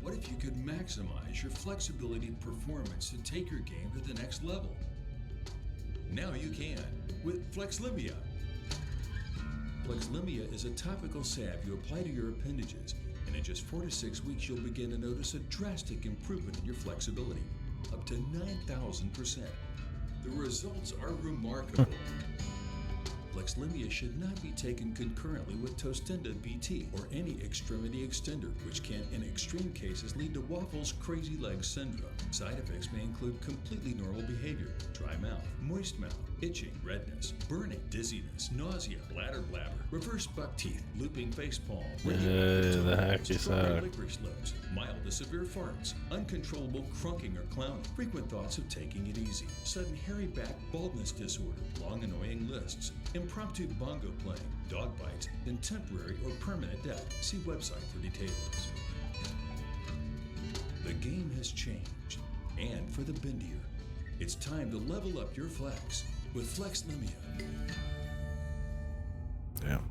What if you could maximize your flexibility and performance to take your game to the next level? Now you can with Flexlimia. Flexlimia is a topical salve you apply to your appendages, and in just 4 to 6 weeks you'll begin to notice a drastic improvement in your flexibility, up to 9,000%. The results are remarkable. Flexlimia should not be taken concurrently with Tostenda BT or any extremity extender, which can, in extreme cases, lead to Waffles' crazy leg syndrome. Side effects may include completely normal behavior, dry mouth, moist mouth, itching, redness, burning, dizziness, nausea, bladder blabber, reverse buck teeth, looping face palm, the hacky sack. licorice lips, mild to severe farts, uncontrollable crunking or clowning, frequent thoughts of taking it easy, sudden hairy back baldness disorder, long annoying lists, impromptu bongo playing, dog bites, and temporary or permanent death. See website for details. The game has changed, and for the bendier, it's time to level up your flex with Flexlimia. Damn.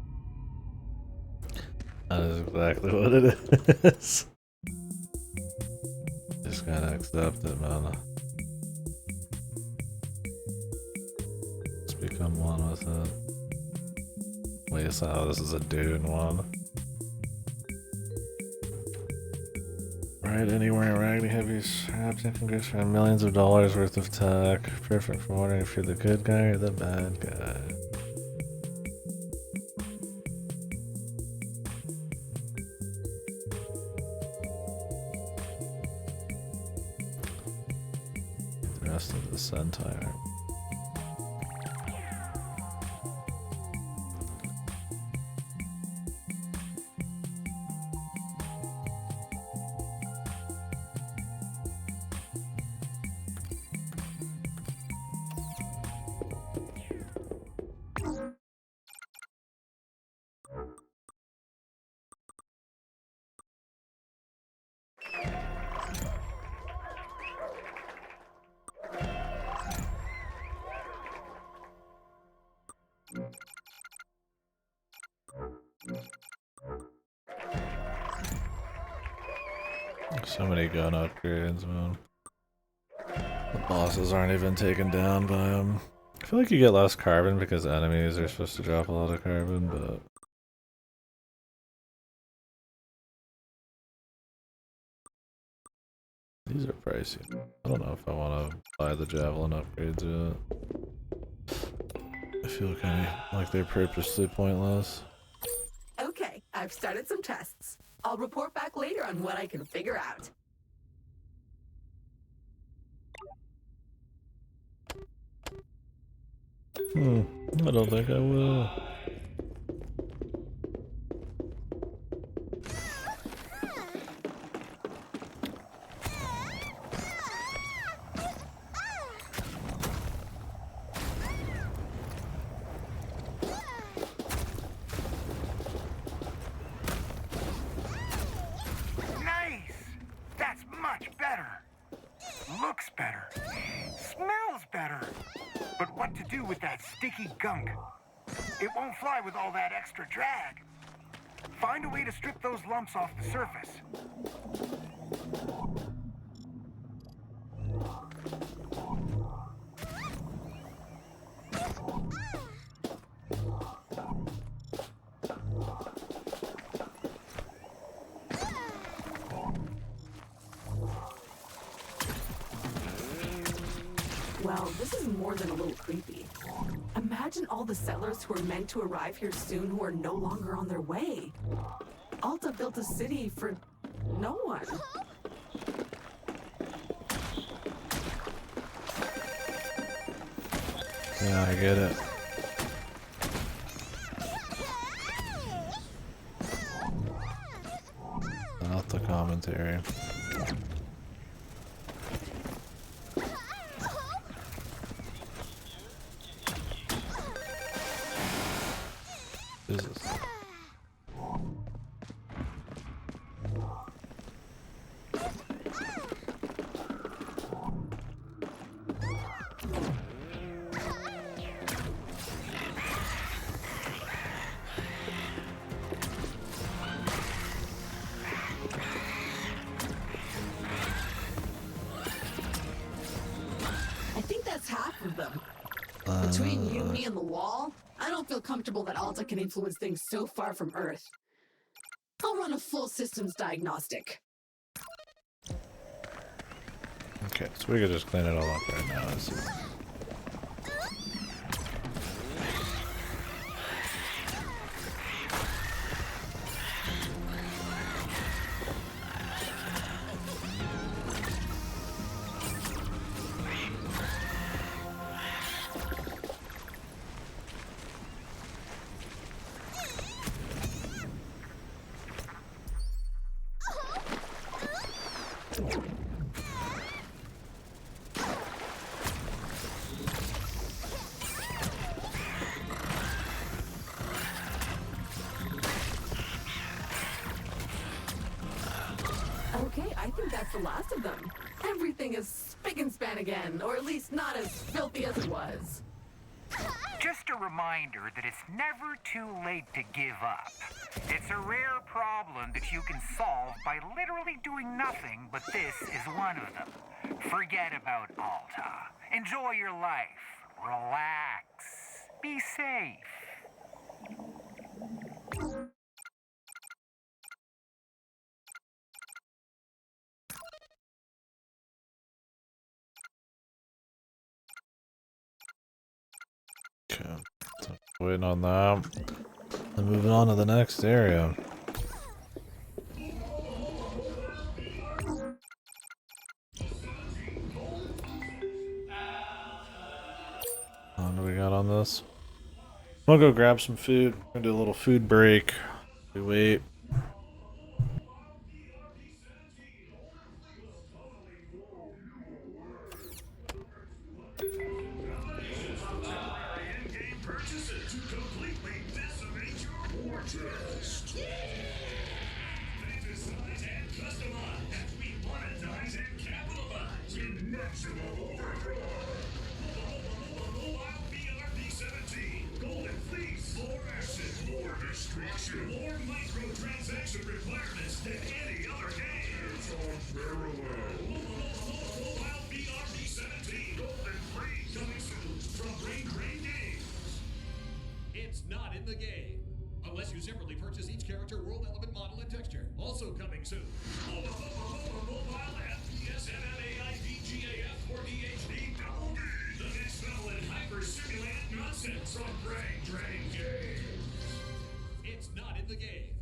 That is exactly what it is. Just gotta accept it, man. Just become one with it. Wait, so this is a Dune one. Right anywhere in Raggedy Heavy strapped in Congress for millions of dollars worth of tech. Perfect for wondering if you're the good guy or the bad guy. The rest of the Sentai. So many gun upgrades, man. The bosses aren't even taken down by them. I feel like you get less carbon because enemies are supposed to drop a lot of carbon, but... These are pricey. I don't know if I want to buy the javelin upgrades yet. I feel kind of like they're purposely pointless. Okay, I've started some tests. I'll report back later on what I can figure out. I don't think I will. Nice! That's much better. Looks better. Smells better. But what to do with that sticky gunk? It won't fly with all that extra drag. Find a way to strip those lumps off the surface. Well, this is more than a little creepy. Imagine all the settlers who are meant to arrive here soon who are no longer on their way. Alta built a city for No one. Yeah, I get it. Not the commentary. Jesus. I think that's half of them. Between you, me, and the wall, I don't feel comfortable that Alta can influence things so far from Earth. I'll run a full systems diagnostic. Okay, so we could just clean it all up right now. Okay, I think that's the last of them. Everything is spick and span again, or at least not as filthy as it was. Just a reminder that it's never too late to give up. It's a rare problem that you can solve by literally doing nothing, but this is one of them. Forget about Alta. Enjoy your life. Relax. Be safe. Okay, so waiting on that. And moving on to the next area. What do we got on this? We'll go grab some food. We're gonna do a little food break. We wait. More microtransaction requirements than any other game. It's unparalleled. Mobile BRB17 Golden Freeze coming soon from Brain Games. It's not in the game. Unless you separately purchase each character, world element, model, and texture. Also coming soon. Mobile FPS MMA IDGAF or DHD Double D. The next level in hyper-simulated nonsense from Brain Games. It's not in the game.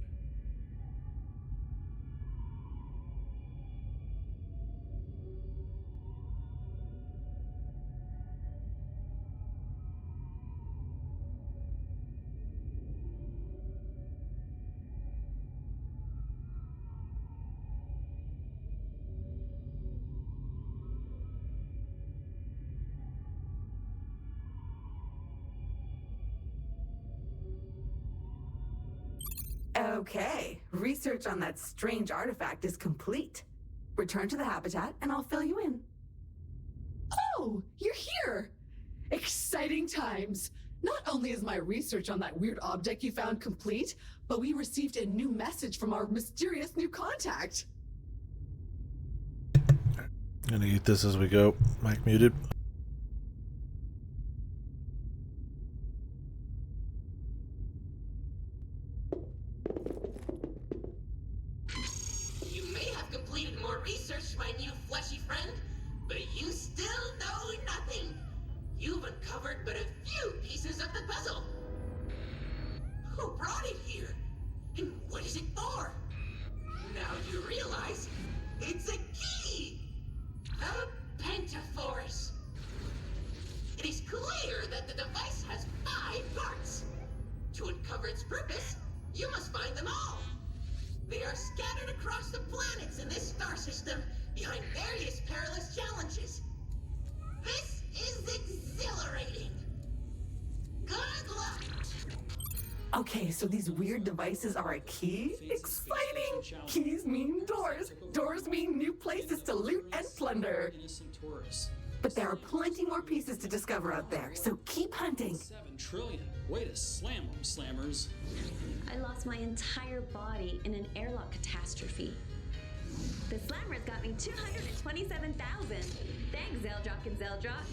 Okay, research on that strange artifact is complete. Return to the habitat and I'll fill you in. Oh, you're here! Exciting times! Not only is my research on that weird object you found complete, but we received a new message from our mysterious new contact. Gonna eat this as we go. Mic muted. You may have completed more research, my new fleshy friend, but you still know nothing. You've uncovered but a few pieces of the puzzle. Who brought it here? And what is it for? Now you're realize it's a key! A pentaforce! It is clear that the device has 5 parts. To uncover its purpose, you must find them all. They are scattered across the planets in this star system behind various perilous challenges. This is exhilarating. Good luck! Okay, so these weird devices are a key? Exciting! Keys mean doors. Doors mean new places to loot and plunder. Innocent tourists. But there are plenty more pieces to discover out there, so keep hunting. 7 trillion. Way to slam them, slammers. I lost my entire body in an airlock catastrophe. The slammers got me 227,000. Thanks, Zeldrock and Zeldrock.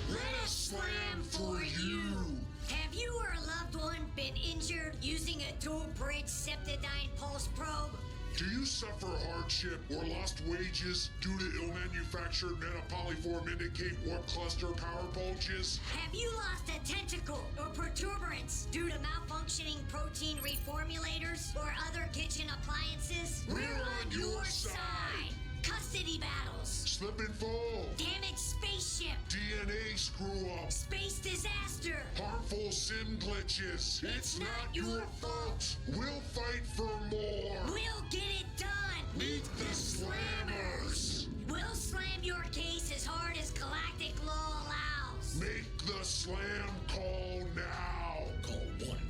Let us slam for you! Have you or a loved one been injured using a dual-bridge Septidine pulse probe? Do you suffer hardship or lost wages due to ill-manufactured metapolyform indicate warp cluster power bulges? Have you lost a tentacle or protuberance due to malfunctioning protein reformulators or other kitchen appliances? We're on your side! Custody battles! Slip and fall! Damaged spaceship! DNA screw-up! Space disaster! Harmful sim glitches! It's not your fault! We'll fight for more! We'll get it done! Meet the Slammers! We'll slam your case as hard as galactic law allows! Make the slam call now! Call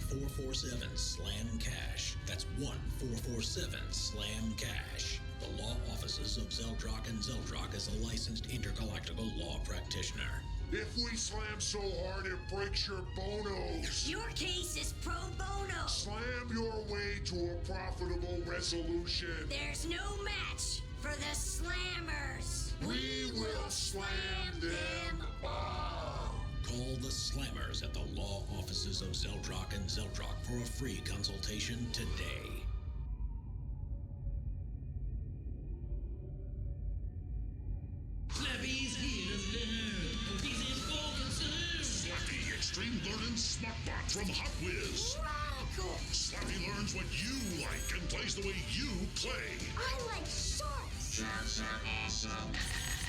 1-447-SLAM-CASH. That's 1-447-SLAM-CASH. The law offices of Zeldrock and Zeldrock is a licensed intergalactical law practitioner. If we slam so hard it breaks your bonos. Your case is pro bono. Slam your way to a profitable resolution. There's no match for the Slammers. We will slam them all. Call the Slammers at the law offices of Zeldrock and Zeldrock for a free consultation today. Slappy's here to learn. He's in full concern. Slappy Extreme Learning Smartbot from Hot Whiz. Radical. Slappy learns what you like and plays the way you play. I like shorts. Shorts are awesome.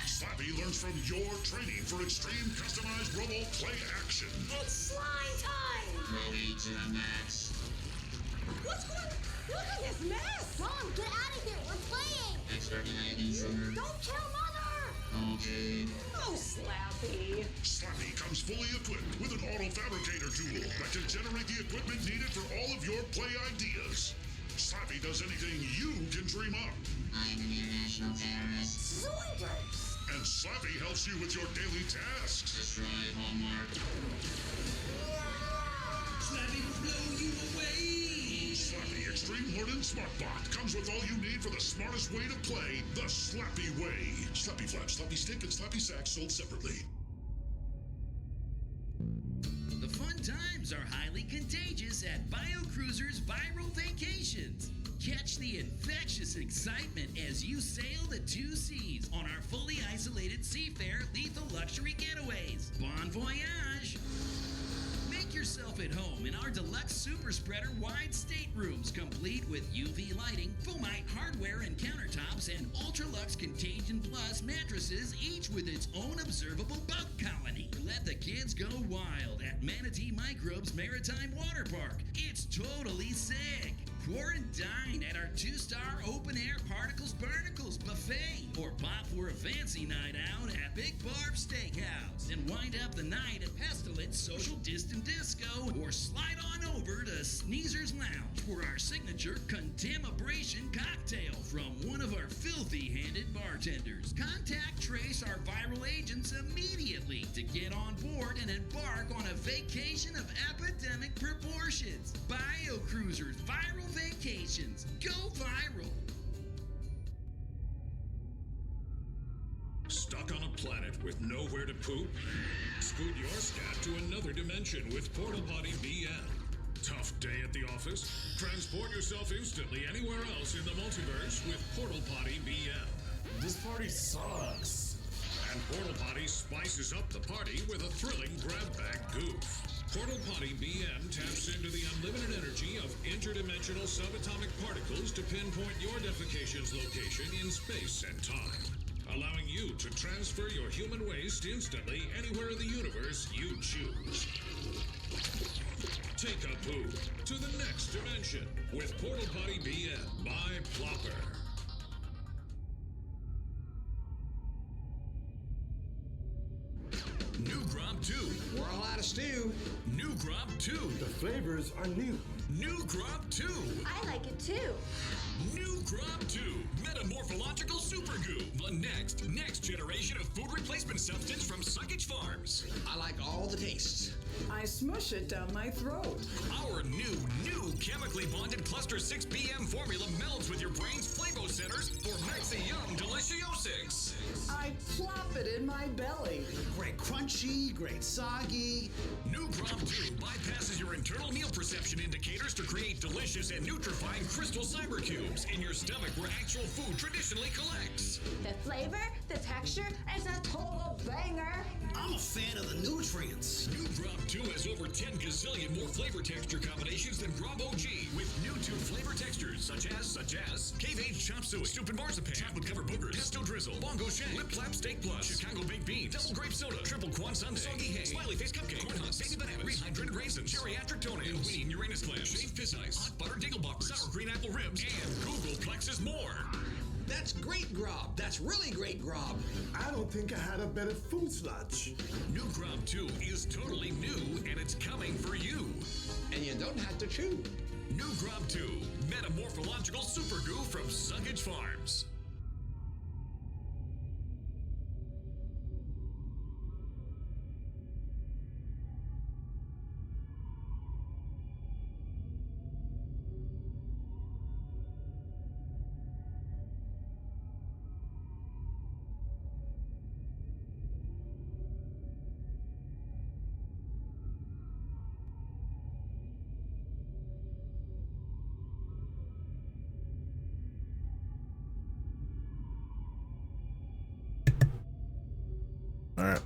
Slappy learns from your training for extreme customized robo play action. It's slime time. Ready to the max. What's going on? Look at this mess. Mom, get out of here. We're playing. Don't kill Mother. Okay. Oh, Slappy. Slappy comes fully equipped with an auto-fabricator tool that can generate the equipment needed for all of your play ideas. Slappy does anything you can dream up. I'm an international terrorist. Zoiders. And Slappy helps you with your daily tasks. Destroy homework. Slappy will blow you away. Slappy Extreme Learning Smartbot comes with all you need for the smartest way to play the Slappy way. Slappy Flap, Slappy Stick, and Slappy Sack sold separately. The fun times are highly contagious at BioCruiser's Viral Vacations. Catch the infectious excitement as you sail the 2 seas on our fully isolated seafare lethal luxury getaways. Bon voyage! Make yourself at home in our deluxe super spreader wide staterooms, complete with UV lighting, Fomite hardware and countertops, and Ultralux Contagion Plus mattresses, each with its own observable bug colony. Let the kids go wild at Manatee Microbes Maritime Water Park. It's totally sick. Pour and dine at our 2-star open-air Particles Barnacles buffet, or pop for a fancy night out at Big Barb Steakhouse, and wind up the night at Pestilence Social Distant Disco, or slide on over to Sneezer's Lounge for our signature Contamabration cocktail from one of our filthy-handed bartenders. Contact Trace our viral agents immediately to get on board and embark on a vacation of epidemic proportions. BioCruisers Viral Vacations. Go viral. Stuck on a planet with nowhere to poop? Scoot your scat to another dimension with Portal Potty BM. Tough day at the office? Transport yourself instantly anywhere else in the multiverse with Portal Potty BM. This party sucks. And Portal Potty spices up the party with a thrilling grab bag goof. Portal Potty BM taps into the unlimited energy of interdimensional subatomic particles to pinpoint your defecation's location in space and time, allowing you to transfer your human waste instantly anywhere in the universe you choose. Take a poo to the next dimension with Portal Potty BM by Plopper. New Grub 2. We're all out of stew. New Grub 2. The flavors are new. New Grub 2. I like it too. New Grub 2. Metamorphological Super Goo. The next generation of food replacement substance from Suckage Farms. I like all the tastes. I smush it down my throat. Our new chemically bonded Cluster 6BM formula melds with your brain's flavo centers for Maxi Yum Deliciosics. I plop it in my belly. Great crunchy, great soggy. New Grub 2 bypasses your internal meal perception indicators to create delicious and nutrifying crystal cyber cubes in your stomach where actual food traditionally collects. The flavor, the texture, it's a total banger. I'm a fan of the nutrients. New Grub 2 has over 10 gazillion more flavor texture combinations than Grub OG, with new 2 flavor textures such as Cave-Aged Chop Suey, Stupid Marzipan, Chocolate Covered Boogers, Pesto Drizzle, Bongo Shank, Lip Clap Steak Plus, Chicago Baked Beans, Double Grape Soda, Triple Quan Sundae, Soggy Hay, Smiley Face Cupcake, Corn Husks, Baby Bananas, Rehydrated Raisins, Geriatric Toenails, Winnie Uranus Clams, Shaved Fish Ice, Hot Butter Dingleboppers, Sour Green Apple Ribs, and Googleplex's more. That's great grub. That's really great grub. I don't think I had a better food sludge. New Grub 2 is totally new, and it's coming for you. And you don't have to chew. New Grub 2, Metamorphological Super Goo from Suckage Farms. Alright.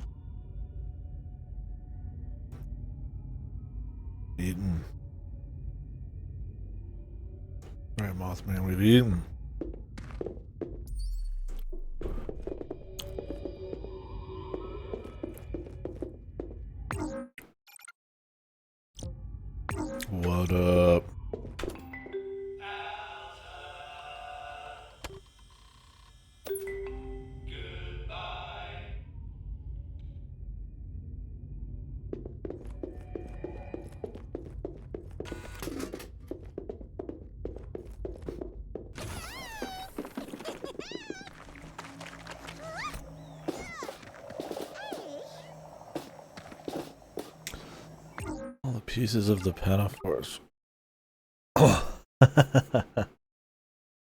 Eaten. Alright, Mothman, we've eaten. What up? Pieces of the Pentaforce.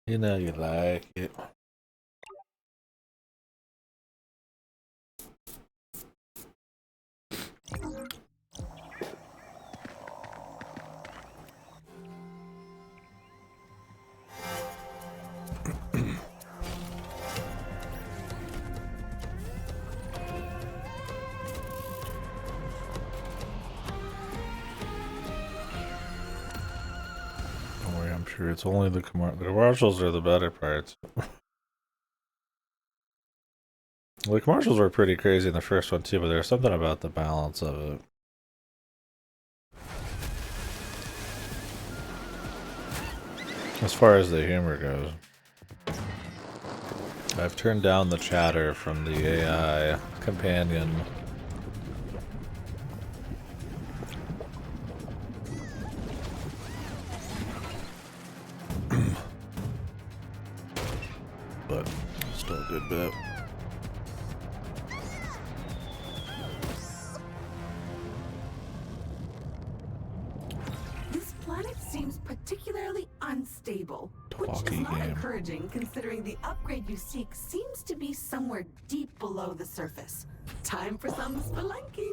You know you like it. Sure, it's only the commercials are the better parts. The commercials were pretty crazy in the first one too, but there's something about the balance of it. As far as the humor goes, I've turned down the chatter from the AI companion. But still a good bit. This planet seems particularly unstable, which is not encouraging considering the upgrade you seek seems to be somewhere deep below the surface. Time for some spelunking.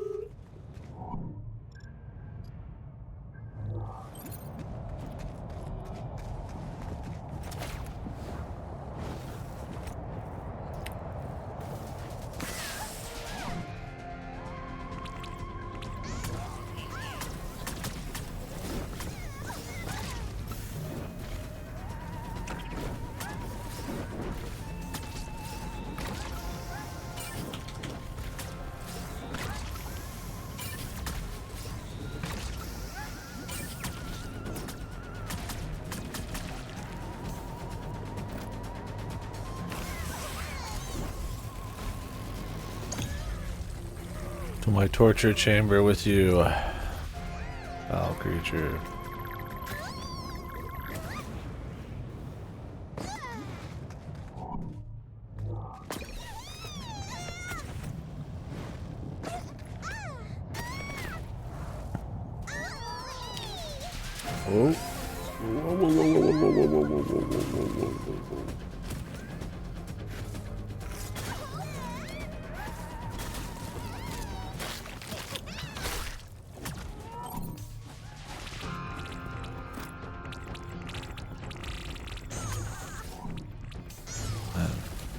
To my torture chamber with you, foul creature. Oh.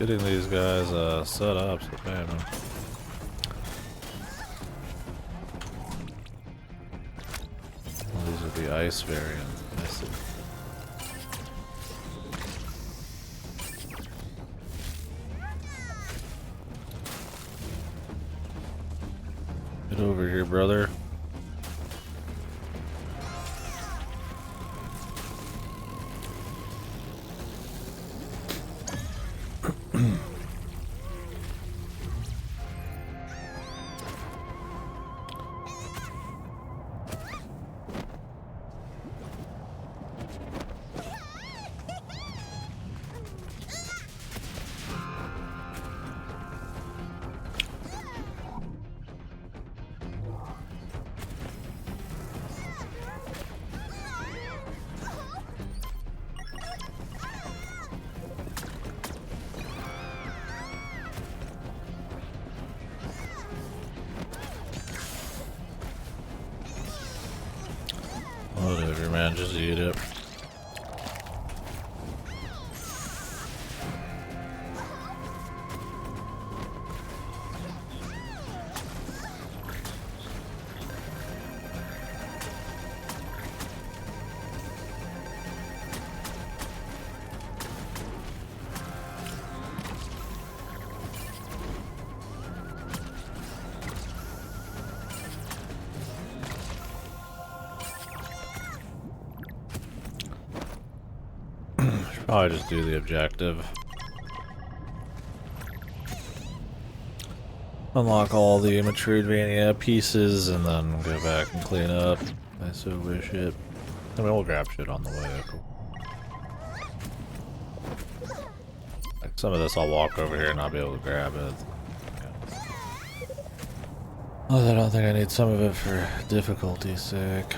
Getting these guys set up, so man. These are the ice variants. I see. Get over here, brother. Whatever, man, just eat it. Probably just do the objective. Unlock all the Metroidvania pieces and then go back and clean up. I so wish it. I mean, we'll grab shit on the way. Like some of this I'll walk over here and I'll be able to grab it. Well, I don't think I need some of it for difficulty's sake.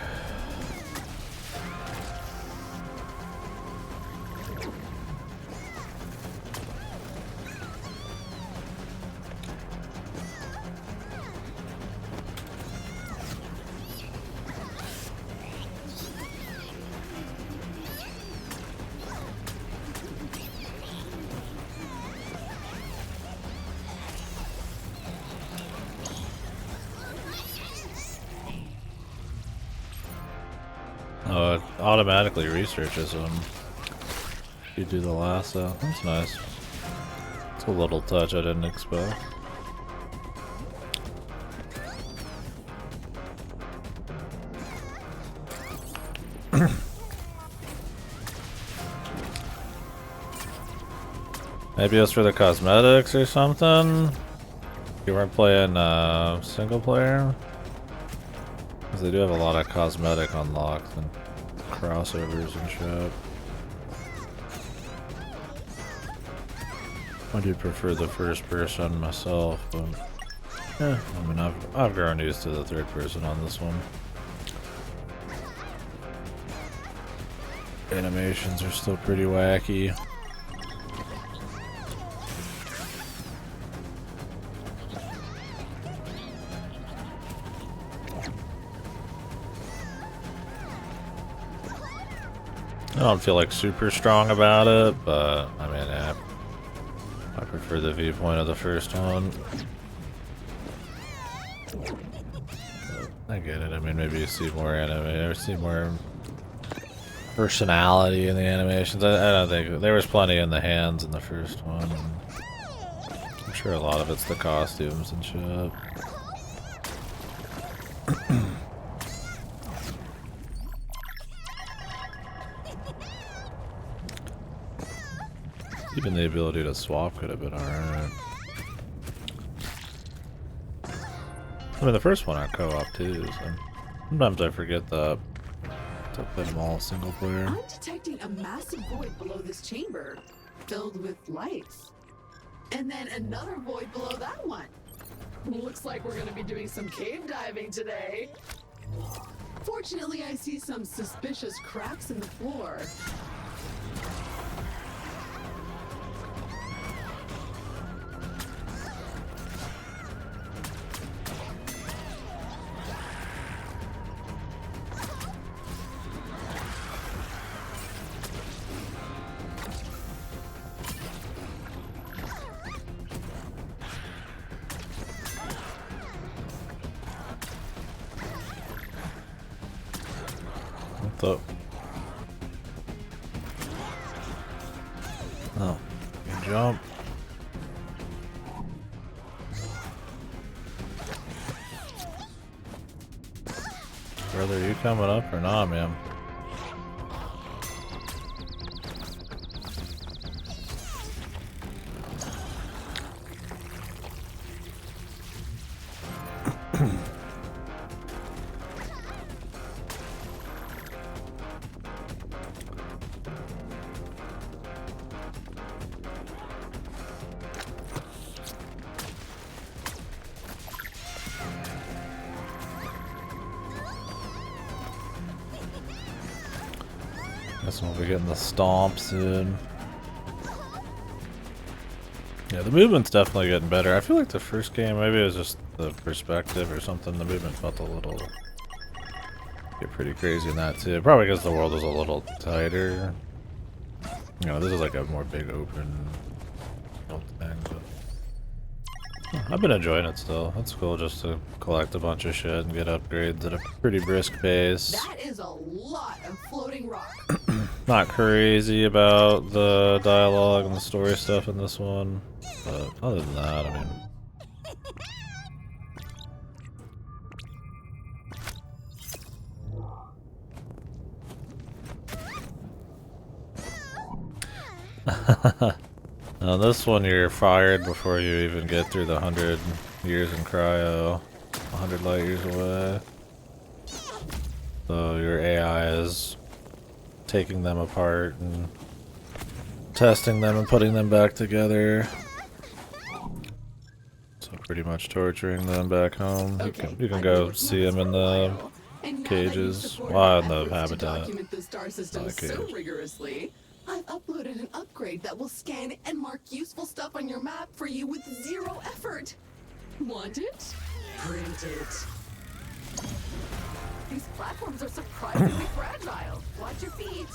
Oh, it automatically researches them. You do the lasso. That's nice. It's a little touch I didn't expect. Maybe it's for the cosmetics or something? You weren't playing single player? Because they do have a lot of cosmetic unlocks and crossovers and shit. I do prefer the first person myself, but yeah, I mean I've grown used to the third person on this one. Animations are still pretty wacky. I don't feel like super strong about it, but I mean, yeah, I prefer the viewpoint of the first one. I get it. I mean, maybe you see more anime, or see more personality in the animations. I don't think there was plenty in the hands in the first one. I'm sure a lot of it's the costumes and shit. Even the ability to swap could have been alright. mean, the first one I co-op too, so sometimes I forget that. To play them all single player. I'm detecting a massive void below this chamber, filled with lights. And then another void below that one. Looks like we're gonna be doing some cave diving today. Fortunately, I see some suspicious cracks in the floor. What's up? Oh, you can jump. Brother, you coming up or not, man? Guess we'll be getting the stomp soon. Yeah, the movement's definitely getting better. I feel like the first game, maybe it was just the perspective or something, the movement felt a little... get pretty crazy in that too. Probably because the world was a little tighter. You know, this is like a more big open thing, but... I've been enjoying it still. It's cool just to collect a bunch of shit and get upgrades at a pretty brisk pace. That is a lot of floating rock. Not crazy about the dialogue and the story stuff in this one, but other than that, I mean... Now this one you're fired before you even get through the 100 years in cryo, 100 light years away. So your AI is taking them apart and testing them and putting them back together. So pretty much torturing them back home. You can go see them in the cages, well, in the habitat. Document the star system so rigorously. I've uploaded an upgrade that will scan and mark useful stuff on your map for you with zero effort. Want it? Print it. These platforms are surprisingly fragile. Watch your feet.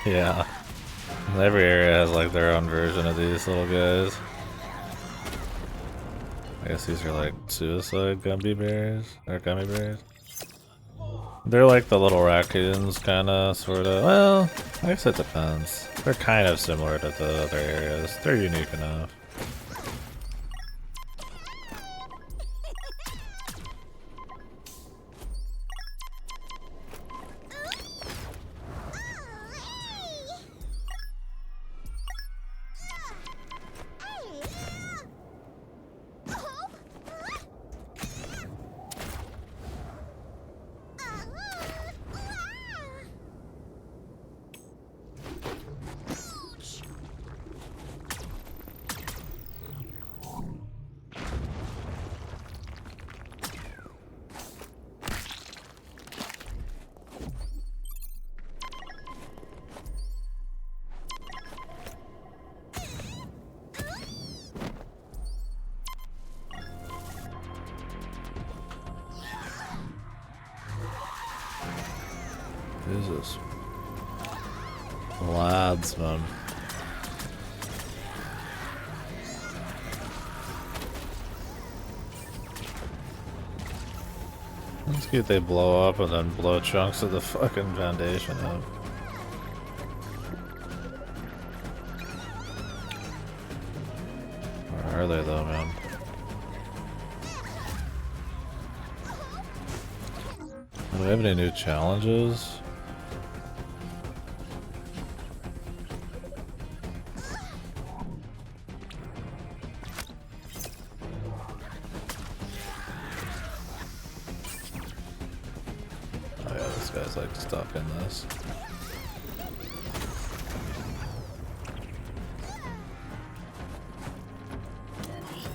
Yeah. Every area has like their own version of these little guys. I guess these are like suicide gummy bears or gummy bears. They're like the little raccoons, kinda, sorta. Well, I guess it depends. They're kind of similar to the other areas. They're unique enough. Jesus. Lads, man. It's cute they blow up and then blow chunks of the fucking foundation up. are they though, man? Do we have any new challenges? Oh yeah, this guy's like stuck in this.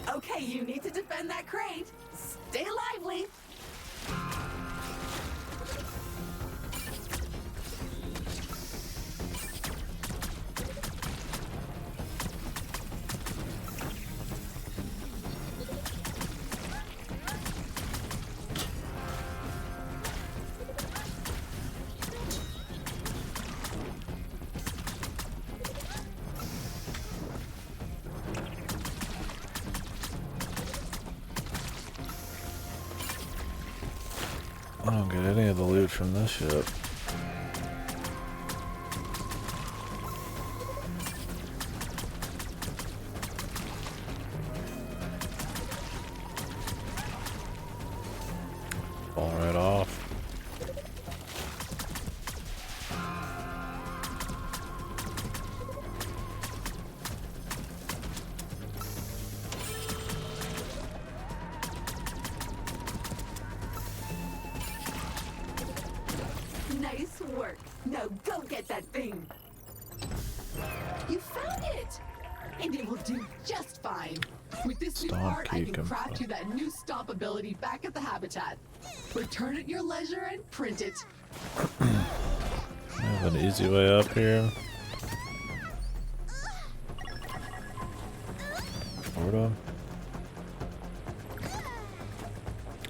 Okay, you need to defend that crate. Stay lively. I don't get any of the loot from this ship. Fall right off. Nice work. Now go get that thing. You found it! And it will do just fine. With this new Stomp part, I kick can 'em. craft you that new stomp ability back at the habitat. Return at your leisure and print it. I have an easy way up here. Sorta.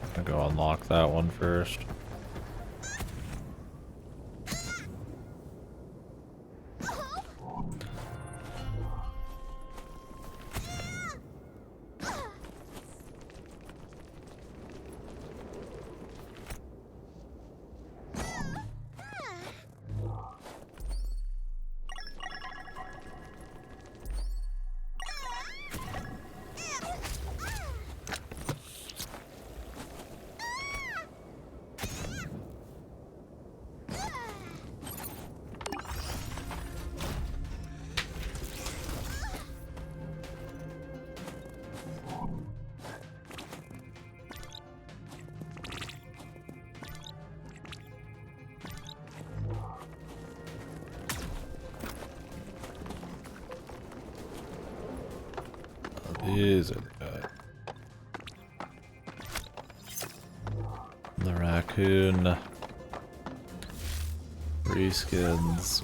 I'm gonna go unlock that one first. These are good. The raccoon reskins.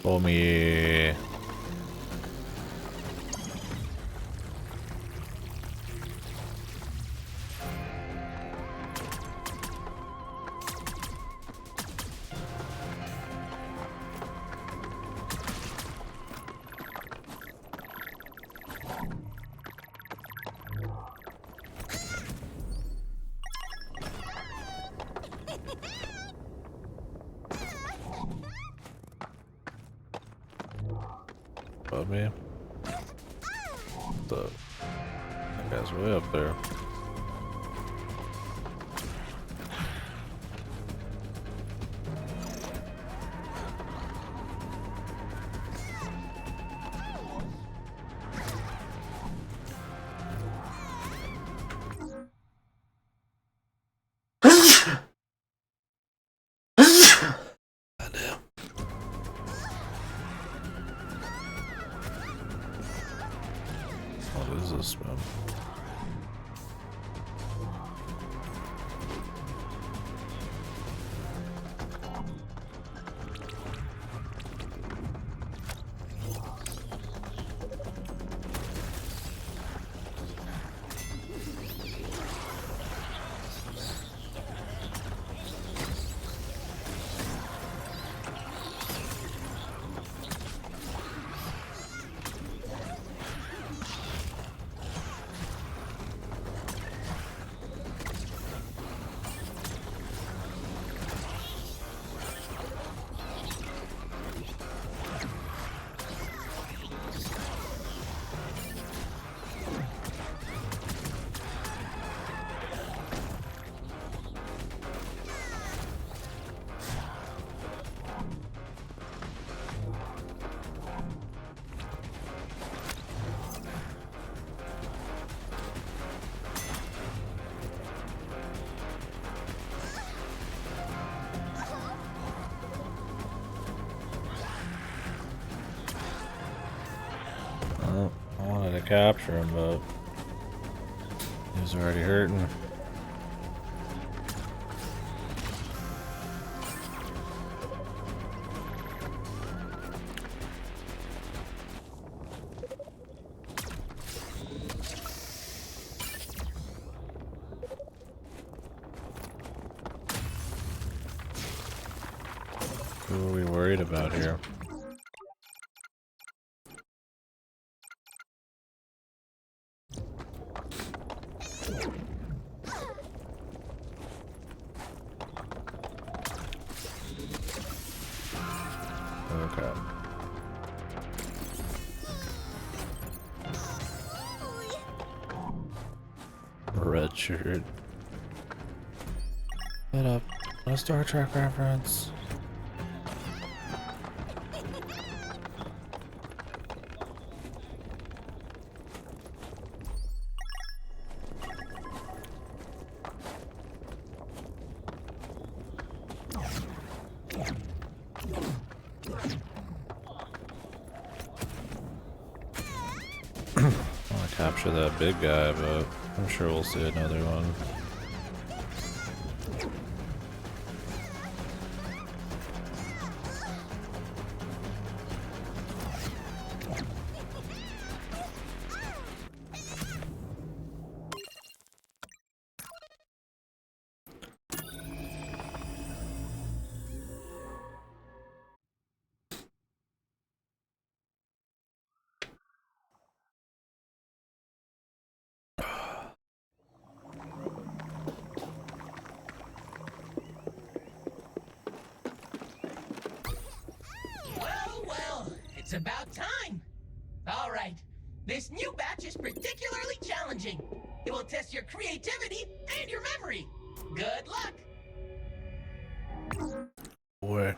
For me. Above me. That guy's way up there. What is this, man? capture him, but he's already hurting. Who are we worried about here? Okay. Red shirt. Shut up. No Star Trek reference. I want to capture that big guy, but I'm sure we'll see another one. Well, it's about time. All right, this new batch is particularly challenging. It will test your creativity and your memory. Good luck. Boy.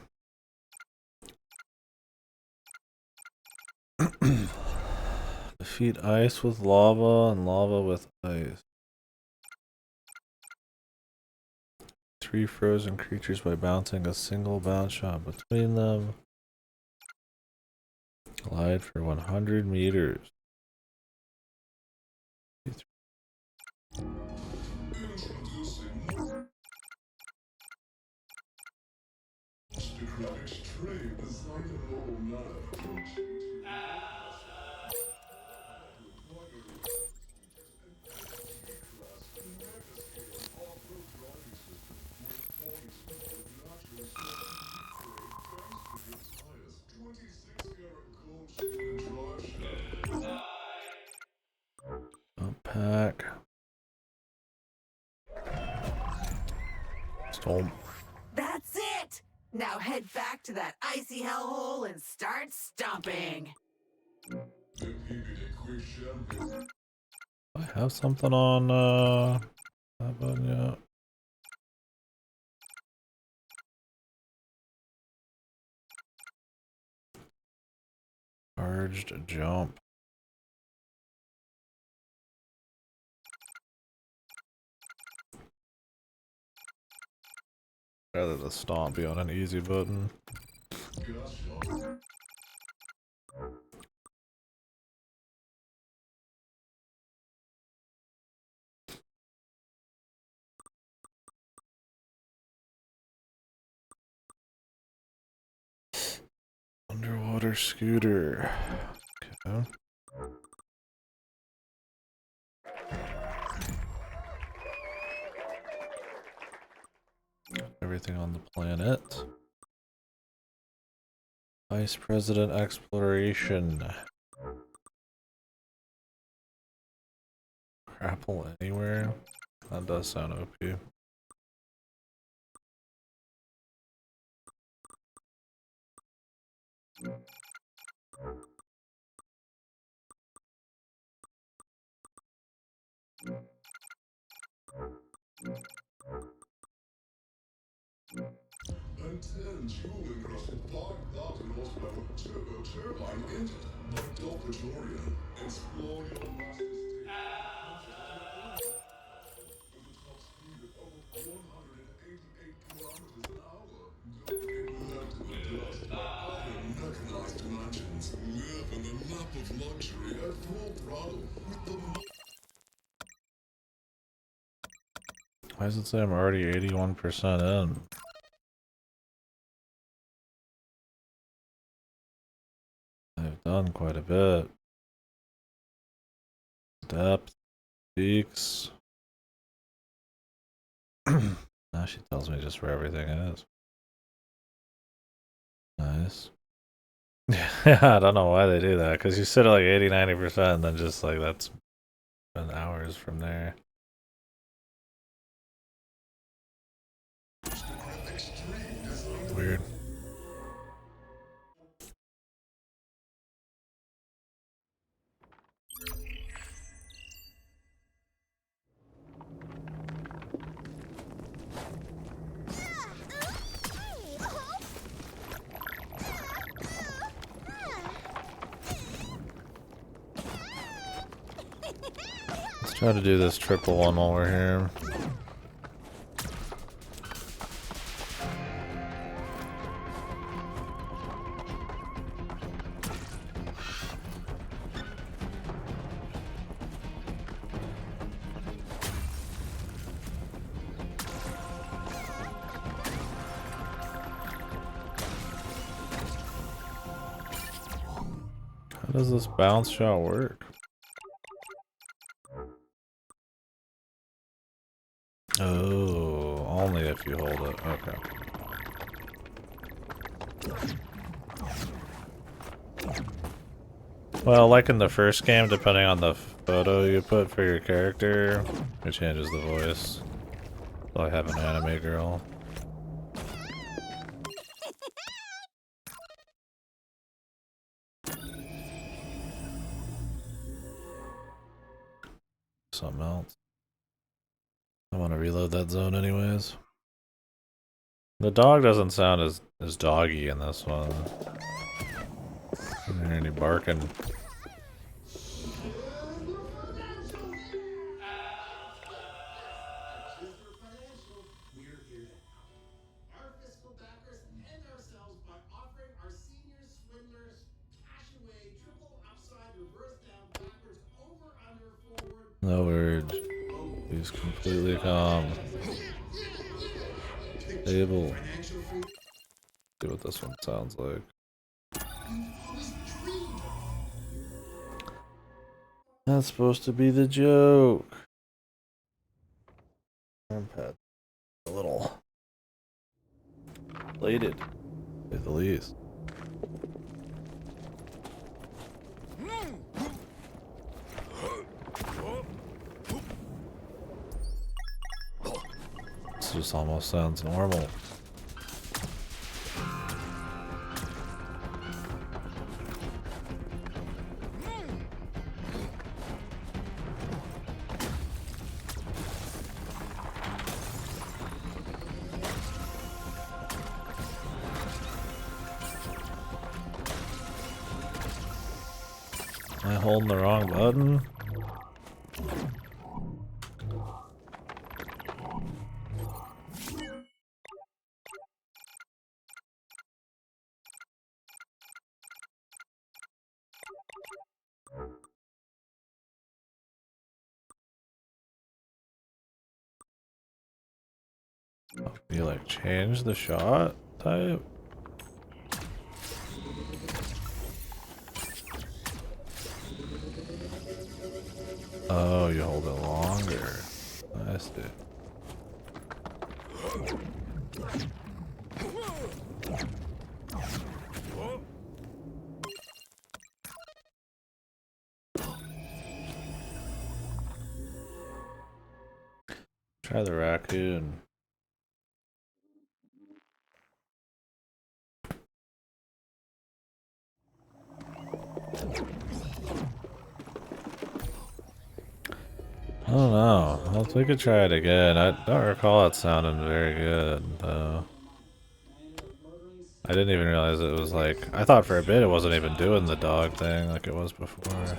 Defeat ice with lava and lava with ice. 3 frozen creatures by bouncing a single bounce shot between them. Glide for 100 meters. Pack. Storm. That's it! Now head back to that icy hellhole and start stomping. I have something on that button yet. Charged jump. Rather the stomp be on an easy button. Underwater scooter. Okay. Everything on the planet. Vice President Exploration. Grapple anywhere? That does sound OP. And 10 jewel-encrusted 5,000 horsepower turbo turbine engine by Doppeltorian. Explore your master's state. With a top speed of over 188 kilometers an hour. Don't get left in the dust by other mechanized dimensions. Live in the lap of luxury at full throttle. Why does it say I'm already 81% in? I've done quite a bit. Depth, peaks. Now she tells me just where everything is. Nice. Yeah, I don't know why they do that, because you sit at like 80-90% and then just like that's been hours from there. Weird. Let's try to do this triple one while we're here. How does this bounce shot work? Oh, only if you hold it. Okay. Well, like in the first game, depending on the photo you put for your character, it changes the voice. So I have an anime girl. Something else. I want to reload that zone anyways. The dog doesn't sound as doggy in this one. I don't hear any barking. Our fiscal backers and ourselves by offering our senior swindlers cash away, triple upside, reverse down, backwards, over, under, forward. No word. He's completely calm. Stable. See what this one sounds like. That's supposed to be the joke. Armpad. A little plated, at the least. This just almost sounds normal. Am I holding the wrong button? You like change the shot type? Oh, you hold it longer. I see. Try the raccoon. I don't know. We could try it again. I don't recall it sounding very good, though. I didn't even realize it was like... I thought for a bit it wasn't even doing the dog thing like it was before.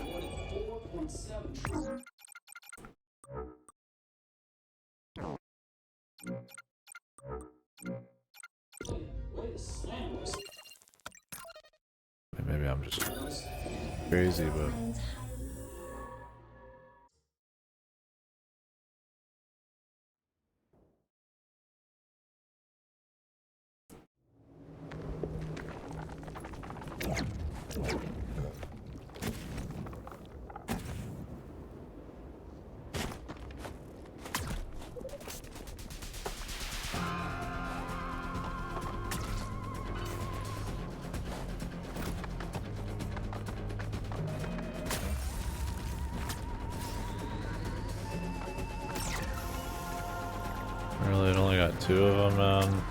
Maybe I'm just crazy, but... Really, it only got 2 of them, man.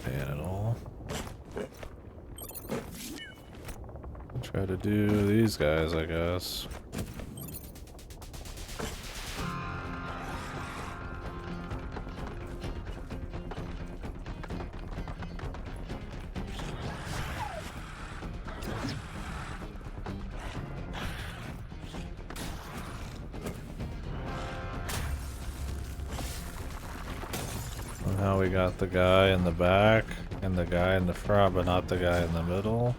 Ban it all. Try to do these guys, I guess. Somehow we got the guy in the back and the guy in the front, but not the guy in the middle.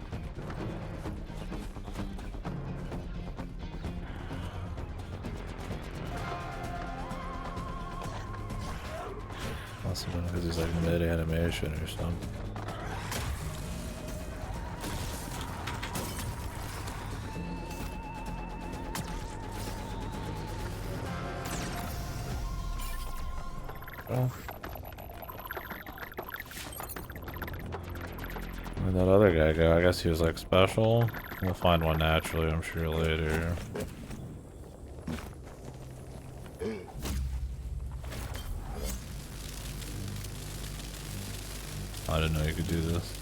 Must have been because he's like mid-animation or something. Oh. Where'd that other guy go? I guess he was like special. We'll find one naturally, I'm sure, later. I didn't know you could do this.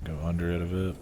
Go under it a bit.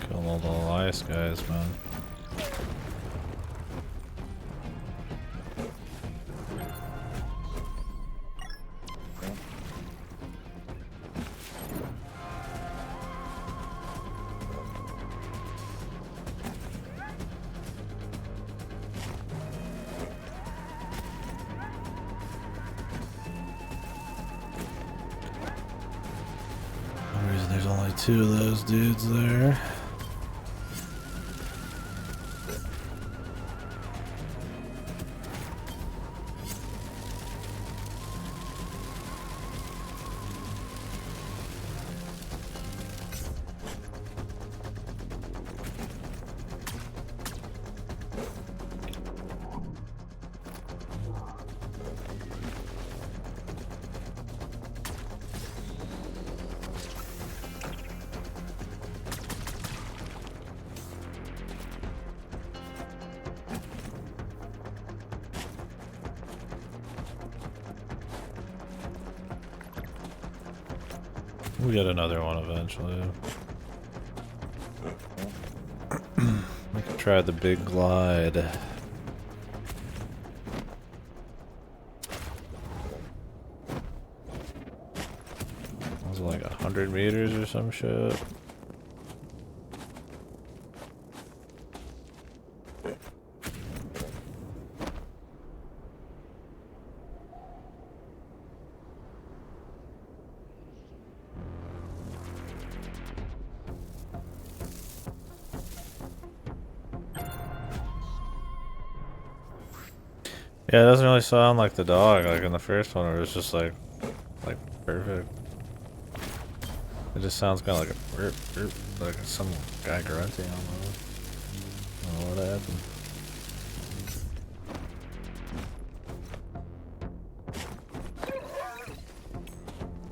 Kill all the ice guys, man. For some reason there's only 2 of those dudes there. We'll get another one eventually. We can try the big glide. Was it like 100 meters or some shit? Yeah, it doesn't really sound like the dog, like in the first one, where it was just like perfect. It just sounds kind of like a burp, burp, like some guy grunting almost. I don't know what happened.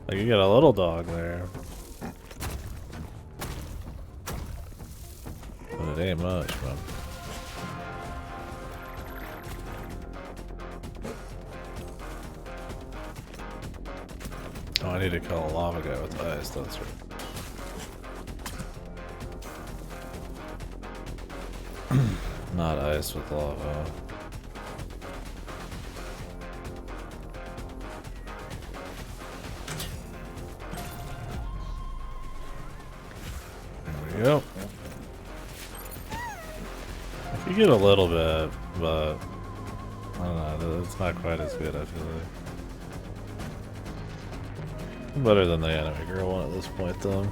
Like you got a little dog there, but it ain't much, man. Oh, I need to kill a lava guy with ice, that's right. Not ice with lava. There we go. I could get a little bit, but I don't know, it's not quite as good, I feel like. Better than the anime girl one at this point, though.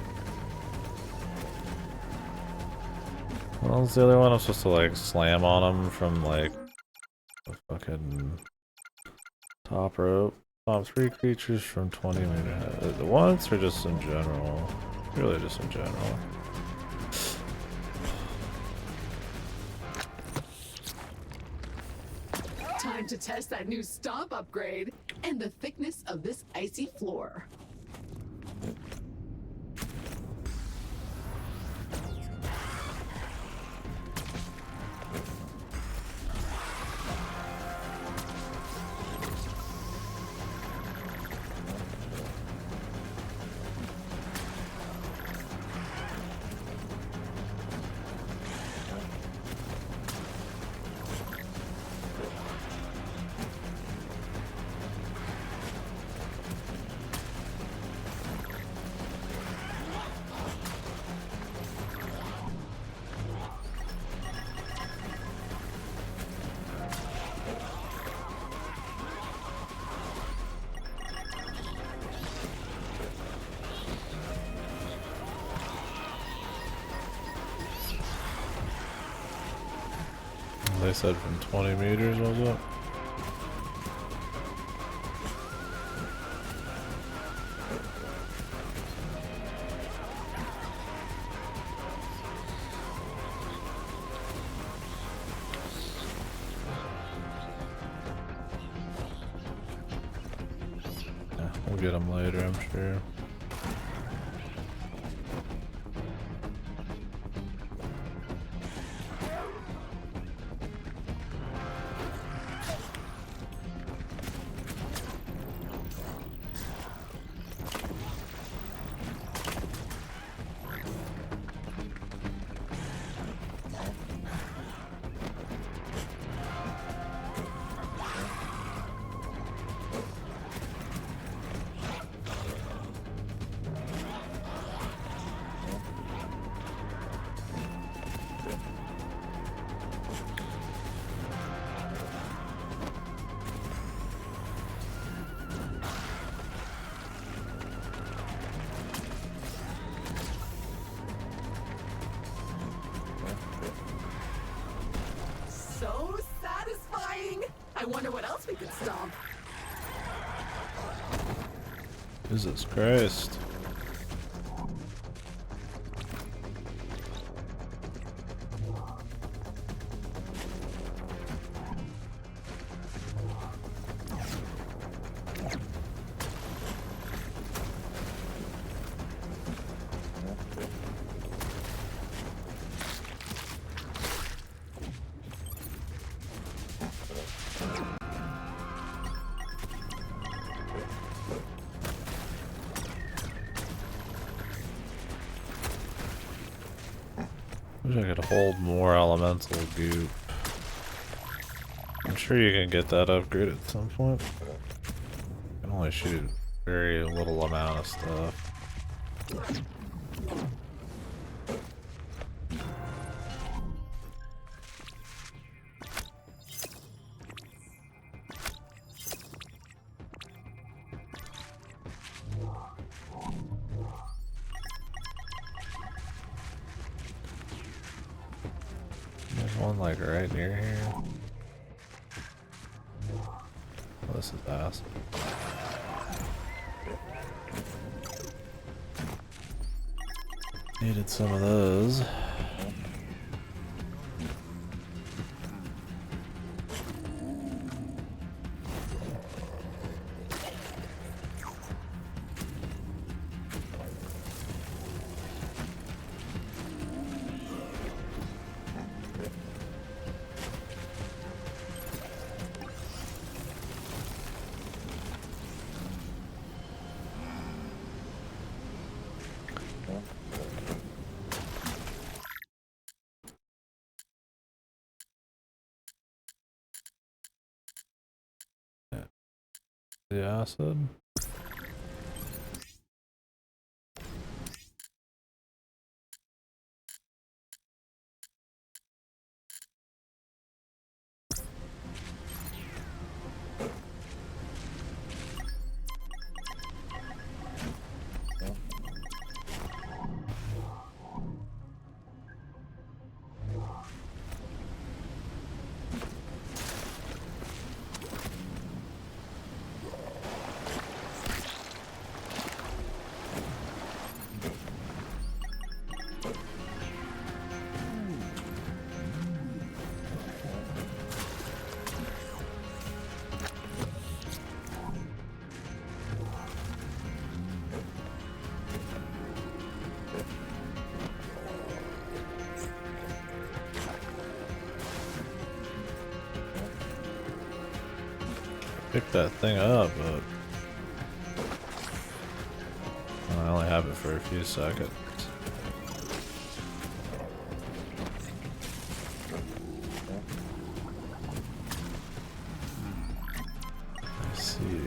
Well, the other one I'm supposed to like slam on him from like the fucking top rope. Top 3 creatures from 20 meters. Once or just in general? Really just in general. Time to test that new stomp upgrade and the thickness of this icy floor. They said from 20 meters, was it? Yeah, we'll get them later, I'm sure. So satisfying! I wonder what else we could stomp. Jesus Christ. Wish I could hold more elemental goop. I'm sure you can get that upgrade at some point. I can only shoot very little amount of stuff. There's one like right near here. Oh, this is ass. Needed some of those. The acid. pick that thing up, but I only have it for a few seconds. I see.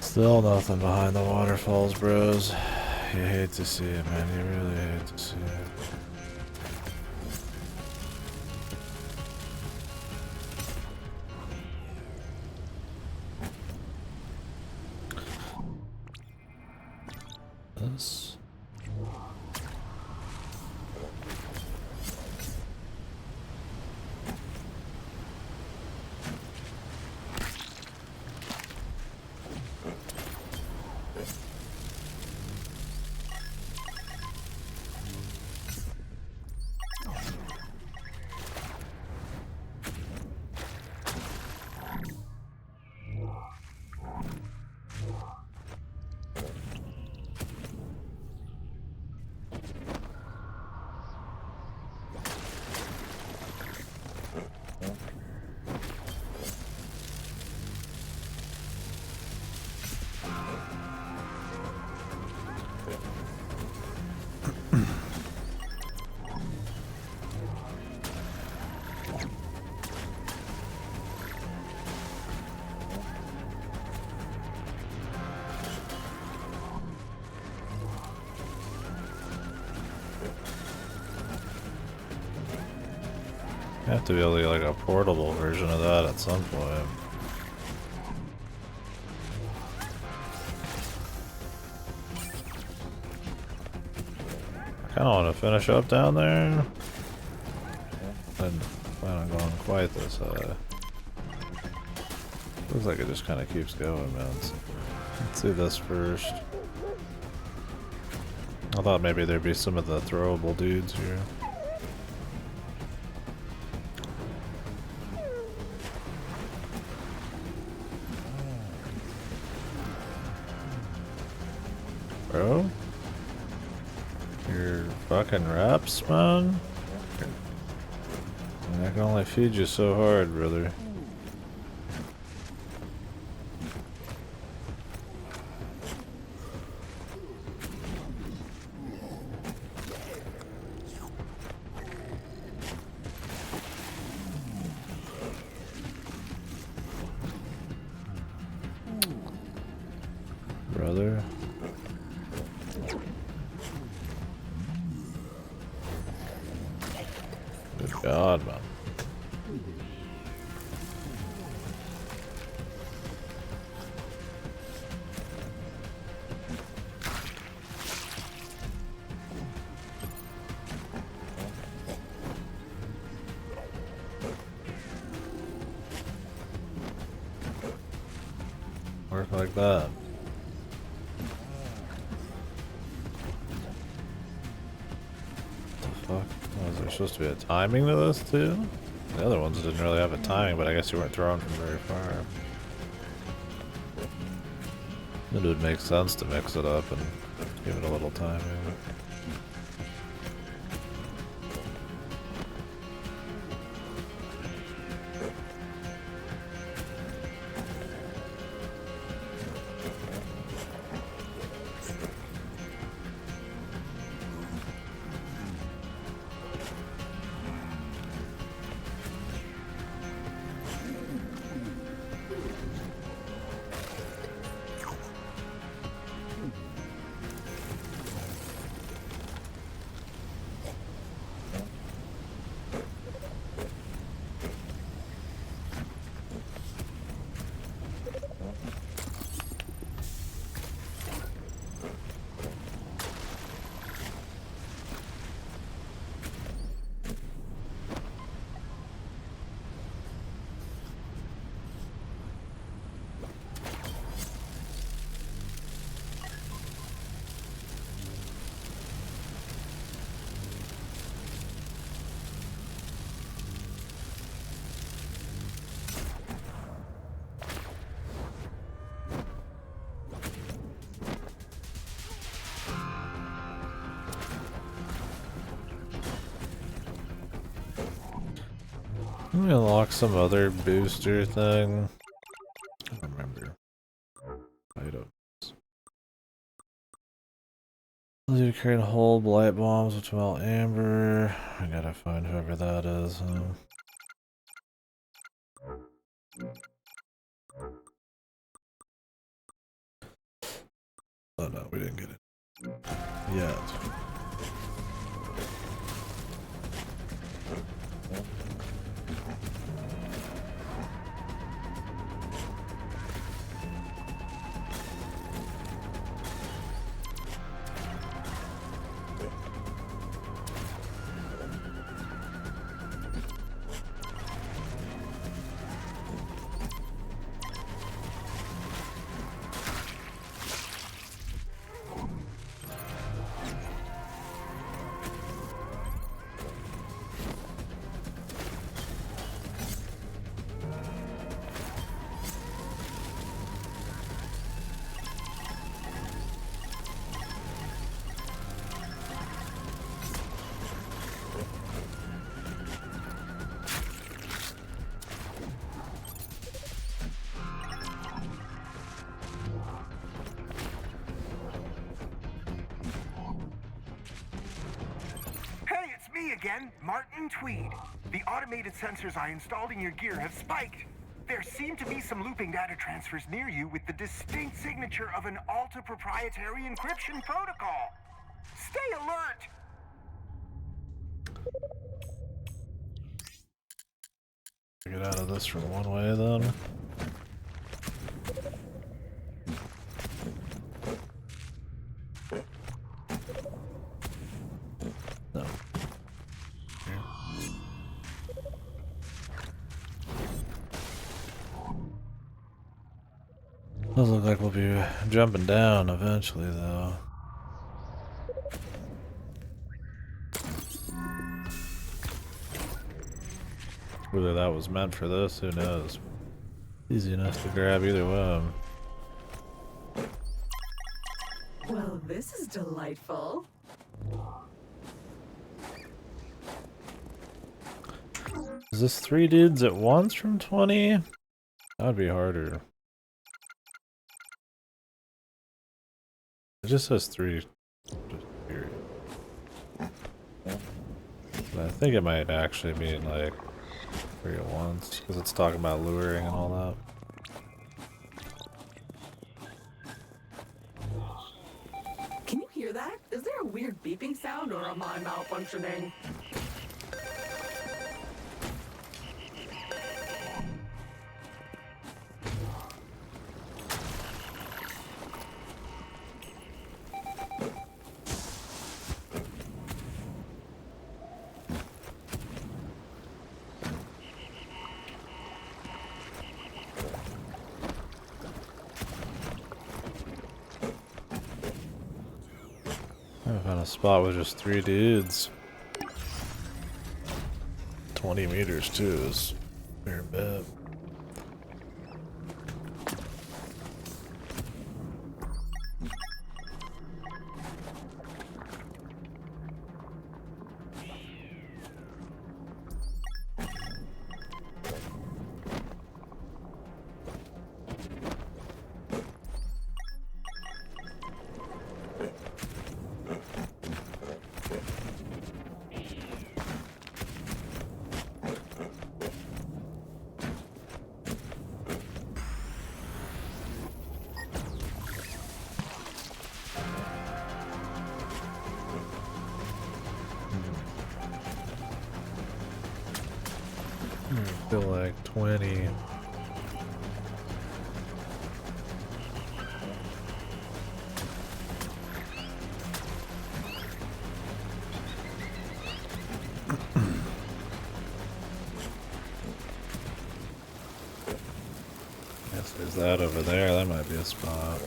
Still nothing behind the waterfalls, bros. You hate to see it, man. You really hate to see it. This. You have to be able to get like a portable version of that at some point. I kinda wanna finish up down there. I didn't plan on going quite this high. Looks like it just kinda keeps going, man. Let's do this first. I thought maybe there'd be some of the throwable dudes here. Bro? Your fucking reps, man? I can only feed you so hard, brother. Brother. Good God, man. Work like that. Fuck? Was there supposed to be a timing to this too? The other ones didn't really have a timing, but I guess you weren't throwing from very far. It would make sense to mix it up and give it a little timing. Let me unlock some other booster thing. I don't remember. Items. You create whole blight bombs which melt amber. I gotta find whoever that is. Huh? Oh no, we didn't get it yet. Again, Martin Tweed. The automated sensors I installed in your gear have spiked. There seem to be some looping data transfers near you with the distinct signature of an Alta proprietary encryption protocol. Stay alert! Get out of this from one way then. No. Does look like we'll be jumping down eventually, though. Whether that was meant for this, who knows? Easy enough to grab either way. Well, this is delightful. Is this 3 dudes at once from 20? That'd be harder. It just says 3. Just period. But I think it might actually mean like 3 at once, because it's talking about luring and all that. Can you hear that? Is there a weird beeping sound or am I malfunctioning? I found a spot with just 3 dudes. 20 meters too is a fair bit. I feel like 20. Guess there's that over there. That might be a spot.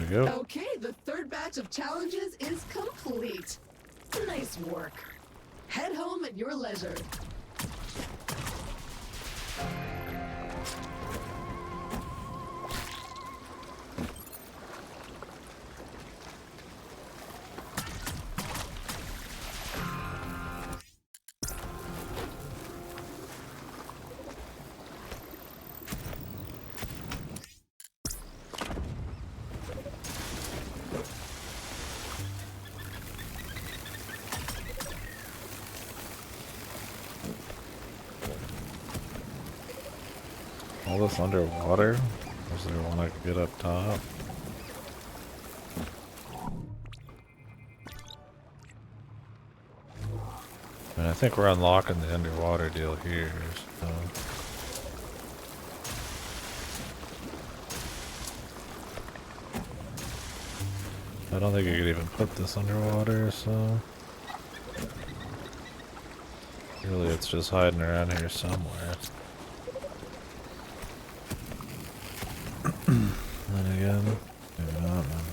we go. Okay, the third batch of challenges is complete. Nice work. Head home at your leisure. All this underwater? Is there one I could get up top? And I think we're unlocking the underwater deal here, so. I don't think you could even put this underwater, so. Really, it's just hiding around here somewhere. Then again, maybe not, man.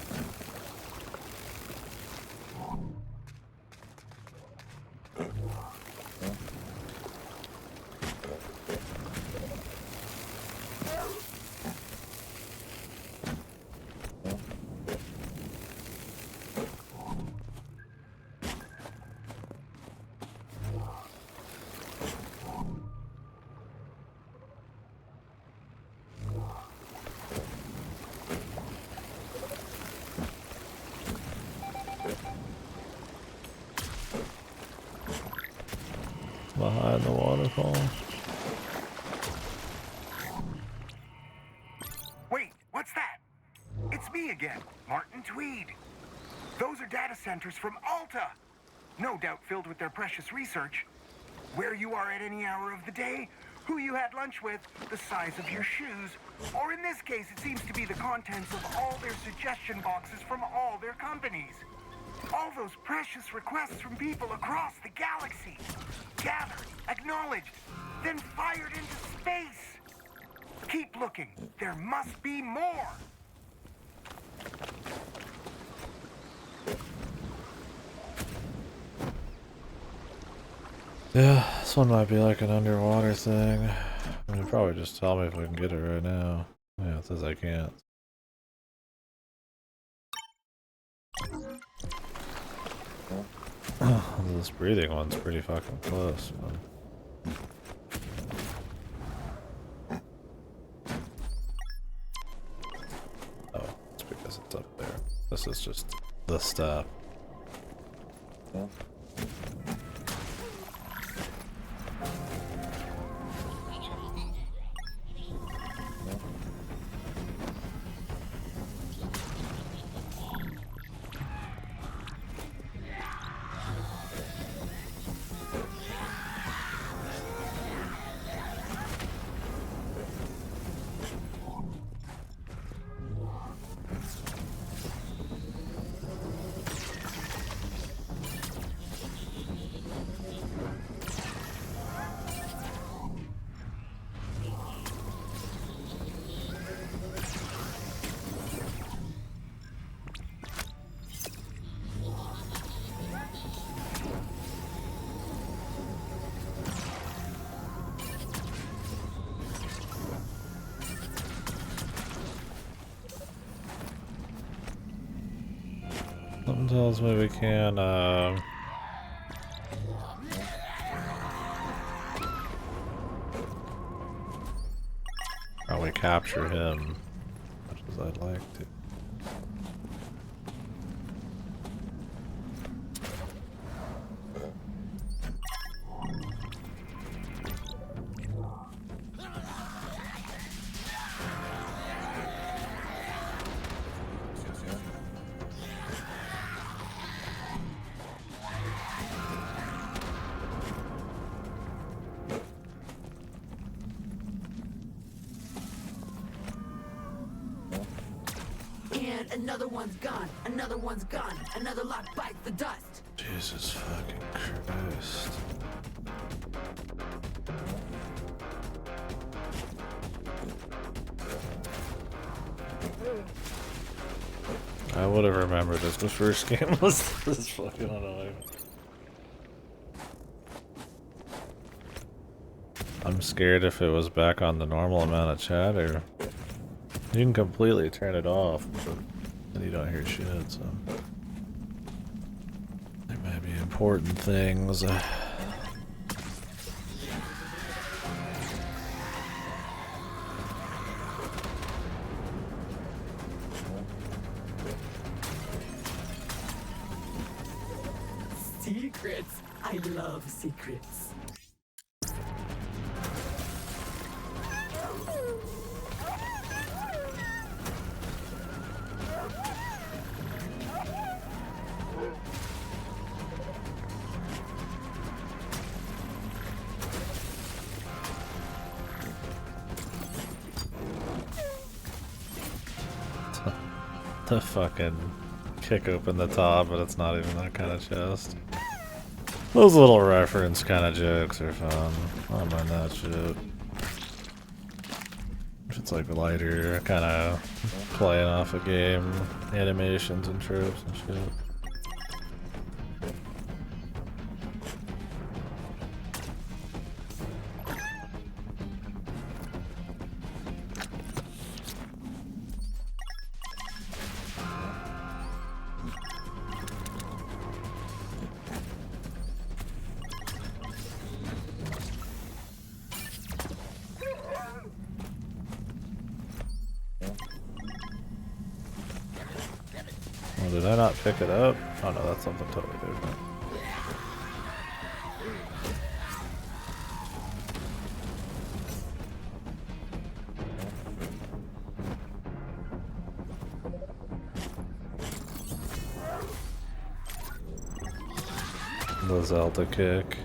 Behind the waterfall. Wait, what's that? It's me again, Martin Tweed. Those are data centers from Alta. No doubt filled with their precious research. Where you are at any hour of the day, who you had lunch with, the size of your shoes, or in this case, it seems to be the contents of all their suggestion boxes from all their companies. All those precious requests from people across the galaxy. Gathered, acknowledged, then fired into space. Keep looking. There must be more. Yeah, this one might be like an underwater thing. I mean, probably just tell me if we can get it right now. Yeah, it says I can't. This breathing one's pretty fucking close, man. Oh, it's because it's up there. This is just the step. Something tells me we can, probably capture him, much as I'd like to. Another one's gone. Another one's gone. Another lock bites the dust. Jesus fucking Christ. I would have remembered this. The first game was this fucking annoying. I'm scared if it was back on the normal amount of chat, or you can completely turn it off, but then you don't hear shit, so there might be important things. Secrets. I love secrets. The fucking kick open the top, but it's not even that kind of chest. Those little reference kind of jokes are fun. I don't mind that shit. If it's like lighter, kind of playing off a game, animations and tropes and shit. Oh, did I not pick it up? Oh no, that's something totally different. The Zelda kick.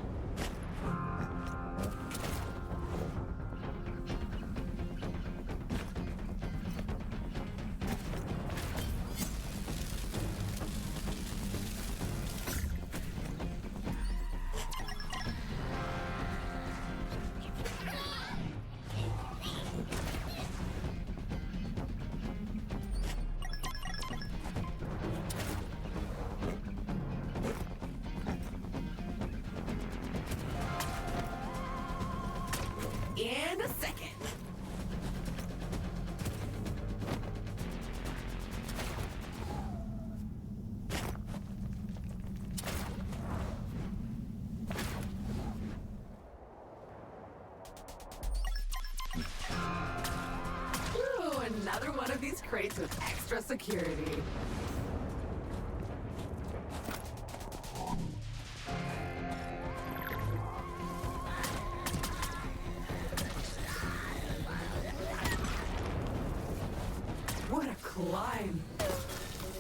In a second. Ooh, another one of these crates with extra security. What a climb!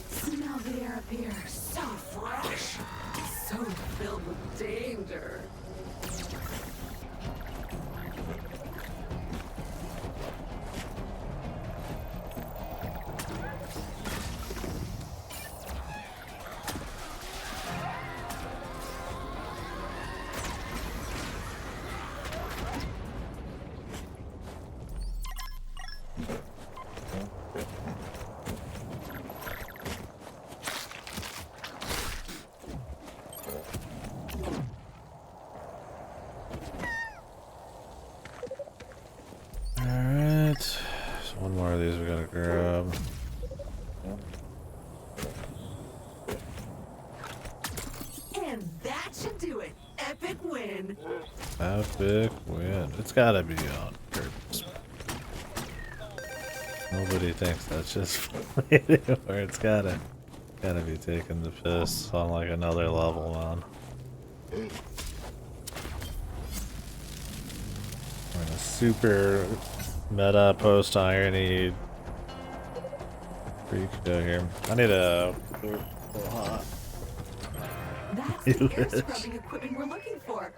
Smell the air up here, so fresh, so filled with danger. Alright. So one more of these we gotta grab. And that should do it. Epic win. Epic win. It's gotta be on purpose. Nobody thinks that's just funny anymore. It's gotta be taking the piss on like another level, man. We're in a super meta post irony freak go here. I need a That's the air scrubbing equipment we're looking for.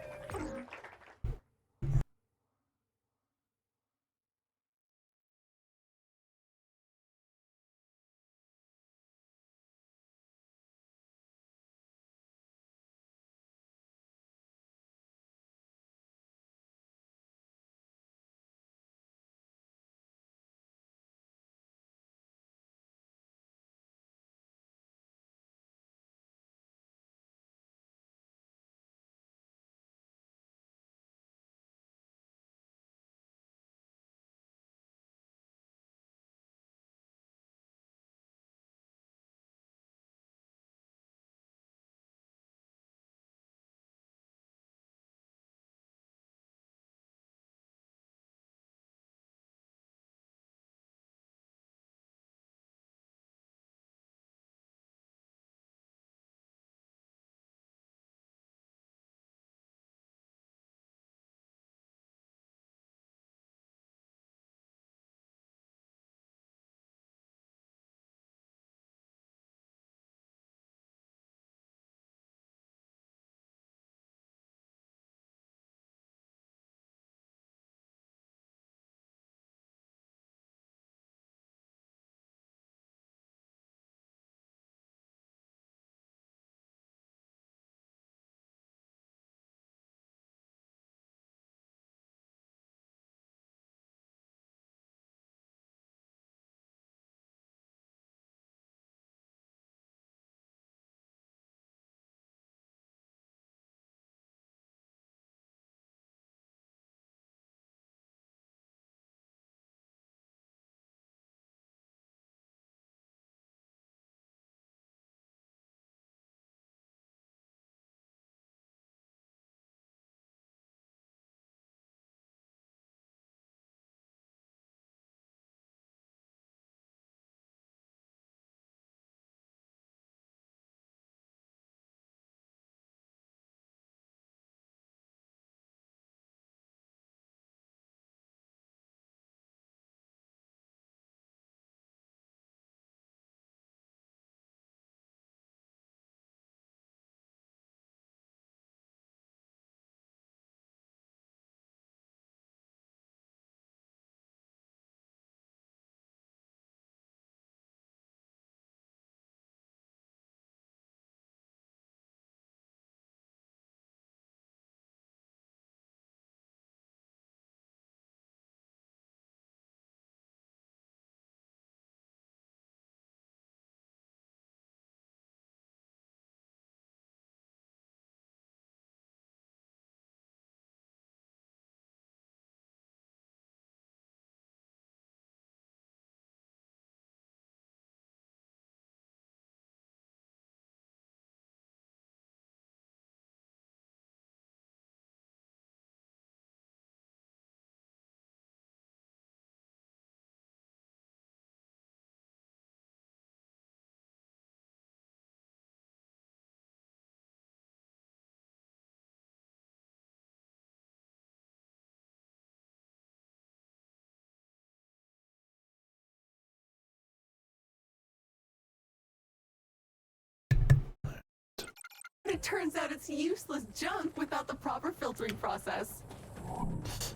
It turns out it's useless junk without the proper filtering process.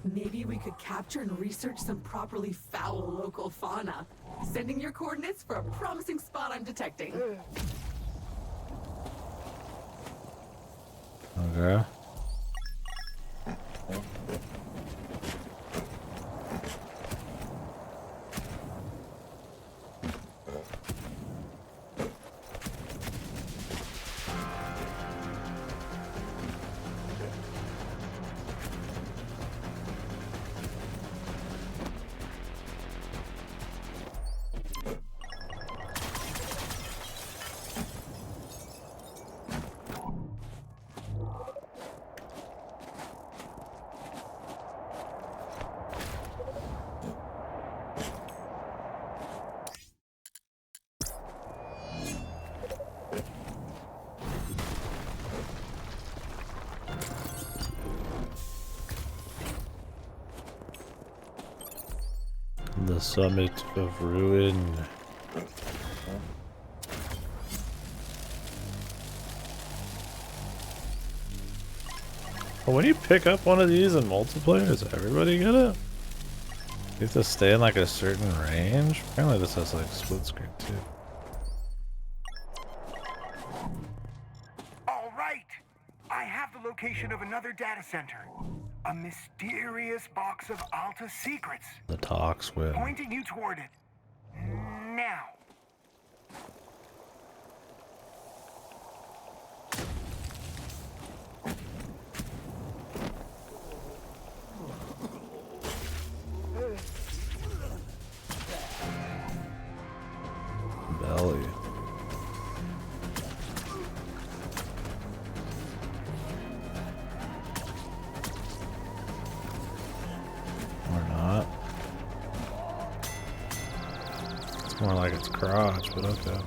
Maybe we could capture and research some properly foul local fauna. Sending your coordinates for a promising spot I'm detecting. Okay. The summit of ruin. Well, when you pick up one of these in multiplayer, does everybody get it? You have to stay in like a certain range? Apparently this has like split screen too. All right! I have the location of another data center. A mysterious box of Alta secrets. The talks win. Pointing you toward it. Now. Belly. Or not. It's more like it's crotch, but okay.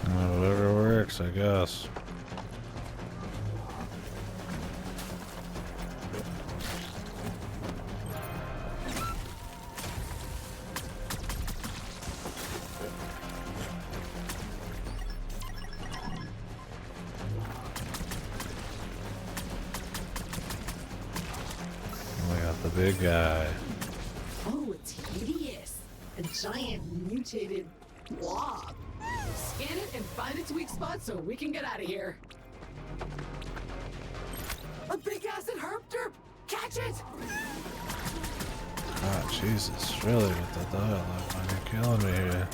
Whatever works, I guess. The big guy. Oh, it's hideous. A giant mutated blob. Scan it and find its weak spot so we can get out of here. A big acid herp derp! Catch it! Oh, Jesus. Really, with the dialogue, man, you're killing me here.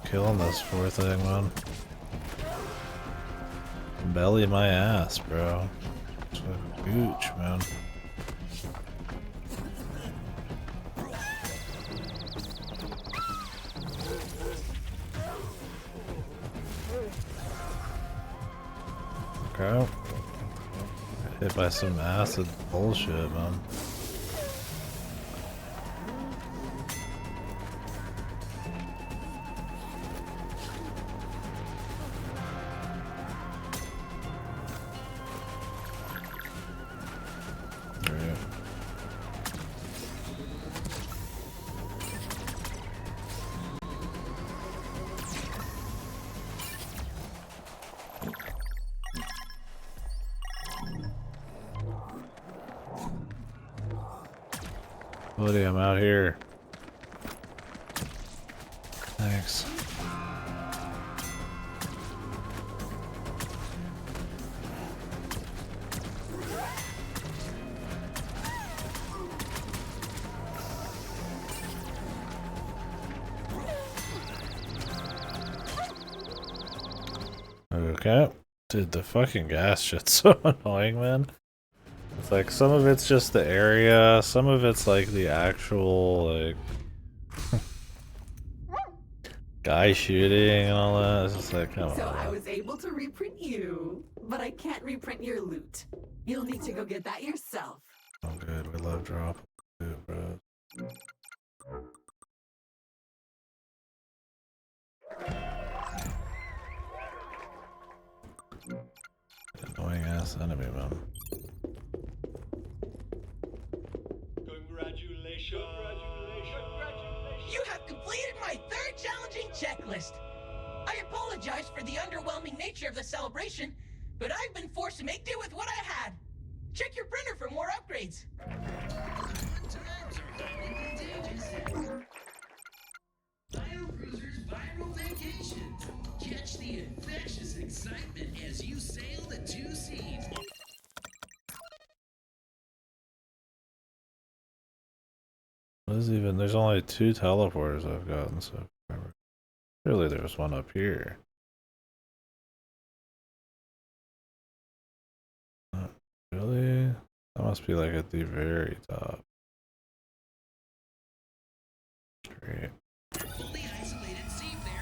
Killing this poor thing, man. Belly my ass, bro. It's a gooch, man. Okay. Hit by some acid bullshit, man. Buddy, I'm out here. Thanks. Okay. Dude, the fucking gas shit's so annoying, man. It's like some of it's just the area, some of it's like the actual like guy shooting and all that. It's just like, come So on. I was able to reprint you, but I can't reprint your loot. You'll need to go get that yourself. Oh, good. We love drop loot, bro. Annoying ass enemy, man. Congratulations. You have completed my third challenging checklist. I apologize for the underwhelming nature of the celebration, but I've been forced to make do with what I had. Check your printer for more upgrades. BioCruiser's viral vacations. Catch the infectious excitement as you sail the 2 seas. What is even? There's only 2 teleporters I've gotten so far. Surely there's one up here. Not really? That must be like at the very top. Straight. Fully isolated seafarer.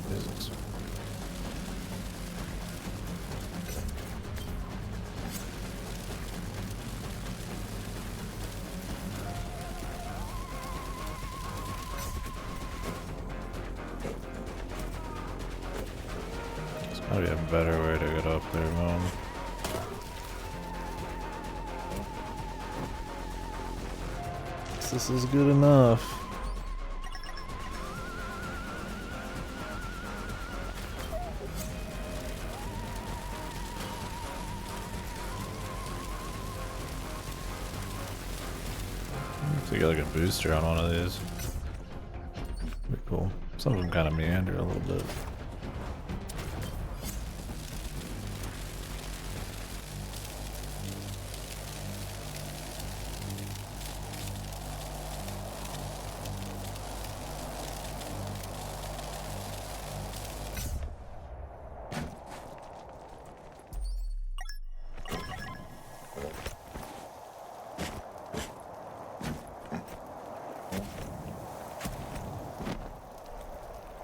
Jesus. There's gotta be a better way to get up there, man. This is good enough. To get like a booster on one of these. Be cool. Some of them kind of meander a little bit.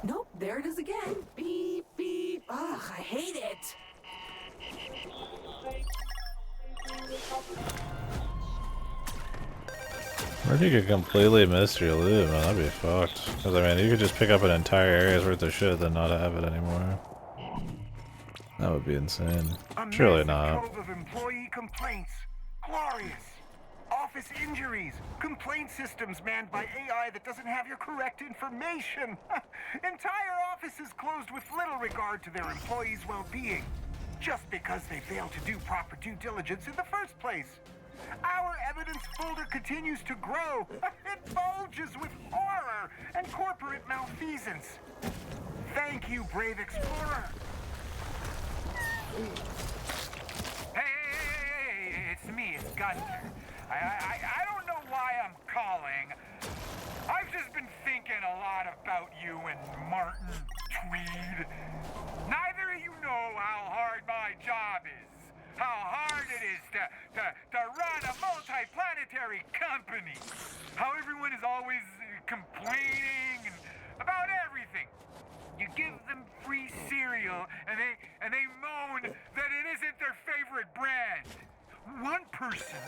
Nope, there it is again. Beep, beep. Ugh, I hate it. Or if you could completely miss your loot, man, that'd be fucked. Because, I mean, you could just pick up an entire area's worth of shit and not have it anymore. That would be insane. Surely not. Trove of employee complaints. Glorious. Office injuries. Complaint systems manned by AI that doesn't have your correct information. Entire offices closed with little regard to their employees' well-being. Just because they failed to do proper due diligence in the first place. Our evidence folder continues to grow. It bulges with horror and corporate malfeasance. Thank you, brave explorer. Hey, it's me, it's Gunter. I don't know why I'm calling. I've just been thinking a lot about you and Martin Tweed. Neither of you know how hard my job is. How hard it is to run a multi-planetary company. How everyone is always complaining about everything. You give them free cereal and they moan that it isn't their favorite brand. One person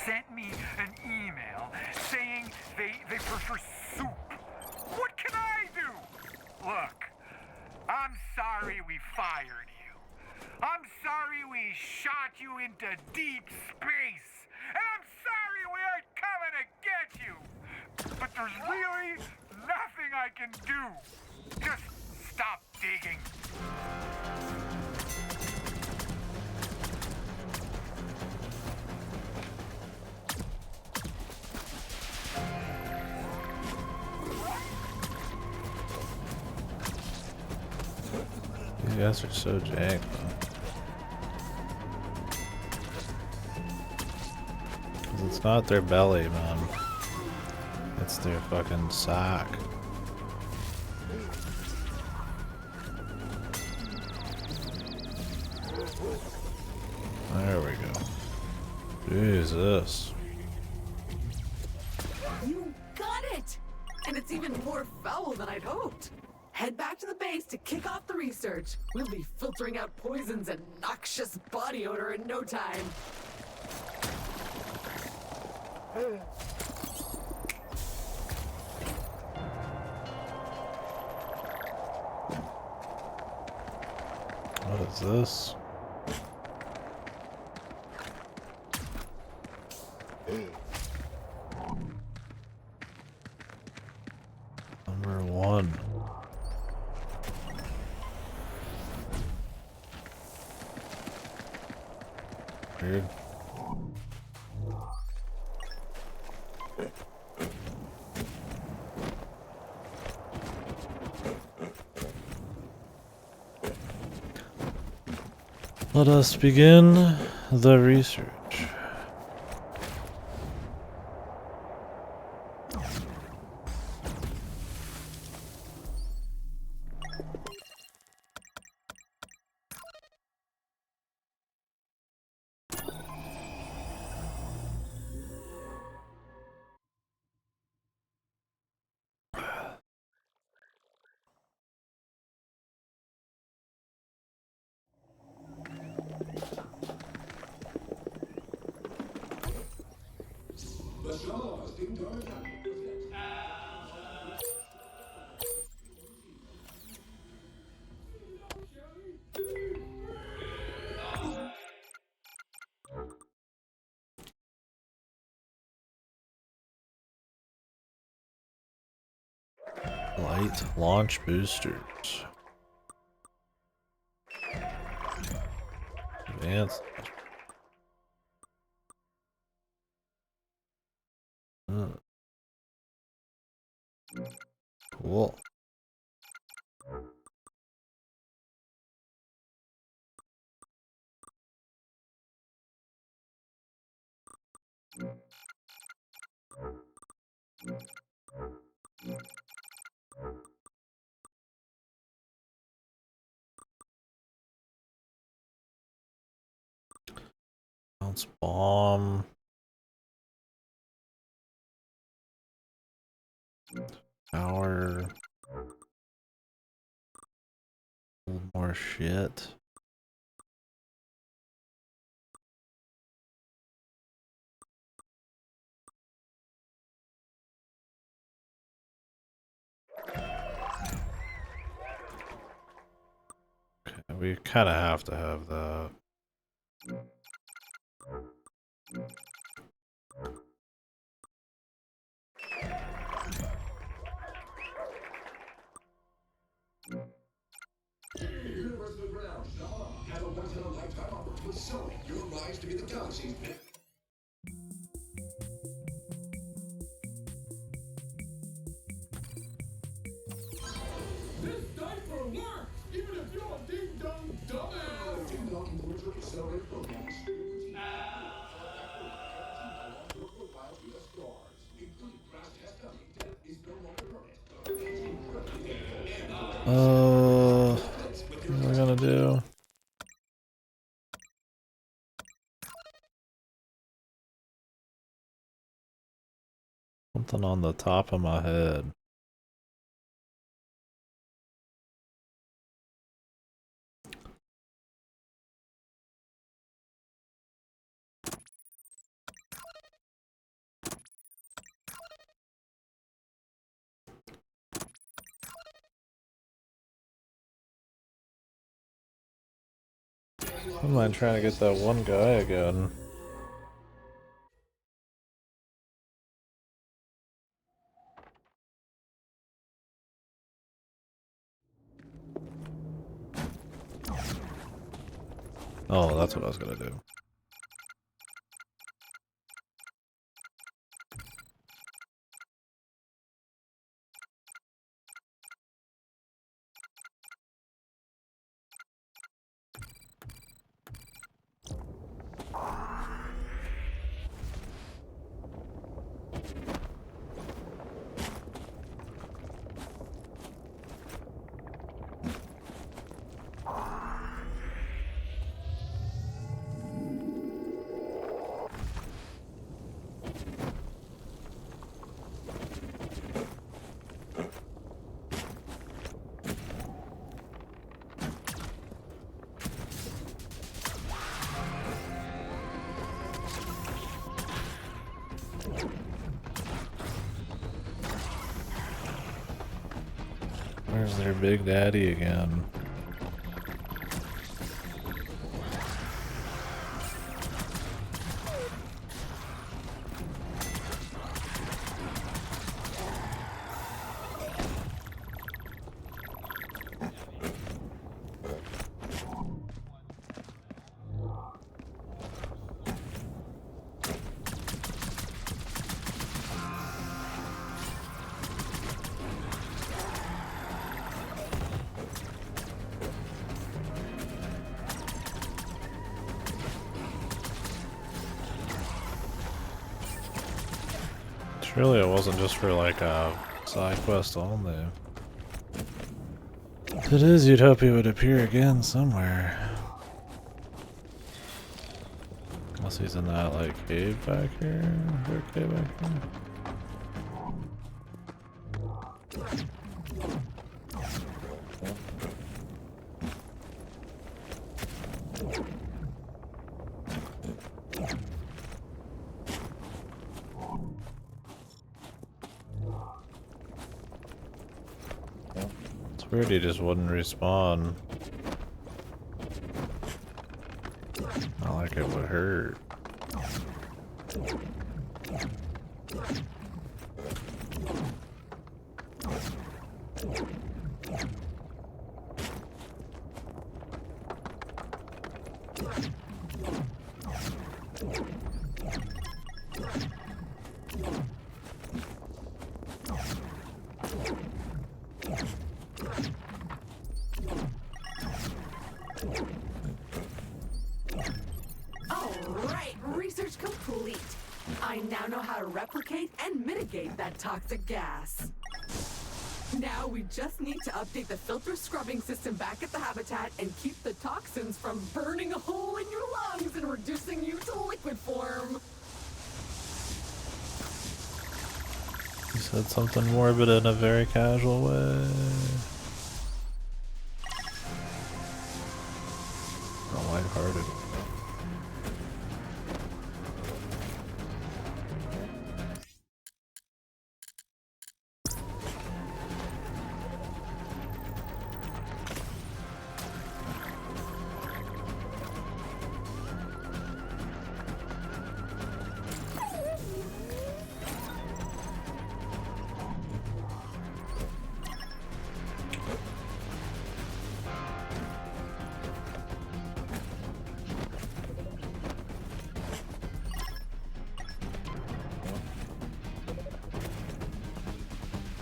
sent me an email saying they prefer soup. What can I do? Look, I'm sorry we fired you. I'm sorry we shot you into deep space. And I'm sorry we aren't coming to get you. But there's really nothing I can do. Just stop digging. You guys are so jank, man. 'Cause it's not their belly, man. It's their fucking sack. There we go. Jesus. You got it! And it's even more foul than I'd hoped. Head back to the base to kick off the research. We'll be filtering out poisons and noxious body odor in no time. What is this? Number 1. Weird. Let us begin the research. Light launch boosters. Advanced. Cool. Bounce bomb. Power. More shit. Okay, we kind of have to have that. Universal Ground, have a once-in-a-lifetime offer with Sony. Your rise to be the galaxy's This diaper works, even if you're a ding-dong dumbass. Ding-dong includes your accelerated programs. What am I gonna do? Something on the top of my head. I don't mind trying to get that one guy again. Oh, that's what I was gonna do. There's their big daddy again. Surely it wasn't just for like a side quest only. If it is, you'd hope he would appear again somewhere. Unless he's in that like cave back here. Is there a cave back here? It's weird he just wouldn't respawn. Not like it would hurt. Alright, research complete. I now know how to replicate and mitigate that toxic gas. Now we just need to update the filter scrubbing system back at the habitat and keep the toxins from burning a hole in your lungs and reducing you to liquid form. He said something morbid in a very casual way. Not lighthearted.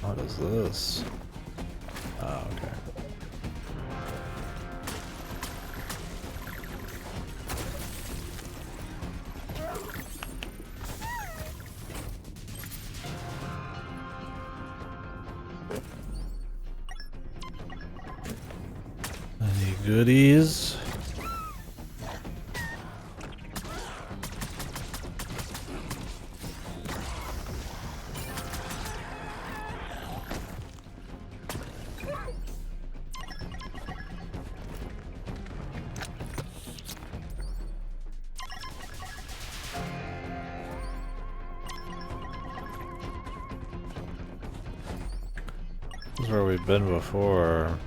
What is this? Oh, okay. Any goodies? This is where we've been before.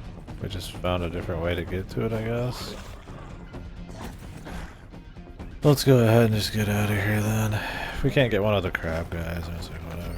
We just found a different way to get to it, I guess. Let's go ahead and just get out of here then. If we can't get one of the crab guys, it's like whatever.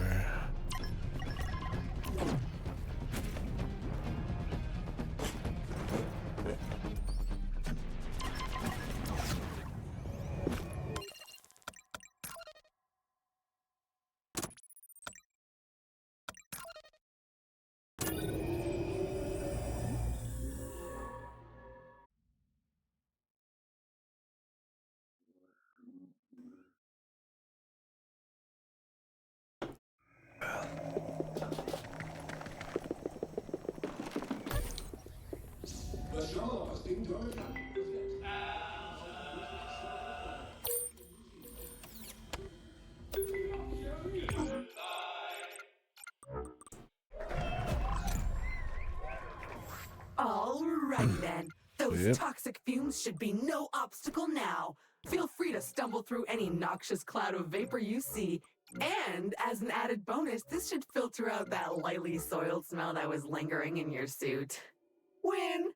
Alright then, those Yep. toxic fumes should be no obstacle now. Feel free to stumble through any noxious cloud of vapor you see. And as an added bonus, this should filter out that lightly soiled smell that was lingering in your suit. Win!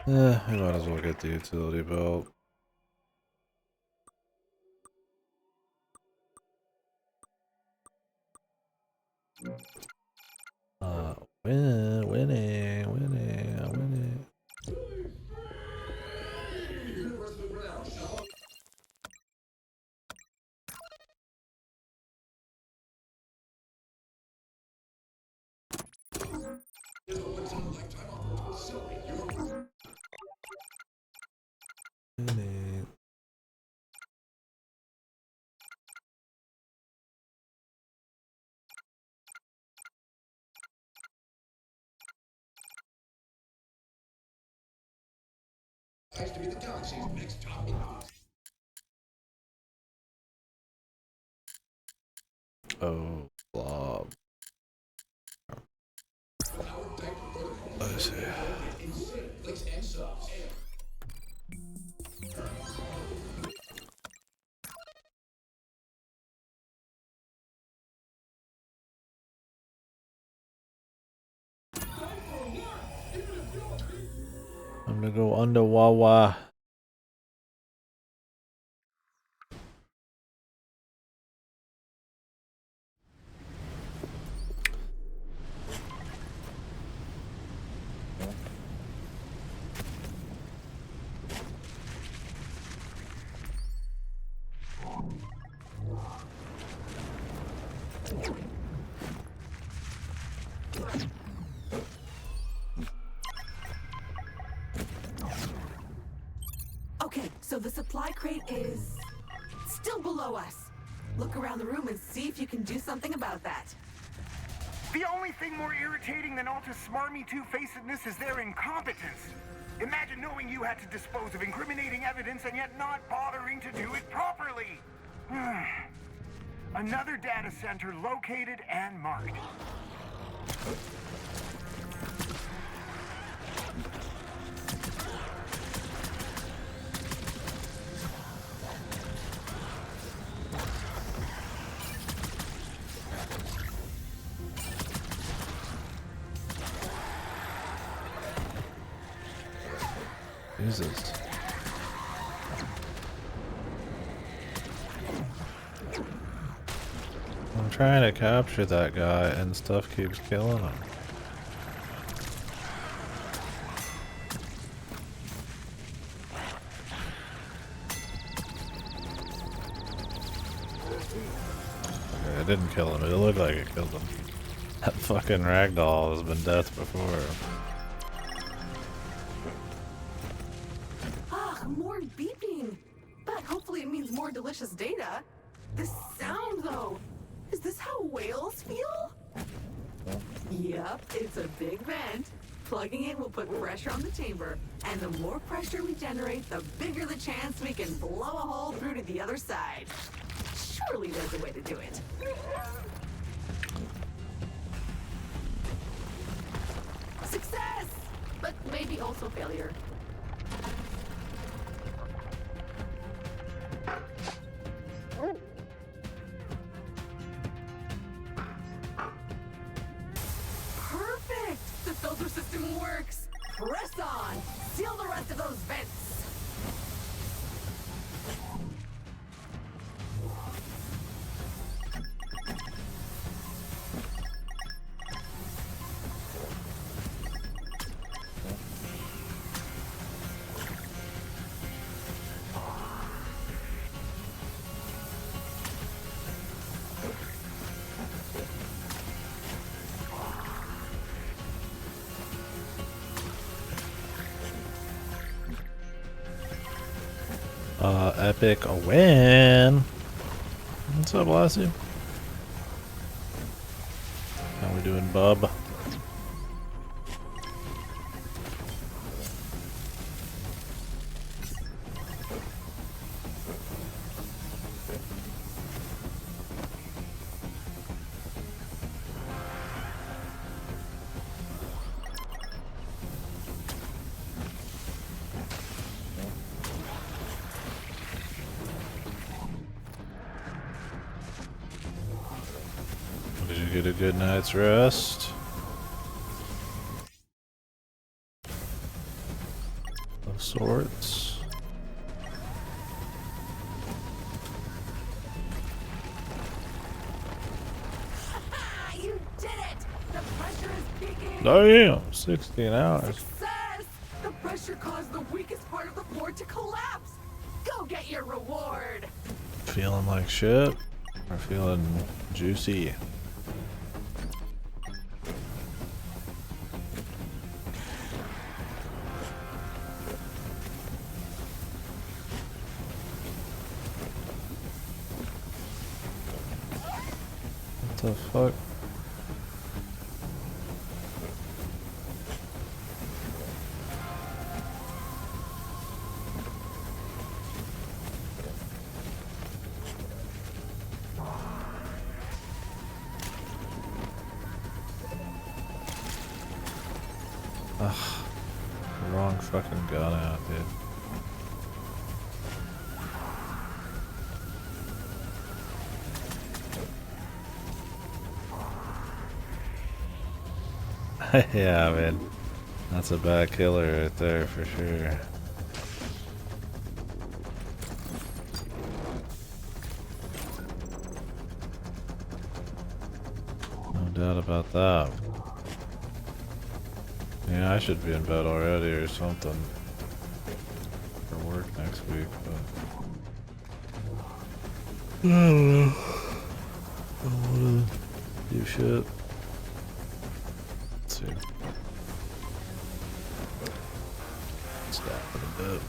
We might as well get the utility belt. Winning. Winning. Has to be the galaxy's next top news. Oh, blob. Let's see. I'm gonna go under Wawa. Okay, so the supply crate is still below us. Look around the room and see if you can do something about that. The only thing more irritating than Alta's smarmy two-facedness is their incompetence. Imagine knowing you had to dispose of incriminating evidence and yet not bothering to do it properly. Another data center located and marked. Jesus. I'm trying to capture that guy and stuff keeps killing him. Okay, it didn't kill him. It looked like it killed him. That fucking ragdoll has been death before. More beeping. But hopefully it means more delicious data. This sound, though. Is this how whales feel? Yep, it's a big vent. Plugging it will put pressure on the chamber. And the more pressure we generate, the bigger the chance we can blow a hole through to the other side. Surely there's a way to do it. Success! But maybe also failure. Perfect! The filter system works! Press on! Seal the rest of those vents! Epic win. What's up, Lassie? How we doing, bub? get a good night's rest. Of sorts. You did it! The pressure is peaking! Damn, 16 hours. Success! The pressure caused the weakest part of the board to collapse! Go get your reward! Feeling like shit? Or feeling juicy? What the fuck? Ugh, wrong fucking gun out, dude. Yeah, man. That's a bad killer right there for sure. No doubt about that. Yeah, I should be in bed already or something for work next week, but I don't know. I wanna do shit. Let's see. Stop in a bit.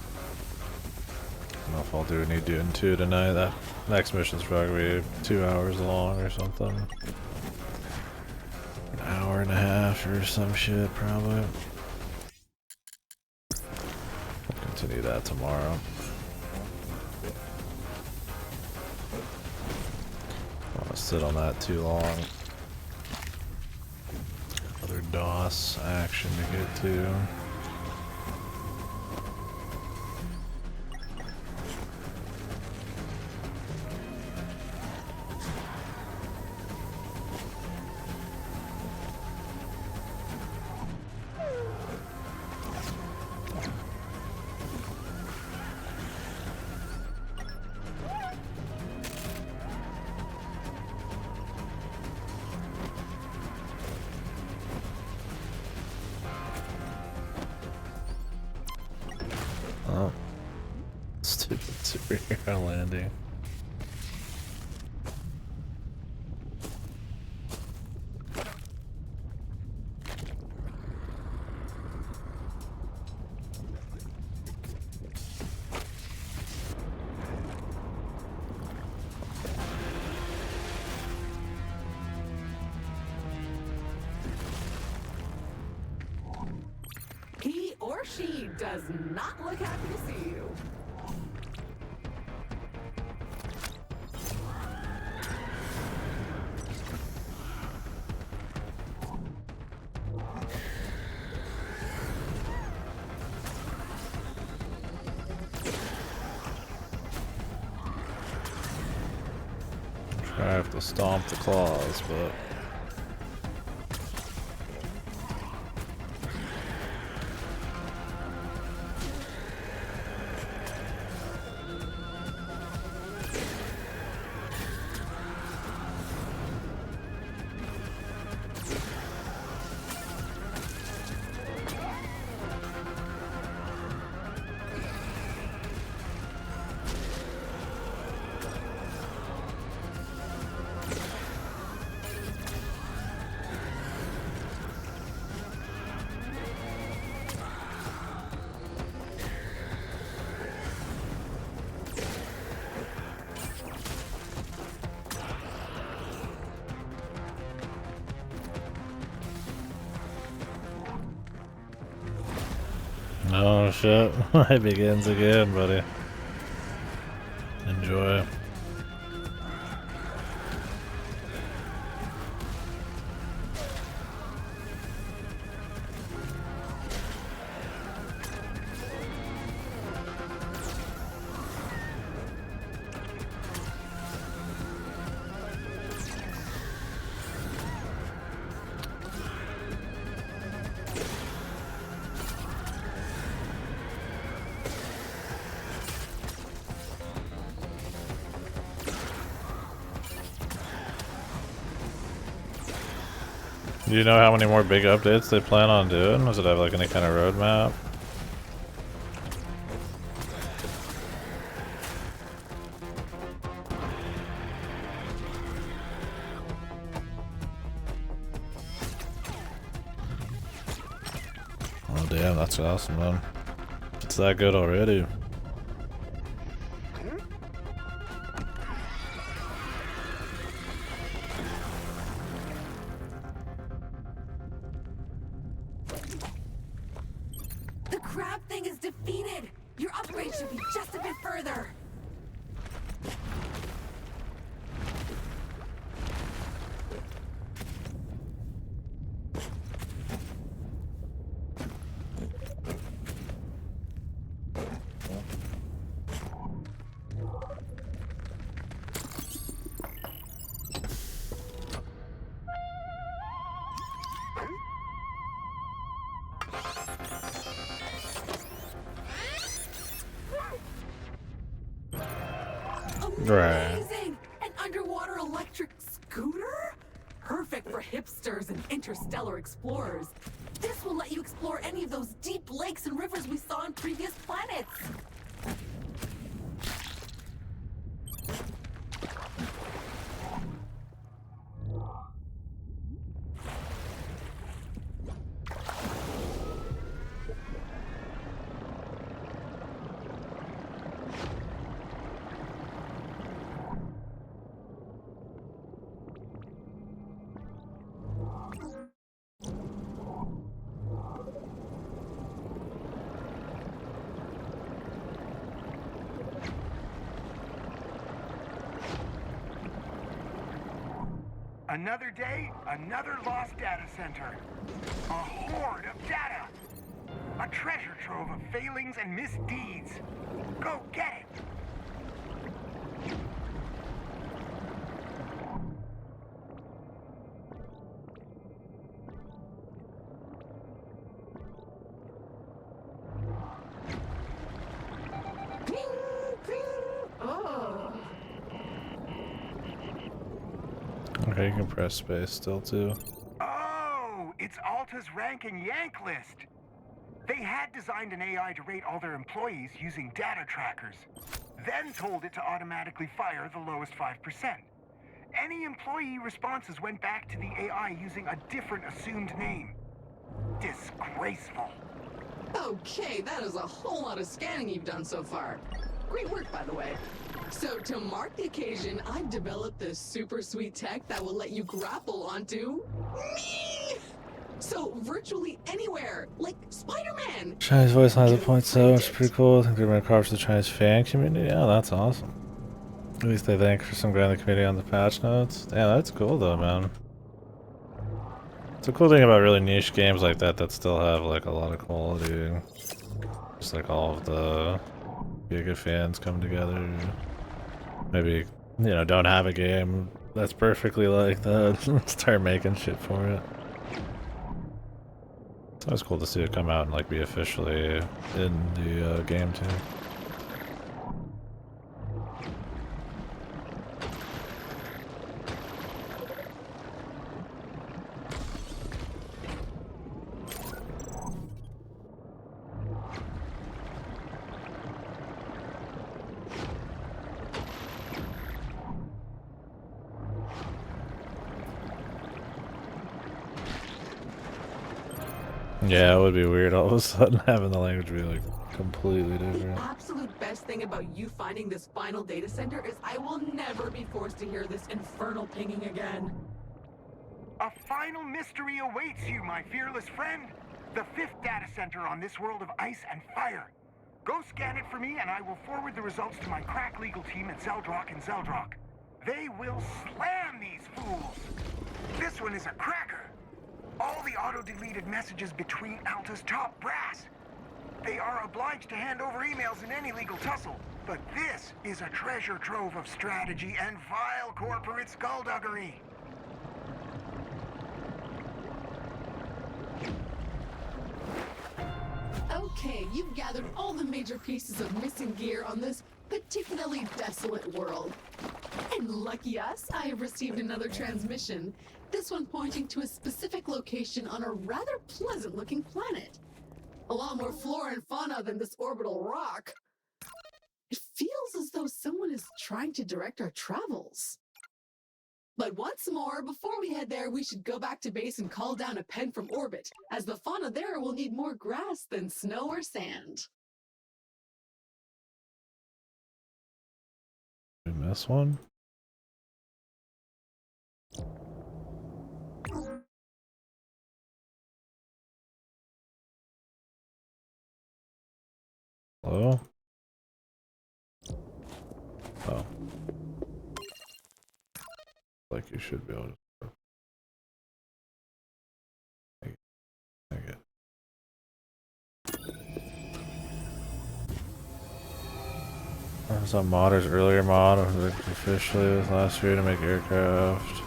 I don't know if I'll do any doing 2 tonight. That next mission's probably 2 hours long or something. An hour and a half or some shit, probably. I'll continue that tomorrow. I don't want to sit on that too long. Other DOS action to get to. Oh. Stupid superhero landing. He or she does not look happy to see you. I have to stomp the claws, but oh shit, it begins again, buddy. Enjoy. Do you know how many more big updates they plan on doing? Does it have like any kind of roadmap? Oh damn, that's awesome, man. It's that good already. The crab thing is defeated! Your upgrade should be just a bit further! Right. Amazing! An underwater electric scooter? Perfect for hipsters and interstellar explorers. This will let you explore any of those deep lakes and rivers we saw on previous planets. Another day, another lost data center. A hoard of data. A treasure trove of failings and misdeeds. Go get it! Okay, you can press space still too. Oh, it's Alta's rank and yank list. They had designed an AI to rate all their employees using data trackers, then told it to automatically fire the lowest 5%. Any employee responses went back to the AI using a different assumed name. Disgraceful. Okay, that is a whole lot of scanning you've done so far. Great work, by the way. So to mark the occasion, I've developed this super sweet tech that will let you grapple onto me! So virtually anywhere, like Spider-Man! Chinese voice lines at point so it's pretty cool. I think they're gonna carve the Chinese fan community. Yeah, that's awesome. At least they thank for some guy in the community on the patch notes. Damn, that's cool though, man. It's a cool thing about really niche games like that that still have like a lot of quality. Just like all of the Giga fans come together. Maybe, you know, don't have a game that's perfectly like that. Start making shit for it. It's always cool to see it come out and like be officially in the game too. Yeah, it would be weird all of a sudden having the language be like completely different. The absolute best thing about you finding this final data center is I will never be forced to hear this infernal pinging again. A final mystery awaits you, my fearless friend. The 5th data center on this world of ice and fire. Go scan it for me and I will forward the results to my crack legal team at Zeldrock and Zeldrock. They will slam these fools. This one is a cracker. All the auto-deleted messages between Alta's top brass. They are obliged to hand over emails in any legal tussle. But this is a treasure trove of strategy and vile corporate skullduggery. Okay, you've gathered all the major pieces of missing gear on this particularly desolate world. And lucky us, I have received another transmission, this one pointing to a specific location on a rather pleasant-looking planet. A lot more flora and fauna than this orbital rock. It feels as though someone is trying to direct our travels. But once more, before we head there, we should go back to base and call down a pen from orbit, as the fauna there will need more grass than snow or sand. In this one? Hello? Oh. Like you should be able to. Okay. Some modders earlier mod officially was last year to make aircraft.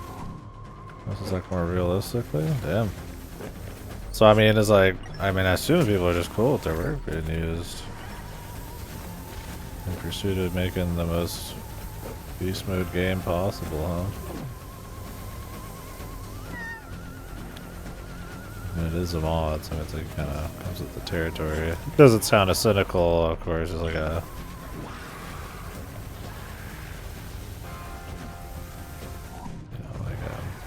This is like more realistically? Damn. So I mean it's like I assume people are just cool with their work being used. In pursuit of making the most beast mode game possible, huh? It is a mod, so it's like kind of comes with the territory. It doesn't sound as cynical, of course. It's like a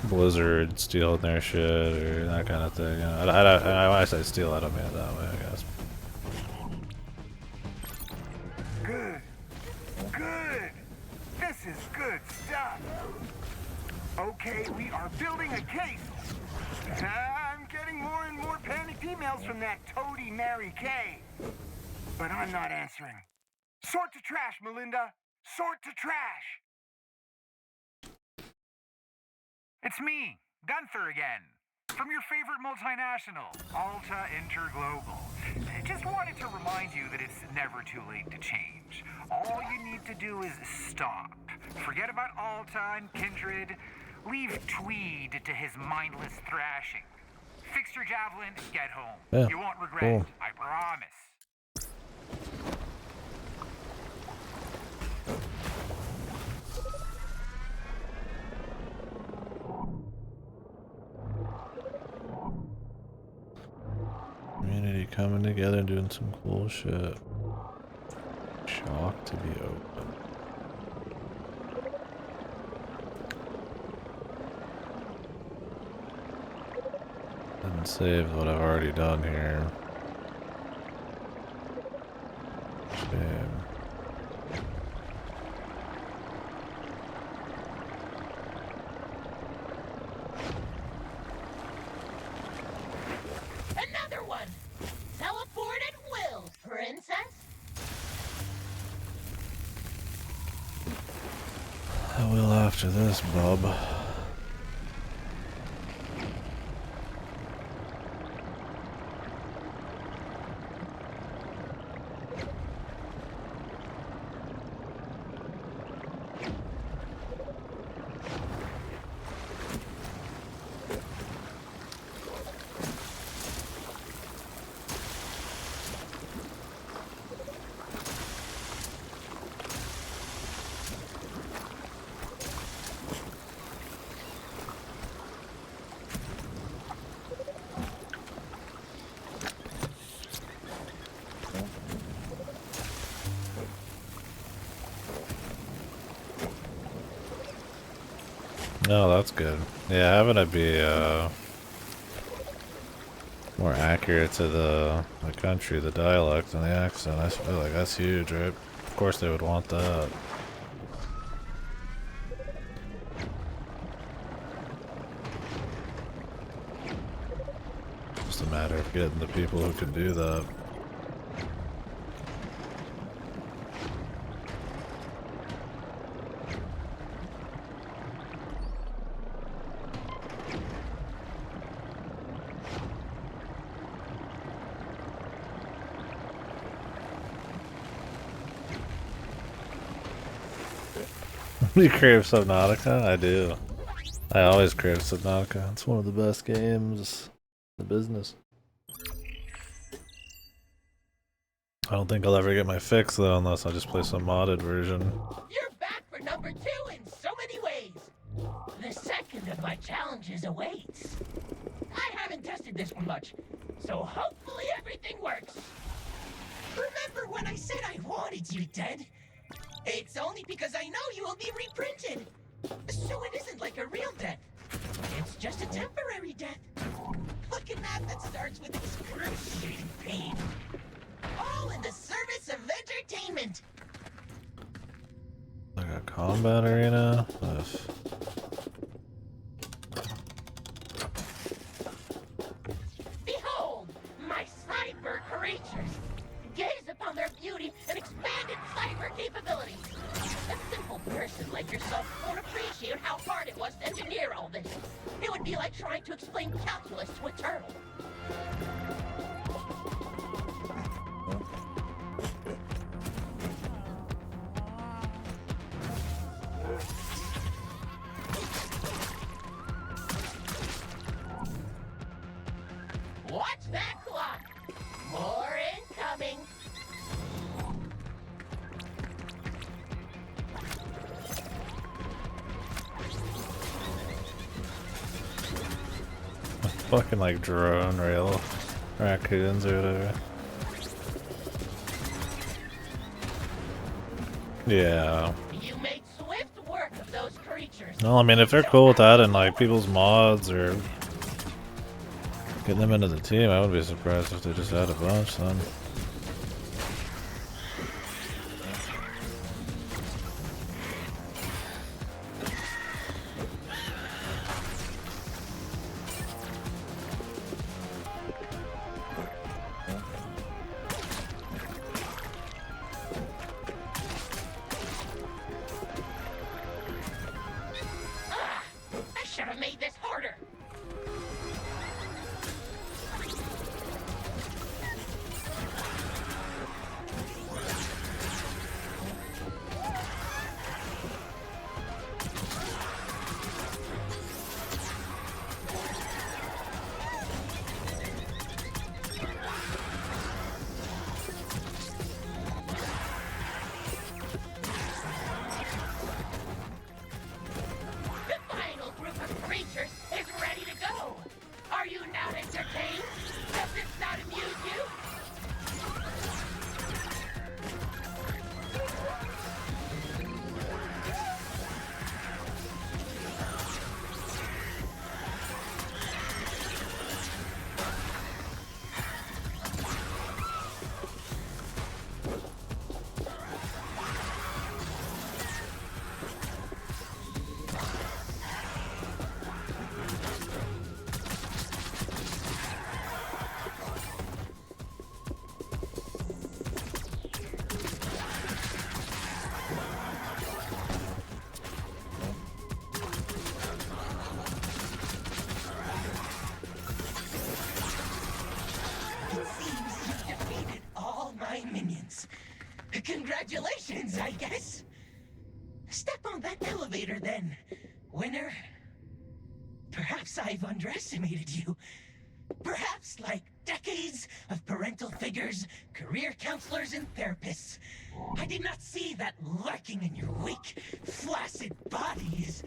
Blizzard stealing their shit or that kind of thing. You know, when I say steal, I don't mean it that way, I guess. Good. Good. This is good stuff. Okay, we are building a case. I'm getting more and more panicked emails from that toady Mary Kay. But I'm not answering. Sort to trash, Melinda. Sort to trash. It's me, Gunther again, from your favorite multinational, Alta Interglobal. Just wanted to remind you that it's never too late to change. All you need to do is stop. Forget about Alta and Kindred. Leave Tweed to his mindless thrashing. Fix your javelin, get home. Yeah, you won't regret cool. it, I promise. Community coming together and doing some cool shit. Shock to be open. And save what I've already done here. Shame. Another one! Teleport at will, princess! I will after this, bub. No, that's good. Yeah, having it be more accurate to the country, the dialect, and the accent, I feel like that's huge, right? Of course they would want that. Just a matter of getting the people who can do that. You crave Subnautica? I do. I always crave Subnautica. It's one of the best games in the business. I don't think I'll ever get my fix though unless I just play some modded version. You're back for number 2 in so many ways. The second of my challenges awaits. I haven't tested this one much, so hopefully everything works. Remember when I said I wanted you dead? It's only because I know you will be reprinted. So it isn't like a real death. It's just a temporary death. Like a map that starts with excruciating pain. All in the service of entertainment. Like a combat arena? Behold, my cyber creatures. Gaze upon their beauty and expanded cyber capabilities. A simple person like yourself won't appreciate how hard it was to engineer all this. It would be like trying to explain calculus to a turtle. Watch that clock! More incoming! Fucking like drone rail raccoons or whatever. Yeah. You made swift work of those creatures. No, I mean if they're cool with that and like people's mods or getting them into the team, I wouldn't be surprised if they just had a bunch then. I should have made this harder. The final group of creatures is ready to go. Are you not entertained? Does this not amuse you? It seems you've defeated all my minions. Congratulations, I guess. Step on that elevator then, winner. Perhaps I've underestimated you. Perhaps, like decades of parental figures, career counselors, and therapists, I did not see that lurking in your weak, flaccid body is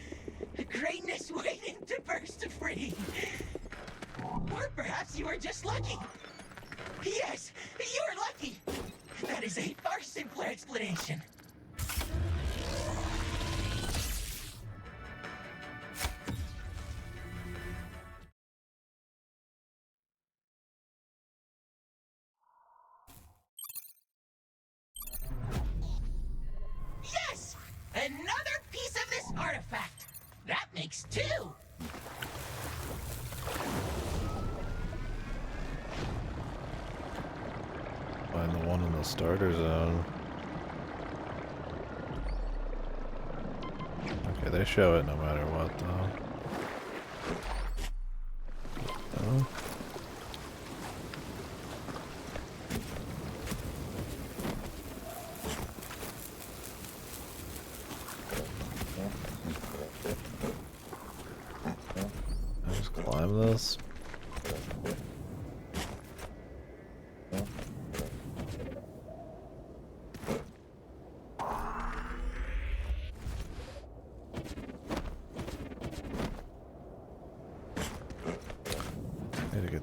greatness waiting to burst free. Or perhaps you were just lucky. Yes, you were lucky. That is a far simpler explanation. Yes! Another piece of this artifact. That makes 2. Find the one in the starter zone. Okay, they show it no matter what though. Oh. I just climb this.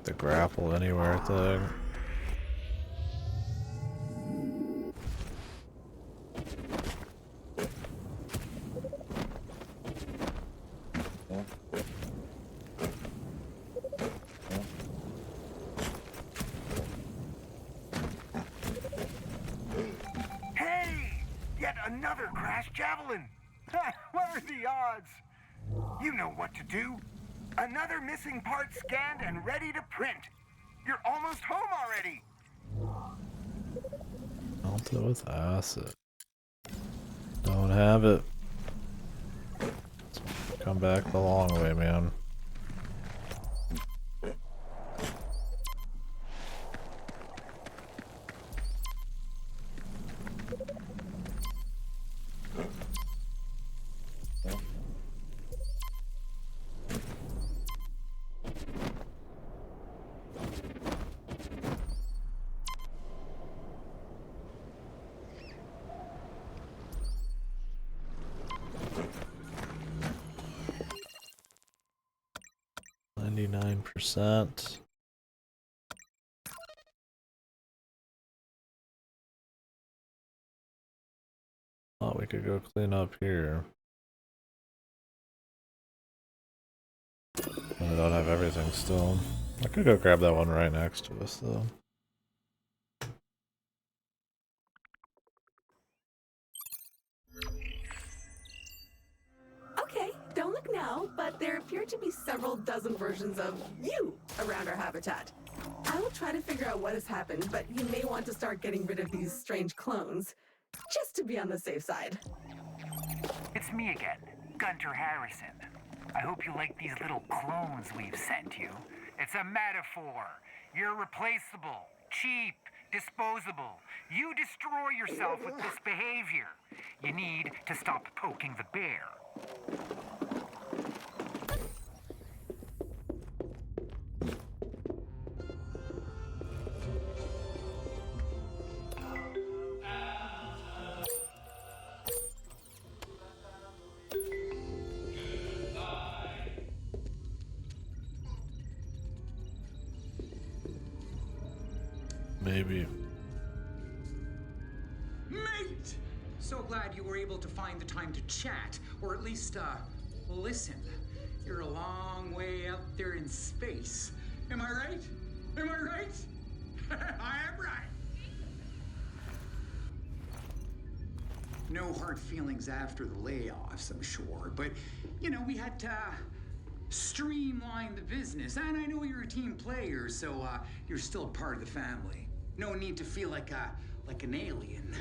like the grapple anywhere thing. Hey! Yet another crash javelin! What are the odds? You know what to do. Another missing part scanned and ready to print. You're almost home already. Alta with acid. Don't have it. Come back the long way, man. %. Thought we could go clean up here. I don't have everything still. I could go grab that one right next to us though. Okay, don't look now, but there appear to be several dozen versions of you around our habitat. I will try to figure out what has happened, but you may want to start getting rid of these strange clones, just to be on the safe side. It's me again, Gunter Harrison. I hope you like these little clones we've sent you. It's a metaphor. You're replaceable, cheap, disposable. You destroy yourself with this behavior. You need to stop poking the bear. Maybe. Mate! So glad you were able to find the time to chat, or at least, listen. You're a long way out there in space. Am I right? Am I right? I am right! No hard feelings after the layoffs, I'm sure, but, you know, we had to streamline the business, and I know you're a team player, so, you're still part of the family. No need to feel like an alien.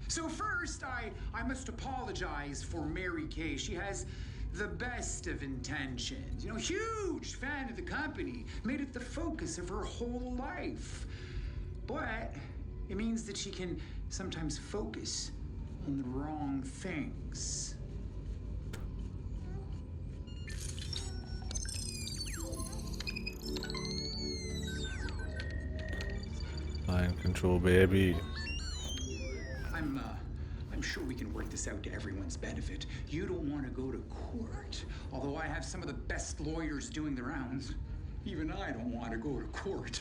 So first, I must apologize for Mary Kay. She has the best of intentions. You know, huge fan of the company, made it the focus of her whole life. But it means that she can sometimes focus on the wrong things. Mind control, baby. I'm sure we can work this out to everyone's benefit. You don't want to go to court, although I have some of the best lawyers doing the rounds. Even I don't want to go to court.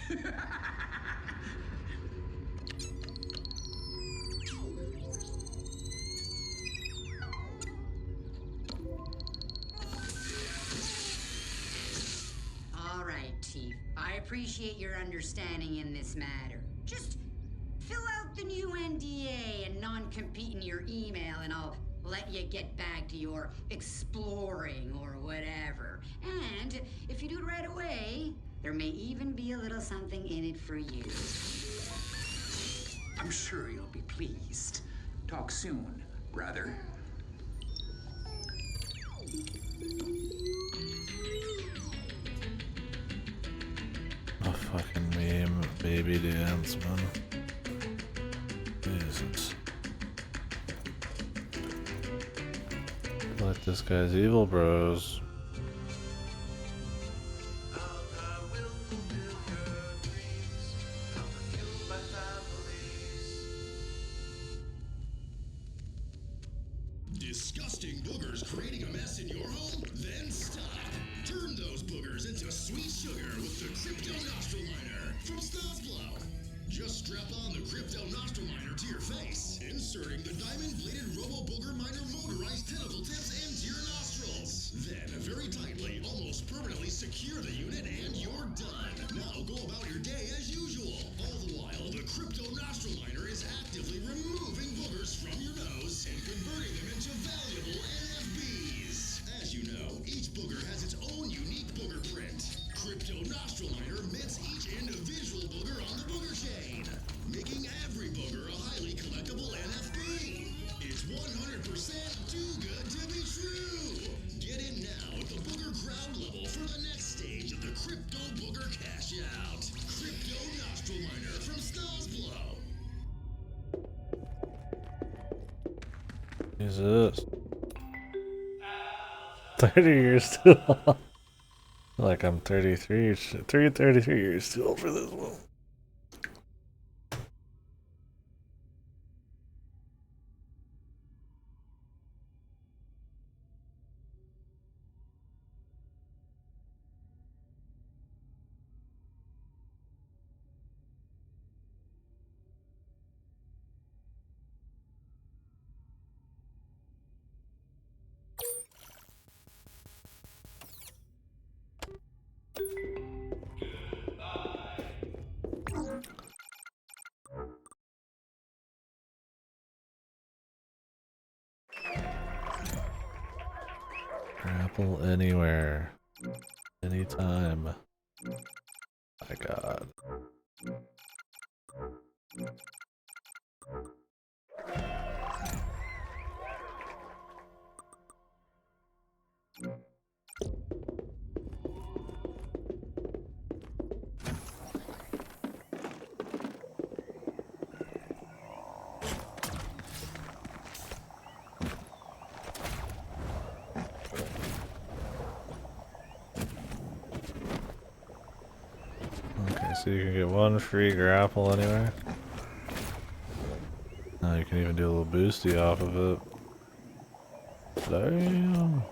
All right, Chief. I appreciate your understanding in this matter. Just fill out the new NDA and non-compete in your email, and I'll let you get back to your exploring or whatever. And if you do it right away, there may even be a little something in it for you. I'm sure you'll be pleased. Talk soon, brother. A fucking meme, baby dance, man. Jesus. Like this guy's evil, bros. disgusting boogers creating a mess in your home? Then stop. Turn those boogers into sweet sugar with the Crypto Nostril Liner from Stasblow. Just strap on the Crypto Nostril Liner to your face, inserting the diamond-bladed Robo-Booger Miner motorized tentacle tips into your nostrils. Then, very tightly, almost permanently secure the unit and you're done. Now go about your day as usual. All the while, the Crypto Nostril Liner is actively removing boogers from your nose and converting them into valuable NFBs. As you know, each booger has its own unique booger print. Crypto Nostril Liner mints each individual booger on the booger chain, making every booger a highly collectible NFB. It's 100% too good to be true. Get in now at the booger crowd level for the next stage of the Crypto Booger Cash Out. Crypto Nostril Liner from Stasblow. Jesus. 30 years too long. Like I'm 33. 33 years too old for this one. Grapple anywhere. Anytime. My God. Okay, so you can get one free grapple anywhere. Now you can even do a little boosty off of it. Damn.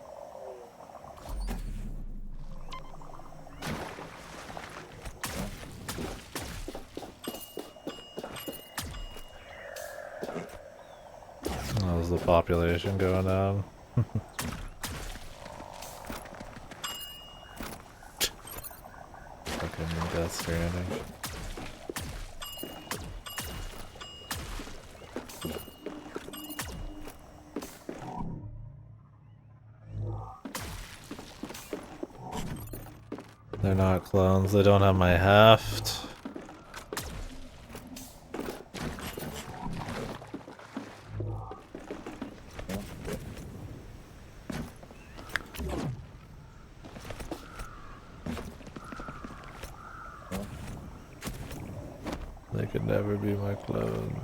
How's the population going down? Fucking Death Stranding. They're not clones, they don't have my heft. They could never be my clone.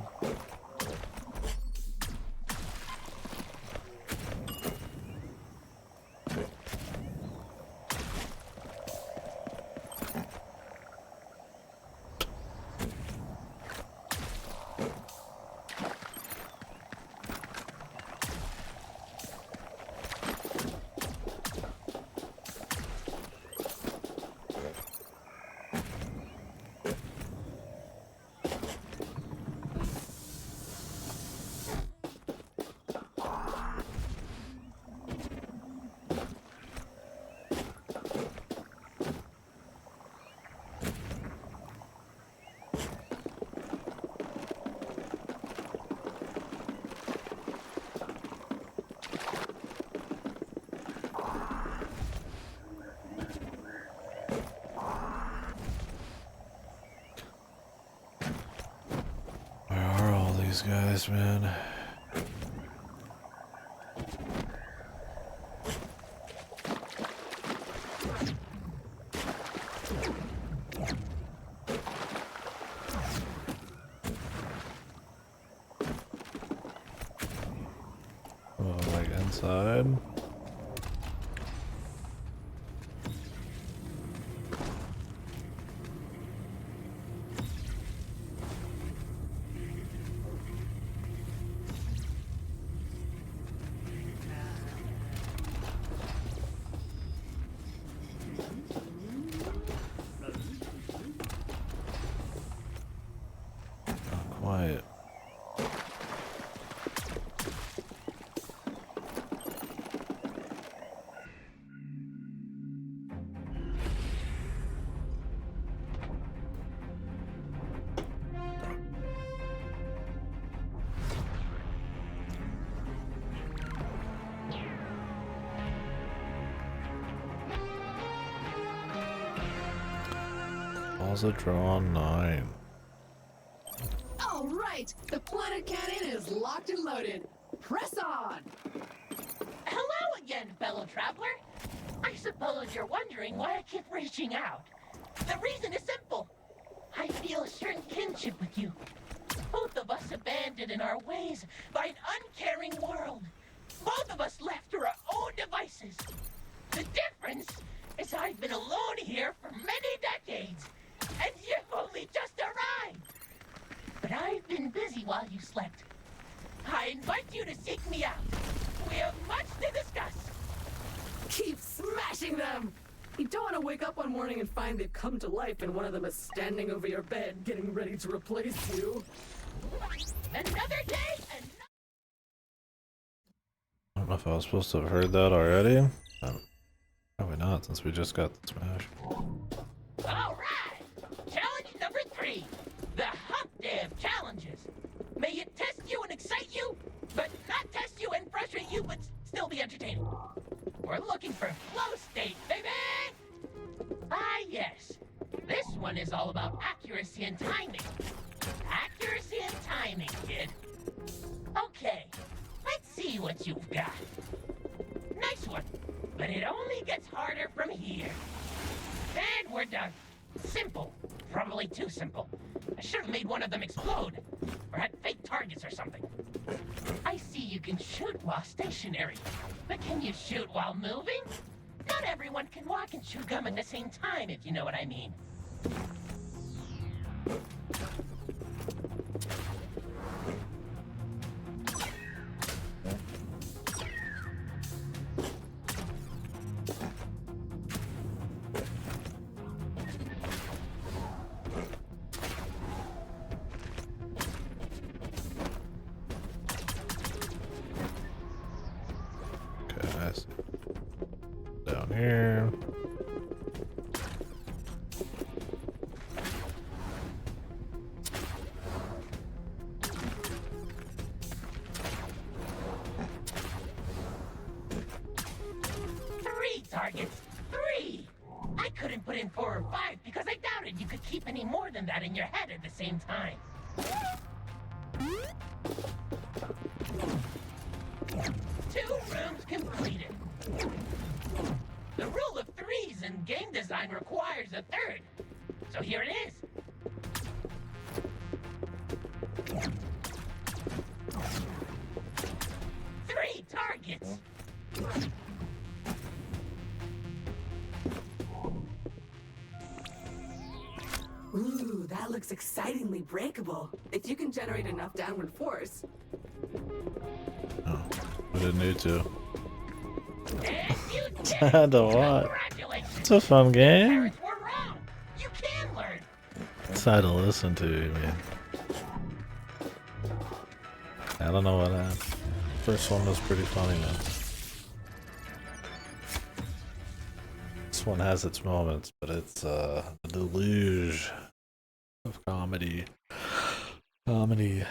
These guys, man. Oh, like inside. quiet. Also drawn 9. All right, the planet cannon is locked and loaded. Press on. Hello again, fellow traveler. I suppose you're wondering why I keep reaching out. The reason is simple. I feel a certain kinship with you. Both of us abandoned in our ways by an uncaring world. Both of us left to our own devices. The difference is I've been alone here for many decades, and you've only just arrived. But I've been busy while you slept. I invite you to seek me out. We have much to discuss. Keep smashing them. You don't want to wake up one morning and find they've come to life and one of them is standing over your bed getting ready to replace you. Another day and I don't know if I was supposed to have heard that already. Probably not, since we just got the smash. all right. Challenge number 3. The Hump Day of Challenges. May it test you and excite you, but not test you and frustrate you, but still be entertaining. We're looking for flow state, baby! Ah, yes. This one is all about accuracy and timing. Accuracy and timing, kid. Okay, let's see what you've got. Nice one, but it only gets harder from here. And we're done. Simple. Probably too simple. I should have made one of them explode. Or had fake targets or something. I see you can shoot while stationary. But can you shoot while moving? Not everyone can walk and chew gum at the same time, if you know what I mean. Okay, I see. Down here. Three targets. 3! I couldn't put in 4 or 5 because I doubted you could keep any more than that in your head at the same time. 2 rooms completed. The rule of 3s in game design requires a 3rd. So here it is. Three targets. Ooh, that looks excitingly breakable. If you can generate enough downward force. Oh, I didn't need to. And you did I had to what? Congratulations. It's a fun game. Parents were wrong. You can learn. It's hard to listen to, man. I don't know what happened. First one was pretty funny, man. This one has its moments, but it's a deluge of comedy. Comedy.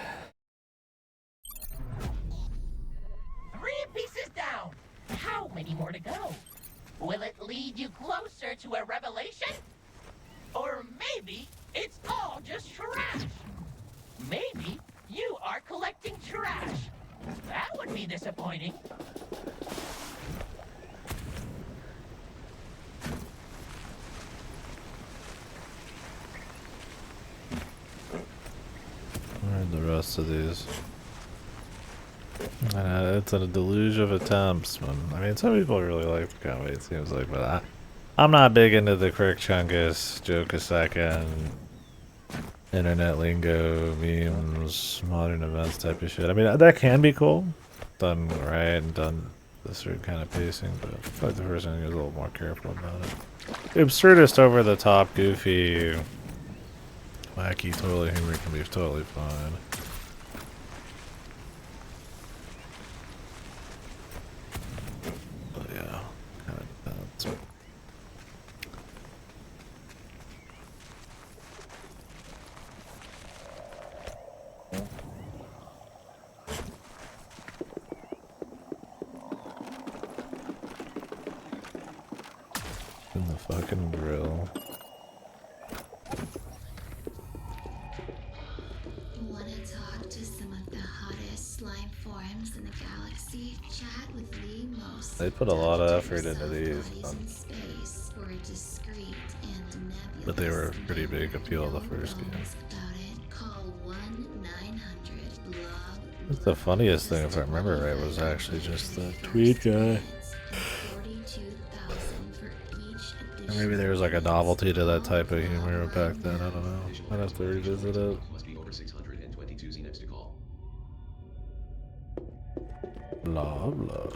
3 pieces down. How many more to go? Will it lead you closer to a revelation? Or maybe it's all just trash. Maybe you are collecting trash. That would be disappointing. Where are the rest of these? It's a deluge of attempts. I mean, some people really like the comedy, it seems like, but I'm not big into the Crick Chungus, joke a second, internet lingo, memes, modern events type of shit. I mean, that can be cool, done right and done a certain kind of pacing, but I feel like the person is a little more careful about it. The absurdist, over the top, goofy Wacky toilet humor can be totally fine. But yeah, kind of depends. In the fucking grill. Want to talk to some of the hottest slime forums in the galaxy? Chat with the most. They put a lot of effort into these, Space for a discreet and nebulous. but they were a pretty big appeal the first game. Call 1-900-BLOG. The funniest thing, if I remember right, was actually just the tweet guy. Or maybe there was like a novelty to that type of humor back then, I don't know. I'd have to revisit it. Must be over 622 Xenex to call. Blah blah.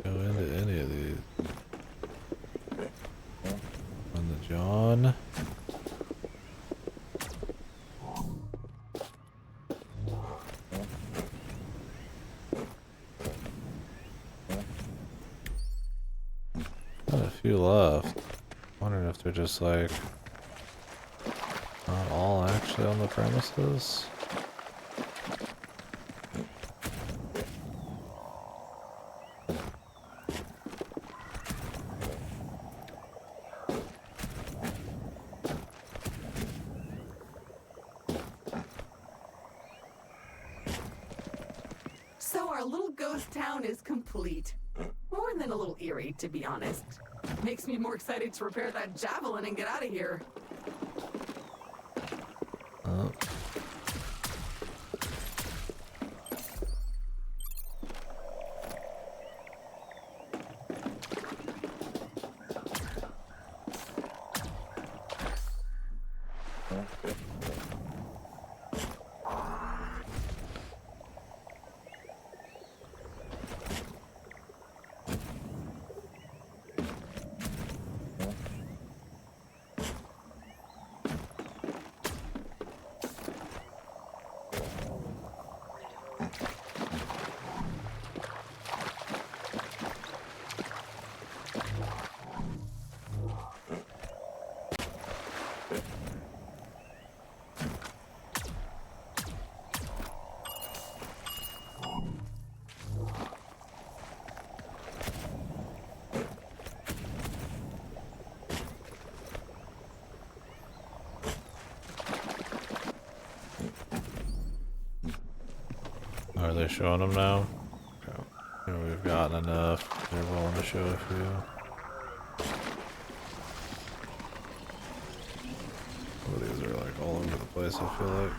Go into any of these. On the John. Got a few left. Wondering if they're just like not all actually on the premises. So our little ghost town is complete. More than a little eerie, to be honest. Makes me more excited to repair that javelin and get out of here. Oh. Are they showing them now? Okay. Yeah, we've gotten enough. They're willing to show a few. Oh, these are like all over the place, I feel like.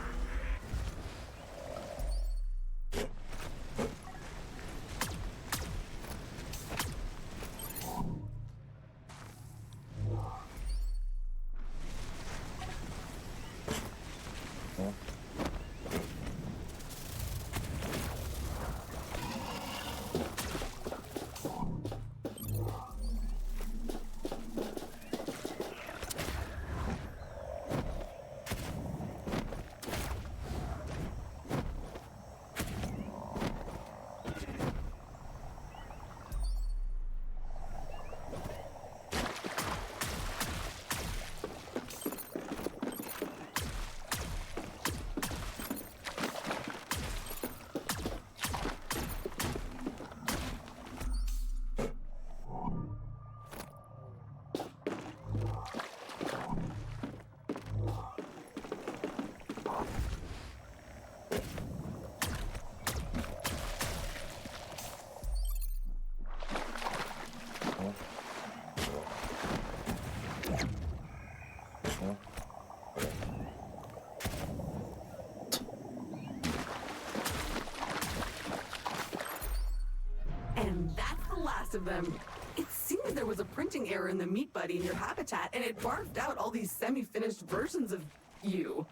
most of them. It seems there was a printing error in the meat buddy in your habitat, and it barfed out all these semi-finished versions of you.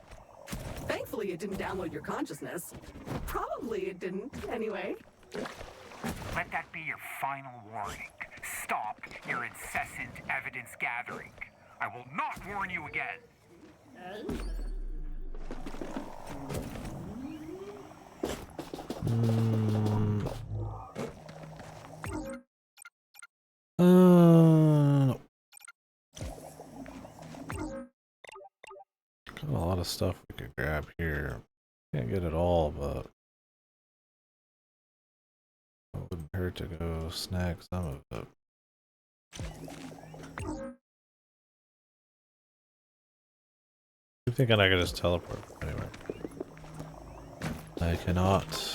Thankfully, it didn't download your consciousness. Probably it didn't, anyway. Let that be your final warning. Stop your incessant evidence gathering. I will not warn you again. No. Got a lot of stuff we could grab here. Can't get it all, but it wouldn't hurt to go snag some of it. I'm thinking I could just teleport anyway. I cannot.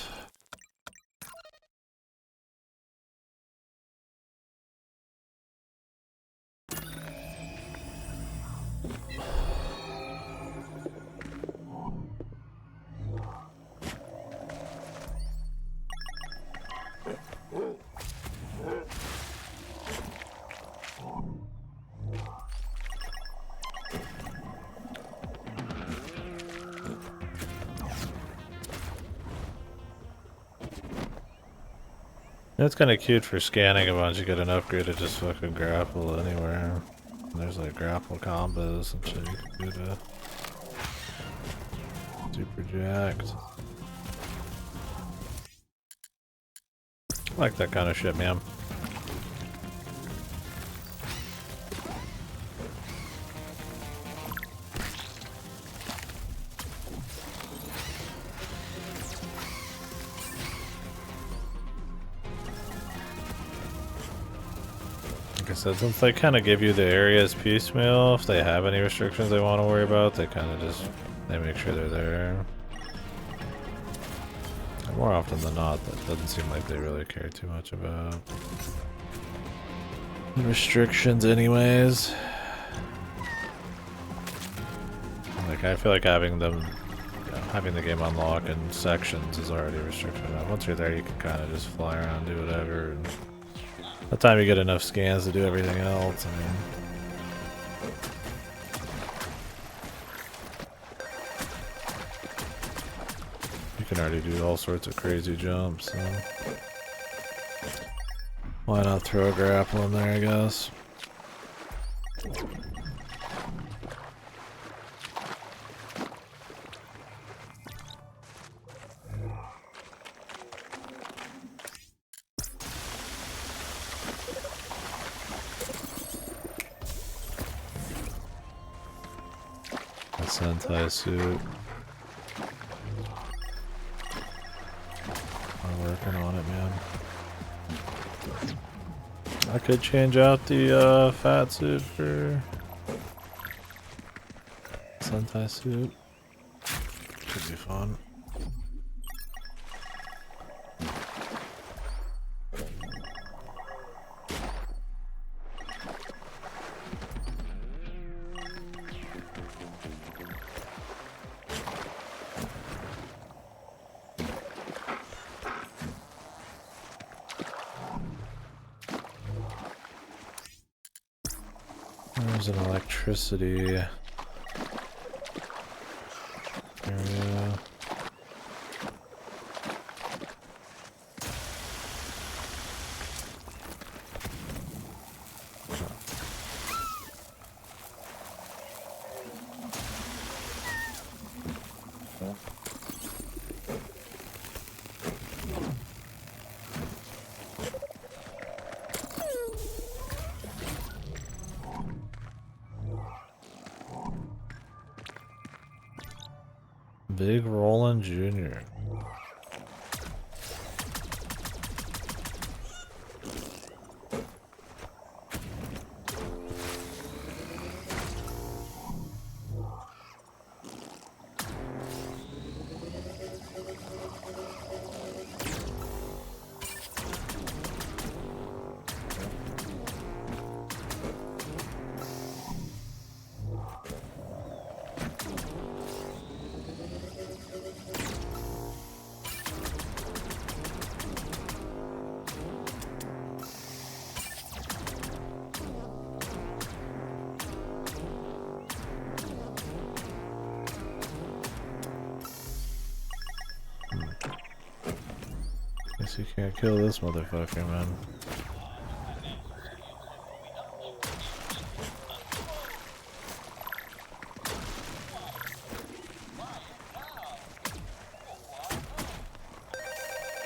That's kind of cute for scanning a bunch. You get an upgrade to just fucking grapple anywhere. And there's like grapple combos and shit you can do to super jacked. I like that kind of shit, man. So since they kind of give you the areas piecemeal, if they have any restrictions they want to worry about, they kind of just, they make sure they're there. And more often than not, that doesn't seem like they really care too much about the restrictions anyways. Like, I feel like having them, having the game unlock in sections is already restricted enough. Once you're there, you can kind of just fly around, do whatever. And by the time you get enough scans to do everything else, I mean... you can already do all sorts of crazy jumps, so... why not throw a grapple in there, I guess? Sentai suit. I'm working on it, man. I could change out the fat suit for Sentai suit. Could be fun. There's an electricity area. Big Roland Jr. Guess you can't kill this motherfucker, man.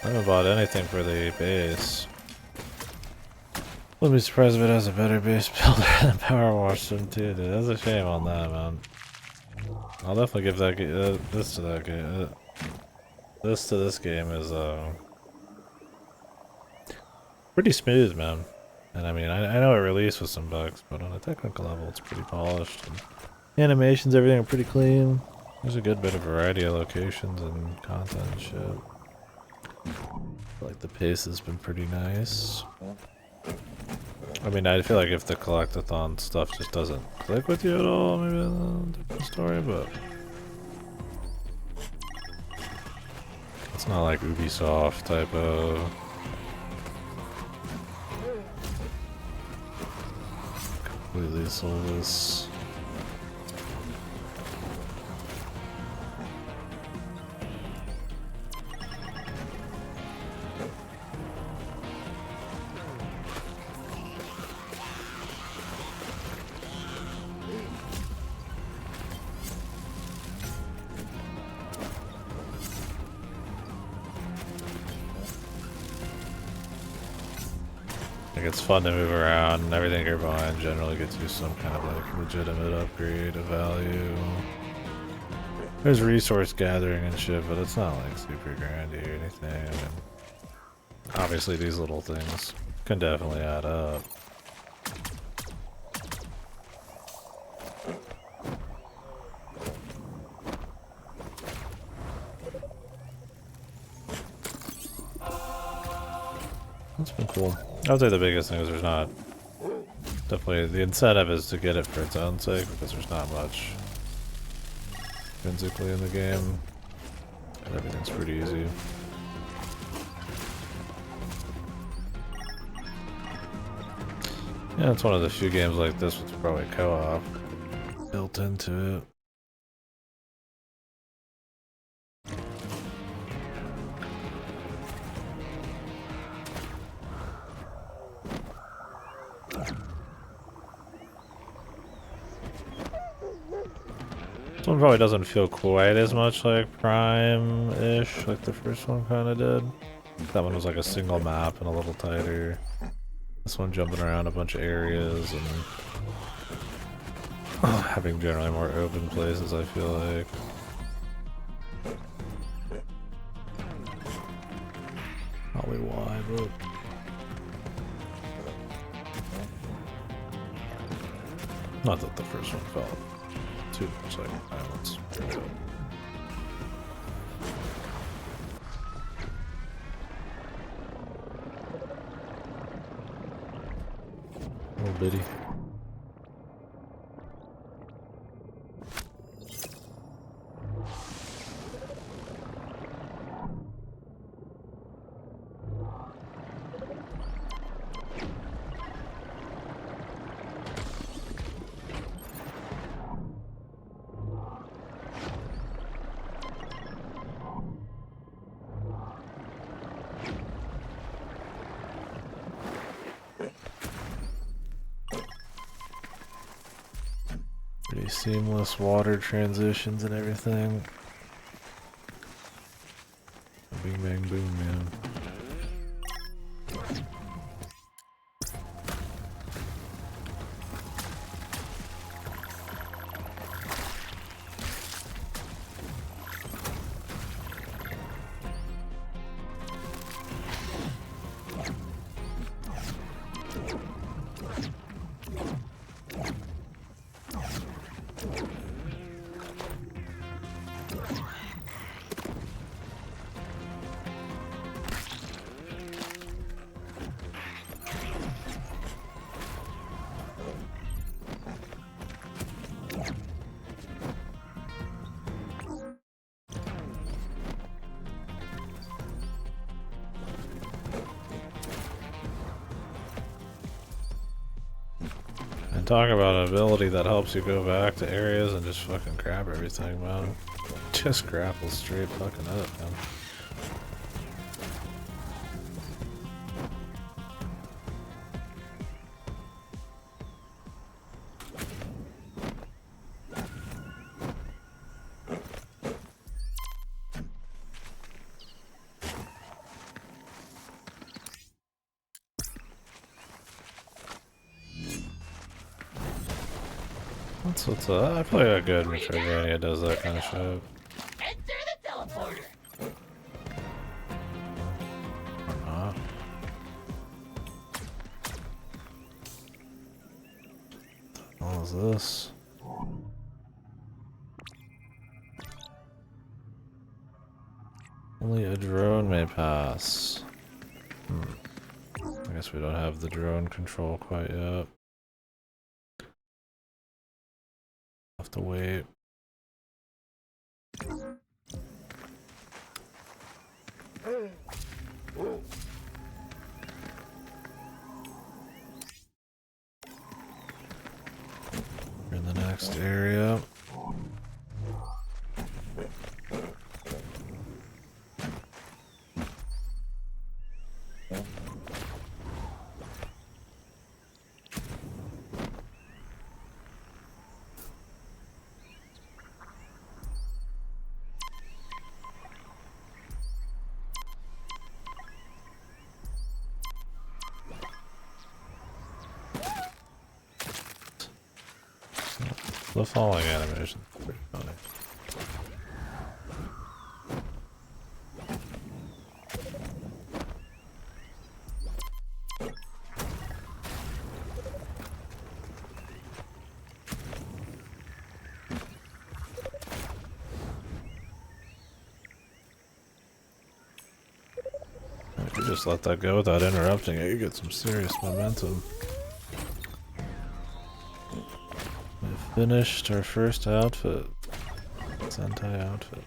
I haven't bought anything for the base. Wouldn't be surprised if it has a better base builder than Power Wash too, dude. That's a shame on that, man. I'll definitely give that this to that game. This to this game is pretty smooth, man. And I mean, I know it released with some bugs, but on a technical level, it's pretty polished. And animations, everything are pretty clean. There's a good bit of variety of locations and content and shit. Like the pace has been pretty nice. I mean, I feel like if the collectathon stuff just doesn't click with you at all, maybe that's a different story, but it's not like Ubisoft type of completely soulless. It's fun to move around, and everything you're buying generally gets you some kind of like legitimate upgrade of value. There's resource gathering and shit, but it's not like super grindy or anything. I mean, obviously these little things can definitely add up. That's been cool. I would say the biggest thing is there's not... Definitely, the incentive is to get it for its own sake, because there's not much intrinsically in the game. And everything's pretty easy. Yeah, it's one of the few games like this with probably co-op built into it. This one probably doesn't feel quite as much like Prime-ish, like the first one kind of did. That one was like a single map and a little tighter. This one jumping around a bunch of areas and having generally more open places, I feel like. Probably why, but... Not that the first one felt too much like violence. Little bitty. Pretty seamless water transitions and everything. Bing bang boom, man. Talk about an ability that helps you go back to areas and just fucking grab everything, man. Just grapple straight fucking up, man. what's I play a good Metroidvania does that kind of shit. Enter the teleporter. What is this? Only a drone may pass. I guess we don't have the drone control quite yet. Have to wait. We're in the next area. The falling animation is pretty funny. If you just let that go without interrupting it, you get some serious momentum. We finished our first outfit. Sentai outfit.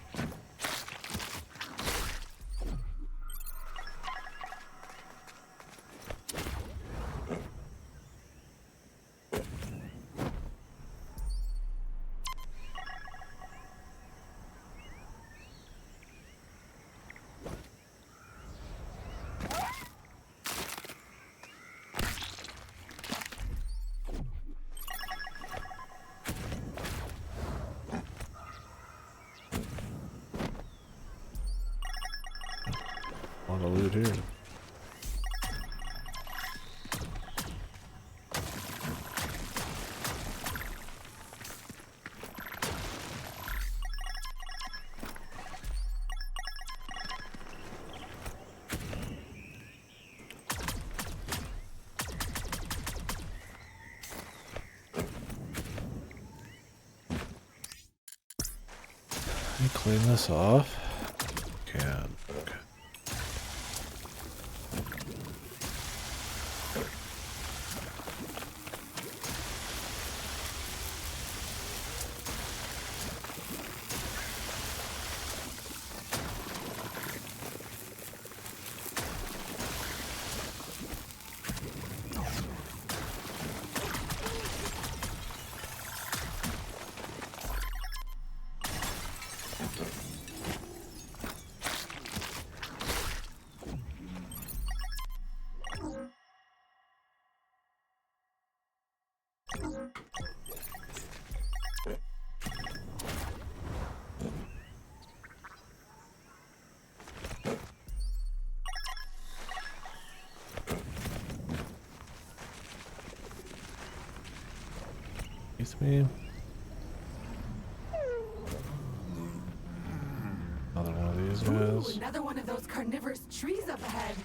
A lot of loot here. Can you clean this off? Can. Okay. With me. Another one of these guys. Ooh, another one of those carnivorous trees up ahead.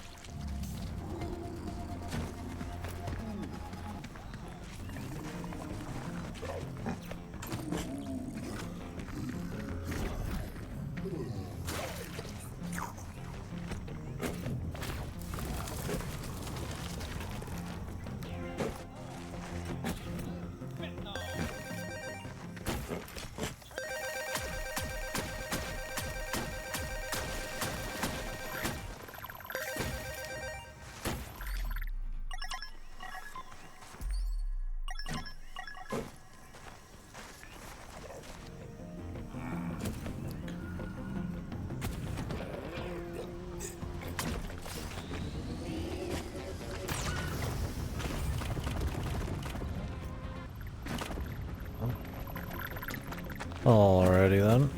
Alrighty then.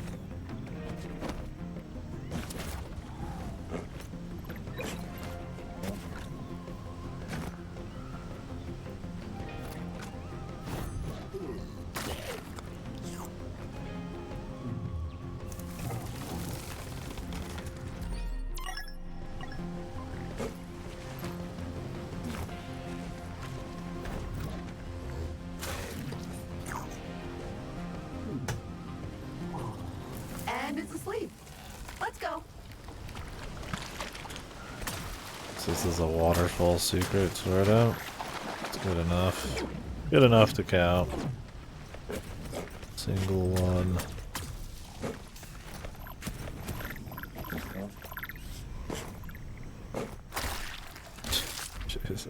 Let's go. So this is a waterfall secret, sort of. It's good enough. Good enough to count. Single one. Jesus.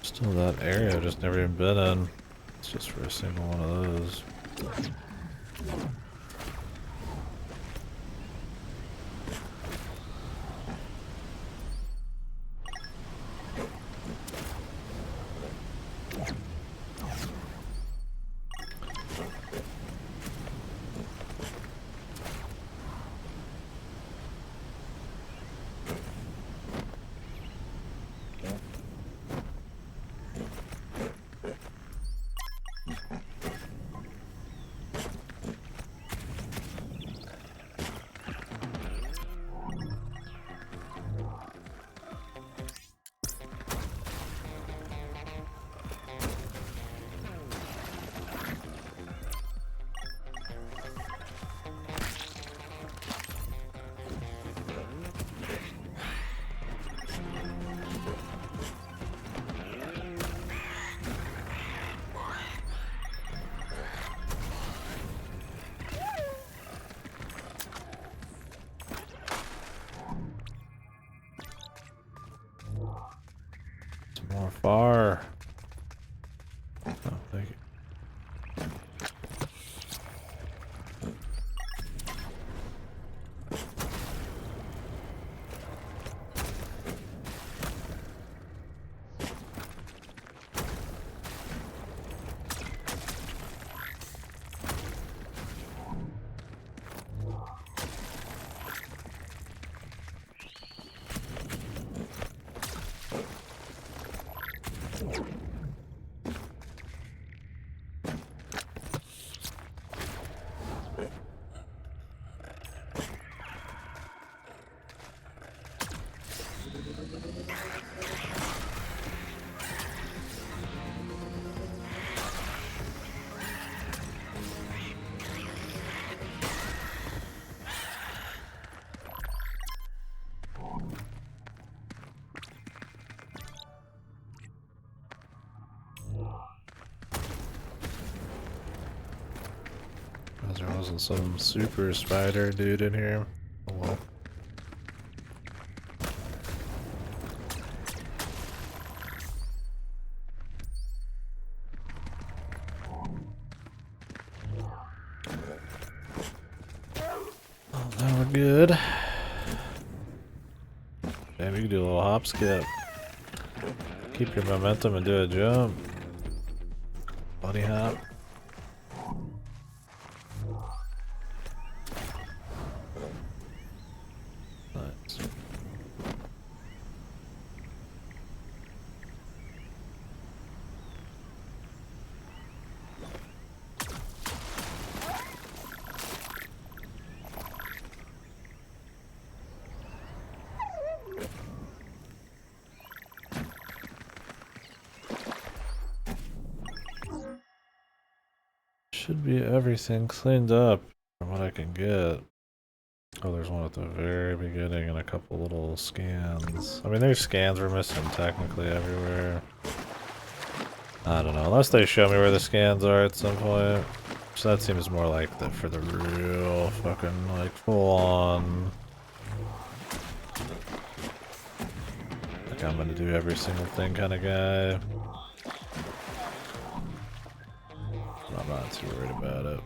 Still that area I've just never even been in. It's just for a single one of those. More far. Oh, thank you. There wasn't some super spider dude in here. Oh well. Oh, now we're good. Damn, you can do a little hop skip. Keep your momentum and do a jump. Bunny hop. Nice. Should be everything cleaned up from what I can get. Oh, there's one at the very beginning and a couple little scans. I mean, there's scans we're missing technically everywhere. I don't know, unless they show me where the scans are at some point. So that seems more like for the real fucking, like, full-on... Like I'm gonna do every single thing kind of guy. I'm not too worried about it.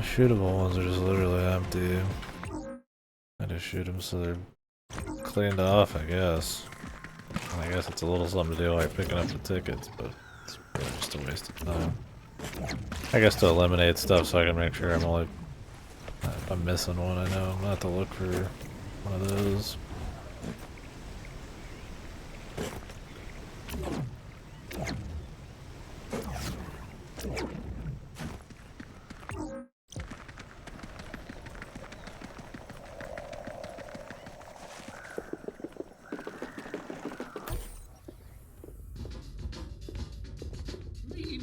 shootable ones are just literally empty. I just shoot them so they're cleaned off, I guess. And I guess it's a little something to do like picking up the tickets, but it's really just a waste of time. I guess to eliminate stuff so I can make sure I'm only... If I'm missing one, I know not to look for one of those.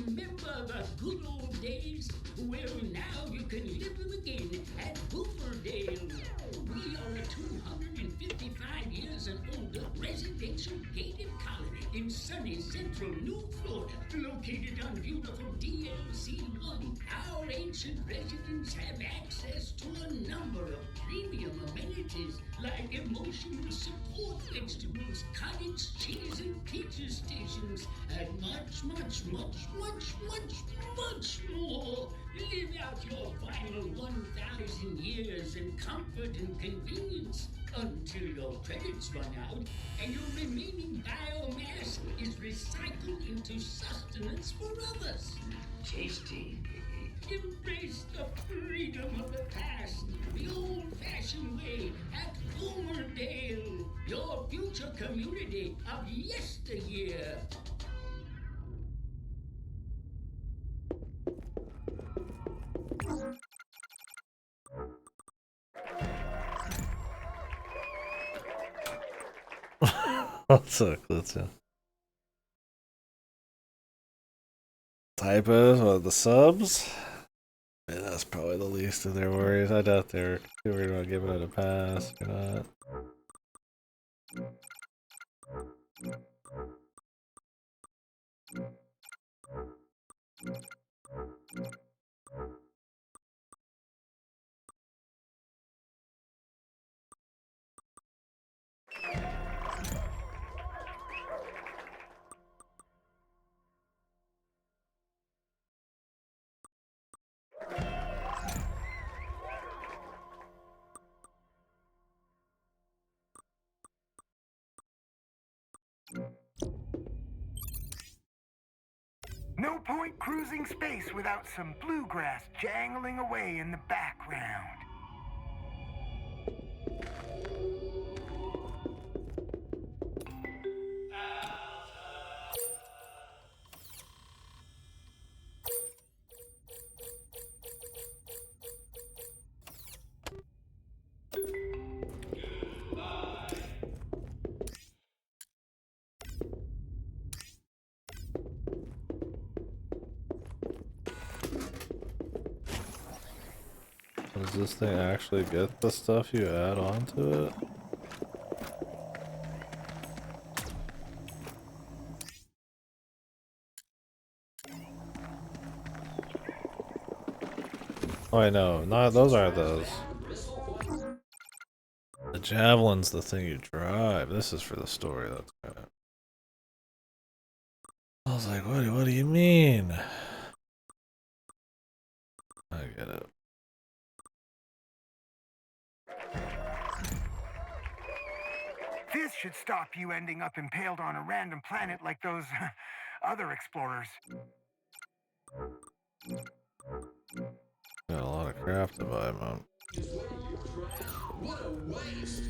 Remember the good old days? Well, now you can live them again at Boomerdale. We are a 255 years and older residential gated colony in sunny central New Florida, located on beautiful DLC-1. Our ancient residents have access to a number of premium amenities like emotional support vegetables, cottage cheese and pizza stations, and much more. Live out your final 1,000 years in comfort and convenience until your credits run out and your remaining biomass is recycled into sustenance for others. Tasty. Embrace the freedom of the past, the old-fashioned way at Boomerdale, your future community of yesteryear. What's up, Glitcha? Typos or the subs? Yeah, that's probably the least of their worries. I doubt they're too worried about giving it a pass or not. No point cruising space without some bluegrass jangling away in the background. Does this thing actually get the stuff you add onto it? Oh, I know. No, those aren't those. The javelin's the thing you drive. This is for the story. That's kind of... I was like, what do you mean? I get it. This should stop you ending up impaled on a random planet like those other explorers. Got a lot of crap to buy, man. What a waste!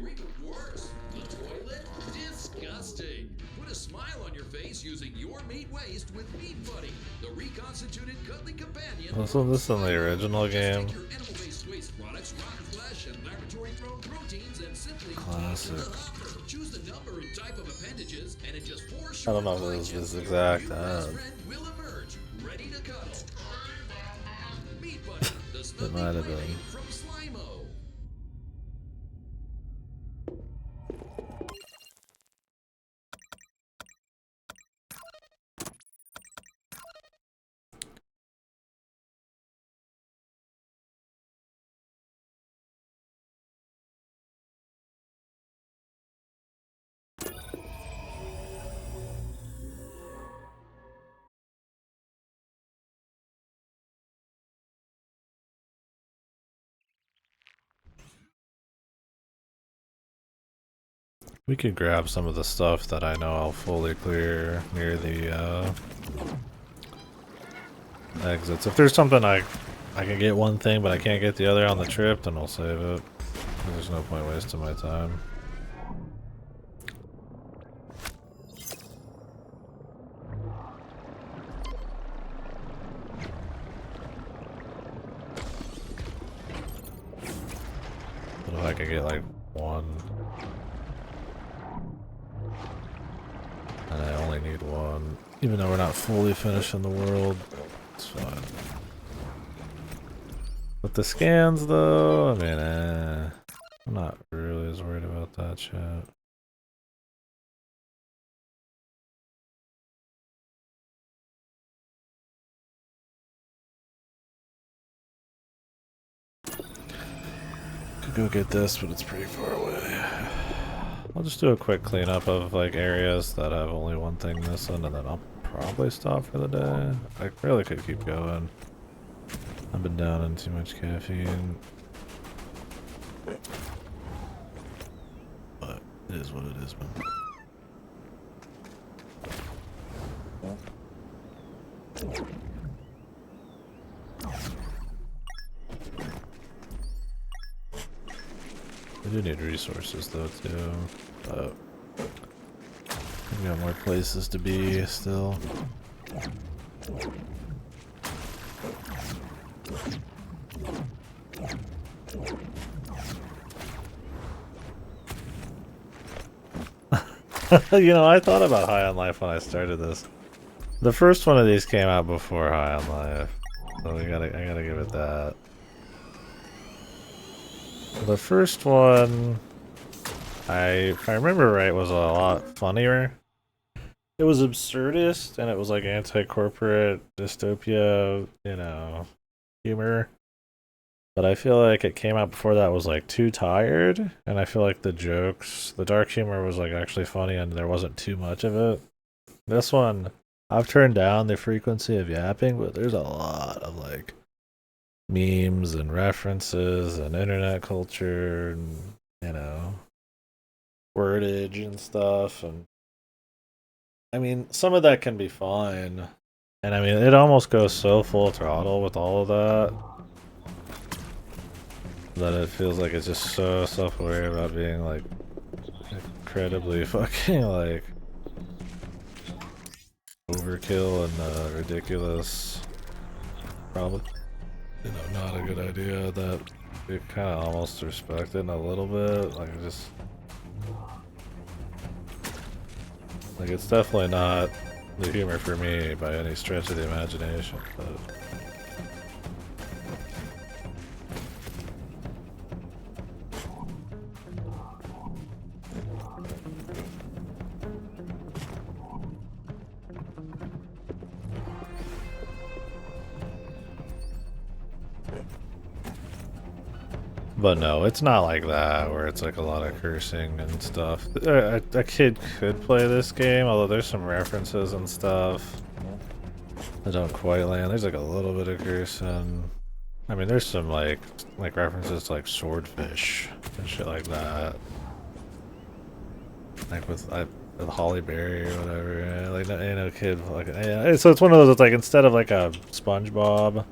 Or even worse, the toilet? Disgusting! Put a smile on your face using your meat waste with Meat Buddy, the reconstituted cuddly companion. Wasn't this in the original game? Your animal-based waste products, rotten flesh, and laboratory-grown proteins, and simply Classic. choose the number and type of appendages, and in just 4 I short don't know if it was this exact ad. will emerge, ready to cuddle. Meat Buddy, the It might have been. from Slimo. We could grab some of the stuff that I know I'll fully clear near the exits. If there's something I can get one thing but I can't get the other on the trip, then we'll save it. There's no point wasting my time. But if I could get like one, and I only need one, even though we're not fully finishing the world, it's fine. But the scans though, I mean, I'm not really as worried about that shit. Could go get this, but it's pretty far away. I'll just do a quick cleanup of like areas that have only one thing missing, and then I'll probably stop for the day. I really could keep going. I've been down on too much caffeine. But it is what it is, man. We do need resources though too, but we got more places to be still. You know, I thought about High on Life when I started this. The first one of these came out before High on Life, so I gotta give it that. The first one, if I remember right, was a lot funnier. It was absurdist, and it was like anti-corporate dystopia, you know, humor. But I feel like it came out before that was like too tired, and I feel like the jokes, the dark humor was like actually funny, and there wasn't too much of it. This one, I've turned down the frequency of yapping, but there's a lot of like memes and references and internet culture and, you know, wordage and stuff. And I mean, some of that can be fine. And I mean, it almost goes so full throttle with all of that that it feels like it's just so self-aware about being like incredibly fucking like overkill and ridiculous. Probably, you know, not a good idea that you kind of almost respect it in a little bit. Like, just like, it's definitely not the humor for me by any stretch of the imagination, but no, it's not like that, where it's like a lot of cursing and stuff. A kid could play this game, although there's some references and stuff that don't quite land. There's like a little bit of cursing. I mean, there's some like references to like swordfish and shit like that. Like with Holly Berry or whatever. Yeah, like, you know, kid, like, yeah. So it's one of those. It's like instead of like a SpongeBob,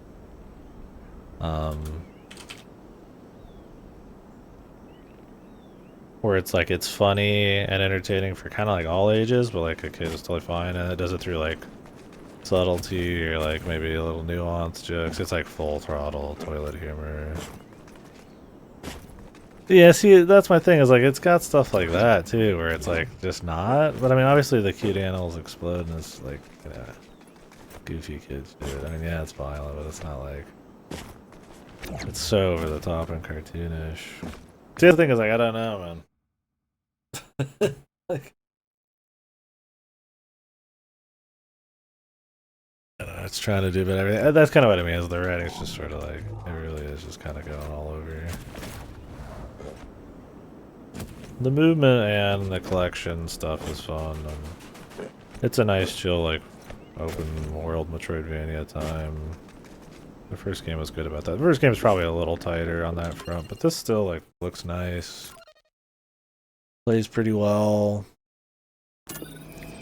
where it's like it's funny and entertaining for kind of like all ages, but like a kid is totally fine, and it does it through like subtlety or like maybe a little nuanced jokes. It's like full throttle toilet humor. Yeah, see, that's my thing, is like it's got stuff like that too, where it's like just not. But I mean, obviously the cute animals explode and it's like, you know, goofy kids do it. I mean, yeah, it's violent, but it's not like it's so over the top and cartoonish. The other thing is, like, I don't know, man. Like, I don't know, it's trying to do, but everything. That's kind of what I mean. Is the writing's just sort of like, it really is just kind of going all over. The movement and the collection stuff is fun, and it's a nice, chill, like open world Metroidvania time. The first game was good about that. The first game is probably a little tighter on that front, but this still like looks nice. Plays pretty well.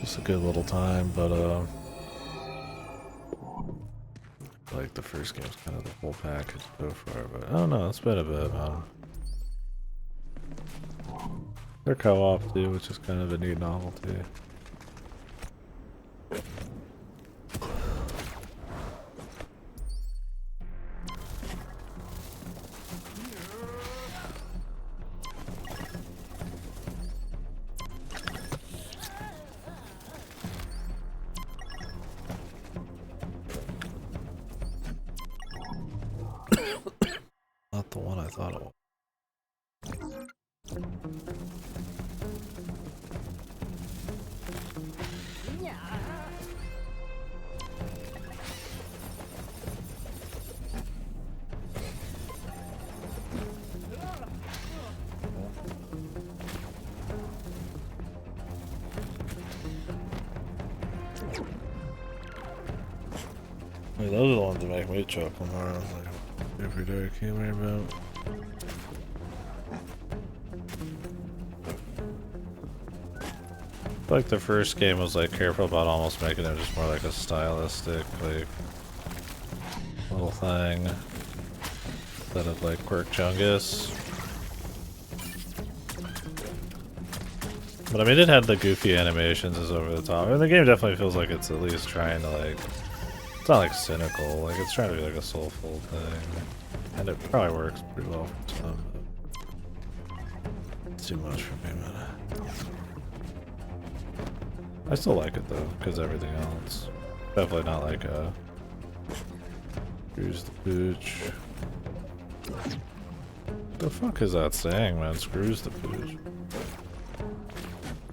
It's a good little time, but like the first game's kind of the whole package so far, but I don't know, it's been a bit, man. They're co-op too, which is kind of a neat novelty. Not the one I thought it was. I mean, those are the ones that make me chuckle more. I was like, every day I can't remember. Like the first game was like careful about almost making it just more like a stylistic like little thing instead of like Quirk Chungus. But I mean, it had the goofy animations as over the top. I mean, the game definitely feels like it's at least trying to like, it's not like cynical, like it's trying to be like a soulful thing. And it probably works pretty well for some, but it's too much for me, man. I still like it though, because everything else. Definitely not like a Screws the Pooch. The fuck is that saying, man? Screws the Pooch.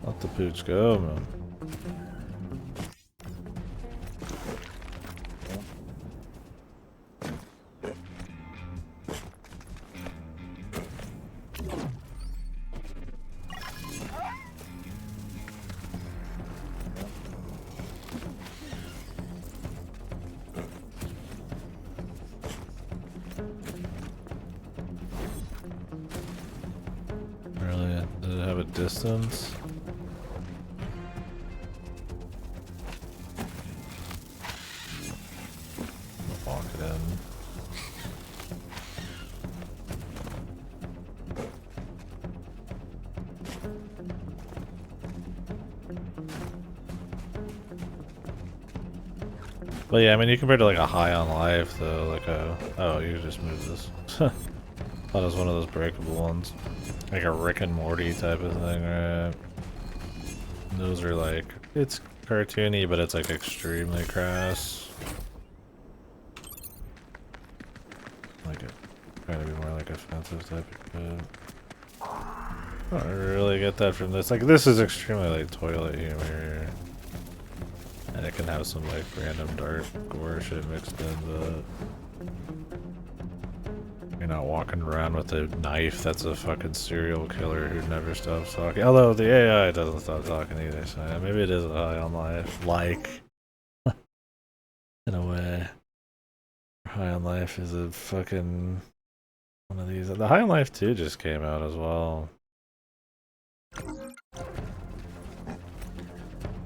Let the Pooch go, man. Really? Did it have a distance? Walk it in. But yeah, I mean, you compare to like a High on Life, though, like a... Oh, you can just move this. Thought it was one of those breakable ones. Like a Rick and Morty type of thing, right? Those are like... It's cartoony, but it's like extremely crass. Like it... Trying to be more like offensive type of shit. I don't really get that from this. Like, this is extremely like toilet humor. And it can have some like random dark gore shit mixed in, but you're not walking around with a knife that's a fucking serial killer who never stops talking. Although the AI doesn't stop talking either, so yeah, maybe it is a High on Life. Like, in a way. High on Life is a fucking one of these. The High on Life 2 just came out as well.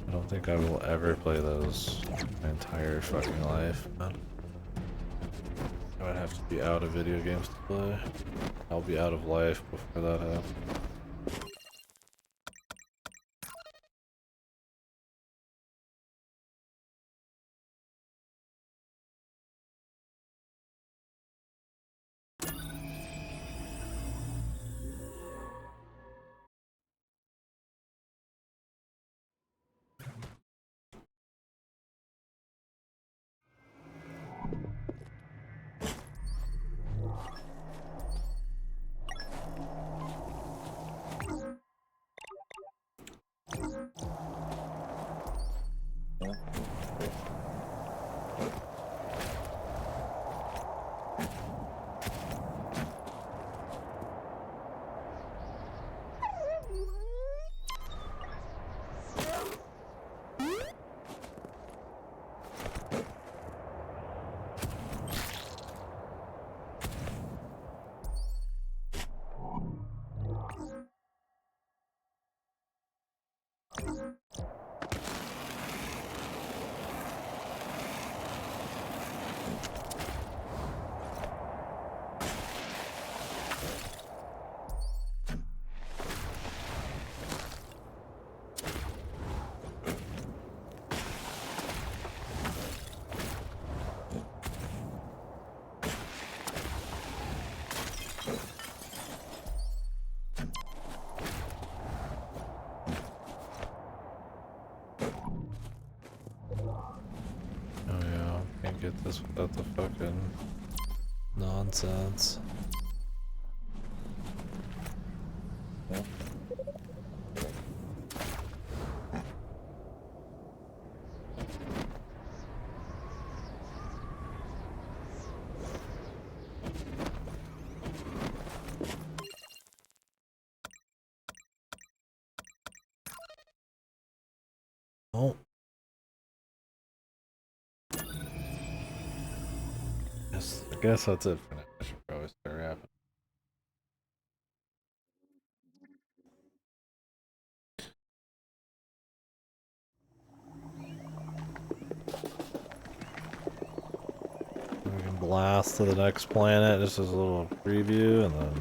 I don't think I will ever play those my entire fucking life, man. I would have to be out of video games to play. I'll be out of life before that happens. can't get this without the fucking nonsense. Oh. I guess that's it for now. I should probably start wrapping. We can blast to the next planet just as a little preview and then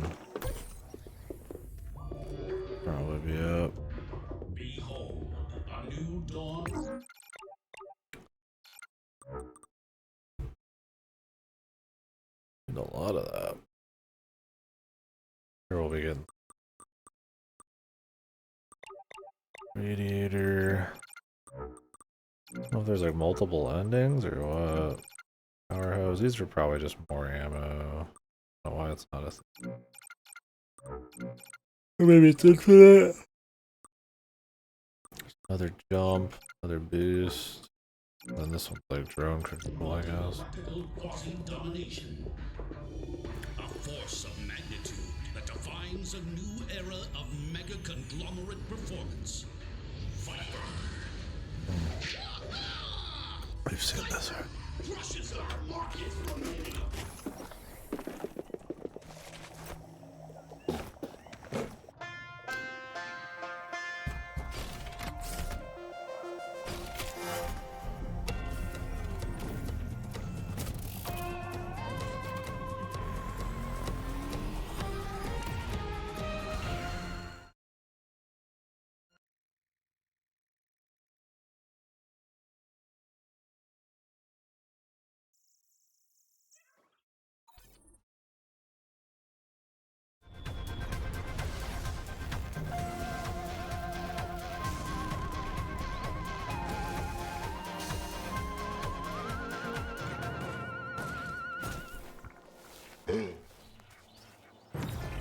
probably be up. Behold, a new dawn. Need a lot of that. Here we'll be good. Radiator. I don't know if there's like multiple endings or what. Power hose. These are probably just more ammo. I don't know why it's not a thing. Or maybe it's in for that. Another jump, another boost. And then this one's like drone control, I guess. Galactical quasi-domination. A force of magnitude that defines a new era of mega conglomerate performance. Viper. We've seen this already. Crushes our market remaining.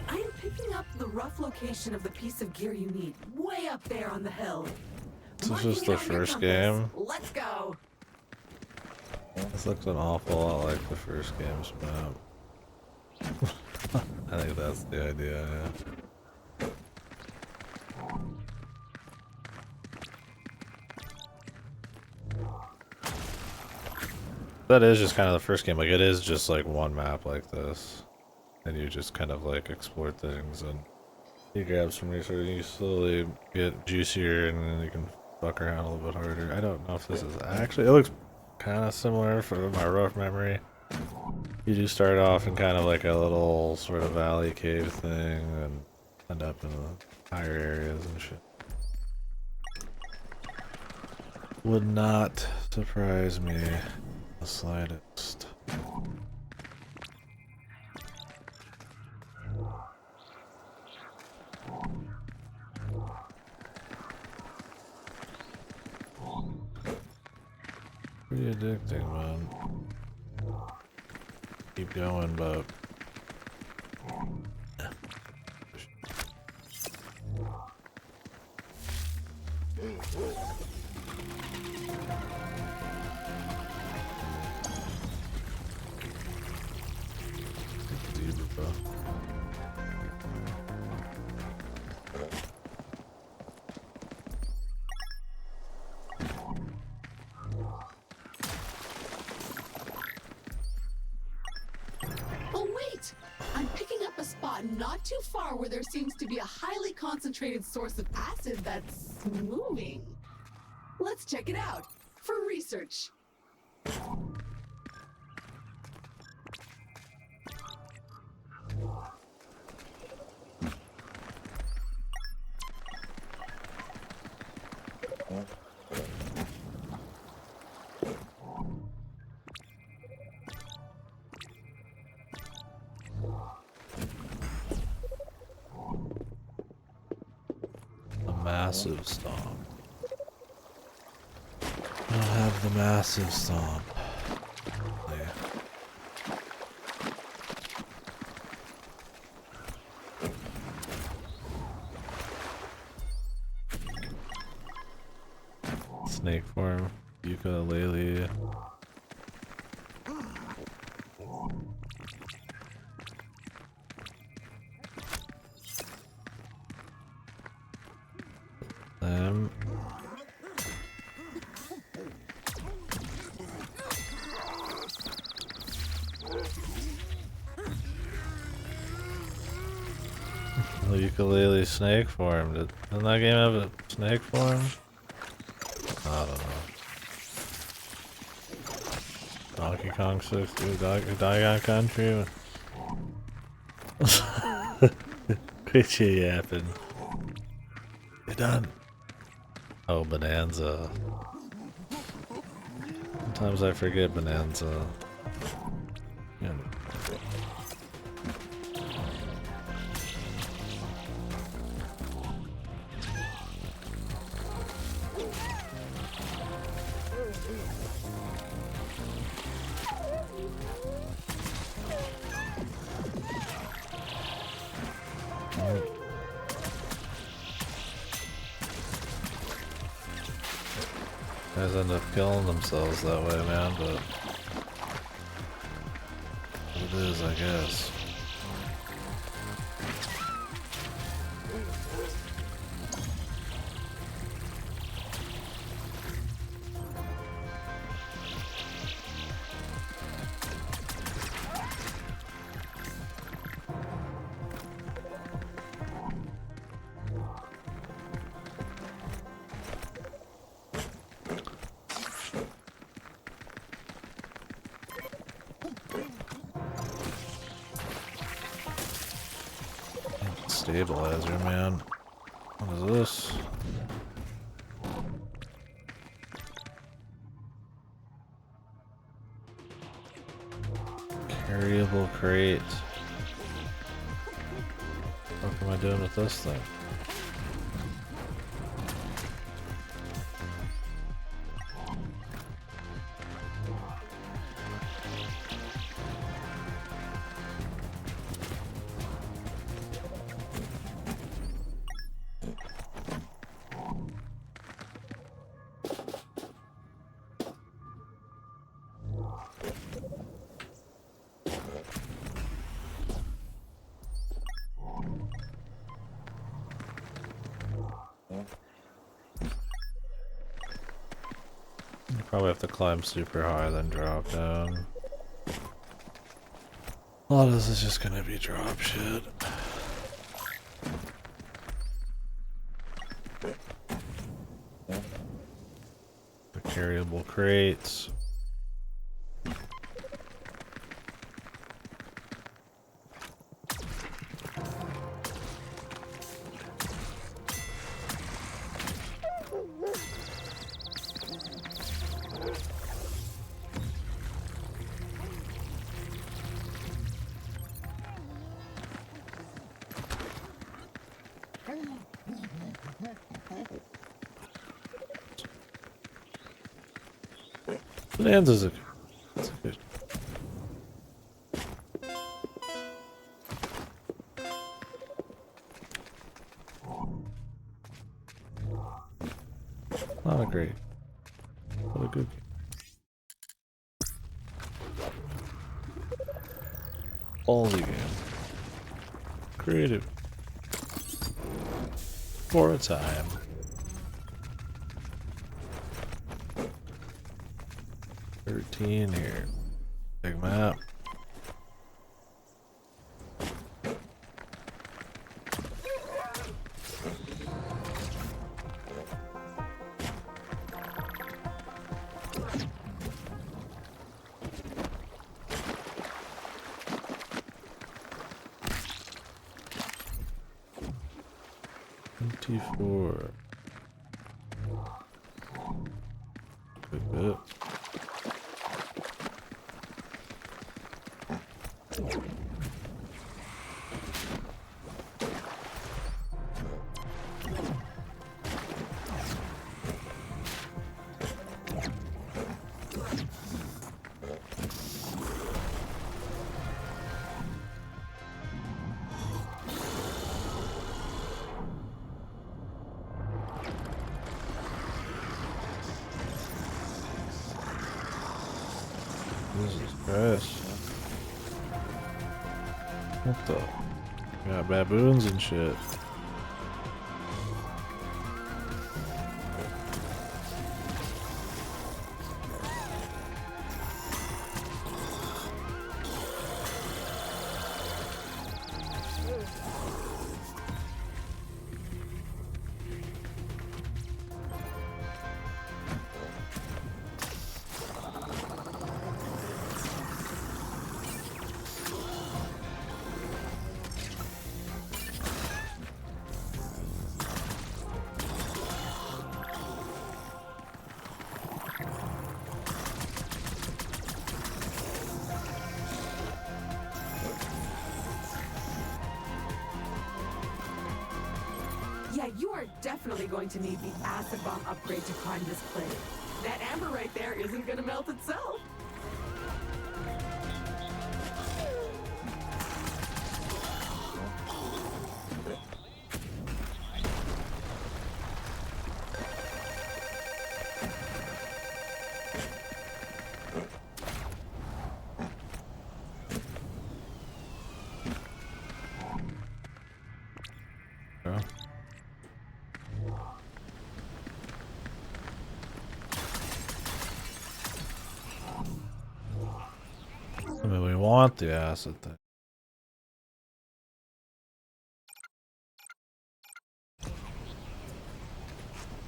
I'm picking up the rough location of the piece of gear you need, way up there on the hill. This is just the first game. Let's go. This looks an awful lot like the first game's map. I think that's the idea, yeah. That is just kind of the first game. Like, it is just like one map like this. And you just kind of like explore things and you grab some resources and you slowly get juicier and then you can fuck around a little bit harder. I don't know if this is actually, it looks kind of similar for my rough memory. You do start off in kind of like a little sort of valley cave thing and end up in the higher areas and shit. Would not surprise me the slightest. Pretty addicting, man. Keep going, but Oh wait! I'm picking up a spot not too far where there seems to be a highly concentrated source of acid that's moving. Let's check it out for research. a massive stomp. I don't have the massive stomp. snake form. Ukulele. The ukulele snake form. Didn't that game have a snake form? I don't know. Donkey Kong 60, Diagon Country. Quit you yapping. You done? Oh, Bonanza. Sometimes I forget Bonanza. Yeah. Guys end up killing themselves that way, man, but it is, I guess. Stabilizer, man. What is this? Carryable crate. What am I doing with this thing? Probably have to climb super high, then drop down. A lot of this is just gonna be drop shit. The carryable crates. Bonanza's a good. Not a great, but a good game. Ballsy game. Creative. For a time. Here. Big map. T4. Good bit. Jesus Christ. What the? Got baboons and shit. Yeah, you are definitely going to need the acid bomb upgrade to climb this cliff. That amber right there isn't gonna melt itself. I mean, we want the acid thing.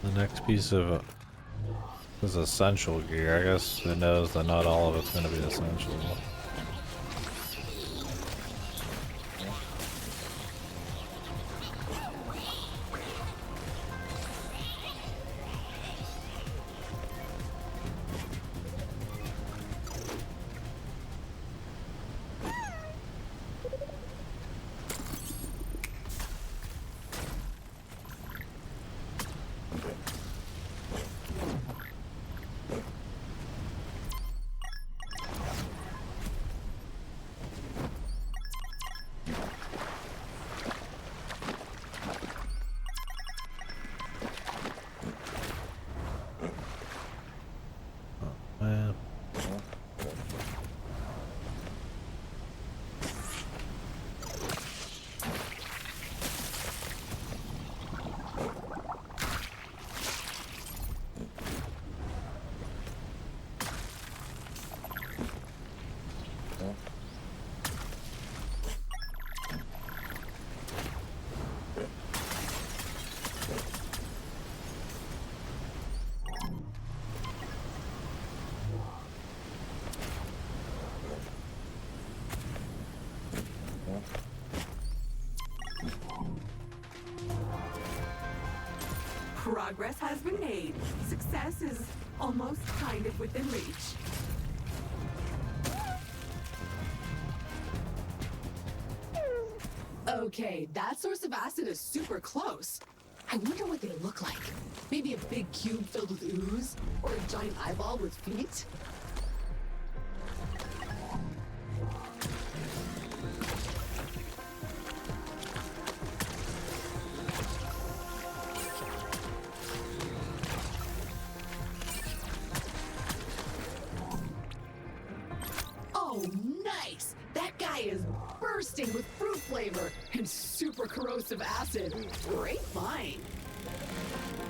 The next piece of is essential gear. I guess it knows that not all of it's going to be essential. Man. Progress has been made. Success is almost kind of within reach. Okay, that source of acid is super close. I wonder what they look like. Maybe a big cube filled with ooze? Or a giant eyeball with feet? Oh, nice! That guy is bursting with fruit flavor and super corrosive acid. Great find.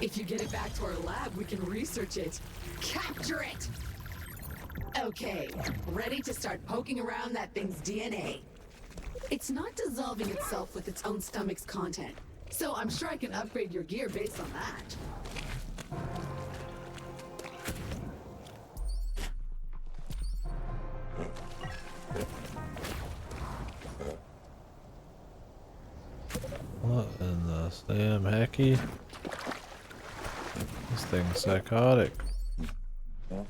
If you get it back to our lab, we can research it. Capture it! Okay, ready to start poking around that thing's DNA. It's not dissolving itself with its own stomach's content, so I'm sure I can upgrade your gear based on that. What in the Sam Hecky? This thing's psychotic. Let's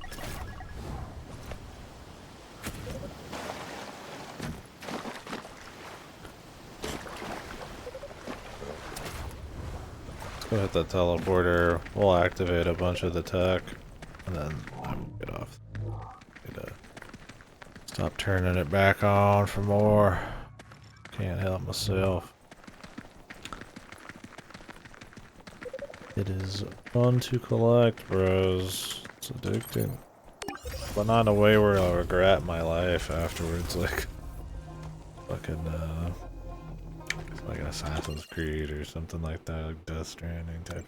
go hit the teleporter. We'll activate a bunch of the tech, and then I will get off. Stop turning it back on for more. Can't help myself. It is fun to collect, bros. It's addicting. but not in a way where I'll regret my life afterwards, like fucking like an Assassin's Creed or something like that, like Death Stranding type.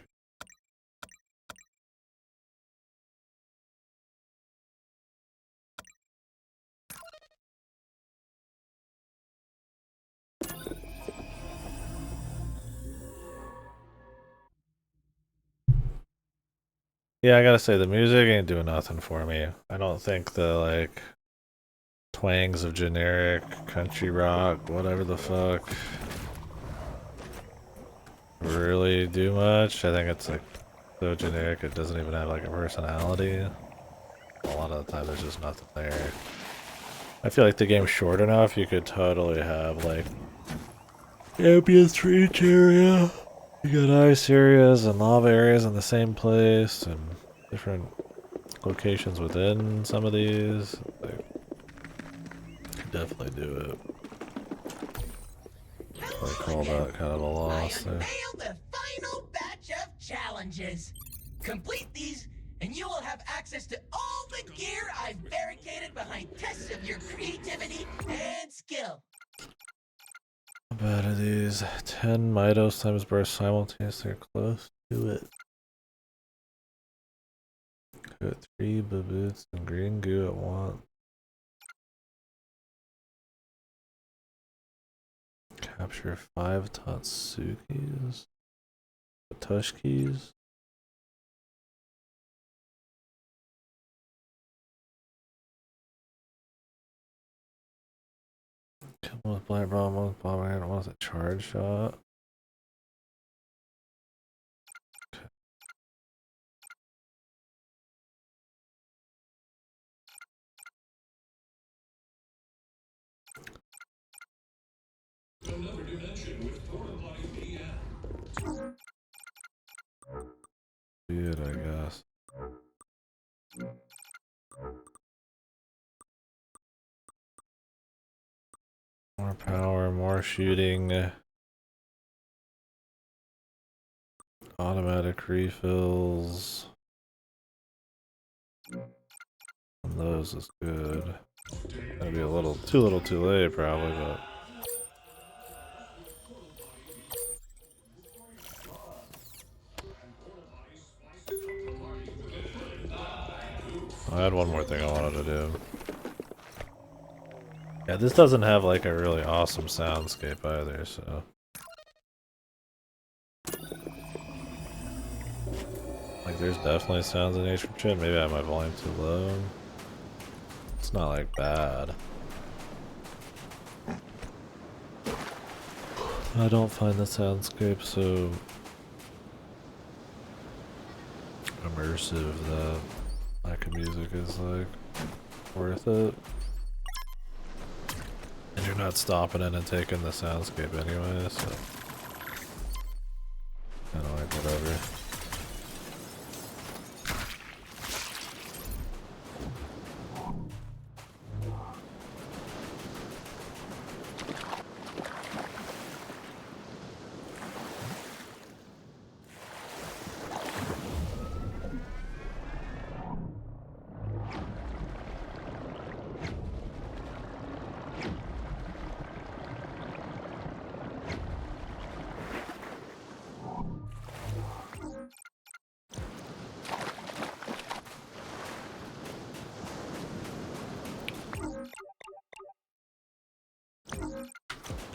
Yeah, I gotta say the music ain't doing nothing for me. I don't think the like twangs of generic country rock, whatever the fuck, really do much. I think it's like so generic it doesn't even have like a personality. A lot of the time there's just nothing there. I feel like the game's short enough you could totally have like ambience for each area. You got ice areas and lava areas in the same place and different locations within some of these. Like, could definitely do it. I call that kind of a loss there. Unveil the final batch of challenges. Complete these, and you will have access to all the gear I've barricaded behind tests of your creativity and skill. How bad are these? 10 Midos times burst simultaneously are close to it. Put 3 baboots and green goo at once. Capture 5 Tatsukis. Tushkis. Kill with blind bomb, one with bomb iron, one with a charge shot. Another dimension with Porta Potty PM. Good, I guess. More power, more shooting. Automatic refills. And those is good. Gonna be a little too late probably, but I had one more thing I wanted to do. Yeah, this doesn't have like a really awesome soundscape either, so. Like there's definitely sounds in nature shit. Maybe I have my volume too low. It's not like bad. I don't find the soundscape so immersive that lack of music is like worth it. And you're not stopping in and taking the soundscape anyway, so kinda like whatever.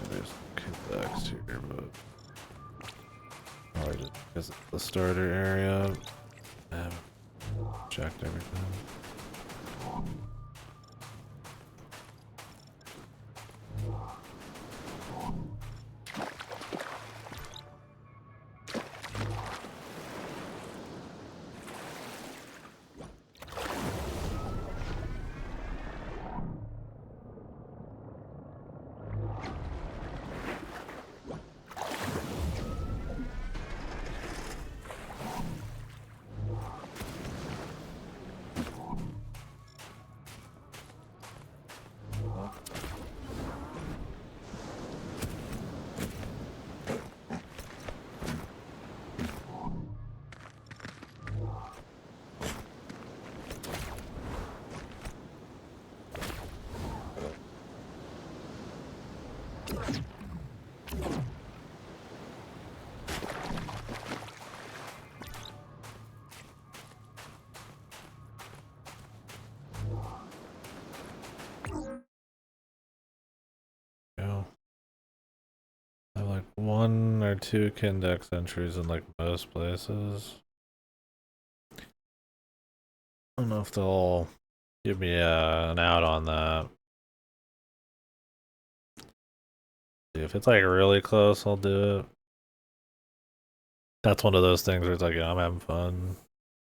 There's kickbacks here, but probably just because it's the starter area. I haven't checked everything. Yeah. I have like 1 or 2 Kindex entries in like most places. I don't know if they'll give me an out on that. If it's like really close, I'll do it. That's one of those things where it's like, yeah, I'm having fun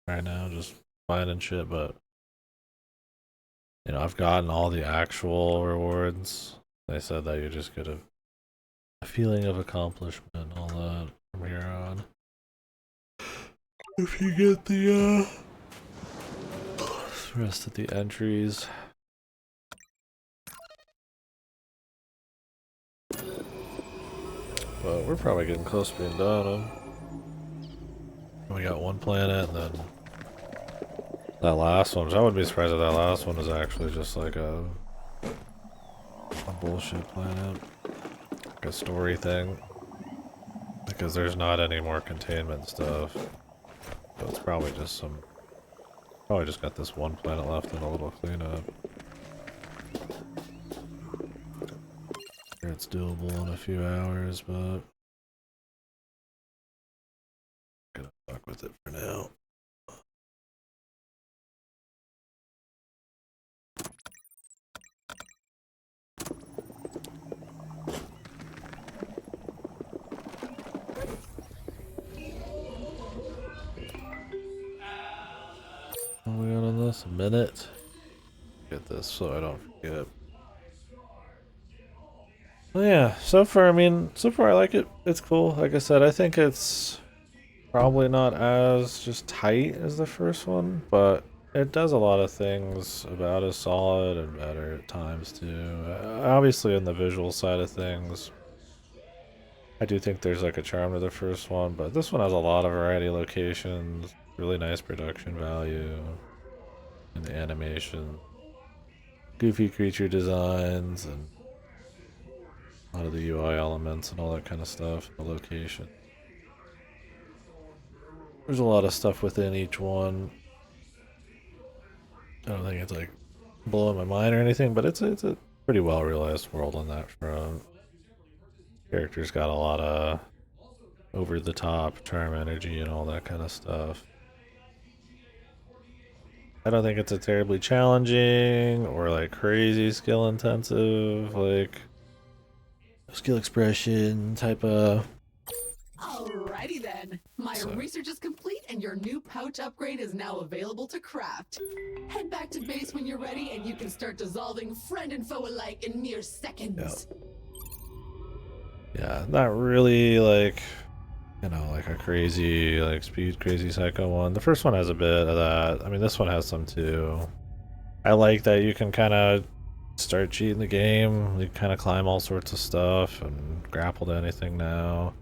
right now, just finding shit, but you know, I've gotten all the actual rewards. They said that you just get a feeling of accomplishment and all that from here on. If you get the rest of the entries. But we're probably getting close to being done. We got 1 planet and then that last one, which I wouldn't be surprised if that last one is actually just like a bullshit planet. Like a story thing. Because there's not any more containment stuff. So it's probably just some... Probably just got this 1 planet left and a little cleanup. Sure it's doable in a few hours, but... I'm gonna fuck with it for now. What are we on this? A minute? Get this so I don't forget. Well, yeah, so far I like it. It's cool. Like I said, I think it's probably not as just tight as the first one, but it does a lot of things about as solid and better at times too. Obviously, in the visual side of things, I do think there's like a charm to the first one, but this one has a lot of variety of locations, really nice production value, and the animation, goofy creature designs, and a lot of the UI elements and all that kind of stuff, the location. There's a lot of stuff within each one. I don't think it's like blowing my mind or anything, but it's a pretty well realized world on that front. Characters got a lot of over the top charm energy and all that kind of stuff. I don't think it's a terribly challenging or like crazy skill intensive, like skill expression type of. Alrighty then. My research is complete and your new pouch upgrade is now available to craft. Head back to base when you're ready and you can start dissolving friend and foe alike in mere seconds. Yeah, not really like, you know, like a crazy, like speed crazy psycho one. The first one has a bit of that. I mean, this one has some too. I like that you can kind of start cheating the game. You kind of climb all sorts of stuff and grapple to anything now.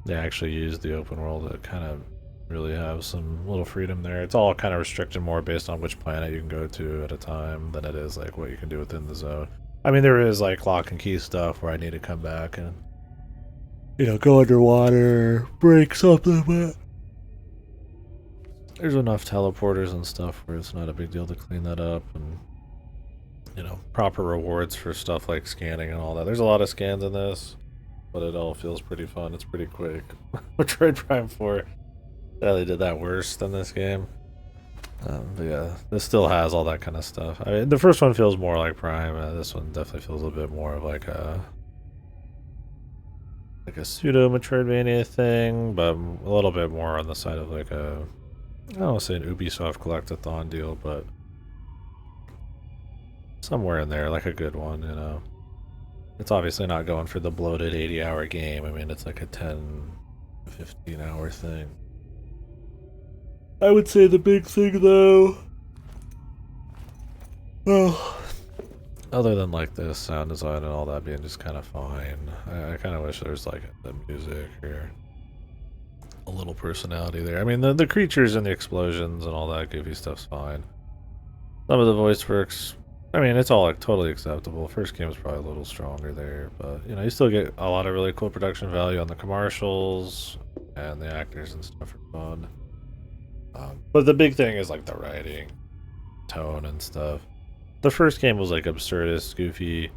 They actually use the open world to kind of really have some little freedom there. It's all kind of restricted more based on which planet you can go to at a time than it is like what you can do within the zone. I mean, there is like lock and key stuff where I need to come back and, you know, go underwater, break something, but there's enough teleporters and stuff where it's not a big deal to clean that up, and, you know, proper rewards for stuff like scanning and all that. There's a lot of scans in this, but it all feels pretty fun. It's pretty quick. Metroid Prime 4 sadly did that worse than this game. But yeah, this still has all that kind of stuff. I mean, the first one feels more like Prime. This one definitely feels a bit more of like a pseudo Metroidvania thing, but a little bit more on the side of like a, I don't want to say an Ubisoft Collectathon deal, but somewhere in there, like a good one, you know. It's obviously not going for the bloated 80-hour game. I mean, it's like a 10, 15-hour thing. I would say the big thing, though, well, other than like the sound design and all that being just kind of fine, I kind of wish there was like the music or a little personality there. I mean, the creatures and the explosions and all that goofy stuff's fine. Some of the voice work's I mean, it's all like totally acceptable. First game is probably a little stronger there, but you know, you still get a lot of really cool production value on the commercials, and the actors and stuff are fun. But the big thing is like the writing, tone, and stuff. The first game was like absurdist, goofy.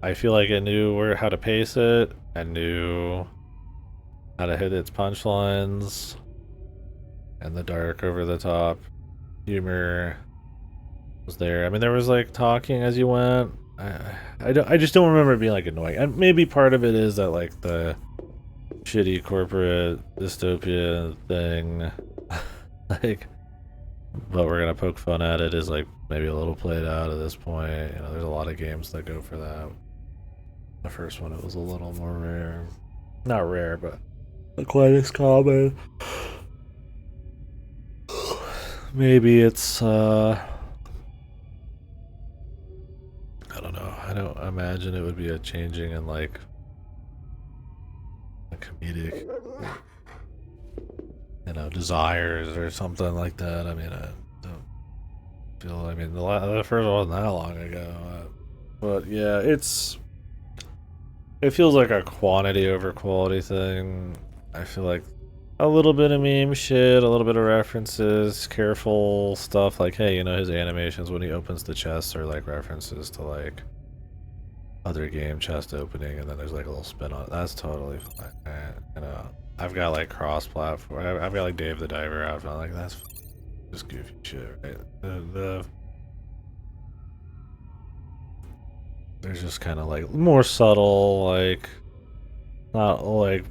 I feel like it knew how to pace it, and knew how to hit its punchlines, and the dark, over the top humor was there. I mean, there was like talking as you went. I just don't remember it being like annoying. And maybe part of it is that like the shitty corporate dystopia thing, like, but we're gonna poke fun at it, is like maybe a little played out at this point. You know, there's a lot of games that go for that. The first one, it was a little more rare. Not rare, but quite as common. Maybe it's I don't know. I don't imagine it would be a changing in like a comedic, you know, desires or something like that. I mean, I don't feel. I mean, the first one wasn't that long ago, but yeah, it feels like a quantity over quality thing. I feel like a little bit of meme shit, a little bit of references, careful stuff like, hey, you know, his animations when he opens the chest are like references to like other game chest opening, and then there's like a little spin on it. That's totally fine. You know, I've got like cross-platform. I've got like Dave the Diver outfit. Like that's just goofy shit, right? There's just kind of like more subtle, like not like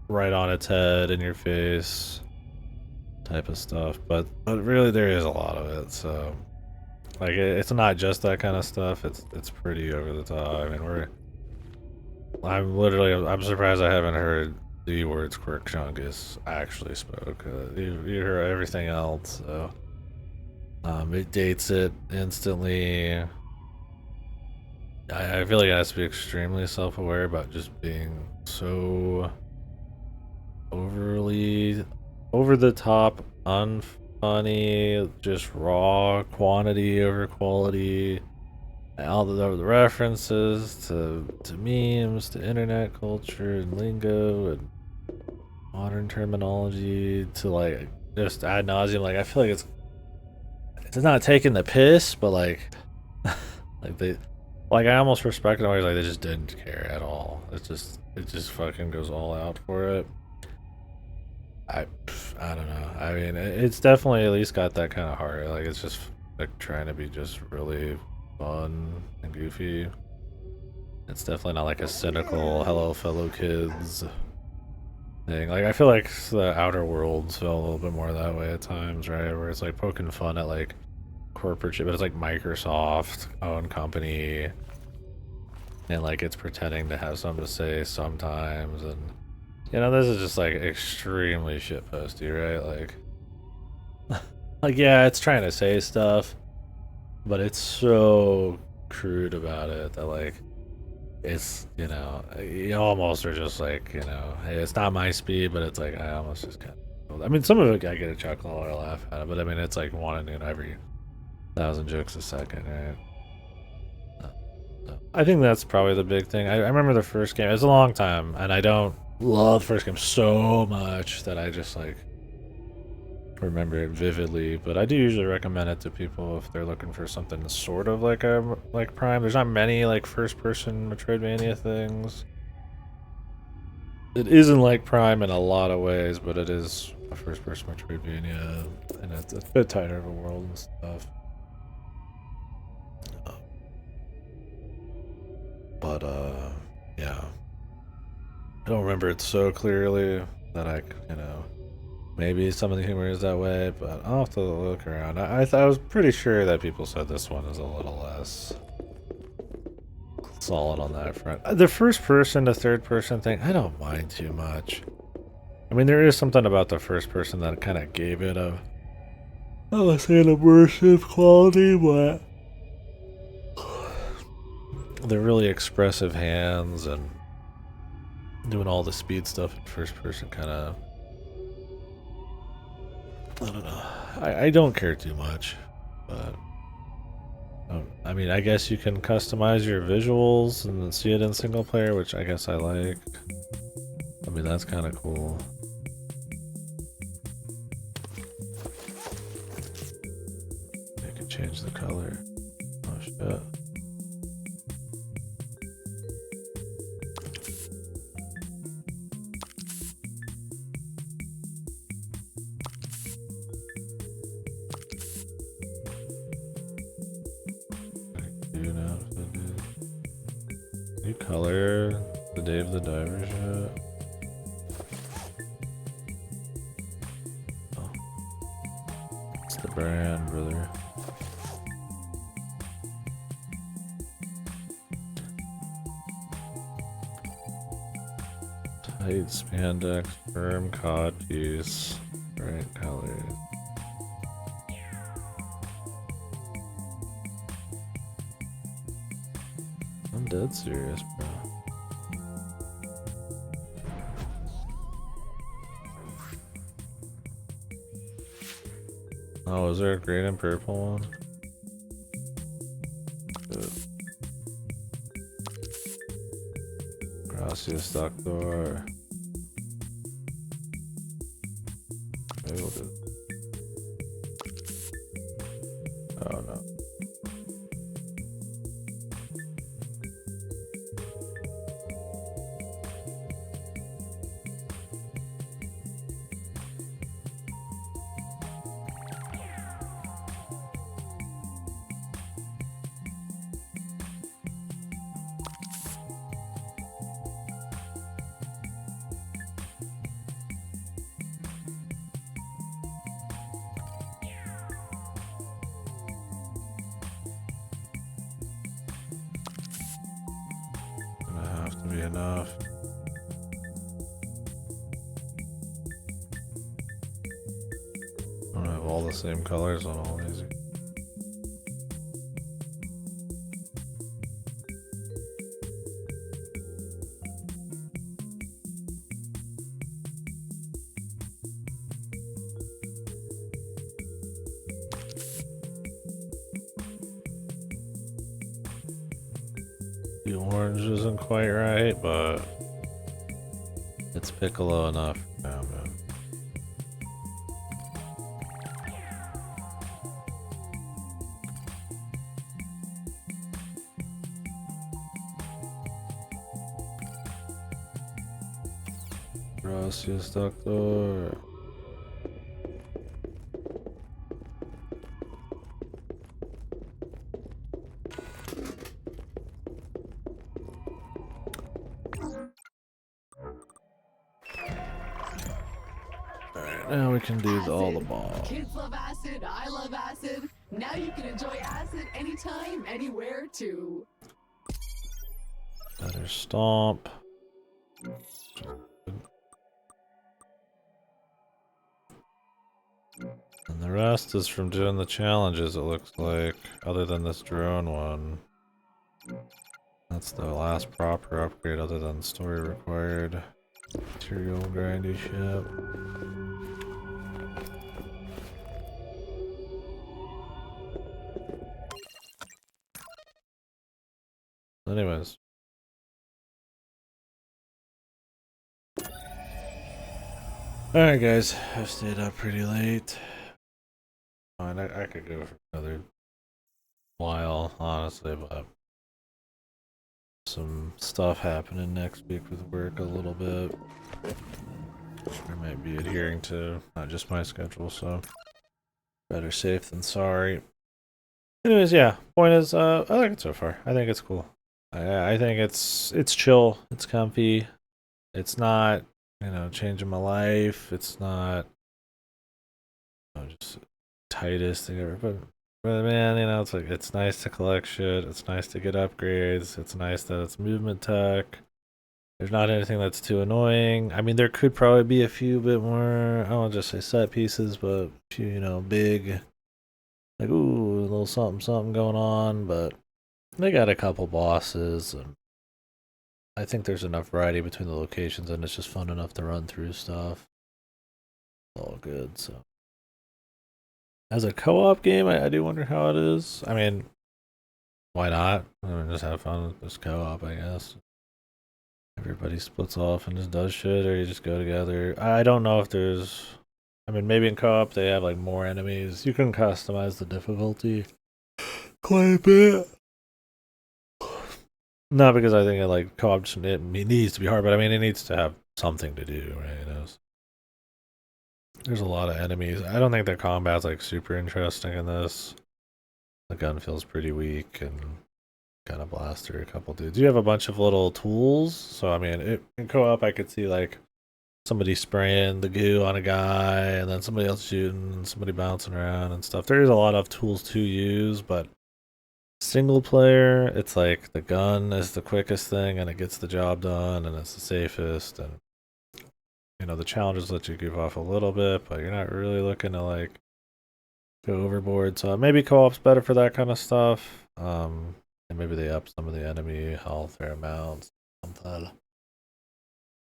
right on its head in your face type of stuff, but really there is a lot of it. So like it's not just that kind of stuff. It's pretty over the top. I mean, I'm surprised I haven't heard the words Quirk Chungus actually spoke. You hear everything else, so it dates it instantly. I feel like it has to be extremely self-aware about just being so overly over the top, unfunny, just raw quantity over quality. All the references to memes, to internet culture and lingo and modern terminology, to like just ad nauseum. Like I feel like it's not taking the piss, but like like I almost respect it always, like they just didn't care at all. It just fucking goes all out for it. I don't know. I mean, it's definitely at least got that kind of heart. Like it's just like trying to be just really fun and goofy. It's definitely not like a cynical "hello fellow kids" thing. Like I feel like the Outer Worlds felt a little bit more that way at times, right? Where it's like poking fun at like corporate shit, but it's like Microsoft owned company, and like it's pretending to have something to say sometimes, and you know, this is just like extremely shitposty, right? Like yeah, it's trying to say stuff, but it's so crude about it that like it's, you know, you almost are just like, you know, hey, it's not my speed, but it's like I almost just kind of. I mean, some of it I get a chuckle or a laugh at it, but I mean, it's like one in every 1,000 jokes a second, right? I think that's probably the big thing. I remember the first game. It's a long time, and I don't love the first game so much that I just like remember it vividly. But I do usually recommend it to people if they're looking for something sort of like Prime. There's not many like first-person Metroidvania things. It isn't like Prime in a lot of ways, but it is a first-person Metroidvania, and it's a bit tighter of a world and stuff. But yeah, I don't remember it so clearly that I, you know, maybe some of the humor is that way, but I'll have to look around. I was pretty sure that people said this one is a little less solid on that front. The first person to third person thing, I don't mind too much. I mean, there is something about the first person that kind of gave it a, I don't want to say an immersive quality, but the really expressive hands and doing all the speed stuff in first person kind of, I don't know. I don't care too much, but I mean, I guess you can customize your visuals and then see it in single player, which I guess I like. I mean, that's kind of cool. You can change the color. Oh shit. New color, the Dave the Diver shit. Oh. It's the brand, brother. Tight spandex, firm cod piece, bright colors. I'm dead serious, bro. Oh, is there a green and purple one? Good. Gracias, doctor. Maybe we'll do. Oh no. Gonna have to be enough. I don't have all the same colors on all these. The orange isn't quite right, but it's piccolo enough now, man. Gracias, doctor. Alright, now we can do all the balls. Kids love acid, I love acid. Now you can enjoy acid anytime, anywhere, too. Better stomp. And the rest is from doing the challenges, it looks like, other than this drone one. That's the last proper upgrade other than story required. Material grindy shit. Anyways. Alright guys, I've stayed up pretty late. Fine, I could go for another while, honestly, but some stuff happening next week with work a little bit. I might be adhering to not just my schedule, so better safe than sorry. Anyways, yeah, point is, I like it so far. I think it's cool. I think it's chill, it's comfy, it's not, you know, changing my life, it's not, you know, just tightest thing ever, but man, you know, it's like, it's nice to collect shit, it's nice to get upgrades, it's nice that it's movement tech. There's not anything that's too annoying. I mean, there could probably be a few bit more, I don't want to just say set pieces, but a few, you know, big, like, ooh, a little something, something going on, but they got a couple bosses, and I think there's enough variety between the locations, and it's just fun enough to run through stuff. It's all good, so. As a co-op game, I do wonder how it is. I mean, why not? I mean, just have fun with this co-op, I guess. Everybody splits off and just does shit, or you just go together. I don't know if there's. I mean, maybe in co-op they have like more enemies. You can customize the difficulty quite a bit. Not because I think it, like co-op just, it needs to be hard, but I mean it needs to have something to do, right? You know? There's a lot of enemies. I don't think the combat's like super interesting in this. The gun feels pretty weak and kind of blast through a couple dudes. You have a bunch of little tools, so I mean, in co-op I could see like somebody spraying the goo on a guy, and then somebody else shooting, and somebody bouncing around and stuff. There is a lot of tools to use, but single player, it's like the gun is the quickest thing, and it gets the job done, and it's the safest, and you know the challenges let you give off a little bit, but you're not really looking to like go overboard. So maybe co-op's better for that kind of stuff. And maybe they up some of the enemy health or amounts. Something.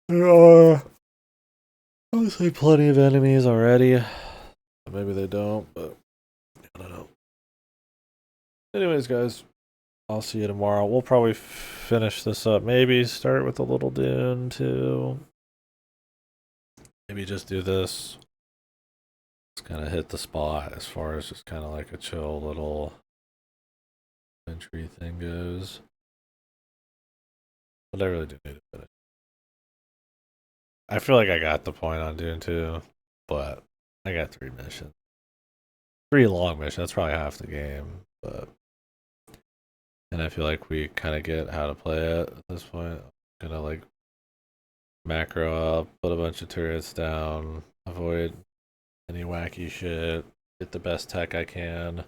There are obviously plenty of enemies already. Maybe they don't, but I don't know. Anyways, guys, I'll see you tomorrow. We'll probably finish this up. Maybe start with a little Dune too. Maybe just do this. Just kind of hit the spot as far as just kind of like a chill little entry thing goes. But I really do need to finish. I feel like I got the point on Dune 2, but I got 3 missions. 3 long missions, that's probably half the game, but and I feel like we kind of get how to play it at this point. I'm gonna like macro up, put a bunch of turrets down, avoid any wacky shit, get the best tech I can,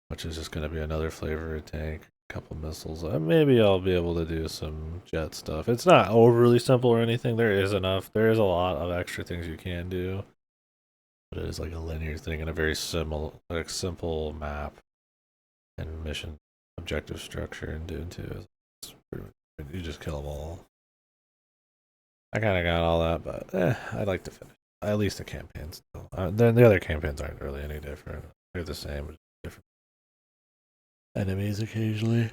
which is just gonna be another flavor tank. Couple missiles. Maybe I'll be able to do some jet stuff. It's not overly simple or anything. There is enough. There is a lot of extra things you can do, but it is like a linear thing and a very simple map and mission objective structure and Dune 2. You just kill them all. I kind of got all that, but I'd like to finish. At least the campaigns. Then the other campaigns aren't really any different. They're the same, but different enemies occasionally.